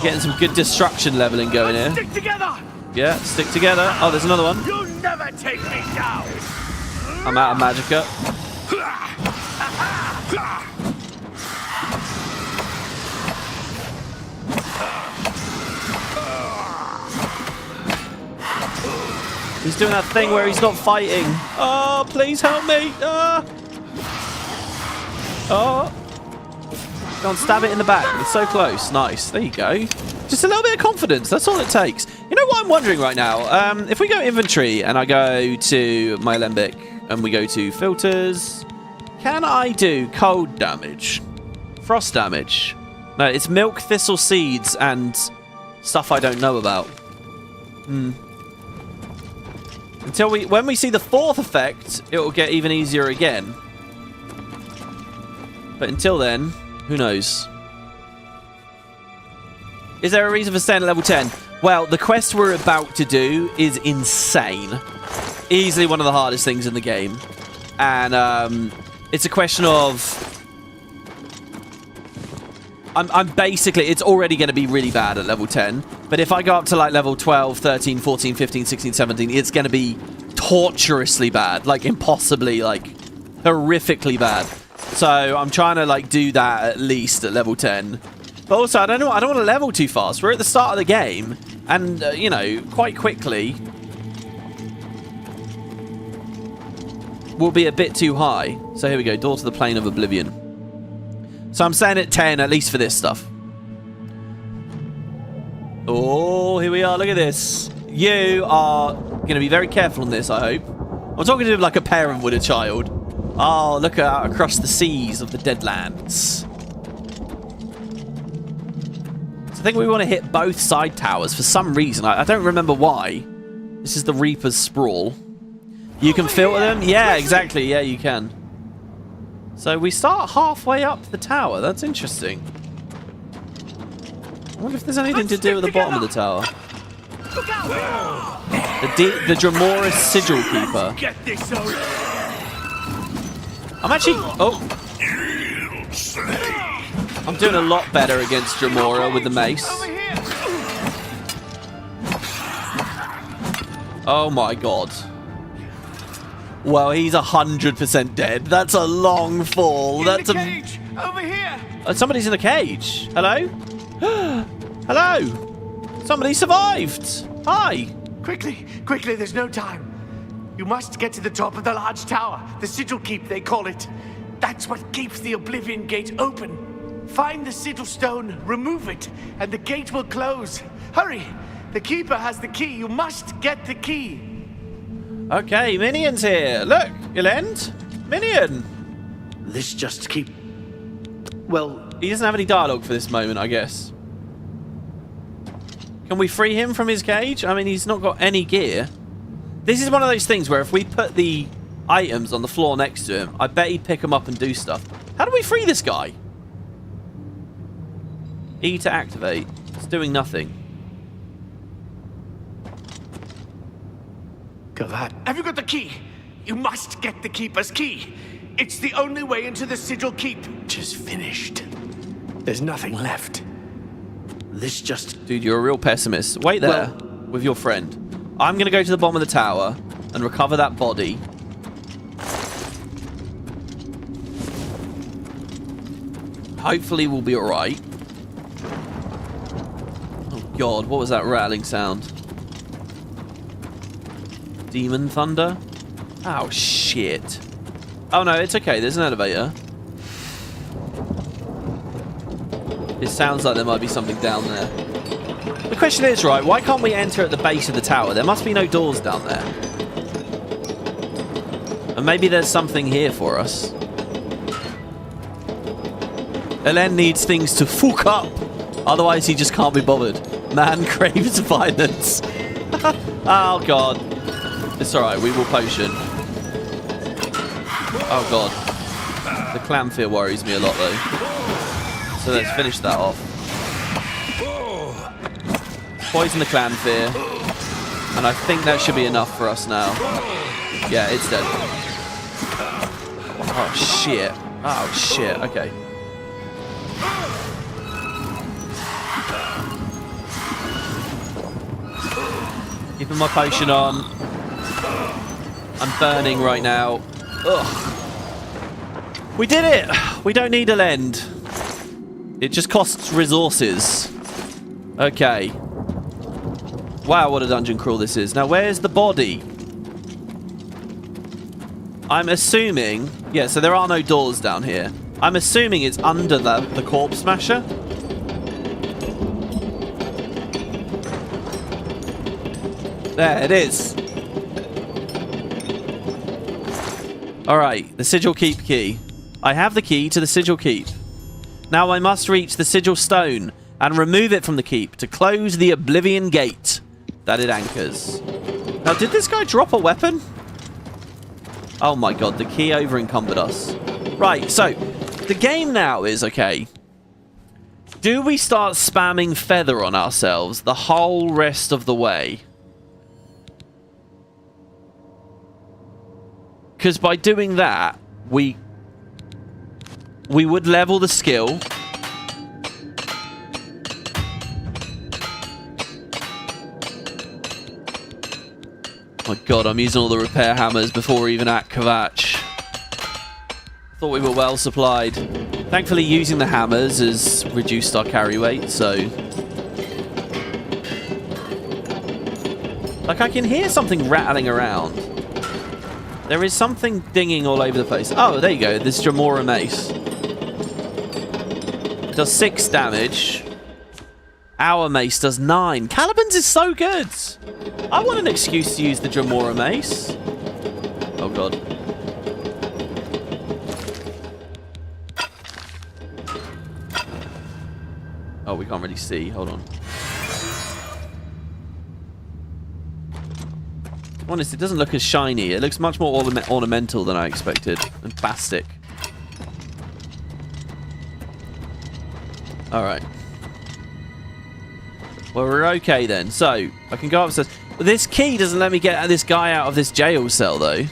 Getting some good destruction leveling going here. Stick together! Yeah, stick together. Oh, there's another one. You'll never take me down! I'm out of magicka. He's doing that thing where he's not fighting. Oh, please help me. Oh. Go on, stab it in the back. It's so close. Nice. There you go. Just a little bit of confidence. That's all it takes. You know what I'm wondering right now? If we go inventory and I go to my Alembic and we go to filters, can I do cold damage? Frost damage? No, it's milk, thistle seeds, and stuff I don't know about. When we see the 4th effect, it will get even easier again. But until then, who knows? Is there a reason for staying at level 10? Well, the quest we're about to do is insane. Easily one of the hardest things in the game. And it's a question of... I'm basically... It's already going to be really bad at level 10. But if I go up to like level 12, 13, 14, 15, 16, 17, it's going to be torturously bad. Like impossibly, like horrifically bad. So I'm trying to like do that at least at level 10. But also, I don't want to level too fast. We're at the start of the game. And, you know, quite quickly... will be a bit too high. So here we go. Door to the Plane of Oblivion. So I'm staying at 10, at least for this stuff. Oh, here we are. Look at this. You are going to be very careful on this, I hope. I'm talking to him like a parent would a child. Oh, look out across the seas of the Deadlands. So I think we want to hit both side towers for some reason. I don't remember why. This is the Reaper's Sprawl. You can filter them? Yeah, exactly. Yeah, you can. So we start halfway up the tower. That's interesting. I wonder if there's anything to do at the bottom of the tower. The Dramoris Sigil Keeper. I'm actually... Oh. I'm doing a lot better against Dramora with the mace. Oh my god. Well, he's 100% dead. That's a long fall. That's a cage over here. Somebody's in a cage. Hello? Hello. Somebody survived. Hi. Quickly, quickly, there's no time. You must get to the top of the large tower. The Sigil Keep, they call it. That's what keeps the Oblivion Gate open. Find the Sigil Stone, remove it, and the gate will close. Hurry! The keeper has the key. You must get the key. Okay, Minion's here. Look, Elend. Minion. This just keep... Well... He doesn't have any dialogue for this moment, I guess. Can we free him from his cage? I mean, he's not got any gear. This is one of those things where if we put the items on the floor next to him, I bet he'd pick them up and do stuff. How do we free this guy? E to activate. It's doing nothing. Kvatch, have you got the key? You must get the keeper's key. It's the only way into the Sigil Keep. Just finished. There's nothing left. This just... Dude, you're a real pessimist. Wait there with your friend. I'm going to go to the bottom of the tower and recover that body. Hopefully we'll be alright. Oh god, what was that rattling sound? Demon thunder? Oh shit. Oh no, it's okay, there's an elevator. It sounds like there might be something down there. The question is, right, why can't we enter at the base of the tower? There must be no doors down there. And maybe there's something here for us. Elend needs things to fuck up. Otherwise he just can't be bothered. Man craves violence. Oh god. It's alright, we will potion. Oh god. The clamfear worries me a lot though. So let's finish that off. Poison the clamfear. And I think that should be enough for us now. Yeah, it's dead. Oh shit. Oh shit, okay. Keeping my potion on. I'm burning right now. Ugh. We did it! We don't need Elend. It just costs resources. Okay. Wow, what a dungeon crawl this is. Now, where's the body? I'm assuming... Yeah, so there are no doors down here. I'm assuming it's under the corpse smasher. There, it is. Alright, the Sigil Keep key. I have the key to the Sigil Keep. Now I must reach the Sigil Stone and remove it from the keep to close the Oblivion gate that it anchors. Now, did this guy drop a weapon? Oh my god, the key over-encumbered us. Right, so, the game now is, okay, do we start spamming feather on ourselves the whole rest of the way? Because by doing that, we would level the skill. Oh my god, I'm using all the repair hammers before we're even at Kvatch. Thought we were well supplied. Thankfully, using the hammers has reduced our carry weight, so... Like, I can hear something rattling around. There is something dinging all over the place. Oh, there you go. This Dremora mace. Does 6 damage. Our mace does 9. Caliban's is so good. I want an excuse to use the Dremora mace. Oh, God. Oh, we can't really see. Hold on. Honest, it doesn't look as shiny. It looks much more ornamental than I expected. And plastic. Alright. Well, we're okay then. So, I can go upstairs. But this key doesn't let me get this guy out of this jail cell, though.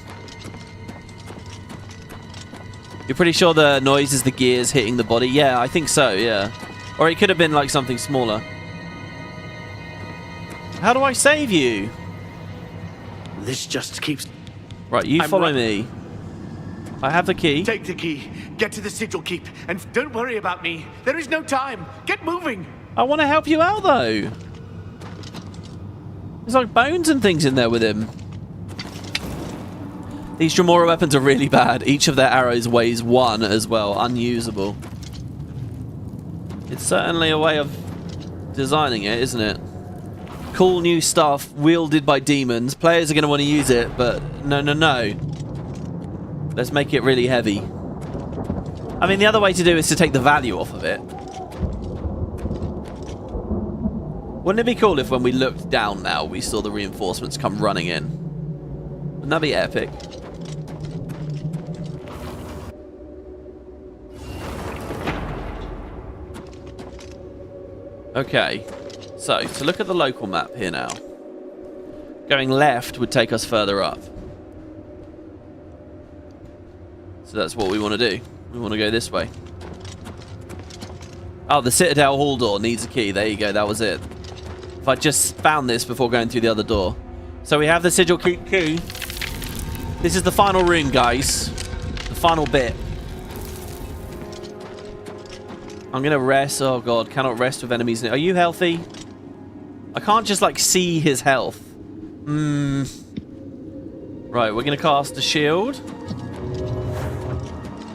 You're pretty sure the noise is the gears hitting the body? Yeah, I think so, yeah. Or it could have been like something smaller. How do I save you? This just keeps... Right, you follow me. I have the key. Take the key. Get to the Sigil Keep. And don't worry about me. There is no time. Get moving. I want to help you out, though. There's like bones and things in there with him. These Dremora weapons are really bad. Each of their arrows weighs 1 as well. Unusable. It's certainly a way of designing it, isn't it? cool new stuff wielded by demons. Players are going to want to use it, but no. Let's make it really heavy. I mean, the other way to do is to take the value off of it. Wouldn't it be cool if when we looked down now, we saw the reinforcements come running in? Wouldn't that be epic? Okay, so to look at the local map here now. Going left would take us further up. So that's what we want to do. We want to go this way. Oh, the Citadel Hall door needs a key. There you go, that was it. If I just found this before going through the other door. So we have the sigil key. This is the final room, guys. The final bit. I'm gonna rest. Oh god, cannot rest with enemies. Are you healthy? I can't just like see his health. Right, we're gonna cast a shield.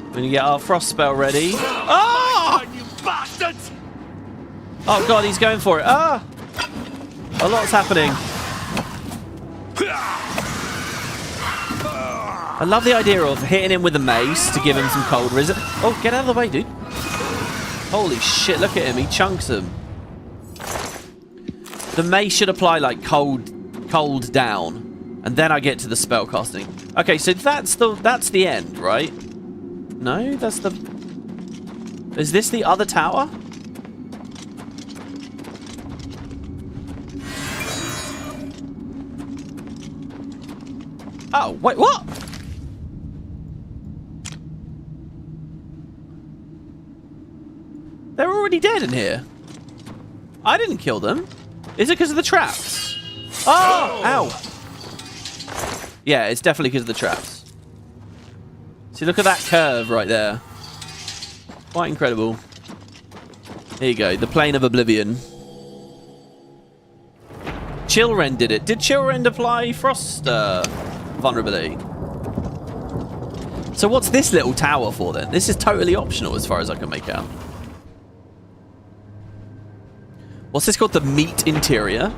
We're gonna get our frost spell ready. Oh! You bastards! Oh god, he's going for it. Ah! A lot's happening. I love the idea of hitting him with a mace to give him some cold resist. Oh, get out of the way, dude. Holy shit, look at him. He chunks him. The mace should apply like cold down. And then I get to the spell casting. Okay, so that's the end, right? No, that's the... Is this the other tower? Oh, wait, what? They're already dead in here. I didn't kill them. Is it because of the traps? Oh! Ow! Yeah, it's definitely because of the traps. See, look at that curve right there. Quite incredible. Here you go, the plane of Oblivion. Chillrend did it. Did Chillrend apply frost vulnerability? So what's this little tower for then? This is totally optional as far as I can make out. What's this called? The meat interior?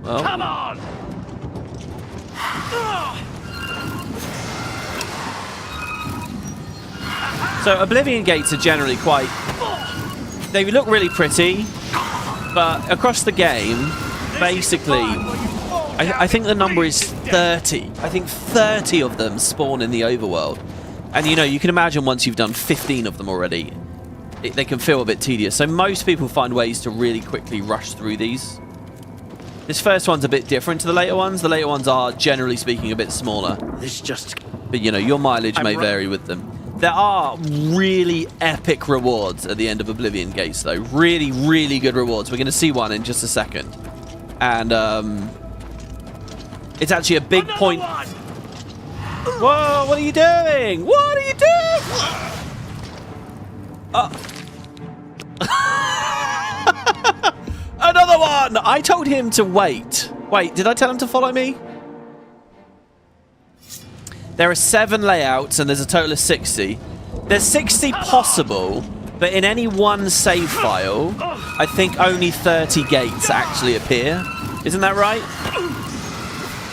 Well, come on! So Oblivion gates are generally quite... They look really pretty, but across the game, basically, I think the number is 30. I think 30 of them spawn in the overworld. And you know, you can imagine once you've done 15 of them already, they can feel a bit tedious. So most people find ways to really quickly rush through these. This first one's a bit different to the later ones. The later ones are, generally speaking, a bit smaller. This just... But, you know, your mileage may vary with them. There are really epic rewards at the end of Oblivion Gates, though. Really, really good rewards. We're going to see one in just a second. And, it's actually a big point... Whoa, what are you doing? What are you doing? Another one! I told him to wait. Wait, did I tell him to follow me? There are 7 layouts and there's a total of 60. There's 60 possible, but in any one save file, I think only 30 gates actually appear. Isn't that right?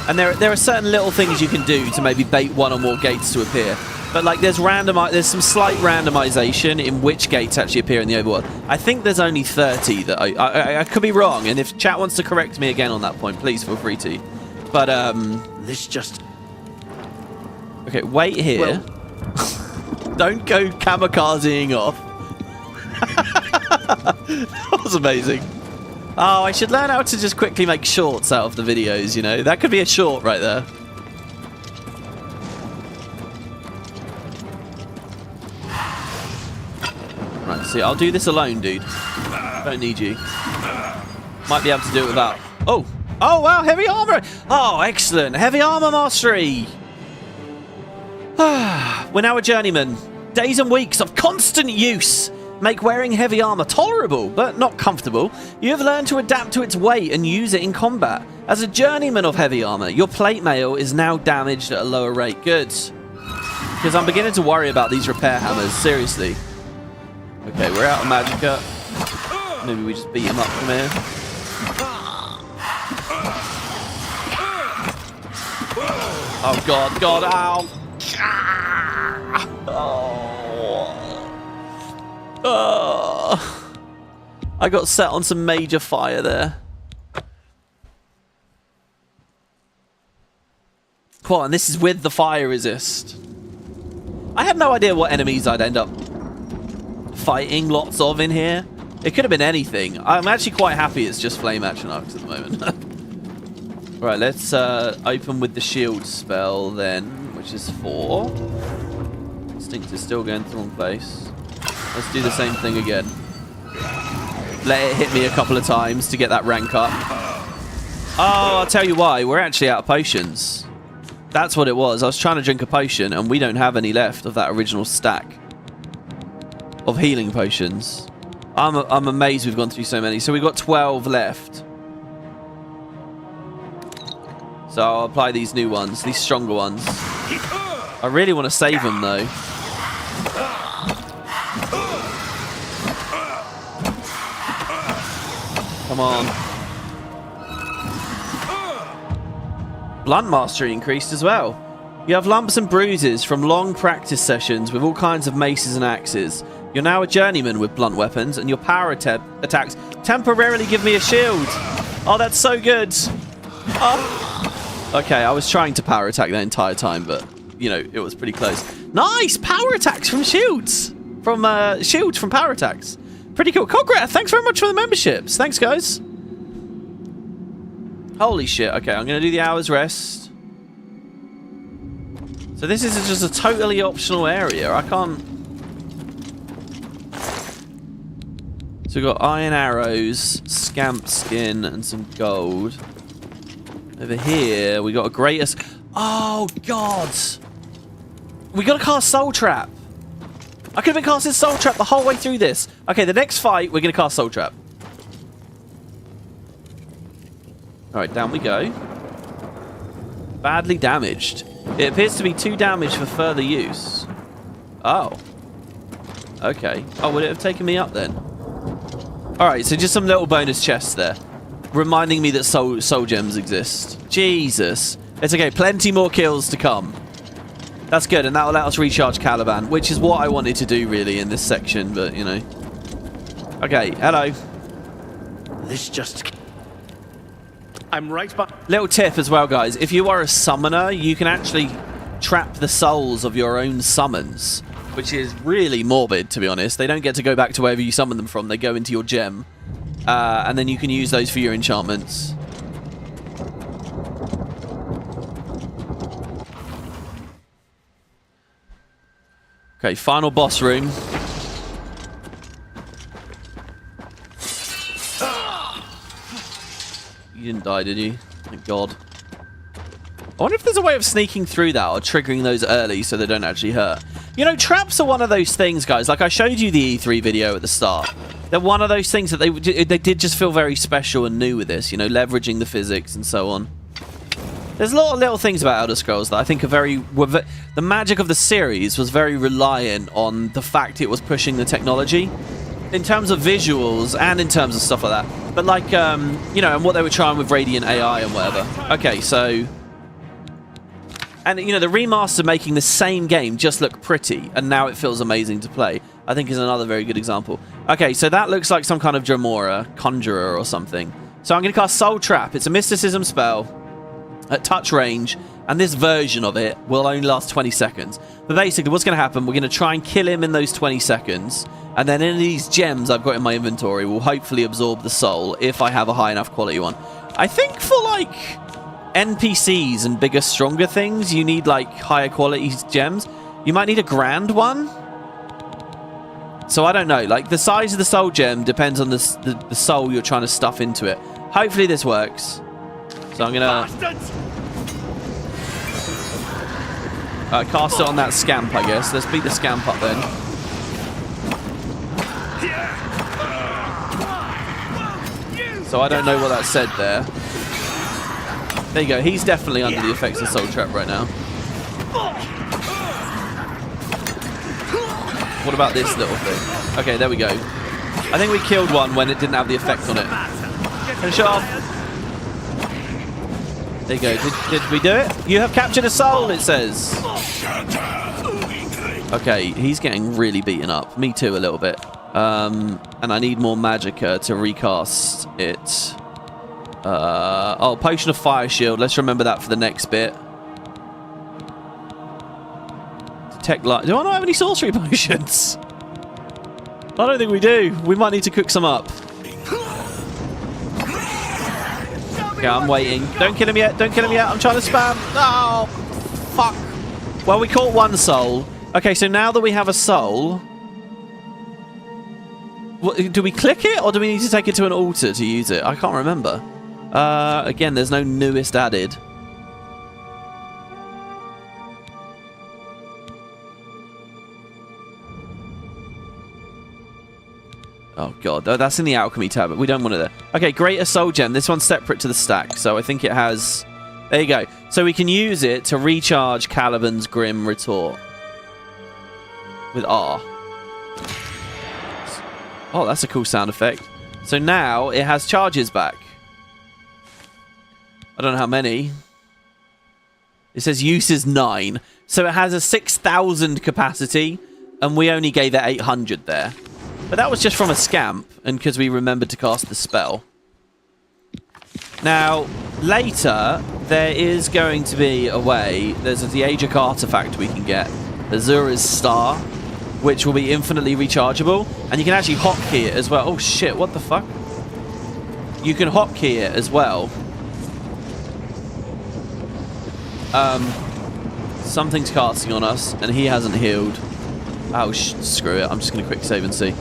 And there are certain little things you can do to maybe bait one or more gates to appear. But like there's some slight randomization in which gates actually appear in the overworld. I think there's only 30 that I could be wrong, and if chat wants to correct me again on that point, please feel free to. But this just... Okay, wait here. Well... Don't go kamikazing off. That was amazing. Oh, I should learn how to just quickly make shorts out of the videos, you know? That could be a short right there. Right, see, I'll do this alone, dude. Don't need you. Might be able to do it without... Oh! Oh, wow, heavy armor! Oh, excellent! Heavy armor mastery! We're now a journeyman. Days and weeks of constant use make wearing heavy armor tolerable, but not comfortable. You have learned to adapt to its weight and use it in combat. As a journeyman of heavy armor, your plate mail is now damaged at a lower rate. Good. Because I'm beginning to worry about these repair hammers, seriously. Okay, we're out of magicka. Maybe we just beat him up from here. Oh, God, God, ow. Oh. I got set on some major fire there. Cool, and this is with the fire resist. I had no idea what enemies I'd end up fighting lots of in here. It could have been anything. I'm actually quite happy it's just flame atronachs at the moment. Right, let's open with the shield spell then, which is 4. Instinct is still going to the wrong place. Let's do the same thing again. Let it hit me a couple of times to get that rank up. Oh, I'll tell you why. We're actually out of potions. That's what it was. I was trying to drink a potion, and we don't have any left of that original stack of healing potions. I'm amazed we've gone through so many. So we've got 12 left. So I'll apply these new ones, these stronger ones. I really want to save them, though. Come on. Blunt mastery increased as well. You have lumps and bruises from long practice sessions with all kinds of maces and axes. You're now a journeyman with blunt weapons, and your power attacks temporarily give me a shield. Oh, that's so good. Oh. Okay, I was trying to power attack the entire time, but, you know, it was pretty close. Nice! Power attacks from shields. From shields from power attacks. Pretty cool. Kvatch, thanks very much for the memberships. Thanks, guys. Holy shit. Okay, I'm going to do the hour's rest. So this is just a totally optional area. I can't... So we've got iron arrows, scamp skin, and some gold. Over here, we got a greater... Oh, God! We got to cast Soul Trap. I could have been casting Soul Trap the whole way through this. Okay, the next fight, we're going to cast Soul Trap. Alright, down we go. Badly damaged. It appears to be 2 damage for further use. Oh. Okay. Oh, would it have taken me up then? Alright, so just some little bonus chests there. Reminding me that soul gems exist. Jesus. It's okay, plenty more kills to come. That's good, and that will let us recharge Caliban, which is what I wanted to do really in this section, but, you know. Okay, hello. This just... I'm right by... Little tip as well, guys. If you are a summoner, you can actually trap the souls of your own summons, which is really morbid, to be honest. They don't get to go back to wherever you summon them from. They go into your gem, and then you can use those for your enchantments. Okay, final boss room. You didn't die, did you? Thank God. I wonder if there's a way of sneaking through that or triggering those early so they don't actually hurt. You know, traps are one of those things, guys. Like I showed you the E3 video at the start. They're one of those things that they did just feel very special and new with this, you know, leveraging the physics and so on. There's a lot of little things about Elder Scrolls that I think are the magic of the series was very reliant on the fact it was pushing the technology. In terms of visuals and in terms of stuff like that. But like, you know, and what they were trying with Radiant AI and whatever. Okay, so... And, you know, the remaster making the same game just look pretty, and now it feels amazing to play, I think is another very good example. Okay, so that looks like some kind of Dremora, Conjurer or something. So I'm going to cast Soul Trap. It's a mysticism spell at touch range, and this version of it will only last 20 seconds. But basically, what's going to happen, we're going to try and kill him in those 20 seconds, and then any of these gems I've got in my inventory will hopefully absorb the soul if I have a high enough quality one. I think for, like, NPCs and bigger, stronger things, you need, like, higher quality gems. You might need a grand one. So I don't know. Like, the size of the soul gem depends on the soul you're trying to stuff into it. Hopefully this works. So I'm going to... cast it on that scamp, I guess. Let's beat the scamp up then. So I don't know what that said there. There you go. He's definitely under the effects of Soul Trap right now. What about this little thing? Okay, there we go. I think we killed one when it didn't have the effect on it. Finish it off. There you go. Did we do it? You have captured a soul, it says. Okay, he's getting really beaten up. Me too, a little bit. And I need more magicka to recast it. Oh, potion of fire shield. Let's remember that for the next bit. Detect light. Do I not have any sorcery potions? I don't think we do. We might need to cook some up. Okay, I'm waiting. Don't kill him yet. Don't kill him yet. I'm trying to spam. Oh, fuck. Well, we caught one soul. Okay, so now that we have a soul... do we click it, or do we need to take it to an altar to use it? I can't remember. Again, there's no newest added. Oh god, that's in the alchemy tab. We don't want it there. Okay, greater soul gem. This one's separate to the stack, so I think it has... There you go. So we can use it to recharge Caliban's Grim Retort. With R. Oh, that's a cool sound effect. So now it has charges back. I don't know how many. It says use is 9. So it has a 6,000 capacity, and we only gave it 800 there. But that was just from a scamp, and because we remembered to cast the spell. Now, later, there is going to be a way. There's a Deagic artifact we can get. Azura's Star, which will be infinitely rechargeable. And you can actually hotkey it as well. Oh shit, what the fuck? You can hotkey it as well. Something's casting on us, and he hasn't healed. Oh, screw it. I'm just going to quick save and see.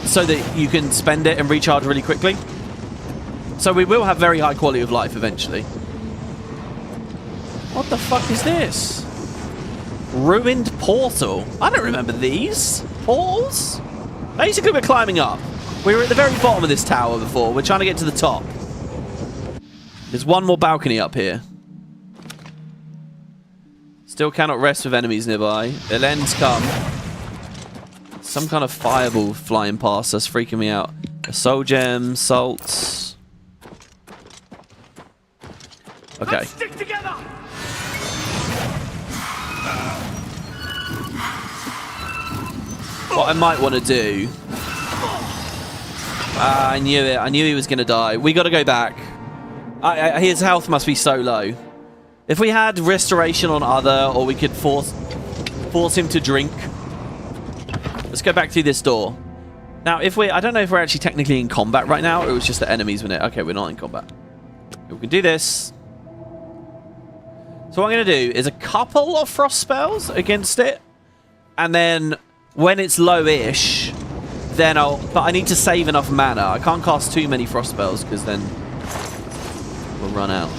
So that you can spend it and recharge really quickly. So we will have very high quality of life eventually. What the fuck is this? Ruined portal. I don't remember these portals. Basically, we're climbing up. We were at the very bottom of this tower before. We're trying to get to the top. There's one more balcony up here. Still cannot rest with enemies nearby. Elend's come. Some kind of fireball flying past us, freaking me out. A soul gem, salts. Okay. Let's stick together. What I might want to do... I knew it. I knew he was going to die. We got to go back. His health must be so low. If we had restoration on other, or we could force him to drink... Let's go back through this door. Now, if we... I don't know if we're actually technically in combat right now, or it was just the enemies in it. Okay, we're not in combat. We can do this. So what I'm going to do is a couple of frost spells against it. And then when it's low-ish, then But I need to save enough mana. I can't cast too many frost spells, because then we'll run out.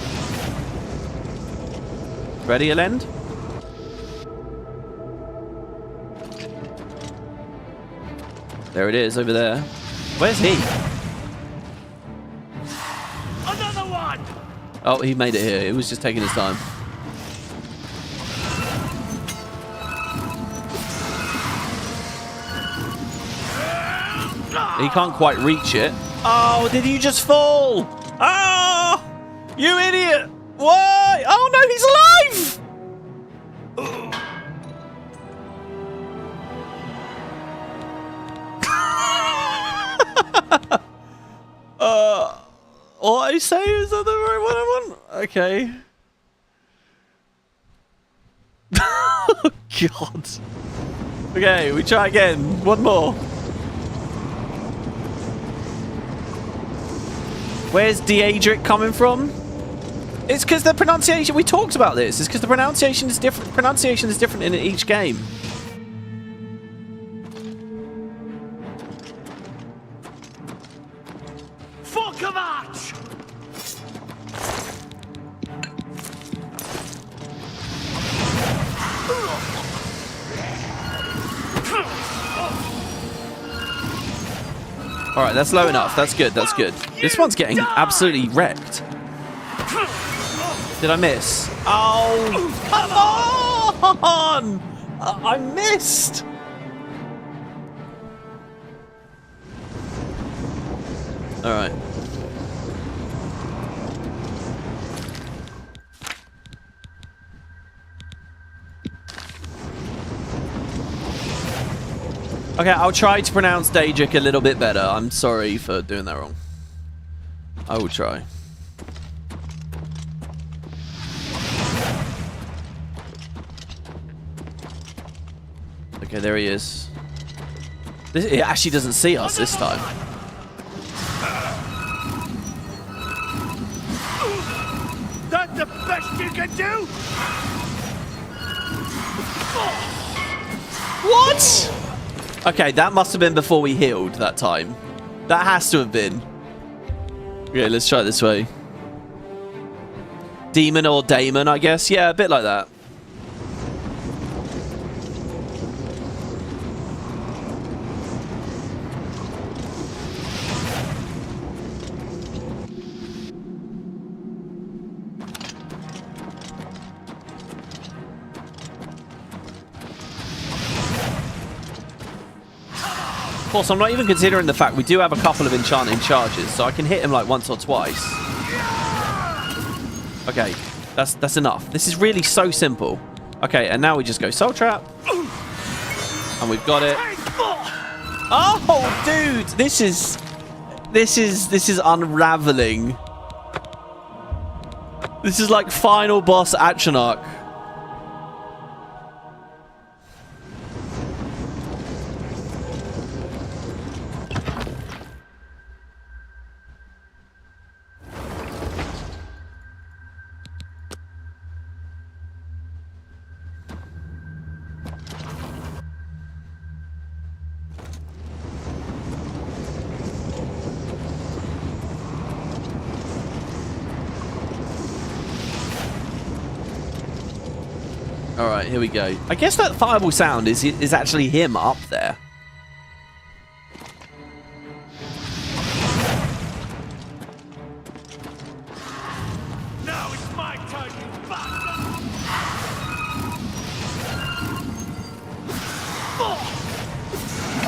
Ready, Elend? There it is, over there. Where's he? Another one! Oh, he made it here. It was just taking his time. He can't quite reach it. Oh, did you just fall? Oh, you idiot! Why? Oh no, he's alive! What I say is that the right one I want? Okay. Oh, God. Okay, we try again. One more. Where's Deagic coming from? It's because the pronunciation... We talked about this. It's because the pronunciation is different. Pronunciation is different in each game. For Kvatch! Alright, that's low enough. That's good. That's good. This one's getting absolutely wrecked. Did I miss? Oh, come on! I missed! Alright. Okay, I'll try to pronounce Daedric a little bit better. I'm sorry for doing that wrong. I will try. Okay, there he is. It actually doesn't see us this time. That's the best you can do? What? Okay, that must have been before we healed that time. That has to have been. Okay, let's try it this way. Demon or Daemon, I guess. Yeah, a bit like that. Of course, I'm not even considering the fact we do have a couple of enchanting charges, so I can hit him like once or twice. Okay, that's enough. This is really so simple. Okay, and now we just go Soul Trap. And we've got it. Oh, dude! This is unraveling. This is like final boss action arc. Alright, here we go. I guess that fireball sound is actually him up there. Now it's my turn, you bastard!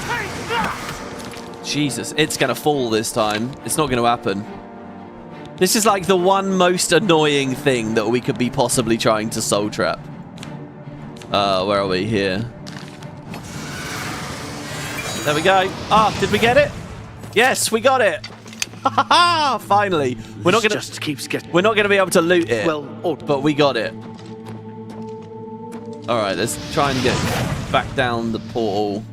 Take that! Jesus, it's gonna fall this time. It's not gonna happen. This is like the one most annoying thing that we could be possibly trying to soul trap. Where are we? Here. There we go. Ah, did we get it? Yes, we got it. Finally. We're not gonna be able to loot it. Well, but we got it. All right, let's try and get back down the portal.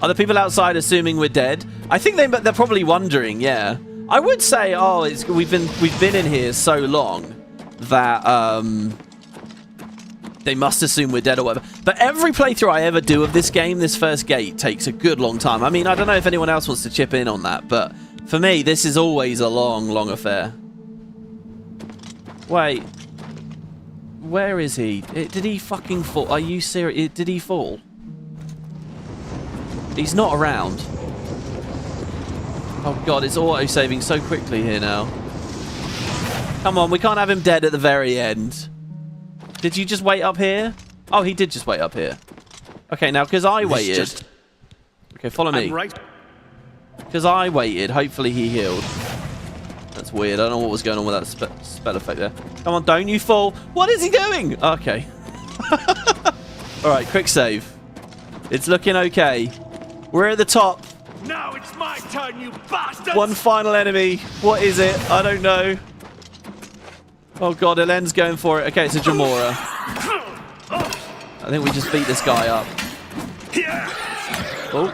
Are the people outside assuming we're dead? I think they're probably wondering. Yeah, I would say, oh, we've been in here so long that they must assume we're dead or whatever. But every playthrough I ever do of this game, this first gate takes a good long time. I mean, I don't know if anyone else wants to chip in on that, but for me, this is always a long, long affair. Wait. Where is he? Did he fucking fall? Are you serious? Did he fall? He's not around. Oh god, it's auto-saving so quickly here now. Come on, we can't have him dead at the very end. Did you just wait up here? Oh, he did just wait up here. Okay, now, because I waited... Okay, follow me. Because I waited, hopefully he healed. That's weird. I don't know what was going on with that spell effect there. Come on, don't you fall. What is he doing? Okay. Alright, quick save. It's looking okay. We're at the top. Now it's my turn, you bastard! One final enemy. What is it? I don't know. Oh god, Helen's going for it. Okay, it's a Jamora. I think we just beat this guy up. Oh.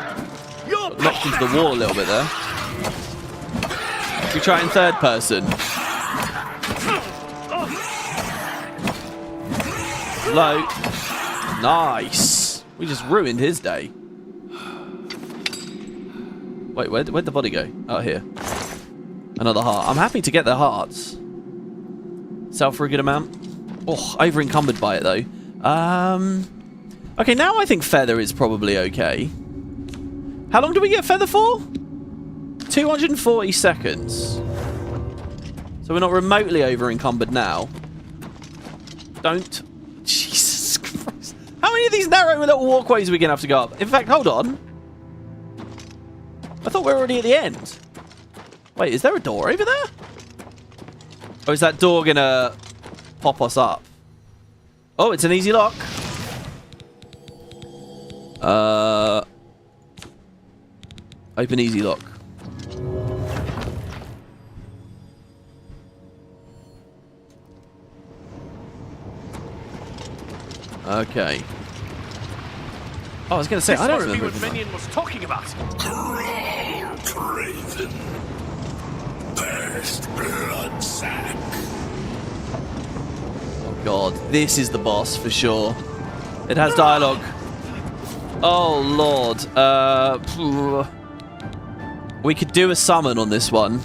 Got knocked into the wall a little bit there. We try in third person. Low. Nice. We just ruined his day. Wait, where'd the body go? Oh, here. Another heart. I'm happy to get their hearts. Sell for a good amount. Oh, over encumbered by it though. Okay, now I think Feather is probably okay. How long do we get Feather for? 240 seconds. So we're not remotely over encumbered now. Don't. Jesus Christ. How many of these narrow little walkways are we going to have to go up? In fact, hold on. I thought we were already at the end. Wait, is there a door over there? Or is that door going to pop us up? Oh, it's an easy lock. Open easy lock. Okay. Oh, I was going to say, I don't remember. This must be what Minion was talking about. Craven. Burst blood sack. Oh god, this is the boss for sure. It has dialogue. Oh lord. We could do a summon on this one.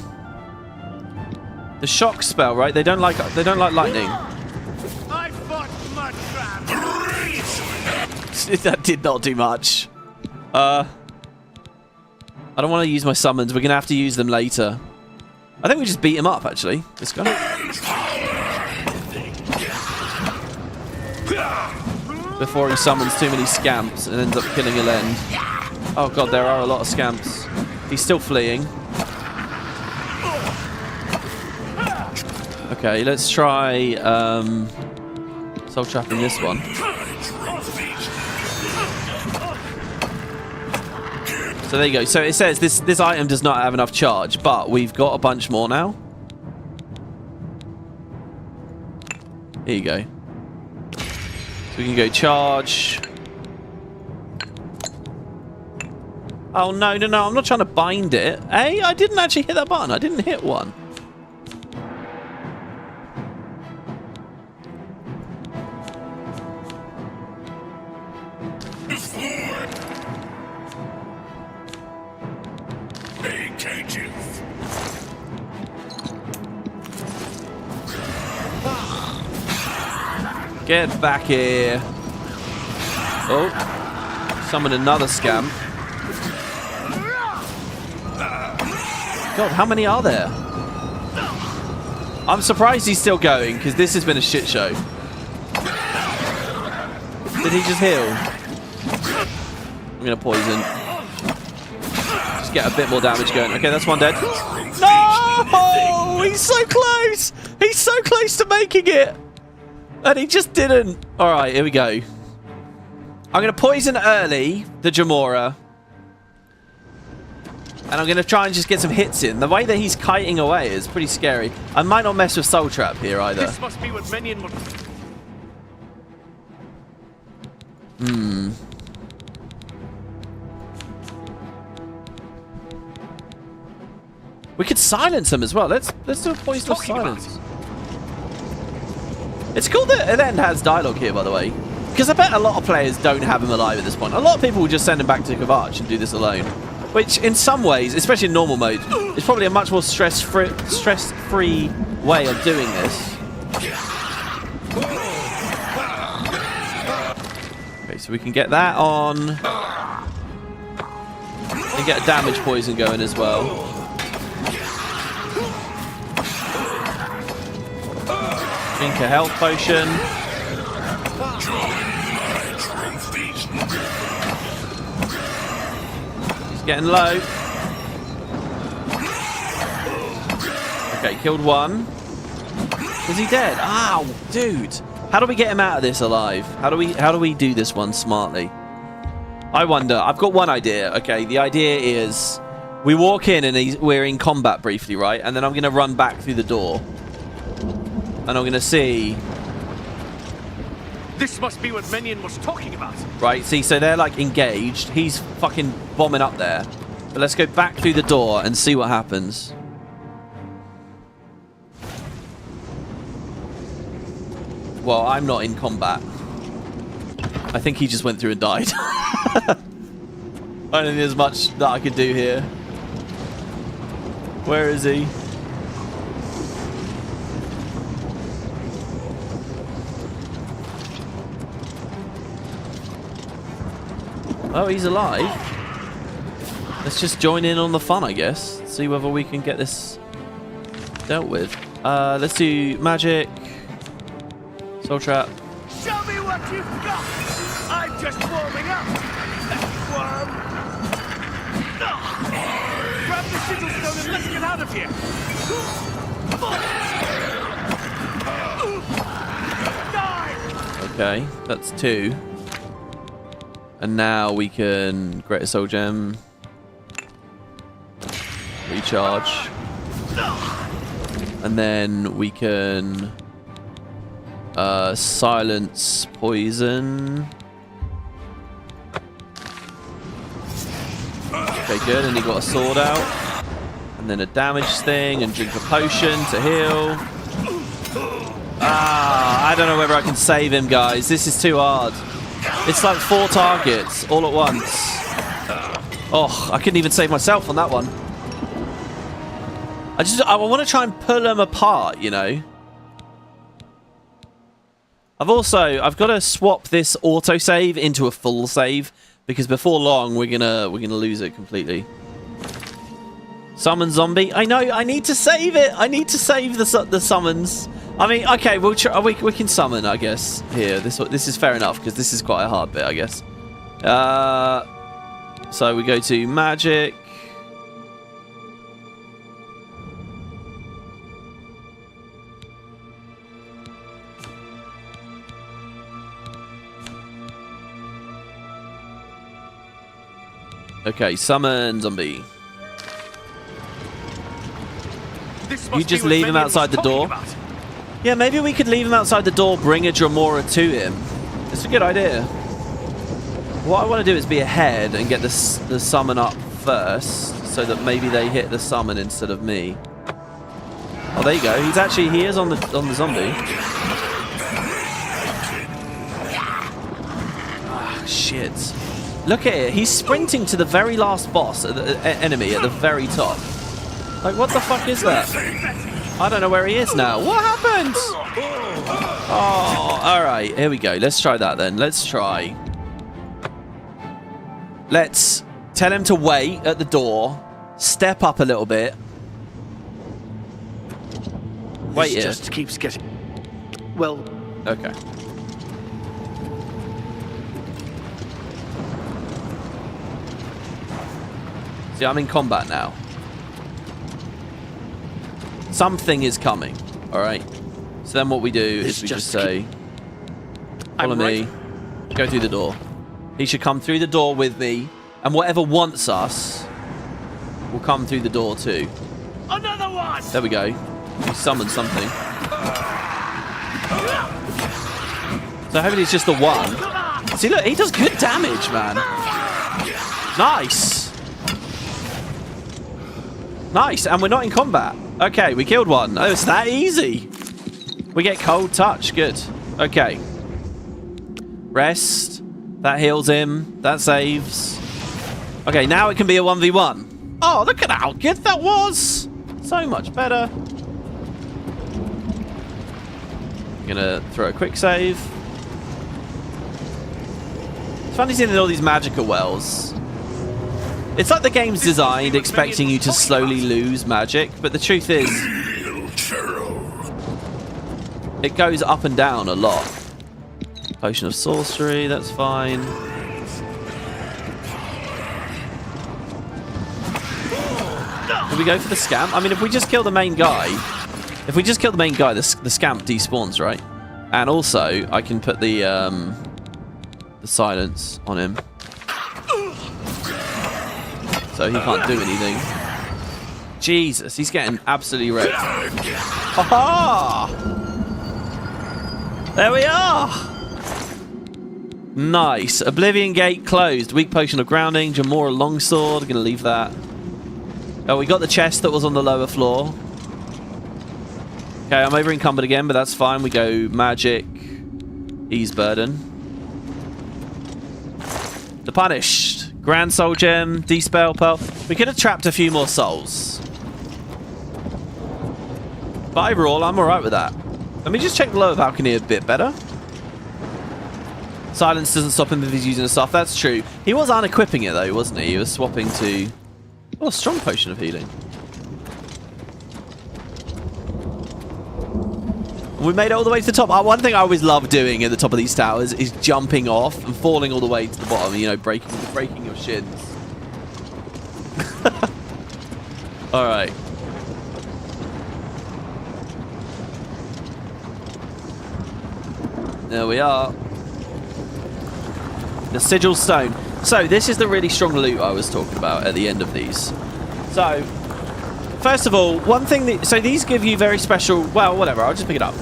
The shock spell, right? They don't like lightning. I fought Mudcrab. That did not do much. I don't want to use my summons. We're gonna have to use them later. I think we just beat him up actually. This guy. Before he summons too many scamps and ends up killing Elend. Oh god, there are a lot of scamps. He's still fleeing. Okay, let's try soul trapping this one. So there you go. So it says this item does not have enough charge, but we've got a bunch more now. Here you go. We can go charge. Oh, no. I'm not trying to bind it. Hey, I didn't actually hit that button. I didn't hit one. Get back here. Oh. Summon another scamp. God, how many are there? I'm surprised he's still going, because this has been a shit show. Did he just heal? I'm going to poison. Just get a bit more damage going. Okay, that's one dead. No! He's so close! He's so close to making it! And he just didn't. Alright, here we go. I'm going to poison early the Jamora. And I'm going to try and just get some hits in. The way that he's kiting away is pretty scary. I might not mess with Soul Trap here either. This must be what Minion would... We could silence him as well. Let's do a poison of silence. It's cool that Elend has dialogue here, by the way. Because I bet a lot of players don't have him alive at this point. A lot of people will just send him back to Kvatch and do this alone. Which, in some ways, especially in normal mode, is probably a much more stress-free way of doing this. Okay, so we can get that on. And get a damage poison going as well. Drink a health potion. He's getting low. Okay, killed one. Is he dead? Ow, dude. How do we get him out of this alive? How do we do this one smartly? I wonder. I've got one idea. Okay, the idea is we walk in and we're in combat briefly, right? And then I'm going to run back through the door. And I'm going to see... This must be what Minion was talking about. Right, see, so they're like engaged. He's fucking bombing up there. But let's go back through the door and see what happens. Well, I'm not in combat. I think he just went through and died. I don't think there's much that I could do here. Where is he? Oh, he's alive. Let's just join in on the fun, I guess. See whether we can get this dealt with. Let's do magic. Soul Trap. Show me what you've got. I'm just warming up. Worm. Grab the sigil stone and let's get out of here. Die. Okay, that's 2. And now we can Greater Soul Gem. recharge. And then we can silence poison. Okay, good. And he got a sword out. And then a damage thing and drink a potion to heal. I don't know whether I can save him, guys. This is too hard. It's like 4 targets all at once. Oh, I couldn't even save myself on that one. I want to try and pull them apart, you know. I've got to swap this autosave into a full save because before long we're gonna lose it completely. Summon zombie. I know. I need to save it. I need to save the summons. I mean, okay, we'll try, we can summon, I guess. Here, this is fair enough because this is quite a hard bit, I guess. So we go to magic. Okay, summon zombie. You just leave him outside the door. Yeah, maybe we could leave him outside the door, bring a Dremora to him. It's a good idea. What I want to do is be ahead and get the summon up first, so that maybe they hit the summon instead of me. Oh, there you go. He is on the zombie. Ah, shit. Look at it. He's sprinting to the very last boss, enemy at the very top. Like, what the fuck is that? I don't know where he is now. What happened? Oh, all right. Here we go. Let's try that then. Let's try. Let's tell him to wait at the door. Step up a little bit. Wait here. Just keeps getting... Well... Okay. See, I'm in combat now. Something is coming, alright? So then what we do is we just say, follow me, go through the door. He should come through the door with me, and whatever wants us will come through the door too. Another one! There we go. We summoned something. So hopefully it's just the one. See, look, he does good damage, man. Nice. Nice, and we're not in combat. Okay, we killed one. Oh, it's that easy. We get cold touch. Good. Okay. Rest. That heals him. That saves. Okay, now it can be a 1v1. Oh, look at how good that was. So much better. Gonna throw a quick save. It's funny seeing all these magical wells. It's like the game's designed expecting you to slowly lose magic, but the truth is, it goes up and down a lot. Potion of sorcery, that's fine. Can we go for the scamp? I mean, if we just kill the main guy, the scamp despawns, right? And also, I can put the silence on him. So he can't do anything. Jesus, he's getting absolutely wrecked. Ha-ha! There we are! Nice. Oblivion gate closed. Weak potion of grounding. Dremora longsword. Gonna leave that. Oh, we got the chest that was on the lower floor. Okay, I'm over encumbered again, but that's fine. We go magic. Ease burden. The punished. Grand Soul Gem, Dispel Pearl. We could have trapped a few more souls. But overall, I'm alright with that. Let me just check the lower balcony a bit better. Silence doesn't stop him if he's using the stuff. That's true. He was unequipping it though, wasn't he? He was swapping to... Oh, strong potion of healing. We made it all the way to the top. One thing I always love doing at the top of these towers is jumping off and falling all the way to the bottom, you know, breaking your shins. Alright. There we are. The sigil stone. So this is the really strong loot I was talking about at the end of these. So first of all, one thing that... So these give you very special... Well, whatever. I'll just pick it up.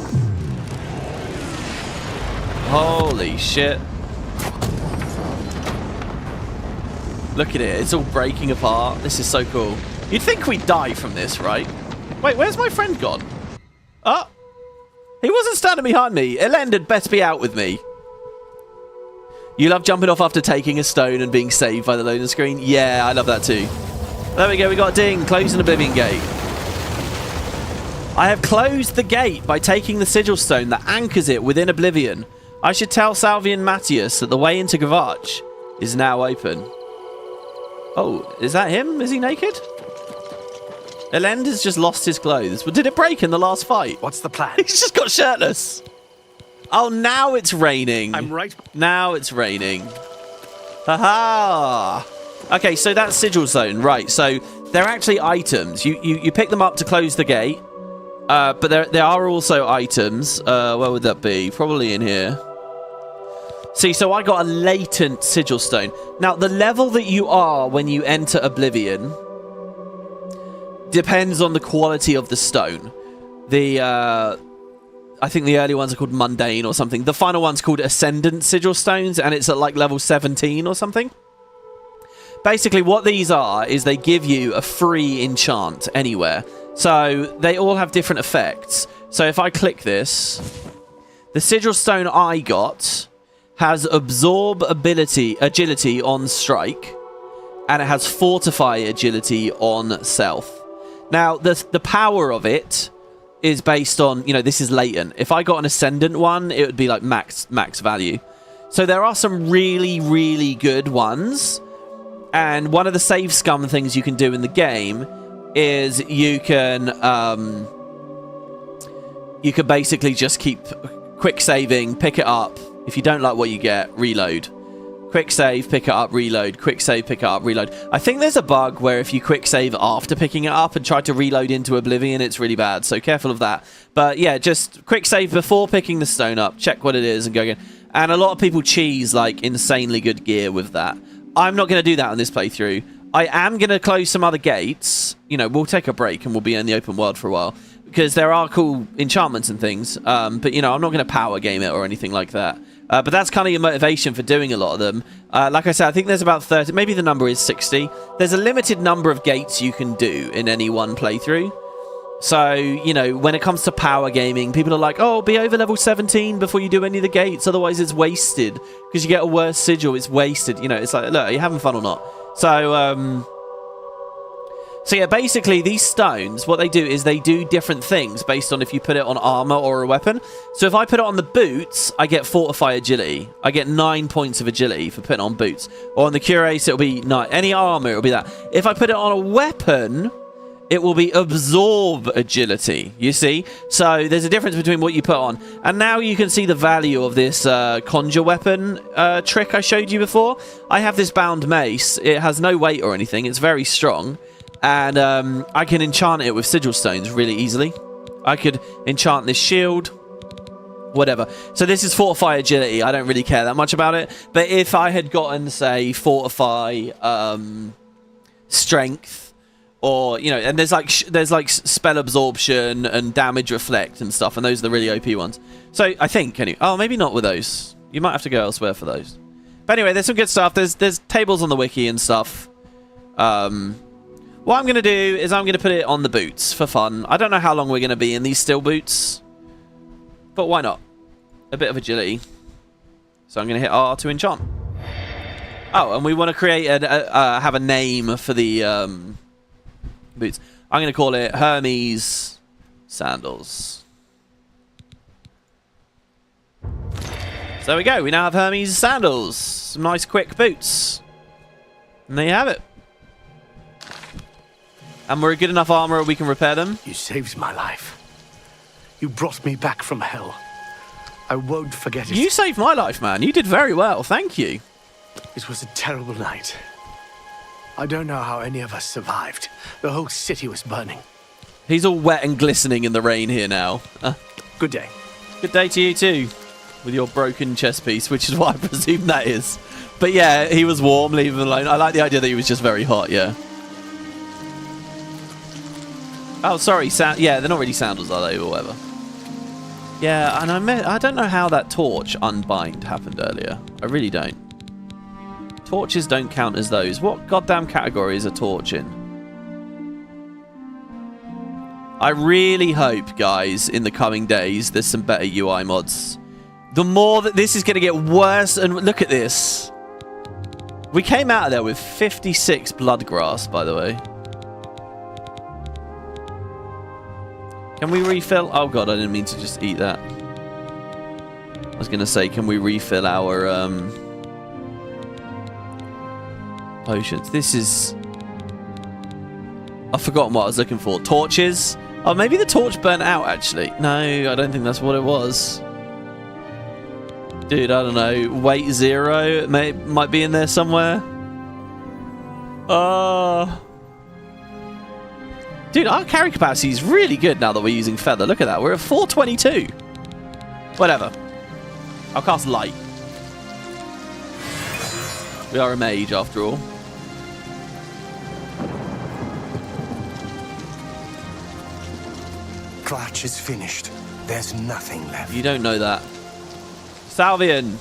Holy shit. Look at it. It's all breaking apart. This is so cool. You'd think we'd die from this, right? Wait, where's my friend gone? Oh. He wasn't standing behind me. Elend had best be out with me. You love jumping off after taking a stone and being saved by the loading screen? Yeah, I love that too. There we go. We got a ding. Close an Oblivion gate. I have closed the gate by taking the sigil stone that anchors it within Oblivion. I should tell Salvian Matthias that the way into Kvatch is now open. Oh, is that him? Is he naked? Elend has just lost his clothes. But did it break in the last fight? What's the plan? He's just got shirtless. Oh, now it's raining. I'm right. Now it's raining. Haha. Okay, so that's sigil zone. Right, so they're actually items. You pick them up to close the gate. But there are also items. Where would that be? Probably in here. See, so I got a latent sigil stone. Now, the level that you are when you enter Oblivion depends on the quality of the stone. I think the early ones are called mundane or something. The final one's called ascendant sigil stones, and it's at like level 17 or something. Basically, what these are is they give you a free enchant anywhere. So they all have different effects. So if I click this, the sigil stone I got has absorb agility on strike, and it has fortify agility on stealth. Now, the power of it is based on, you know, this is latent. If I got an ascendant one, it would be like max value. So there are some really, really good ones. And one of the save scum things you can do in the game is you can basically just keep quick saving, pick it up. If you don't like what you get, reload. Quick save, pick it up, reload. Quick save, pick it up, reload. I think there's a bug where if you quick save after picking it up and try to reload into Oblivion, it's really bad. So careful of that. But yeah, just quick save before picking the stone up. Check what it is and go again. And a lot of people cheese like insanely good gear with that. I'm not going to do that on this playthrough. I am going to close some other gates. You know, we'll take a break and we'll be in the open world for a while. Because there are cool enchantments and things. But, you know, I'm not going to power game it or anything like that. But that's kind of your motivation for doing a lot of them. Like I said, I think there's about 30. Maybe the number is 60. There's a limited number of gates you can do in any one playthrough. So, you know, when it comes to power gaming, people are like, oh, be over level 17 before you do any of the gates. Otherwise, it's wasted. Because you get a worse sigil, it's wasted. You know, it's like, look, are you having fun or not? So, so yeah, basically these stones, what they do is they do different things based on if you put it on armor or a weapon. So if I put it on the boots, I get fortify agility. I get 9 points of agility for putting on boots. Or on the cuirass, it'll be 9. Any armor, it'll be that. If I put it on a weapon, it will be absorb agility, you see? So there's a difference between what you put on. And now you can see the value of this conjure weapon trick I showed you before. I have this bound mace. It has no weight or anything. It's very strong. And I can enchant it with sigil stones really easily. I could enchant this shield. Whatever. So this is fortify agility. I don't really care that much about it. But if I had gotten, say, fortify strength, or, you know, and there's like spell absorption and damage reflect and stuff, and those are the really OP ones. So I think, anyway, oh, maybe not with those. You might have to go elsewhere for those. But anyway, there's some good stuff. There's tables on the wiki and stuff. What I'm going to do is I'm going to put it on the boots for fun. I don't know how long we're going to be in these steel boots, but why not? A bit of agility. So I'm going to hit R to enchant. Oh, and we want to create have a name for the boots. I'm going to call it Hermes Sandals. So there we go. We now have Hermes Sandals. Some nice quick boots. And there you have it. And we're good enough armor we can repair them. You saved my life. You brought me back from hell. I won't forget it. You saved my life, man. You did very well. Thank you. It was a terrible night. I don't know how any of us survived. The whole city was burning. He's all wet and glistening in the rain here now. Good day. Good day to you too. With your broken chest piece, which is what I presume that is. But yeah, he was warm, leave him alone. I like the idea that he was just very hot, yeah. Oh, sorry. Yeah, they're not really sandals, are they, or whatever? Yeah, and I don't know how that torch unbind happened earlier. I really don't. Torches don't count as those. What goddamn category is a torch in? I really hope, guys, in the coming days, there's some better UI mods. The more that this is going to get worse, and look at this. We came out of there with 56 bloodgrass, by the way. Can we refill? Oh god, I didn't mean to just eat that. I was going to say, can we refill our potions? This is... I've forgotten what I was looking for. Torches? Oh, maybe the torch burnt out, actually. No, I don't think that's what it was. Dude, I don't know. Weight 0 might be in there somewhere. Dude, our carry capacity is really good now that we're using feather. Look at that. We're at 422. Whatever. I'll cast light. We are a mage, after all. Kvatch is finished. There's nothing left. You don't know that. Salvian.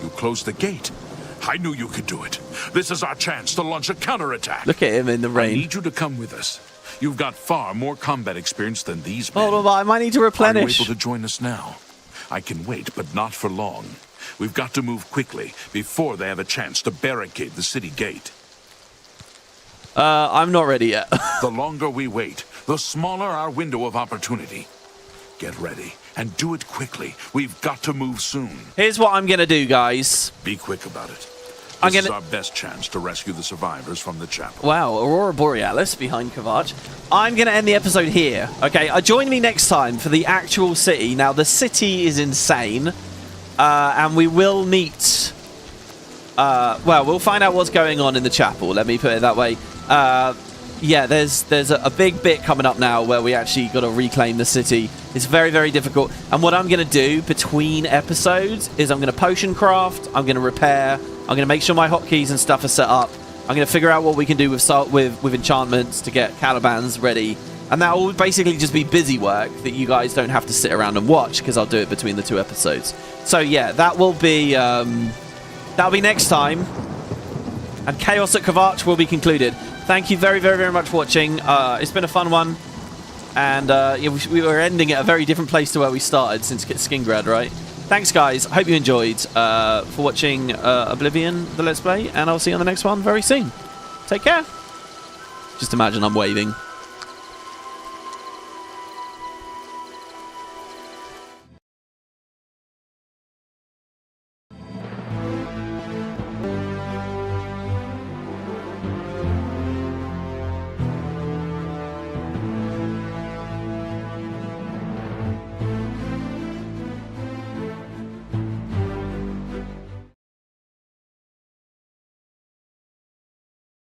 You closed the gate. I knew you could do it. This is our chance to launch a counterattack. Look at him in the rain. I need you to come with us. You've got far more combat experience than these men. Hold on, I might need to replenish. Are you able to join us now? I can wait, but not for long. We've got to move quickly before they have a chance to barricade the city gate. I'm not ready yet. The longer we wait, the smaller our window of opportunity. Get ready, and do it quickly. We've got to move soon. Here's what I'm going to do, guys. Be quick about it. This is our best chance to rescue the survivors from the chapel. Wow, Aurora Borealis behind Kvatch. I'm going to end the episode here. Okay, join me next time for the actual city. Now, the city is insane. And we will meet... well, we'll find out what's going on in the chapel. Let me put it that way. Yeah, there's a big bit coming up now where we actually got to reclaim the city. It's very, very difficult. And what I'm going to do between episodes is I'm going to potion craft, I'm going to repair, I'm going to make sure my hotkeys and stuff are set up. I'm going to figure out what we can do with enchantments to get Caliban's ready. And that will basically just be busy work that you guys don't have to sit around and watch, because I'll do it between the 2 episodes. So yeah, that will be that'll be next time. And Chaos at Kvatch will be concluded. Thank you very, very, very much for watching. It's been a fun one. And yeah, we were ending at a very different place to where we started since Skingrad, right? Thanks, guys. I hope you enjoyed for watching Oblivion, the Let's Play. And I'll see you on the next one very soon. Take care. Just imagine I'm waving.